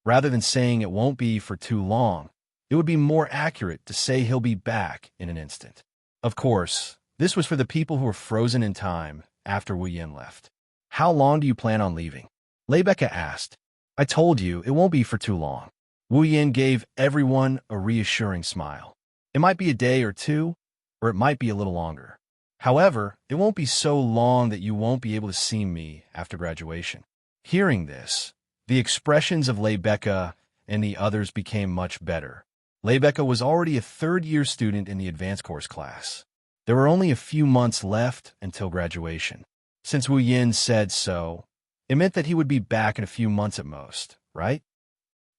Rather than saying it won't be for too long, it would be more accurate to say he'll be back in an instant. Of course, this was for the people who were frozen in time after Wu Yin left. How long do you plan on leaving? Lebecca asked. I told you it won't be for too long. Wu Yin gave everyone a reassuring smile. It might be a day or two, or it might be a little longer. However, it won't be so long that you won't be able to see me after graduation. Hearing this, the expressions of Lebecca and the others became much better. Lebecca was already a third-year student in the advanced course class. There were only a few months left until graduation. Since Wu Yin said so, it meant that he would be back in a few months at most, right?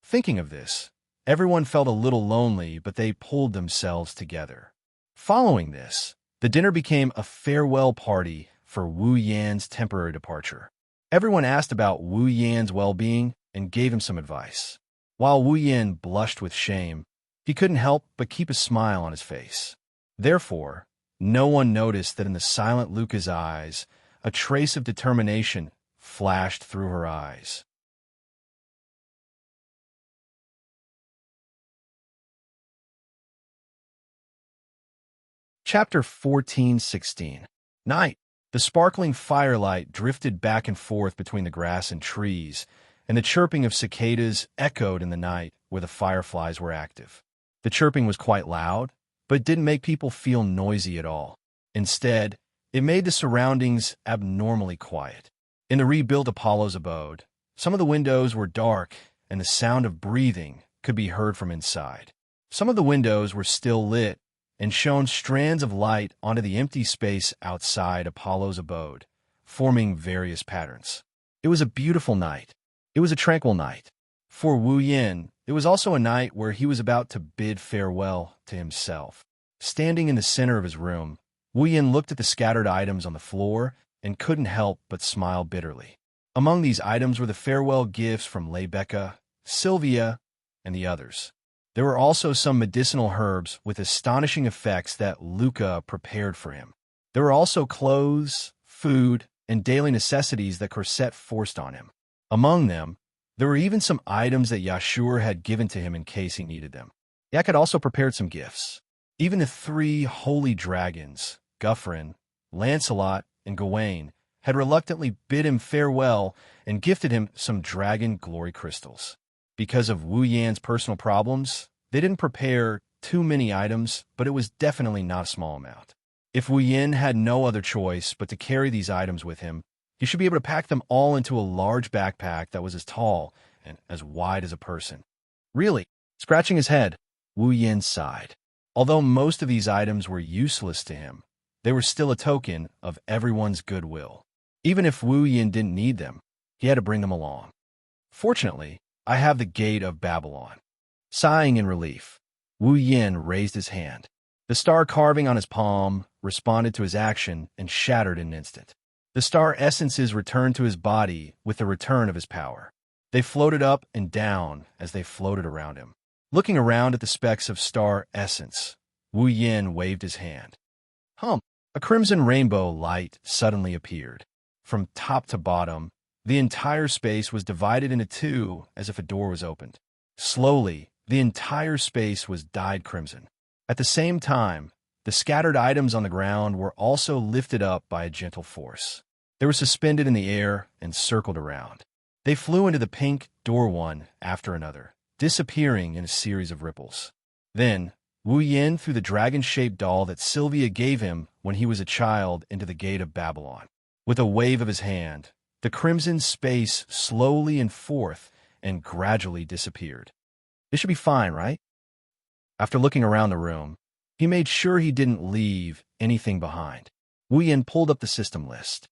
Thinking of this, everyone felt a little lonely, but they pulled themselves together. Following this, the dinner became a farewell party for Wu Yan's temporary departure. Everyone asked about Wu Yan's well-being and gave him some advice. While Wu Yan blushed with shame, he couldn't help but keep a smile on his face. Therefore, no one noticed that in the silent Luca's eyes, a trace of determination flashed through her eyes. Chapter 14:16. Night. The sparkling firelight drifted back and forth between the grass and trees, and the chirping of cicadas echoed in the night where the fireflies were active. The chirping was quite loud, but it didn't make people feel noisy at all. Instead, it made the surroundings abnormally quiet. In the rebuilt Apollo's abode, some of the windows were dark, and the sound of breathing could be heard from inside. Some of the windows were still lit and shone strands of light onto the empty space outside Apollo's abode, forming various patterns. It was a beautiful night. It was a tranquil night. For Wu Yin, it was also a night where he was about to bid farewell to himself. Standing in the center of his room, Wu Yin looked at the scattered items on the floor and couldn't help but smile bitterly. Among these items were the farewell gifts from Lebecca, Sylvia, and the others. There were also some medicinal herbs with astonishing effects that Luca prepared for him. There were also clothes, food, and daily necessities that Corset forced on him. Among them, there were even some items that Yashur had given to him in case he needed them. Yak had also prepared some gifts. Even the three holy dragons, Guffrin, Lancelot, and Gawain, had reluctantly bid him farewell and gifted him some dragon glory crystals. Because of Wu Yan's personal problems, they didn't prepare too many items, but it was definitely not a small amount. If Wu Yan had no other choice but to carry these items with him, he should be able to pack them all into a large backpack that was as tall and as wide as a person. Really, scratching his head, Wu Yan sighed. Although most of these items were useless to him, they were still a token of everyone's goodwill. Even if Wu Yan didn't need them, he had to bring them along. Fortunately, I have the gate of Babylon. Sighing in relief, Wu Yin raised his hand. The star carving on his palm responded to his action and shattered in an instant. The star essences returned to his body with the return of his power. They floated up and down as they floated around him. Looking around at the specks of star essence, Wu Yin waved his hand. A crimson rainbow light suddenly appeared. From top to bottom, the entire space was divided into two as if a door was opened. Slowly, the entire space was dyed crimson. At the same time, the scattered items on the ground were also lifted up by a gentle force. They were suspended in the air and circled around. They flew into the pink door one after another, disappearing in a series of ripples. Then, Wu Yin threw the dragon-shaped doll that Sylvia gave him when he was a child into the gate of Babylon. With a wave of his hand, the crimson space slowly and forth and gradually disappeared. This should be fine, right? After looking around the room, he made sure he didn't leave anything behind. Wu Yin pulled up the system list.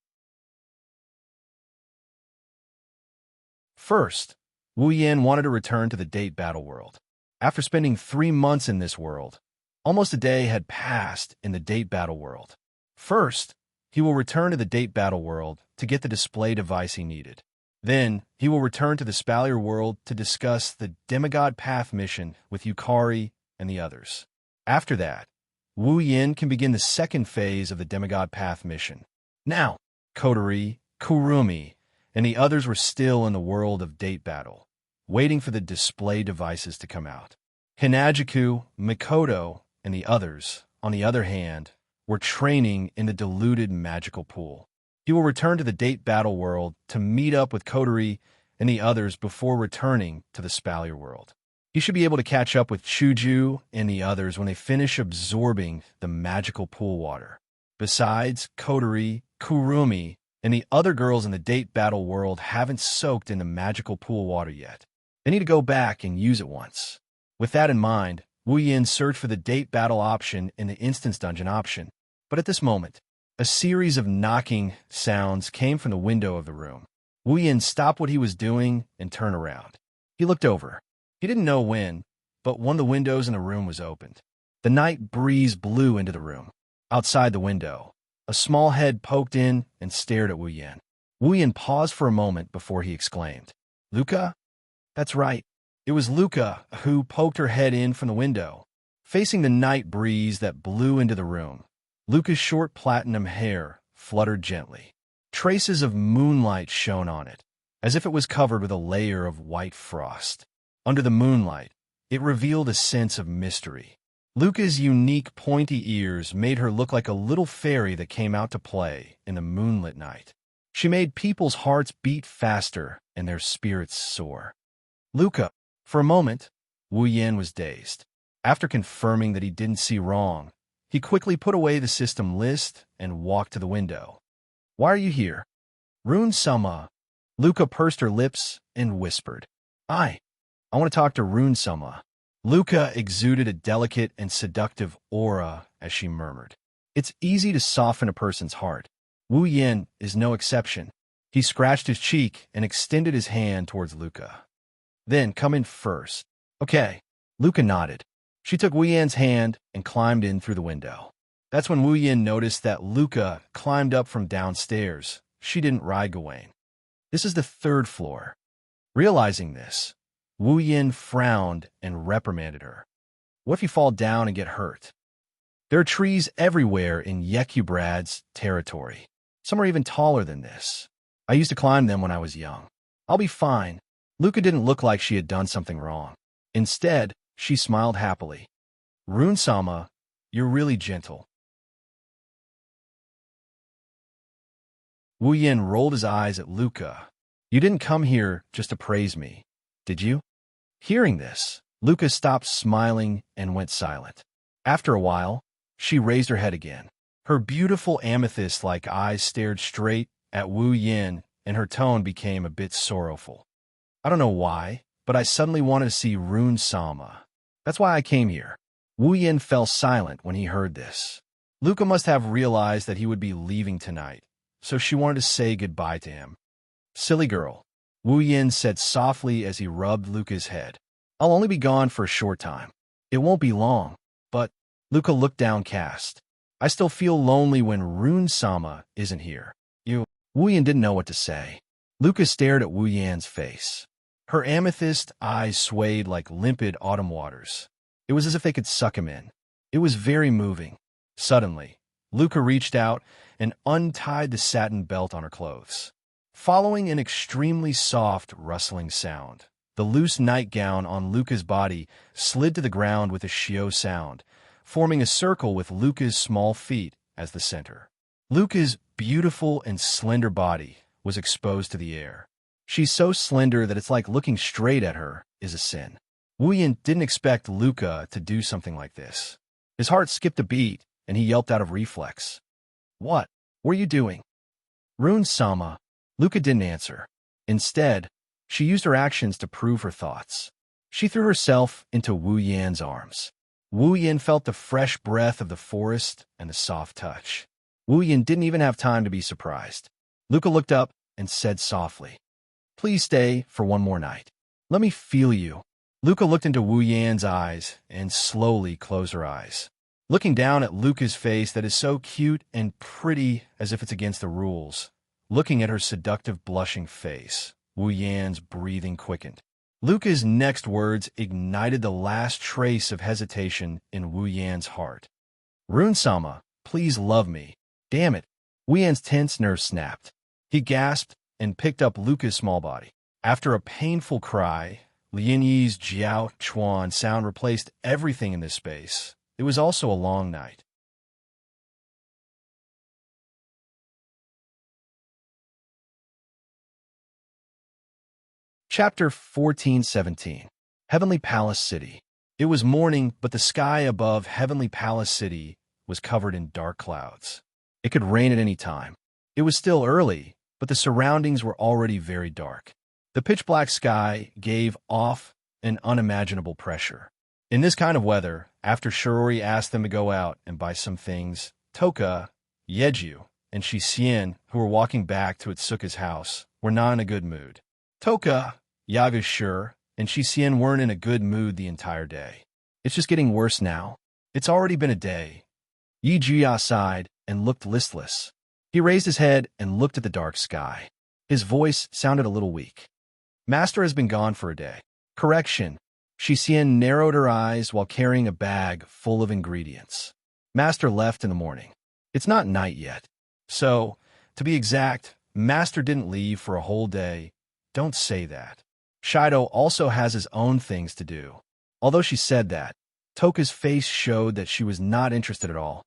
First, Wu Yin wanted to return to the date battle world. After spending 3 months in this world, almost a day had passed in the date battle world. First, he will return to the date battle world to get the display device he needed. Then, he will return to the Spalier world to discuss the Demigod Path mission with Yukari and the others. After that, Wu Yin can begin the second phase of the Demigod Path mission. Now, Kotori, Kurumi, and the others were still in the world of date battle, waiting for the display devices to come out. Hinajiku, Mikoto, and the others, on the other hand, were training in the diluted magical pool. He will return to the date battle world to meet up with Kotori and the others before returning to the Spalier world. He should be able to catch up with Chuju and the others when they finish absorbing the magical pool water. Besides, Kotori, Kurumi, and the other girls in the date battle world haven't soaked in the magical pool water yet. They need to go back and use it once. With that in mind, Wu Yin searched for the date battle option in the instance dungeon option. But at this moment, a series of knocking sounds came from the window of the room. Wu Yin stopped what he was doing and turned around. He looked over. He didn't know when, but one of the windows in the room was opened. The night breeze blew into the room. Outside the window, a small head poked in and stared at Wu Yin. Wu Yin paused for a moment before he exclaimed, "Luca?" That's right. It was Luca who poked her head in from the window, facing the night breeze that blew into the room. Luca's short platinum hair fluttered gently. Traces of moonlight shone on it, as if it was covered with a layer of white frost. Under the moonlight, it revealed a sense of mystery. Luca's unique pointy ears made her look like a little fairy that came out to play in the moonlit night. She made people's hearts beat faster and their spirits soar. Luca. For a moment, Wu Yin was dazed. After confirming that he didn't see wrong, he quickly put away the system list and walked to the window. "Why are you here?" "Rune-sama." Luca pursed her lips and whispered, I want to talk to Rune-sama." Luca exuded a delicate and seductive aura as she murmured. It's easy to soften a person's heart. Wu Yin is no exception. He scratched his cheek and extended his hand towards Luca. "Then come in first." "Okay." Luca nodded. She took Wu Yin's hand and climbed in through the window. That's when Wu Yin noticed that Luca climbed up from downstairs. She didn't ride Gawain. This is the 3rd floor. Realizing this, Wu Yin frowned and reprimanded her. "What if you fall down and get hurt?" There are trees everywhere in Yekubrad's territory. Some are even taller than this. I used to climb them when I was young. I'll be fine. Luca didn't look like she had done something wrong. Instead, she smiled happily. "Rune-sama, you're really gentle." Wu Yin rolled his eyes at Luca. "You didn't come here just to praise me, did you?" Hearing this, Luca stopped smiling and went silent. After a while, she raised her head again. Her beautiful amethyst-like eyes stared straight at Wu Yin, and her tone became a bit sorrowful. "I don't know why, but I suddenly wanted to see Rune-sama. That's why I came here." Wu Yin fell silent when he heard this. Luca must have realized that he would be leaving tonight, so she wanted to say goodbye to him. "Silly girl," Wu Yin said softly as he rubbed Luca's head. "I'll only be gone for a short time. It won't be long, but—" Luca looked downcast. "I still feel lonely when Rune-sama isn't here." Wu Yin didn't know what to say. Luca stared at Wu Yin's face. Her amethyst eyes swayed like limpid autumn waters. It was as if they could suck him in. It was very moving. Suddenly, Luca reached out and untied the satin belt on her clothes. Following an extremely soft, rustling sound, the loose nightgown on Luca's body slid to the ground with a shio sound, forming a circle with Luca's small feet as the center. Luca's beautiful and slender body was exposed to the air. She's so slender that it's like looking straight at her is a sin. Wu Yin didn't expect Luca to do something like this. His heart skipped a beat, and he yelped out of reflex. "What were you doing?" "Rune-sama." Luca didn't answer. Instead, she used her actions to prove her thoughts. She threw herself into Wu Yan's arms. Wu Yan felt the fresh breath of the forest and the soft touch. Wu Yan didn't even have time to be surprised. Luca looked up and said softly, "Please stay for one more night. Let me feel you." Luca looked into Wu Yan's eyes and slowly closed her eyes. Looking down at Luca's face that is so cute and pretty as if it's against the rules, looking at her seductive blushing face, Wu Yan's breathing quickened. Luca's next words ignited the last trace of hesitation in Wu Yan's heart. "Rune-sama, please love me." Damn it. Wu Yan's tense nerves snapped. He gasped and picked up Luca's small body. After a painful cry, Lin Yi's Jiao Chuan sound replaced everything in this space. It was also a long night. Chapter 14:17. Heavenly Palace City. It was morning, but the sky above Heavenly Palace City was covered in dark clouds. It could rain at any time. It was still early, but the surroundings were already very dark. The pitch-black sky gave off an unimaginable pressure. In this kind of weather, after Shirori asked them to go out and buy some things, Toka, Yeju, and Xianxia, who were walking back to Itsuka's house, were not in a good mood. Toka, Yagushur, and Xianxia weren't in a good mood the entire day. "It's just getting worse now. It's already been a day." Yi Jia sighed and looked listless. He raised his head and looked at the dark sky. His voice sounded a little weak. "Master has been gone for a day." Correction. Xianxia narrowed her eyes while carrying a bag full of ingredients. "Master left in the morning. It's not night yet. So, to be exact, Master didn't leave for a whole day." "Don't say that. Shido also has his own things to do." Although she said that, Toka's face showed that she was not interested at all.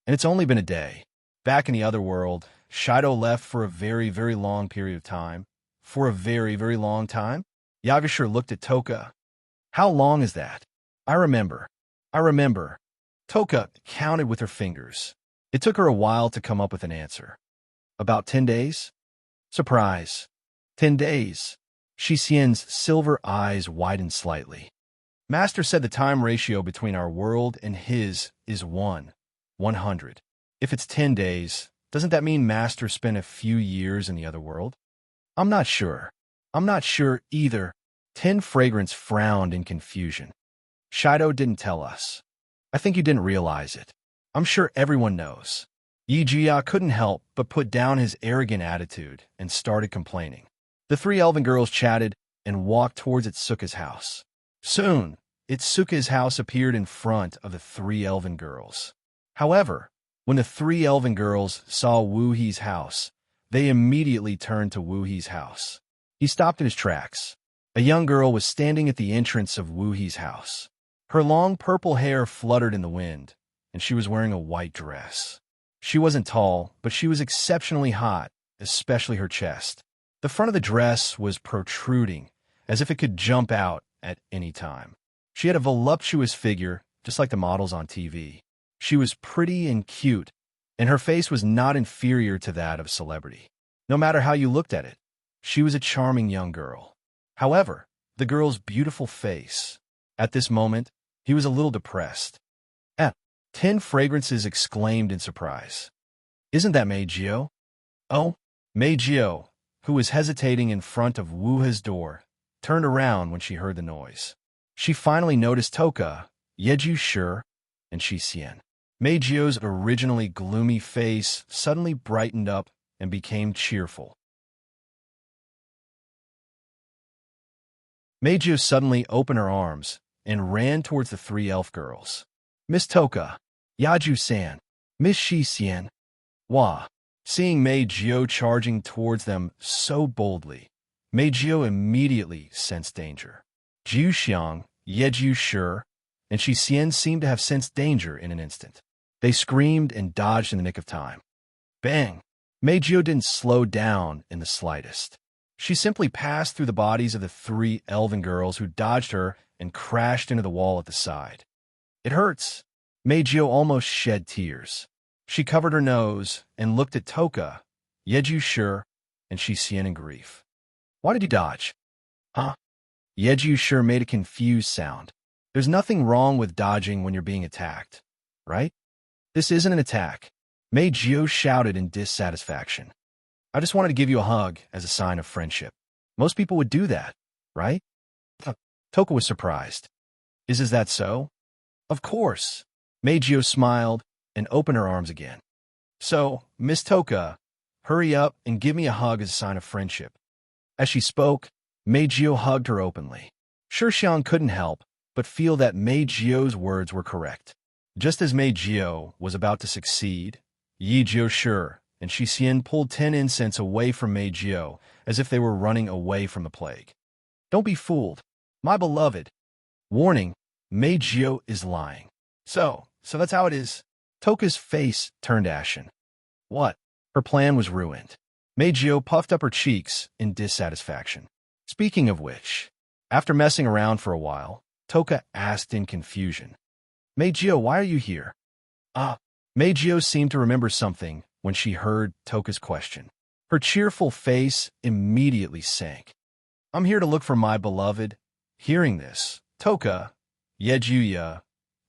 "And it's only been a day. Back in the other world, Shido left for a very, very long period of time." "For a very, very long time?" Yagushur looked at Toka. "How long is that?" I remember. Toka counted with her fingers. It took her a while to come up with an answer. "About 10 days? Surprise. 10 days. Xianxia's silver eyes widened slightly. "Master said the time ratio between our world and his is 100. If it's 10 days, doesn't that mean Master spent a few years in the other world?" I'm not sure either." 10 Fragrance frowned in confusion. "Shido didn't tell us. I think you didn't realize it. I'm sure everyone knows." Yi Jia couldn't help but put down his arrogant attitude and started complaining. The 3 elven girls chatted and walked towards Itsuka's house. Soon, Itsuka's house appeared in front of the 3 elven girls. However, when the 3 elven girls saw Wu He's house, they immediately turned to Wu He's house. He stopped in his tracks. A young girl was standing at the entrance of Wu He's house. Her long purple hair fluttered in the wind, and she was wearing a white dress. She wasn't tall, but she was exceptionally hot, especially her chest. The front of the dress was protruding, as if it could jump out at any time. She had a voluptuous figure, just like the models on TV. She was pretty and cute, and her face was not inferior to that of a celebrity. No matter how you looked at it, she was a charming young girl. However, the girl's beautiful face. At this moment, he was a little depressed. 10 Fragrances exclaimed in surprise. "Isn't that Mei Jio?" "Oh." Mei Jio, who was hesitating in front of Wu He's door, turned around when she heard the noise. She finally noticed Toka, Yeju Shi, and Xianxia. Mei Jio's originally gloomy face suddenly brightened up and became cheerful. Mei Jio suddenly opened her arms and ran towards the 3 elf girls. "Miss Toka, Yaju-san, Miss Xianxia." Wah! Seeing Mei Jio charging towards them so boldly, Mei Jio immediately sensed danger. Jiu Xiang, Yeju Shi, and Xianxia seemed to have sensed danger in an instant. They screamed and dodged in the nick of time. Bang! Mei Jio didn't slow down in the slightest. She simply passed through the bodies of the 3 elven girls who dodged her and crashed into the wall at the side. "It hurts." Mei Jio almost shed tears. She covered her nose and looked at Toka, Yeju Shi, and Xianxia in grief. "Why did you dodge?" "Huh?" Yeju sure made a confused sound. There's nothing wrong with dodging when you're being attacked, right? This isn't an attack. Mei Jio shouted in dissatisfaction. I just wanted to give you a hug as a sign of friendship. Most people would do that, right? Toka was surprised. Is that so? Of course. Mei Jio smiled and opened her arms again. So, Miss Toka, hurry up and give me a hug as a sign of friendship. As she spoke, Mei Jio hugged her openly. Sure, Xiang couldn't help but feel that Mei Jio's words were correct. Just as Mei Jio was about to succeed, Yi Jio Shi and Xian pulled 10 incense away from Mei Jio as if they were running away from the plague. Don't be fooled, my beloved. Warning, Mei Jio is lying. So that's how it is. Toka's face turned ashen. What? Her plan was ruined. Mei Jio puffed up her cheeks in dissatisfaction. Speaking of which, after messing around for a while, Toka asked in confusion. Mei Jio, why are you here? Mei Jio seemed to remember something when she heard Toka's question. Her cheerful face immediately sank. I'm here to look for my beloved. Hearing this, Toka, Yejuya,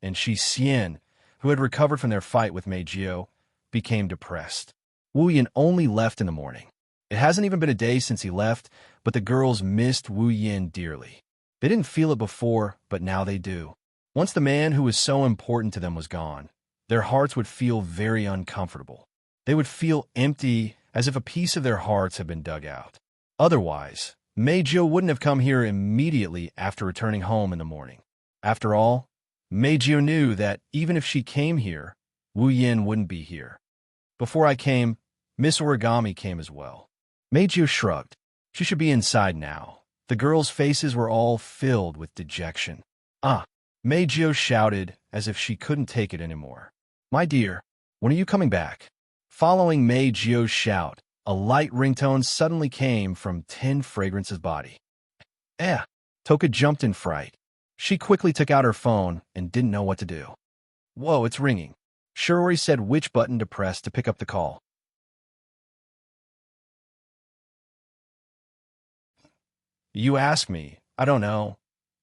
and Xian, who had recovered from their fight with Mei Jio, became depressed. Wu Yin only left in the morning. It hasn't even been a day since he left, but the girls missed Wu Yin dearly. They didn't feel it before, but now they do. Once the man who was so important to them was gone, their hearts would feel very uncomfortable. They would feel empty, as if a piece of their hearts had been dug out. Otherwise, Mei Jio wouldn't have come here immediately after returning home in the morning. After all, Mei Jio knew that even if she came here, Wu Yin wouldn't be here. Before I came, Miss Origami came as well. Mei Jio shrugged. She should be inside now. The girls' faces were all filled with dejection. Mei Jio shouted as if she couldn't take it anymore. My dear, when are you coming back? Following Mei Jio's shout, a light ringtone suddenly came from 10 Fragrance's body. Toka jumped in fright. She quickly took out her phone and didn't know what to do. Whoa, it's ringing. Shirori said which button to press to pick up the call. You ask me. I don't know.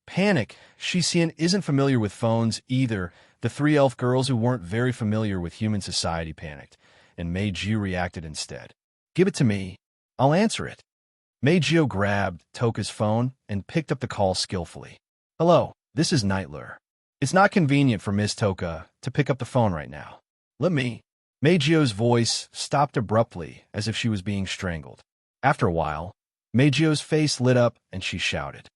Panic. Xian isn't familiar with phones either. The 3 elf girls who weren't very familiar with human society panicked, and Mei Jio reacted instead. Give it to me. I'll answer it. Mei Jio grabbed Toka's phone and picked up the call skillfully. Hello, this is Nightler. It's not convenient for Miss Toka to pick up the phone right now. Let me. Mei Jio's voice stopped abruptly as if she was being strangled. After a while, Mei Jio's face lit up and she shouted,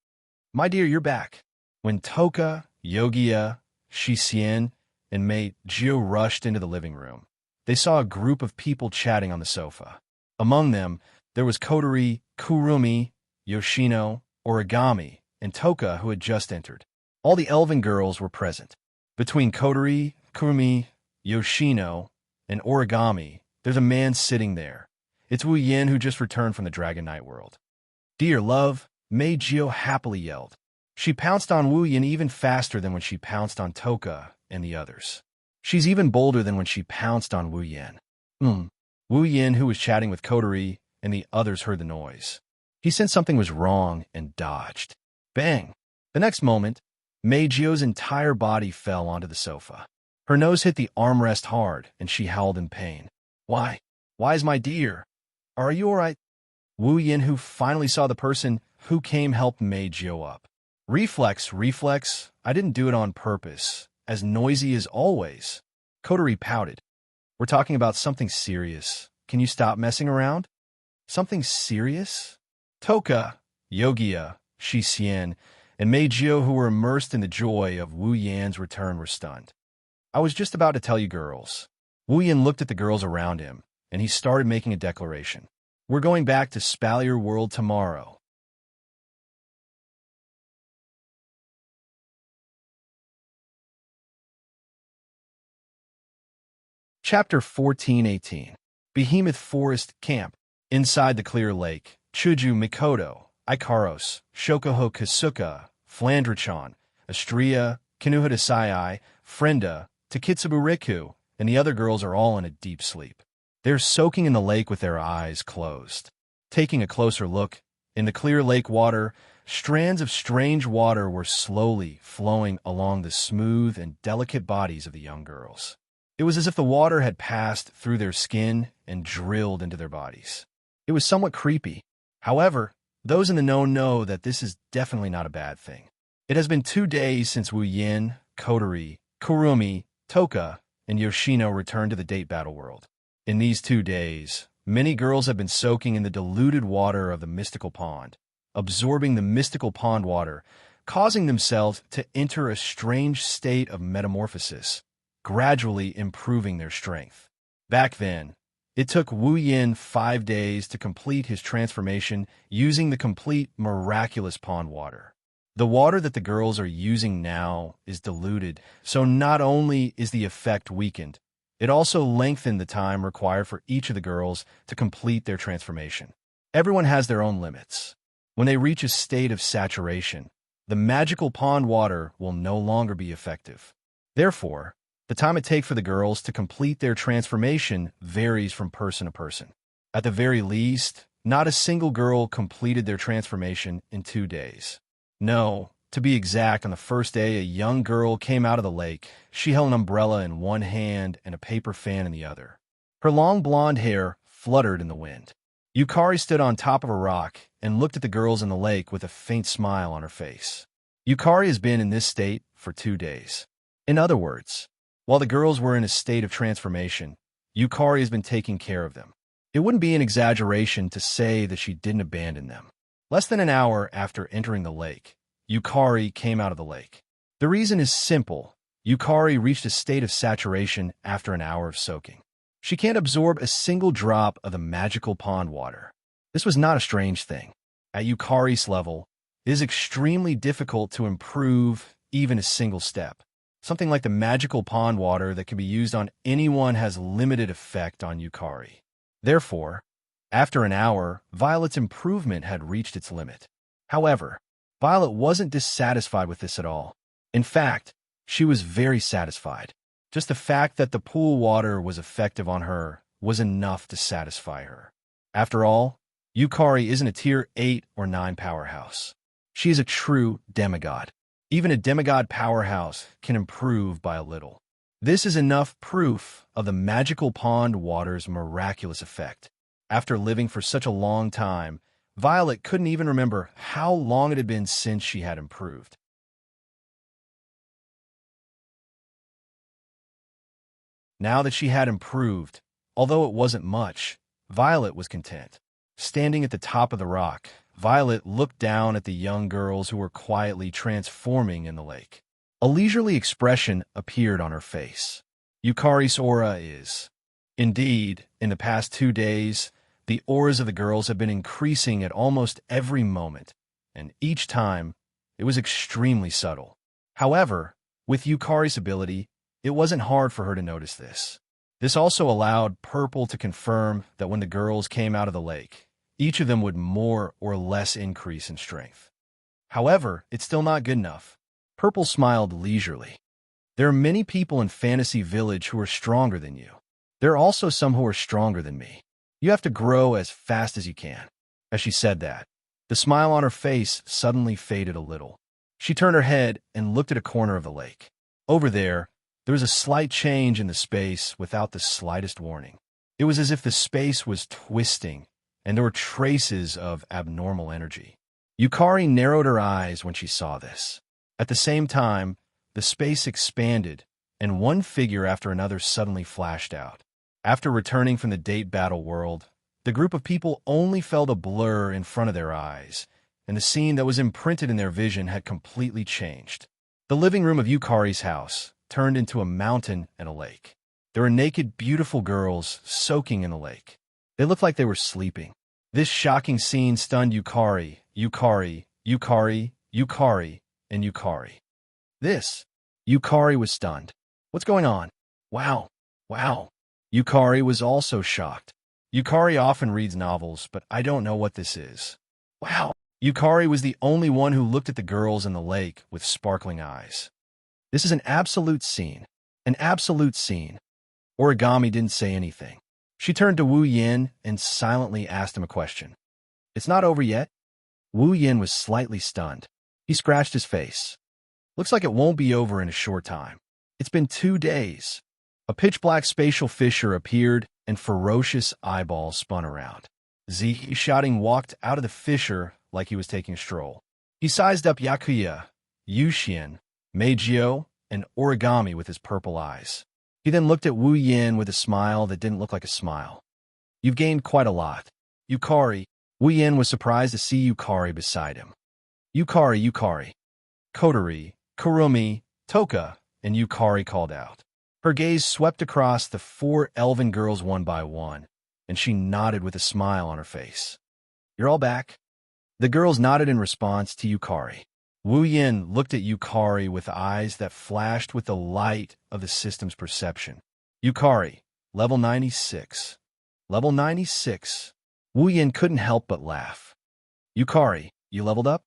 My dear, you're back. When Toka, Yogia, Xian, and Mei Jio rushed into the living room, they saw a group of people chatting on the sofa. Among them, there was Kotori, Kurumi, Yoshino, Origami, and Toka, who had just entered. All the elven girls were present. Between Kotori, Kurumi, Yoshino, and Origami, there's a man sitting there. It's Wu Yin, who just returned from the Dragon Knight world. Dear love, Mei Jio happily yelled. She pounced on Wu Yin even faster than when she pounced on Toka and the others. She's even bolder than when she pounced on Wu Yin. Wu Yin, who was chatting with Kotori, and the others heard the noise. He sensed something was wrong and dodged. Bang! The next moment, Mei Jio's entire body fell onto the sofa. Her nose hit the armrest hard, and she howled in pain. Why? Why is my dear? Are you all right? Wu Yin, who finally saw the person who came, helped Mei Jio up. Reflex. I didn't do it on purpose. As noisy as always. Kotori pouted. We're talking about something serious. Can you stop messing around? Something serious? Toka, Yogia, Xian, and Mei Jio, who were immersed in the joy of Wu Yan's return, were stunned. I was just about to tell you girls. Wu Yan looked at the girls around him, and he started making a declaration. We're going back to Spalier World tomorrow. Chapter 14:18. Behemoth Forest Camp. Inside the clear lake, Chuju Mikoto, Ikaros, Shokoho Kasuka, Flandrachon, Astria, Kinuhada Sai, Frenda, Takitsubu Riku, and the other girls are all in a deep sleep. They're soaking in the lake with their eyes closed. Taking a closer look, in the clear lake water, Strands of strange water were slowly flowing along the smooth and delicate bodies of the young girls. It was as if the water had passed through their skin and drilled into their bodies. It was somewhat creepy. However, those in the know that this is definitely not a bad thing. It has been 2 days since Wu Yin, Kotori, Kurumi, Toka, and Yoshino returned to the date battle world. In these 2 days, many girls have been soaking in the diluted water of the mystical pond, absorbing the mystical pond water, causing themselves to enter a strange state of metamorphosis, gradually improving their strength. Back then, it took Wu Yin 5 days to complete his transformation using the complete miraculous pond water. The water that the girls are using now is diluted, so not only is the effect weakened, it also lengthened the time required for each of the girls to complete their transformation. Everyone has their own limits. When they reach a state of saturation, the magical pond water will no longer be effective. Therefore, the time it takes for the girls to complete their transformation varies from person to person. At the very least, not a single girl completed their transformation in 2 days. No, to be exact, on the first day, a young girl came out of the lake. She held an umbrella in one hand and a paper fan in the other. Her long blonde hair fluttered in the wind. Yukari stood on top of a rock and looked at the girls in the lake with a faint smile on her face. Yukari has been in this state for 2 days. In other words, while the girls were in a state of transformation, Yukari has been taking care of them. It wouldn't be an exaggeration to say that she didn't abandon them. Less than an hour after entering the lake, Yukari came out of the lake. The reason is simple. Yukari reached a state of saturation after an hour of soaking. She can't absorb a single drop of the magical pond water. This was not a strange thing. At Yukari's level, it is extremely difficult to improve even a single step. Something like the magical pond water that can be used on anyone has limited effect on Yukari. Therefore, after an hour, Violet's improvement had reached its limit. However, Violet wasn't dissatisfied with this at all. In fact, she was very satisfied. Just the fact that the pool water was effective on her was enough to satisfy her. After all, Yukari isn't a tier 8 or 9 powerhouse. She is a true demigod. Even a demigod powerhouse can improve by a little. This is enough proof of the magical pond water's miraculous effect. After living for such a long time, Violet couldn't even remember how long it had been since she had improved. Now that she had improved, although it wasn't much, Violet was content. Standing at the top of the rock, Violet looked down at the young girls who were quietly transforming in the lake. A leisurely expression appeared on her face. Yukari's aura is. Indeed, in the past 2 days, the auras of the girls have been increasing at almost every moment, and each time, it was extremely subtle. However, with Yukari's ability, it wasn't hard for her to notice this. This also allowed Purple to confirm that when the girls came out of the lake, each of them would more or less increase in strength. However, it's still not good enough. Purple smiled leisurely. There are many people in Fantasy Village who are stronger than you. There are also some who are stronger than me. You have to grow as fast as you can. As she said that, the smile on her face suddenly faded a little. She turned her head and looked at a corner of the lake. Over there was a slight change in the space without the slightest warning. It was as if the space was twisting, and there were traces of abnormal energy. Yukari narrowed her eyes when she saw this. At the same time, the space expanded, and one figure after another suddenly flashed out. After returning from the date battle world, the group of people only felt a blur in front of their eyes, and the scene that was imprinted in their vision had completely changed. The living room of Yukari's house turned into a mountain and a lake. There were naked, beautiful girls soaking in the lake. They looked like they were sleeping. This shocking scene stunned Yukari, Yukari, and Yukari. Yukari was stunned. What's going on? Wow. Yukari was also shocked. Yukari often reads novels, but I don't know what this is. Wow. Yukari was the only one who looked at the girls in the lake with sparkling eyes. This is an absolute scene. An absolute scene. Origami didn't say anything. She turned to Wu Yin and silently asked him a question. It's not over yet? Wu Yin was slightly stunned. He scratched his face. Looks like it won't be over in a short time. It's been 2 days. A pitch-black spatial fissure appeared and ferocious eyeballs spun around. Zi shouting walked out of the fissure like he was taking a stroll. He sized up Yakuya, Yuxian, Meijio, and Origami with his purple eyes. He then looked at Wu Yin with a smile that didn't look like a smile. You've gained quite a lot. Yukari. Wu Yin was surprised to see Yukari beside him. Yukari. Kotori, Kurumi, Toka, and Yukari called out. Her gaze swept across the 4 elven girls one by one, and she nodded with a smile on her face. You're all back? The girls nodded in response to Yukari. Wu Yin looked at Yukari with eyes that flashed with the light of the system's perception. Yukari, level 96. Level 96. Wu Yin couldn't help but laugh. Yukari, you leveled up?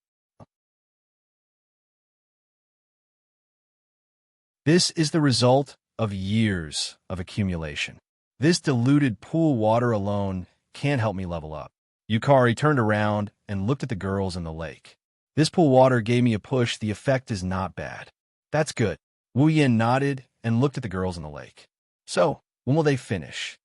This is the result of years of accumulation. This diluted pool water alone can't help me level up. Yukari turned around and looked at the girls in the lake. This pool water gave me a push. The effect is not bad. That's good. Wu Yin nodded and looked at the girls in the lake. So, when will they finish?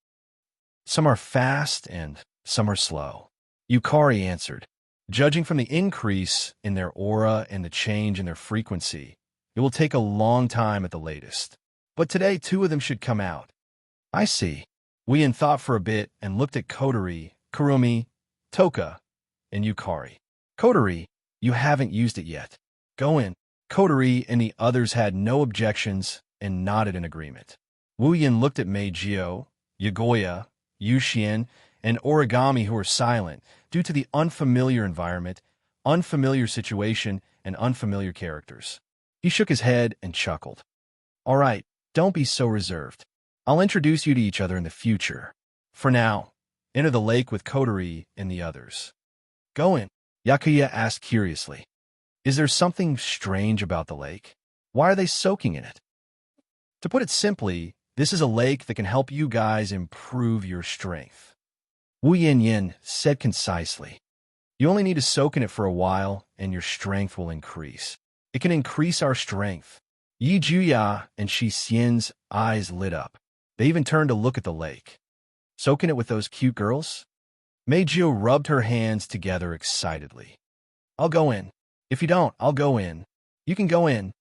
Some are fast and some are slow. Yukari answered. Judging from the increase in their aura and the change in their frequency, it will take a long time at the latest. But today 2 of them should come out. I see. Wu Yin thought for a bit and looked at Kotori, Kurumi, Toka, and Yukari. Kotori, you haven't used it yet. Go in. Kotori and the others had no objections and nodded in agreement. Wu Yin looked at Meijio, Yagoya, Yuxian, and Origami, who were silent due to the unfamiliar environment, unfamiliar situation, and unfamiliar characters. He shook his head and chuckled. All right, don't be so reserved. I'll introduce you to each other in the future. For now, enter the lake with Kotori and the others. Go in. Yakuya asked curiously. Is there something strange about the lake? Why are they soaking in it? To put it simply, this is a lake that can help you guys improve your strength. Wu Yin said concisely. You only need to soak in it for a while, and your strength will increase. It can increase our strength. Yi Juya and Shi Xian's eyes lit up. They even turned to look at the lake. Soak in it with those cute girls? Meijio rubbed her hands together excitedly. I'll go in. If you don't, I'll go in. You can go in.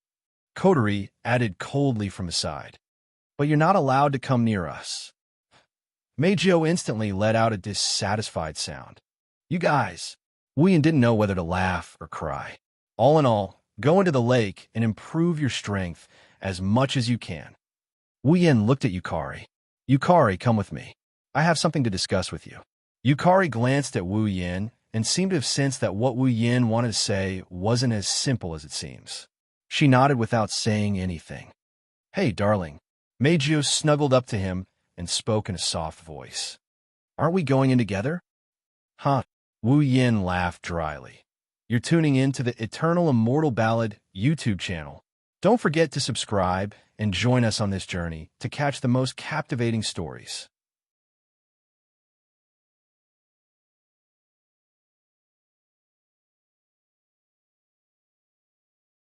Kotori added coldly from aside. But you're not allowed to come near us. Meijio instantly let out a dissatisfied sound. You guys. Wu Yin didn't know whether to laugh or cry. All in all, go into the lake and improve your strength as much as you can. Wu Yin looked at Yukari. Yukari, come with me. I have something to discuss with you. Yukari glanced at Wu Yin and seemed to have sensed that what Wu Yin wanted to say wasn't as simple as it seems. She nodded without saying anything. Hey, darling. Meijio snuggled up to him and spoke in a soft voice. Aren't we going in together? Huh. Wu Yin laughed dryly. You're tuning in to the Eternal Immortal Ballad YouTube channel. Don't forget to subscribe and join us on this journey to catch the most captivating stories.